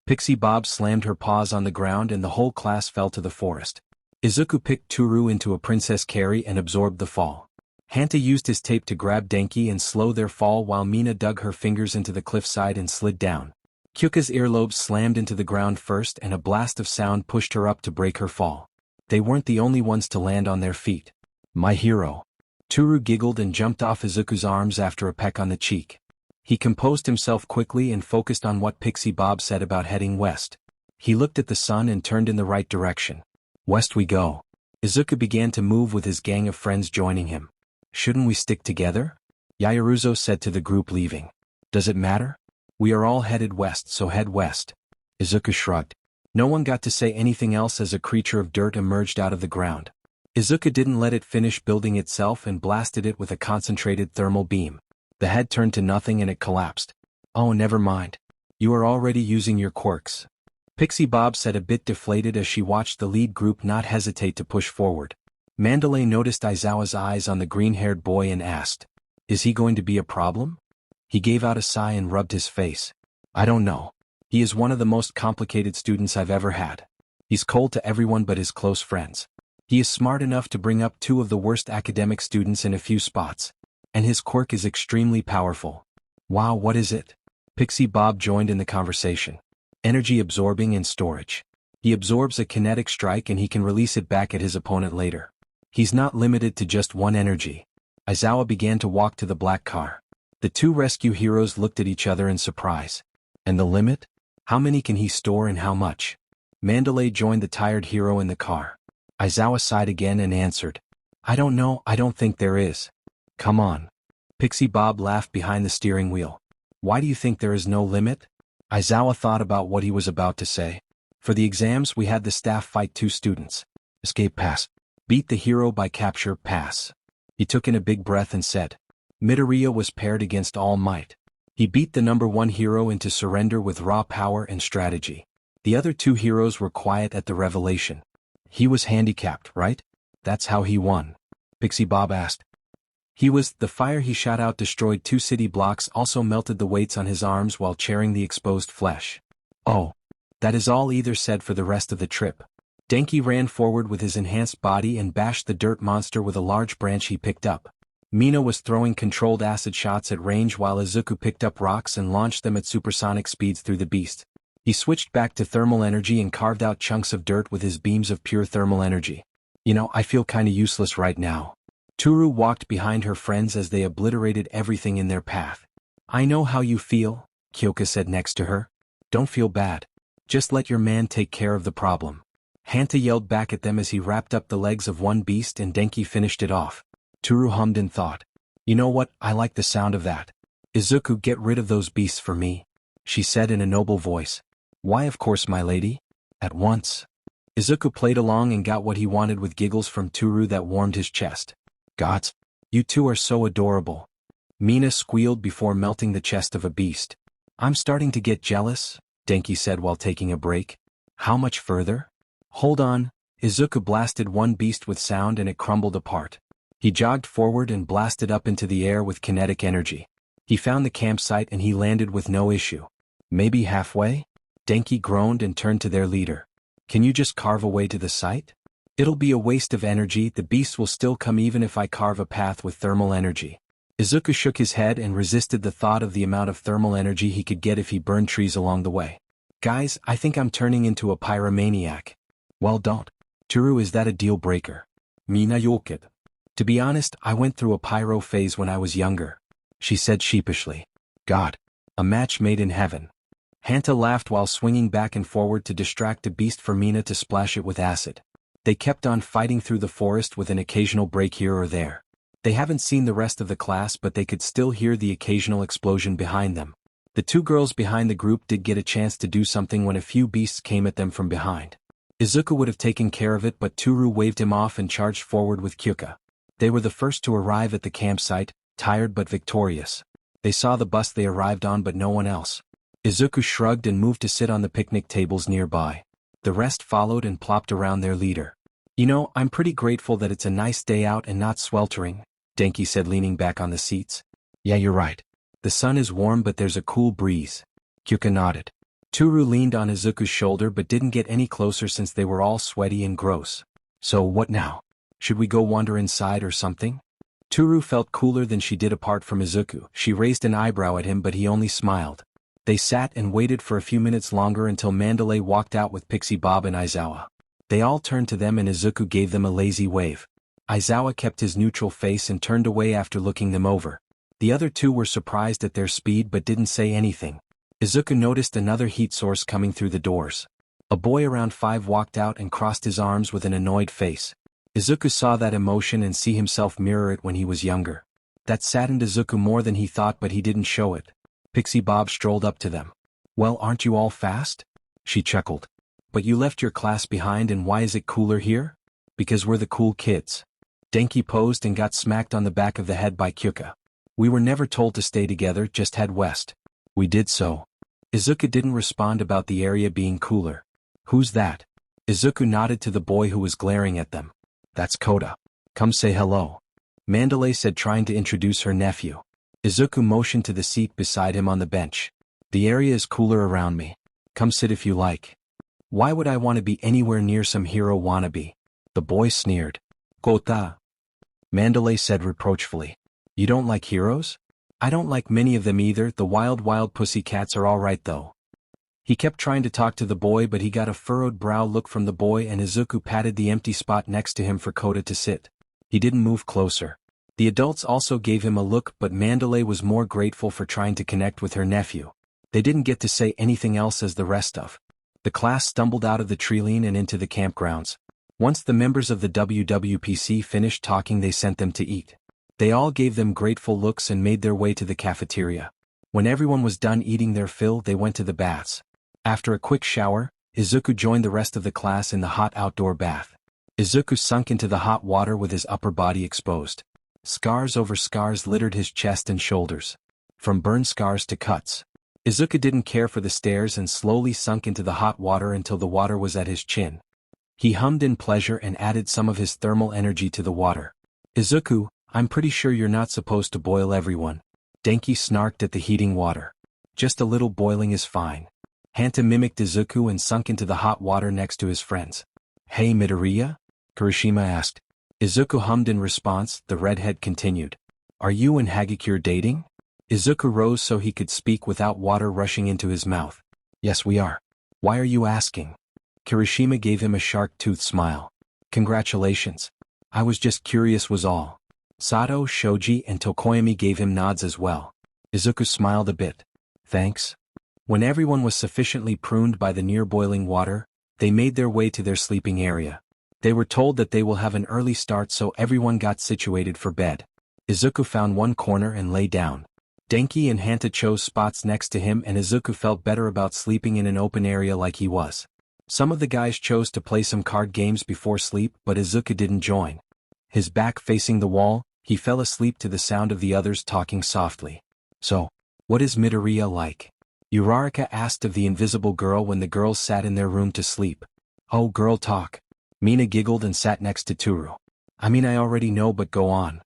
[SPEAKER 1] Pixie Bob slammed her paws on the ground and the whole class fell to the forest. Izuku picked Toru into a princess carry and absorbed the fall. Hanta used his tape to grab Denki and slow their fall while Mina dug her fingers into the cliffside and slid down. Kyuka's earlobes slammed into the ground first and a blast of sound pushed her up to break her fall. They weren't the only ones to land on their feet. My hero. Toru giggled and jumped off Izuku's arms after a peck on the cheek. He composed himself quickly and focused on what Pixie Bob said about heading west. He looked at the sun and turned in the right direction. West we go. Izuku began to move with his gang of friends joining him. Shouldn't we stick together? Yaoruzo said to the group leaving. Does it matter? We are all headed west, so head west. Izuku shrugged. No one got to say anything else as a creature of dirt emerged out of the ground. Izuku didn't let it finish building itself and blasted it with a concentrated thermal beam. The head turned to nothing and it collapsed. Oh, never mind. You are already using your quirks. Pixie Bob said, a bit deflated as she watched the lead group not hesitate to push forward. Mandalay noticed Aizawa's eyes on the green-haired boy and asked, Is he going to be a problem? He gave out a sigh and rubbed his face. I don't know. He is one of the most complicated students I've ever had. He's cold to everyone but his close friends. He is smart enough to bring up 2 of the worst academic students in a few spots. And his quirk is extremely powerful. Wow, what is it? Pixie Bob joined in the conversation. Energy absorbing and storage. He absorbs a kinetic strike and he can release it back at his opponent later. He's not limited to just one energy. Aizawa began to walk to the black car. The 2 rescue heroes looked at each other in surprise. And the limit? How many can he store and how much? Mandalay joined the tired hero in the car. Aizawa sighed again and answered, I don't know, I don't think there is. Come on. Pixie Bob laughed behind the steering wheel. Why do you think there is no limit? Aizawa thought about what he was about to say. For the exams we had the staff fight 2 students. Escape pass. Beat the hero by capture pass. He took in a big breath and said, Midoriya was paired against All Might. He beat the number 1 hero into surrender with raw power and strategy. The other 2 heroes were quiet at the revelation. He was handicapped, right? That's how he won. Pixie Bob asked. The fire he shot out destroyed 2 city blocks, also melted the weights on his arms while tearing the exposed flesh. Oh. That is all either said for the rest of the trip. Denki ran forward with his enhanced body and bashed the dirt monster with a large branch he picked up. Mina was throwing controlled acid shots at range while Izuku picked up rocks and launched them at supersonic speeds through the beast. He switched back to thermal energy and carved out chunks of dirt with his beams of pure thermal energy. I feel kinda useless right now. Toru walked behind her friends as they obliterated everything in their path. I know how you feel, Kyoka said next to her. Don't feel bad. Just let your man take care of the problem. Hanta yelled back at them as he wrapped up the legs of one beast and Denki finished it off. Toru hummed in thought. You know what, I like the sound of that. Izuku, get rid of those beasts for me, she said in a noble voice. Why, of course, my lady. At once. Izuku played along and got what he wanted with giggles from Toru that warmed his chest. Gods, you two are so adorable. Mina squealed before melting the chest of a beast. I'm starting to get jealous, Denki said while taking a break. How much further? Hold on. Izuku blasted one beast with sound and it crumbled apart. He jogged forward and blasted up into the air with kinetic energy. He found the campsite and he landed with no issue. Maybe halfway? Denki groaned and turned to their leader. Can you just carve a way to the site? It'll be a waste of energy, the beasts will still come even if I carve a path with thermal energy. Izuku shook his head and resisted the thought of the amount of thermal energy he could get if he burned trees along the way. Guys, I think I'm turning into a pyromaniac. Well, don't. Toru, is that a deal breaker? Mina yoked. To be honest, I went through a pyro phase when I was younger, she said sheepishly. God. A match made in heaven. Hanta laughed while swinging back and forward to distract a beast for Mina to splash it with acid. They kept on fighting through the forest with an occasional break here or there. They haven't seen the rest of the class but they could still hear the occasional explosion behind them. The two girls behind the group did get a chance to do something when a few beasts came at them from behind. Izuku would have taken care of it but Toru waved him off and charged forward with Kyoka. They were the first to arrive at the campsite, tired but victorious. They saw the bus they arrived on but no one else. Izuku shrugged and moved to sit on the picnic tables nearby. The rest followed and plopped around their leader. I'm pretty grateful that it's a nice day out and not sweltering, Denki said leaning back on the seats. Yeah, you're right. The sun is warm but there's a cool breeze. Kyoka nodded. Toru leaned on Izuku's shoulder but didn't get any closer since they were all sweaty and gross. So what now? Should we go wander inside or something? Toru felt cooler than she did apart from Izuku. She raised an eyebrow at him but he only smiled. They sat and waited for a few minutes longer until Mandalay walked out with Pixie Bob and Aizawa. They all turned to them and Izuku gave them a lazy wave. Aizawa kept his neutral face and turned away after looking them over. The other two were surprised at their speed but didn't say anything. Izuku noticed another heat source coming through the doors. A boy around 5 walked out and crossed his arms with an annoyed face. Izuku saw that emotion and see himself mirror it when he was younger. That saddened Izuku more than he thought but he didn't show it. Pixie Bob strolled up to them. Well, aren't you all fast? She chuckled. But you left your class behind and why is it cooler here? Because we're the cool kids. Denki posed and got smacked on the back of the head by Kyoka. We were never told to stay together, just head west. We did so. Izuku didn't respond about the area being cooler. Who's that? Izuku nodded to the boy who was glaring at them. That's Kota. Come say hello. Mandalay said trying to introduce her nephew. Izuku motioned to the seat beside him on the bench. The area is cooler around me. Come sit if you like. Why would I want to be anywhere near some hero wannabe? The boy sneered. Kota. Mandalay said reproachfully. You don't like heroes? I don't like many of them either, the wild pussycats are alright though. He kept trying to talk to the boy but he got a furrowed brow look from the boy and Izuku patted the empty spot next to him for Kota to sit. He didn't move closer. The adults also gave him a look but Mandalay was more grateful for trying to connect with her nephew. They didn't get to say anything else as the rest of the class stumbled out of the treeline and into the campgrounds. Once the members of the WWPC finished talking they sent them to eat. They all gave them grateful looks and made their way to the cafeteria. When everyone was done eating their fill they went to the baths. After a quick shower, Izuku joined the rest of the class in the hot outdoor bath. Izuku sunk into the hot water with his upper body exposed. Scars over scars littered his chest and shoulders. From burn scars to cuts. Izuku didn't care for the stares and slowly sunk into the hot water until the water was at his chin. He hummed in pleasure and added some of his thermal energy to the water. Izuku, I'm pretty sure you're not supposed to boil everyone. Denki snarked at the heating water. Just a little boiling is fine. Hanta mimicked Izuku and sunk into the hot water next to his friends. Hey Midoriya? Kirishima asked. Izuku hummed in response, the redhead continued. Are you and Hagakure dating? Izuku rose so he could speak without water rushing into his mouth. Yes, we are. Why are you asking? Kirishima gave him a shark-toothed smile. Congratulations. I was just curious was all. Sato, Shoji, and Tokoyami gave him nods as well. Izuku smiled a bit. Thanks. When everyone was sufficiently pruned by the near-boiling water, they made their way to their sleeping area. They were told that they will have an early start, so everyone got situated for bed. Izuku found one corner and lay down. Denki and Hanta chose spots next to him, and Izuku felt better about sleeping in an open area like he was. Some of the guys chose to play some card games before sleep, but Izuku didn't join. His back facing the wall, he fell asleep to the sound of the others talking softly. So, what is Midoriya like? Uraraka asked of the invisible girl when the girls sat in their room to sleep. Oh, girl talk. Mina giggled and sat next to Toru. I mean, I already know, but go on.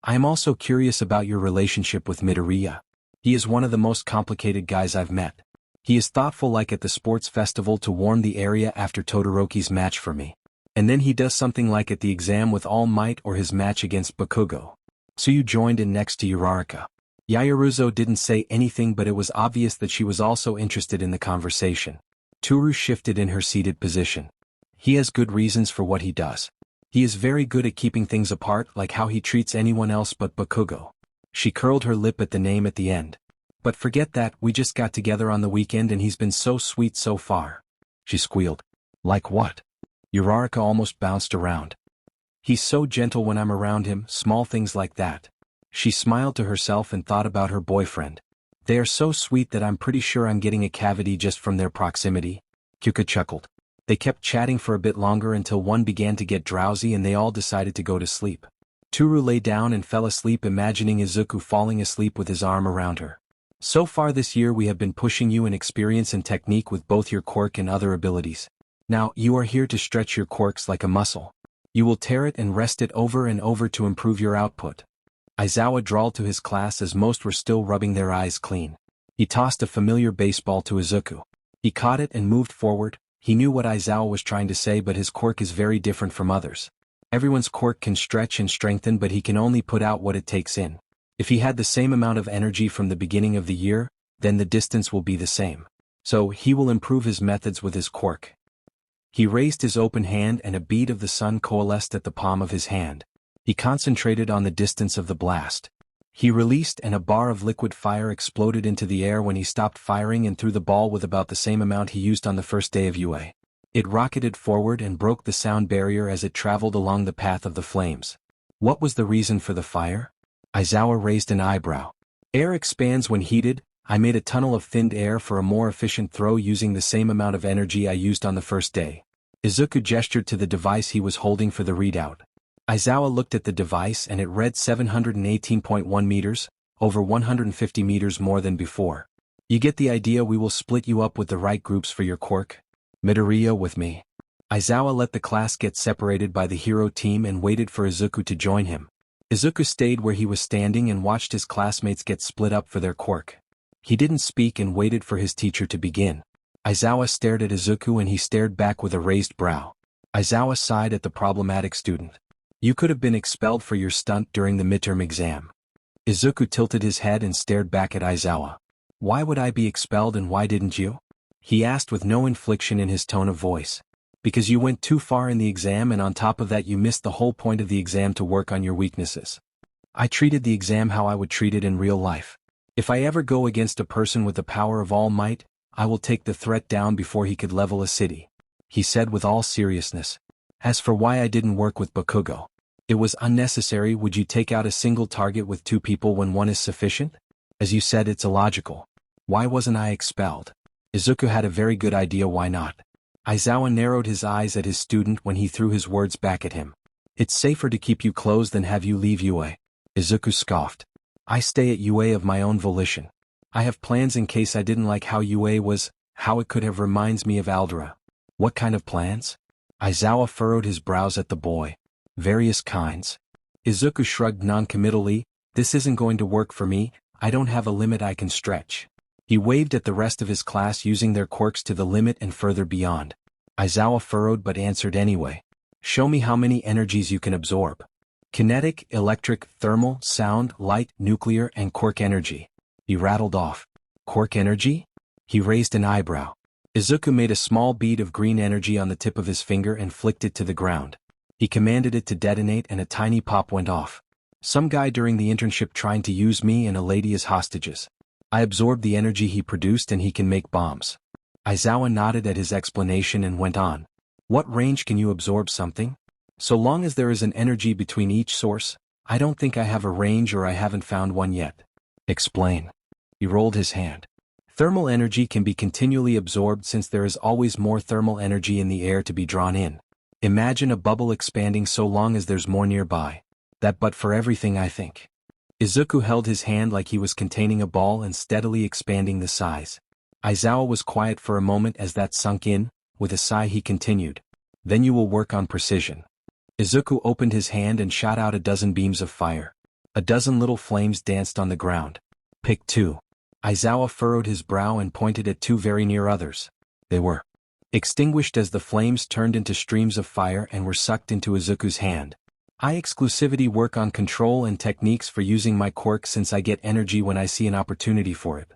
[SPEAKER 1] I am also curious about your relationship with Midoriya. He is one of the most complicated guys I've met. He is thoughtful, like at the sports festival to warm the area after Todoroki's match for me. And then he does something like at the exam with All Might or his match against Bakugo. So you joined in next to Uraraka. Yaoyuruzo didn't say anything, but it was obvious that she was also interested in the conversation. Toru shifted in her seated position. He has good reasons for what he does. He is very good at keeping things apart, like how he treats anyone else but Bakugo. She curled her lip at the name at the end. But forget that, we just got together on the weekend and he's been so sweet so far. She squealed. Like what? Uraraka almost bounced around. He's so gentle when I'm around him, small things like that. She smiled to herself and thought about her boyfriend. They are so sweet that I'm pretty sure I'm getting a cavity just from their proximity. Kyuka chuckled. They kept chatting for a bit longer until one began to get drowsy and they all decided to go to sleep. Toru lay down and fell asleep, imagining Izuku falling asleep with his arm around her. So far this year we have been pushing you in experience and technique with both your quirk and other abilities. Now, you are here to stretch your quirks like a muscle. You will tear it and rest it over and over to improve your output. Aizawa drawled to his class as most were still rubbing their eyes clean. He tossed a familiar baseball to Izuku. He caught it and moved forward. He knew what Aizawa was trying to say, but his quirk is very different from others. Everyone's quirk can stretch and strengthen, but he can only put out what it takes in. If he had the same amount of energy from the beginning of the year, then the distance will be the same. So he will improve his methods with his quirk. He raised his open hand and a bead of the sun coalesced at the palm of his hand. He concentrated on the distance of the blast. He released and a bar of liquid fire exploded into the air when he stopped firing and threw the ball with about the same amount he used on the first day of UA. It rocketed forward and broke the sound barrier as it traveled along the path of the flames. What was the reason for the fire? Aizawa raised an eyebrow. Air expands when heated. I made a tunnel of thinned air for a more efficient throw using the same amount of energy I used on the first day. Izuku gestured to the device he was holding for the readout. Aizawa looked at the device and it read 718.1 meters, over 150 meters more than before. You get the idea. We will split you up with the right groups for your quirk. Midoriya with me. Aizawa let the class get separated by the hero team and waited for Izuku to join him. Izuku stayed where he was standing and watched his classmates get split up for their quirk. He didn't speak and waited for his teacher to begin. Aizawa stared at Izuku and he stared back with a raised brow. Aizawa sighed at the problematic student. You could have been expelled for your stunt during the midterm exam. Izuku tilted his head and stared back at Aizawa. Why would I be expelled and why didn't you? He asked with no inflection in his tone of voice. Because you went too far in the exam and on top of that you missed the whole point of the exam to work on your weaknesses. I treated the exam how I would treat it in real life. If I ever go against a person with the power of All Might, I will take the threat down before he could level a city. He said with all seriousness. As for why I didn't work with Bakugo, it was unnecessary. Would you take out a single target with two people when one is sufficient? As you said, it's illogical. Why wasn't I expelled? Izuku had a very good idea why not. Aizawa narrowed his eyes at his student when he threw his words back at him. It's safer to keep you closed than have you leave UA. Izuku scoffed. I stay at UA of my own volition. I have plans in case I didn't like how UA was, how it could have reminds me of Aldera. What kind of plans? Aizawa furrowed his brows at the boy. Various kinds. Izuku shrugged non-committally. This isn't going to work for me. I don't have a limit I can stretch. He waved at the rest of his class using their quirks to the limit and further beyond. Aizawa furrowed but answered anyway. Show me how many energies you can absorb. Kinetic, electric, thermal, sound, light, nuclear, and quirk energy. He rattled off. Quirk energy? He raised an eyebrow. Izuku made a small bead of green energy on the tip of his finger and flicked it to the ground. He commanded it to detonate and a tiny pop went off. Some guy during the internship trying to use me and a lady as hostages. I absorbed the energy he produced and he can make bombs. Aizawa nodded at his explanation and went on. What range can you absorb something? So long as there is an energy between each source, I don't think I have a range or I haven't found one yet. Explain. He rolled his hand. Thermal energy can be continually absorbed since there is always more thermal energy in the air to be drawn in. Imagine a bubble expanding so long as there's more nearby. That but for everything I think. Izuku held his hand like he was containing a ball and steadily expanding the size. Aizawa was quiet for a moment as that sunk in. With a sigh he continued. Then you will work on precision. Izuku opened his hand and shot out a dozen beams of fire. A dozen little flames danced on the ground. Pick 2. Aizawa furrowed his brow and pointed at 2 very near others. They were extinguished as the flames turned into streams of fire and were sucked into Izuku's hand. I exclusivity work on control and techniques for using my quirk since I get energy when I see an opportunity for it.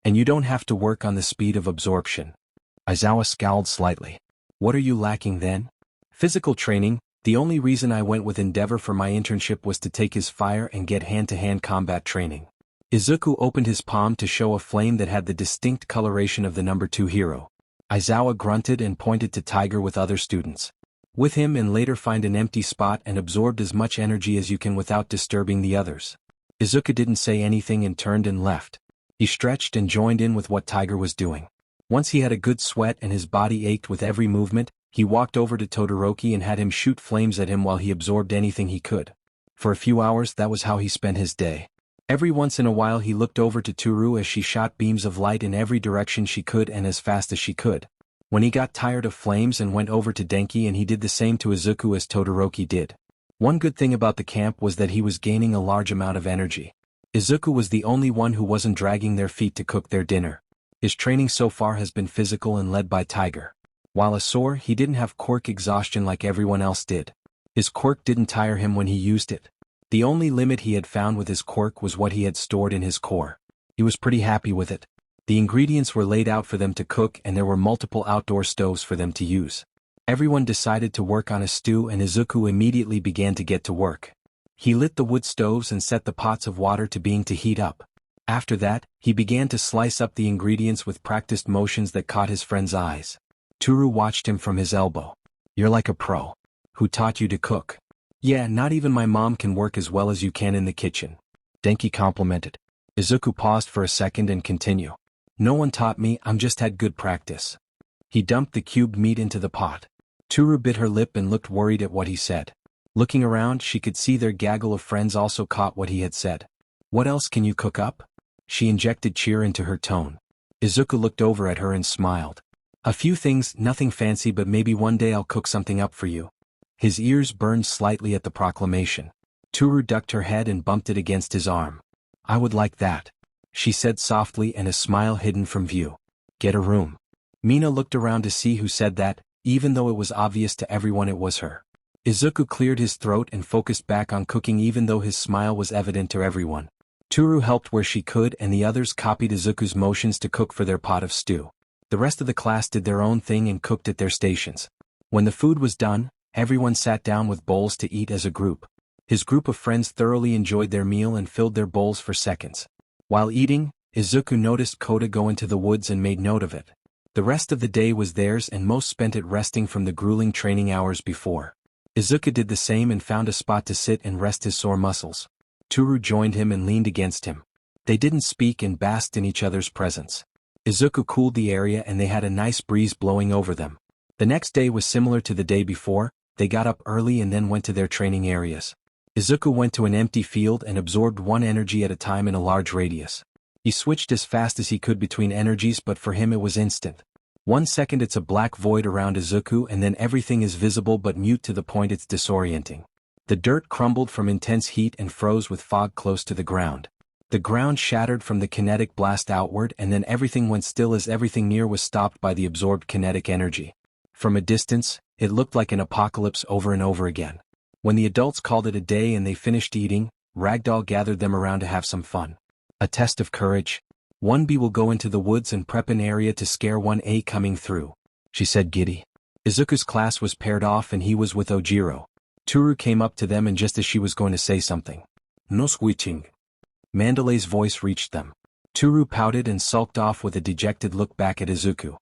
[SPEAKER 1] And you don't have to work on the speed of absorption. Aizawa scowled slightly. What are you lacking then? Physical training. The only reason I went with Endeavor for my internship was to take his fire and get hand-to-hand combat training. Izuku opened his palm to show a flame that had the distinct coloration of the number 2 hero. Aizawa grunted and pointed to Tiger with other students. With him and later find an empty spot and absorbed as much energy as you can without disturbing the others. Izuku didn't say anything and turned and left. He stretched and joined in with what Tiger was doing. Once he had a good sweat and his body ached with every movement, he walked over to Todoroki and had him shoot flames at him while he absorbed anything he could. For a few hours that was how he spent his day. Every once in a while he looked over to Toru as she shot beams of light in every direction she could and as fast as she could. When he got tired of flames and went over to Denki and he did the same to Izuku as Todoroki did. One good thing about the camp was that he was gaining a large amount of energy. Izuku was the only one who wasn't dragging their feet to cook their dinner. His training so far has been physical and led by Tiger. While a sore, he didn't have quirk exhaustion like everyone else did. His quirk didn't tire him when he used it. The only limit he had found with his quirk was what he had stored in his core. He was pretty happy with it. The ingredients were laid out for them to cook and there were multiple outdoor stoves for them to use. Everyone decided to work on a stew and Izuku immediately began to get to work. He lit the wood stoves and set the pots of water to being to heat up. After that, he began to slice up the ingredients with practiced motions that caught his friend's eyes. Toru watched him from his elbow. You're like a pro. Who taught you to cook? Yeah, not even my mom can work as well as you can in the kitchen. Denki complimented. Izuku paused for a second and continued. No one taught me, I'm just had good practice. He dumped the cubed meat into the pot. Toru bit her lip and looked worried at what he said. Looking around, she could see their gaggle of friends also caught what he had said. What else can you cook up? She injected cheer into her tone. Izuku looked over at her and smiled. A few things, nothing fancy, but maybe one day I'll cook something up for you. His ears burned slightly at the proclamation. Toru ducked her head and bumped it against his arm. I would like that, she said softly and a smile hidden from view. Get a room. Mina looked around to see who said that, even though it was obvious to everyone it was her. Izuku cleared his throat and focused back on cooking even though his smile was evident to everyone. Toru helped where she could and the others copied Izuku's motions to cook for their pot of stew. The rest of the class did their own thing and cooked at their stations. When the food was done, everyone sat down with bowls to eat as a group. His group of friends thoroughly enjoyed their meal and filled their bowls for seconds. While eating, Izuku noticed Kota go into the woods and made note of it. The rest of the day was theirs and most spent it resting from the grueling training hours before. Izuku did the same and found a spot to sit and rest his sore muscles. Toru joined him and leaned against him. They didn't speak and basked in each other's presence. Izuku cooled the area and they had a nice breeze blowing over them. The next day was similar to the day before. They got up early and then went to their training areas. Izuku went to an empty field and absorbed one energy at a time in a large radius. He switched as fast as he could between energies, but for him it was instant. 1 second it's a black void around Izuku and then everything is visible but mute to the point it's disorienting. The dirt crumbled from intense heat and froze with fog close to the ground. The ground shattered from the kinetic blast outward and then everything went still as everything near was stopped by the absorbed kinetic energy. From a distance, it looked like an apocalypse over and over again. When the adults called it a day and they finished eating, Ragdoll gathered them around to have some fun. A test of courage. 1B will go into the woods and prep an area to scare 1A coming through, she said giddy. Izuku's class was paired off and he was with Ojiro. Toru came up to them and just as she was going to say something. No switching. Mandalay's voice reached them. Toru pouted and sulked off with a dejected look back at Izuku.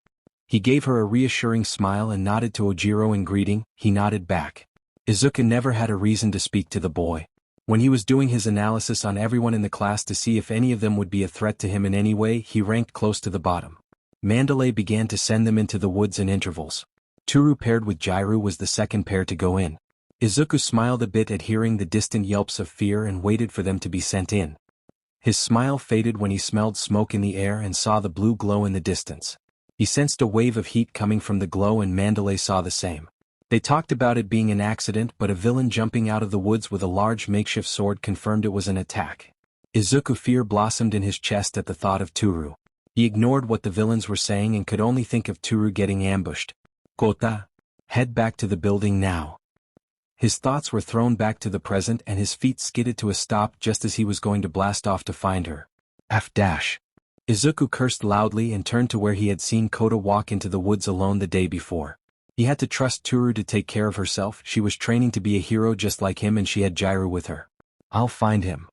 [SPEAKER 1] He gave her a reassuring smile and nodded to Ojiro in greeting. He nodded back. Izuku never had a reason to speak to the boy. When he was doing his analysis on everyone in the class to see if any of them would be a threat to him in any way, he ranked close to the bottom. Mandalay began to send them into the woods in intervals. Toru paired with Jiru was the second pair to go in. Izuku smiled a bit at hearing the distant yelps of fear and waited for them to be sent in. His smile faded when he smelled smoke in the air and saw the blue glow in the distance. He sensed a wave of heat coming from the glow and Mandalay saw the same. They talked about it being an accident, but a villain jumping out of the woods with a large makeshift sword confirmed it was an attack. Izuku fear blossomed in his chest at the thought of Toru. He ignored what the villains were saying and could only think of Toru getting ambushed. Kota, head back to the building now. His thoughts were thrown back to the present and his feet skidded to a stop just as he was going to blast off to find her. F-. Izuku cursed loudly and turned to where he had seen Kota walk into the woods alone the day before. He had to trust Toru to take care of herself. She was training to be a hero just like him and she had Jiru with her. I'll find him.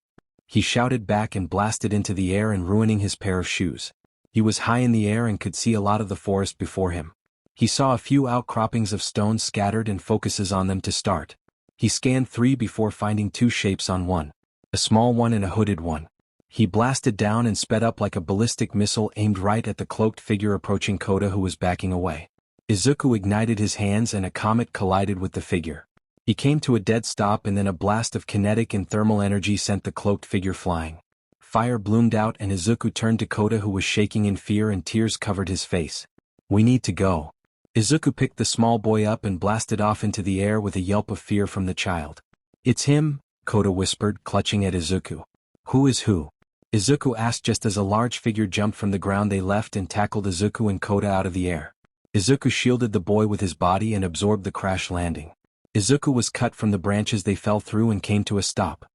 [SPEAKER 1] He shouted back and blasted into the air and ruining his pair of shoes. He was high in the air and could see a lot of the forest before him. He saw a few outcroppings of stones scattered and focuses on them to start. He scanned 3 before finding 2 shapes on one. A small one and a hooded one. He blasted down and sped up like a ballistic missile aimed right at the cloaked figure approaching Kota who was backing away. Izuku ignited his hands and a comet collided with the figure. He came to a dead stop and then a blast of kinetic and thermal energy sent the cloaked figure flying. Fire bloomed out and Izuku turned to Kota who was shaking in fear and tears covered his face. We need to go. Izuku picked the small boy up and blasted off into the air with a yelp of fear from the child. It's him, Kota whispered, clutching at Izuku. Who is who? Izuku asked just as a large figure jumped from the ground. They left and tackled Izuku and Kota out of the air. Izuku shielded the boy with his body and absorbed the crash landing. Izuku was cut from the branches they fell through and came to a stop.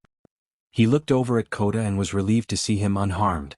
[SPEAKER 1] He looked over at Kota and was relieved to see him unharmed.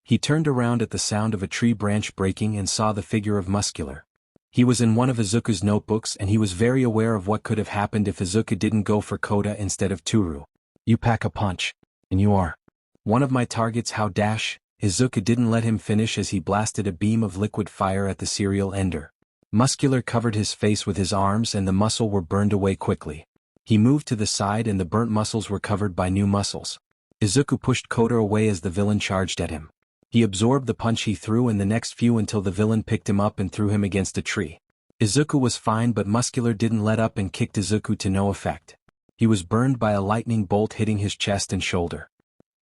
[SPEAKER 1] He turned around at the sound of a tree branch breaking and saw the figure of Muscular. He was in one of Izuku's notebooks and he was very aware of what could have happened if Izuku didn't go for Kota instead of Toru. You pack a punch. And you are one of my targets. How dash? Izuku didn't let him finish as he blasted a beam of liquid fire at the serial ender. Muscular covered his face with his arms and the muscle were burned away quickly. He moved to the side and the burnt muscles were covered by new muscles. Izuku pushed Kota away as the villain charged at him. He absorbed the punch he threw and the next few until the villain picked him up and threw him against a tree. Izuku was fine but Muscular didn't let up and kicked Izuku to no effect. He was burned by a lightning bolt hitting his chest and shoulder.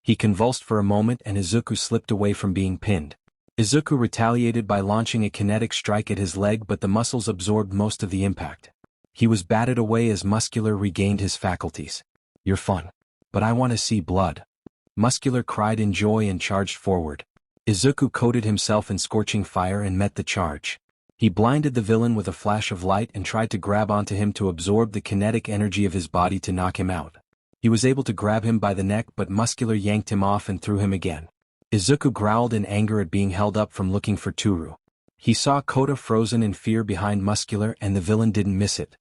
[SPEAKER 1] He convulsed for a moment and Izuku slipped away from being pinned. Izuku retaliated by launching a kinetic strike at his leg but the muscles absorbed most of the impact. He was batted away as Muscular regained his faculties. You're fun. But I want to see blood. Muscular cried in joy and charged forward. Izuku coated himself in scorching fire and met the charge. He blinded the villain with a flash of light and tried to grab onto him to absorb the kinetic energy of his body to knock him out. He was able to grab him by the neck but Muscular yanked him off and threw him again. Izuku growled in anger at being held up from looking for Toru. He saw Kota frozen in fear behind Muscular and the villain didn't miss it.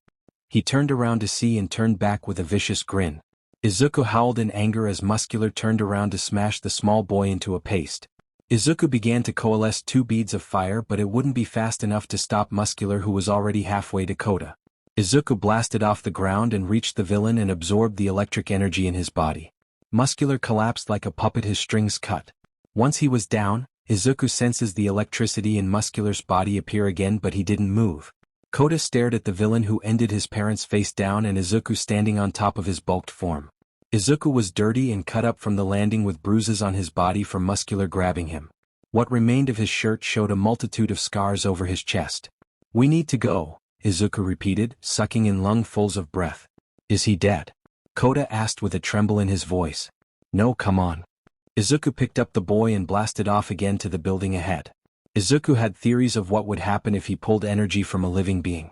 [SPEAKER 1] He turned around to see and turned back with a vicious grin. Izuku howled in anger as Muscular turned around to smash the small boy into a paste. Izuku began to coalesce 2 beads of fire but it wouldn't be fast enough to stop Muscular who was already halfway to Kota. Izuku blasted off the ground and reached the villain and absorbed the electric energy in his body. Muscular collapsed like a puppet, his strings cut. Once he was down, Izuku senses the electricity in Muscular's body appear again but he didn't move. Kota stared at the villain who ended his parents face down and Izuku standing on top of his bulked form. Izuku was dirty and cut up from the landing with bruises on his body from Muscular grabbing him. What remained of his shirt showed a multitude of scars over his chest. We need to go, Izuku repeated, sucking in lungfuls of breath. Is he dead? Kota asked with a tremble in his voice. No, come on. Izuku picked up the boy and blasted off again to the building ahead. Izuku had theories of what would happen if he pulled energy from a living being.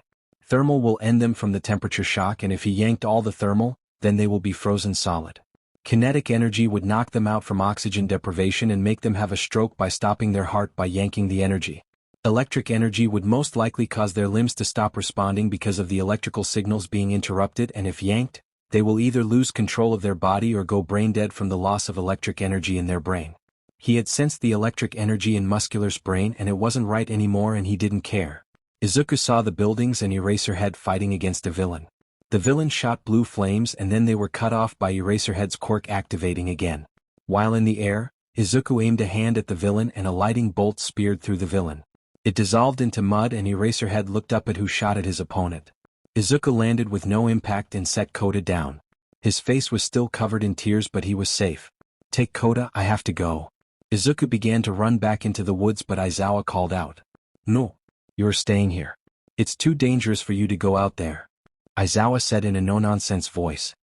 [SPEAKER 1] Thermal will end them from the temperature shock, and if he yanked all the thermal, then they will be frozen solid. Kinetic energy would knock them out from oxygen deprivation and make them have a stroke by stopping their heart by yanking the energy. Electric energy would most likely cause their limbs to stop responding because of the electrical signals being interrupted, and if yanked, they will either lose control of their body or go brain dead from the loss of electric energy in their brain. He had sensed the electric energy in Muscular's brain and it wasn't right anymore, and he didn't care. Izuku saw the buildings and Eraserhead fighting against a villain. The villain shot blue flames and then they were cut off by Eraserhead's quirk activating again. While in the air, Izuku aimed a hand at the villain and a lighting bolt speared through the villain. It dissolved into mud and Eraserhead looked up at who shot at his opponent. Izuku landed with no impact and set Kota down. His face was still covered in tears, but he was safe. "Take Kota, I have to go." Izuku began to run back into the woods, but Aizawa called out. "No. You're staying here. It's too dangerous for you to go out there," Aizawa said in a no-nonsense voice.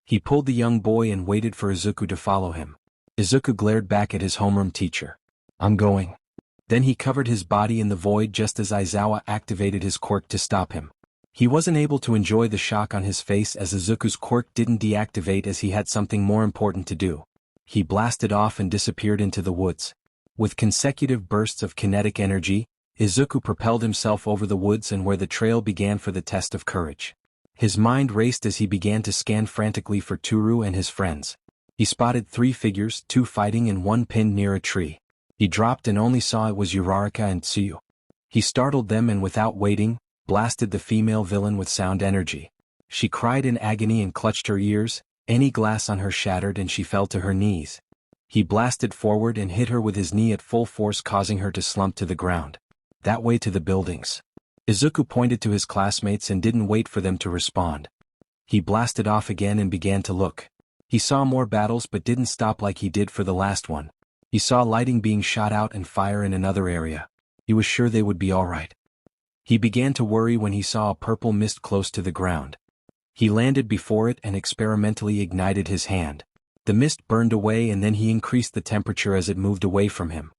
[SPEAKER 1] He pulled the young boy and waited for Izuku to follow him. Izuku glared back at his homeroom teacher. "I'm going." Then he covered his body in the void just as Aizawa activated his quirk to stop him. He wasn't able to enjoy the shock on his face as Izuku's quirk didn't deactivate, as he had something more important to do. He blasted off and disappeared into the woods. With consecutive bursts of kinetic energy, Izuku propelled himself over the woods and where the trail began for the test of courage. His mind raced as he began to scan frantically for Toru and his friends. He spotted 3 figures, 2 fighting and 1 pinned near a tree. He dropped and only saw it was Uraraka and Tsuyu. He startled them and without waiting, blasted the female villain with sound energy. She cried in agony and clutched her ears, any glass on her shattered and she fell to her knees. He blasted forward and hit her with his knee at full force, causing her to slump to the ground. "That way to the buildings." Izuku pointed to his classmates and didn't wait for them to respond. He blasted off again and began to look. He saw more battles but didn't stop like he did for the last one. He saw lighting being shot out and fire in another area. He was sure they would be alright. He began to worry when he saw a purple mist close to the ground. He landed before it and experimentally ignited his hand. The mist burned away and then he increased the temperature as it moved away from him.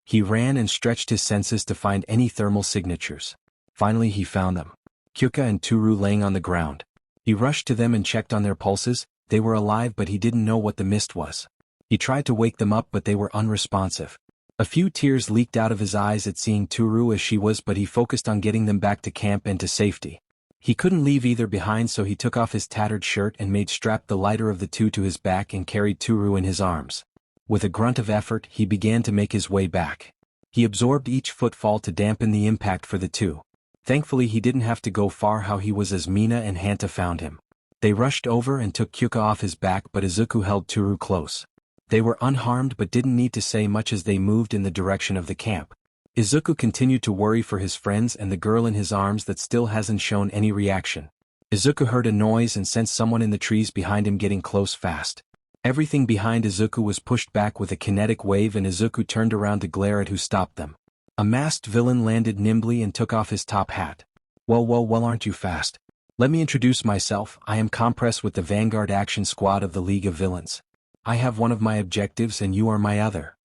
[SPEAKER 1] He ran and stretched his senses to find any thermal signatures. Finally he found them. Kyuka and Toru laying on the ground. He rushed to them and checked on their pulses. They were alive, but he didn't know what the mist was. He tried to wake them up, but they were unresponsive. A few tears leaked out of his eyes at seeing Toru as she was, but he focused on getting them back to camp and to safety. He couldn't leave either behind, so he took off his tattered shirt and made strap the lighter of the 2 to his back and carried Toru in his arms. With a grunt of effort, he began to make his way back. He absorbed each footfall to dampen the impact for the 2. Thankfully he didn't have to go far. How he was as Mina and Hanta found him. They rushed over and took Kyuka off his back, but Izuku held Toru close. They were unharmed but didn't need to say much as they moved in the direction of the camp. Izuku continued to worry for his friends and the girl in his arms that still hasn't shown any reaction. Izuku heard a noise and sensed someone in the trees behind him getting close fast. Everything behind Izuku was pushed back with a kinetic wave and Izuku turned around to glare at who stopped them. A masked villain landed nimbly and took off his top hat. Well, aren't you fast? Let me introduce myself. I am Compress with the Vanguard Action Squad of the League of Villains. I have one of my objectives and you are my other.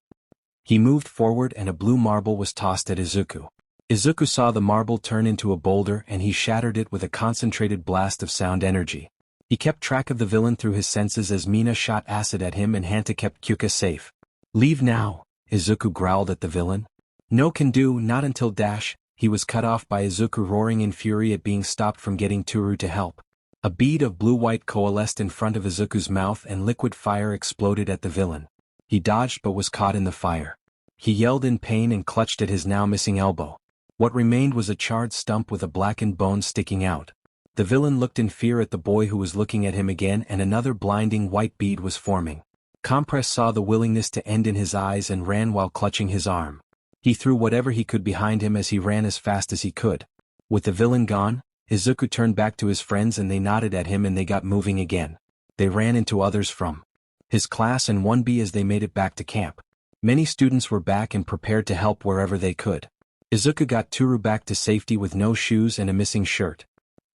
[SPEAKER 1] He moved forward and a blue marble was tossed at Izuku. Izuku saw the marble turn into a boulder and he shattered it with a concentrated blast of sound energy. He kept track of the villain through his senses as Mina shot acid at him and Hanta kept Kyuka safe. "Leave now," Izuku growled at the villain. "No can do, not until dash." He was cut off by Izuku roaring in fury at being stopped from getting Toru to help. A bead of blue-white coalesced in front of Izuku's mouth and liquid fire exploded at the villain. He dodged but was caught in the fire. He yelled in pain and clutched at his now missing elbow. What remained was a charred stump with a blackened bone sticking out. The villain looked in fear at the boy who was looking at him again, and another blinding white bead was forming. Compress saw the willingness to end in his eyes and ran while clutching his arm. He threw whatever he could behind him as he ran as fast as he could. With the villain gone, Izuku turned back to his friends and they nodded at him and they got moving again. They ran into others from his class and 1B as they made it back to camp. Many students were back and prepared to help wherever they could. Izuku got Toru back to safety with no shoes and a missing shirt.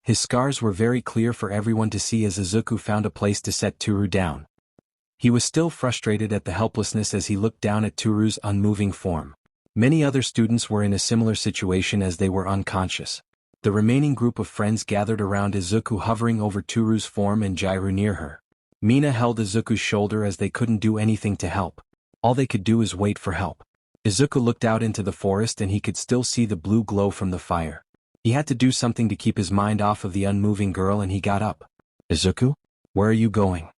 [SPEAKER 1] His scars were very clear for everyone to see as Izuku found a place to set Toru down. He was still frustrated at the helplessness as he looked down at Toru's unmoving form. Many other students were in a similar situation as they were unconscious. The remaining group of friends gathered around Izuku, hovering over Toru's form and Jiraiya near her. Mina held Izuku's shoulder as they couldn't do anything to help. All they could do is wait for help. Izuku looked out into the forest and he could still see the blue glow from the fire. He had to do something to keep his mind off of the unmoving girl, and he got up. "Izuku? Where are you going?"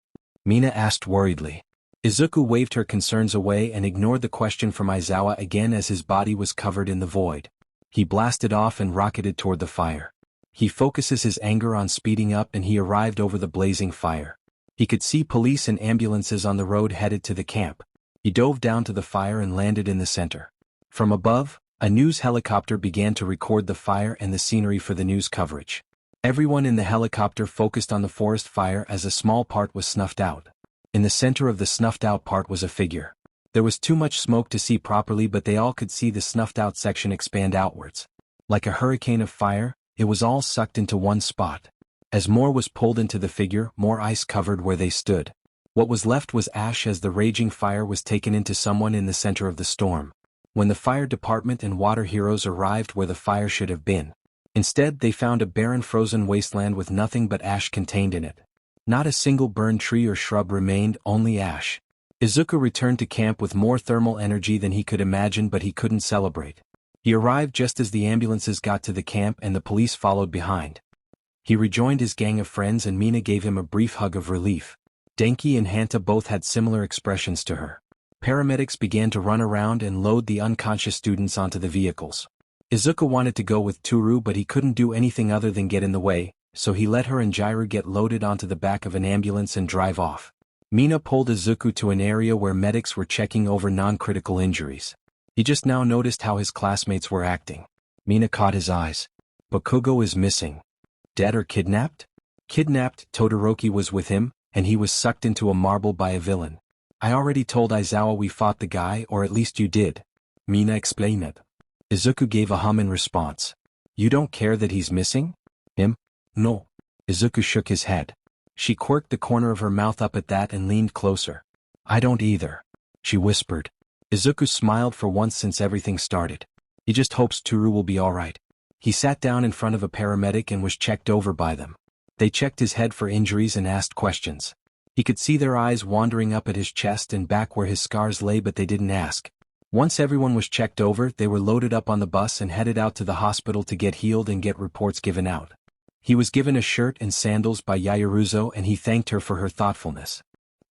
[SPEAKER 1] Mina asked worriedly. Izuku waved her concerns away and ignored the question from Aizawa again as his body was covered in the void. He blasted off and rocketed toward the fire. He focuses his anger on speeding up, and he arrived over the blazing fire. He could see police and ambulances on the road headed to the camp. He dove down to the fire and landed in the center. From above, a news helicopter began to record the fire and the scenery for the news coverage. Everyone in the helicopter focused on the forest fire as a small part was snuffed out. In the center of the snuffed-out part was a figure. There was too much smoke to see properly, but they all could see the snuffed-out section expand outwards. Like a hurricane of fire, it was all sucked into one spot. As more was pulled into the figure, more ice covered where they stood. What was left was ash as the raging fire was taken into someone in the center of the storm. When the fire department and water heroes arrived where the fire should have been, instead they found a barren frozen wasteland with nothing but ash contained in it. Not a single burned tree or shrub remained, only ash. Izuku returned to camp with more thermal energy than he could imagine, but he couldn't celebrate. He arrived just as the ambulances got to the camp and the police followed behind. He rejoined his gang of friends and Mina gave him a brief hug of relief. Denki and Hanta both had similar expressions to her. Paramedics began to run around and load the unconscious students onto the vehicles. Izuku wanted to go with Toru, but he couldn't do anything other than get in the way, so he let her and Jiraiya get loaded onto the back of an ambulance and drive off. Mina pulled Izuku to an area where medics were checking over non-critical injuries. He just now noticed how his classmates were acting. Mina caught his eyes. "Bakugo is missing. Dead or kidnapped?" "Kidnapped." Todoroki was with him, and he was sucked into a marble by a villain. "I already told Aizawa we fought the guy, or at least you did." Mina explained it. Izuku gave a hum in response. "You don't care that he's missing?" "Him? No." Izuku shook his head. She quirked the corner of her mouth up at that and leaned closer. "I don't either," she whispered. Izuku smiled for once since everything started. He just hopes Toru will be alright. He sat down in front of a paramedic and was checked over by them. They checked his head for injuries and asked questions. He could see their eyes wandering up at his chest and back where his scars lay, but they didn't ask. Once everyone was checked over, they were loaded up on the bus and headed out to the hospital to get healed and get reports given out. He was given a shirt and sandals by Yaoruzo and he thanked her for her thoughtfulness.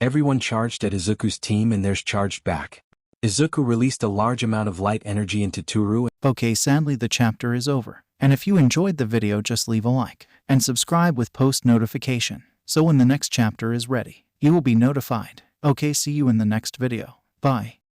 [SPEAKER 1] Everyone charged at Izuku's team and theirs charged back. Izuku released a large amount of light energy into Toru.
[SPEAKER 2] Okay, sadly the chapter is over. And if you enjoyed the video, just leave a like and subscribe with post notification, so when the next chapter is ready, you will be notified. Okay, see you in the next video. Bye.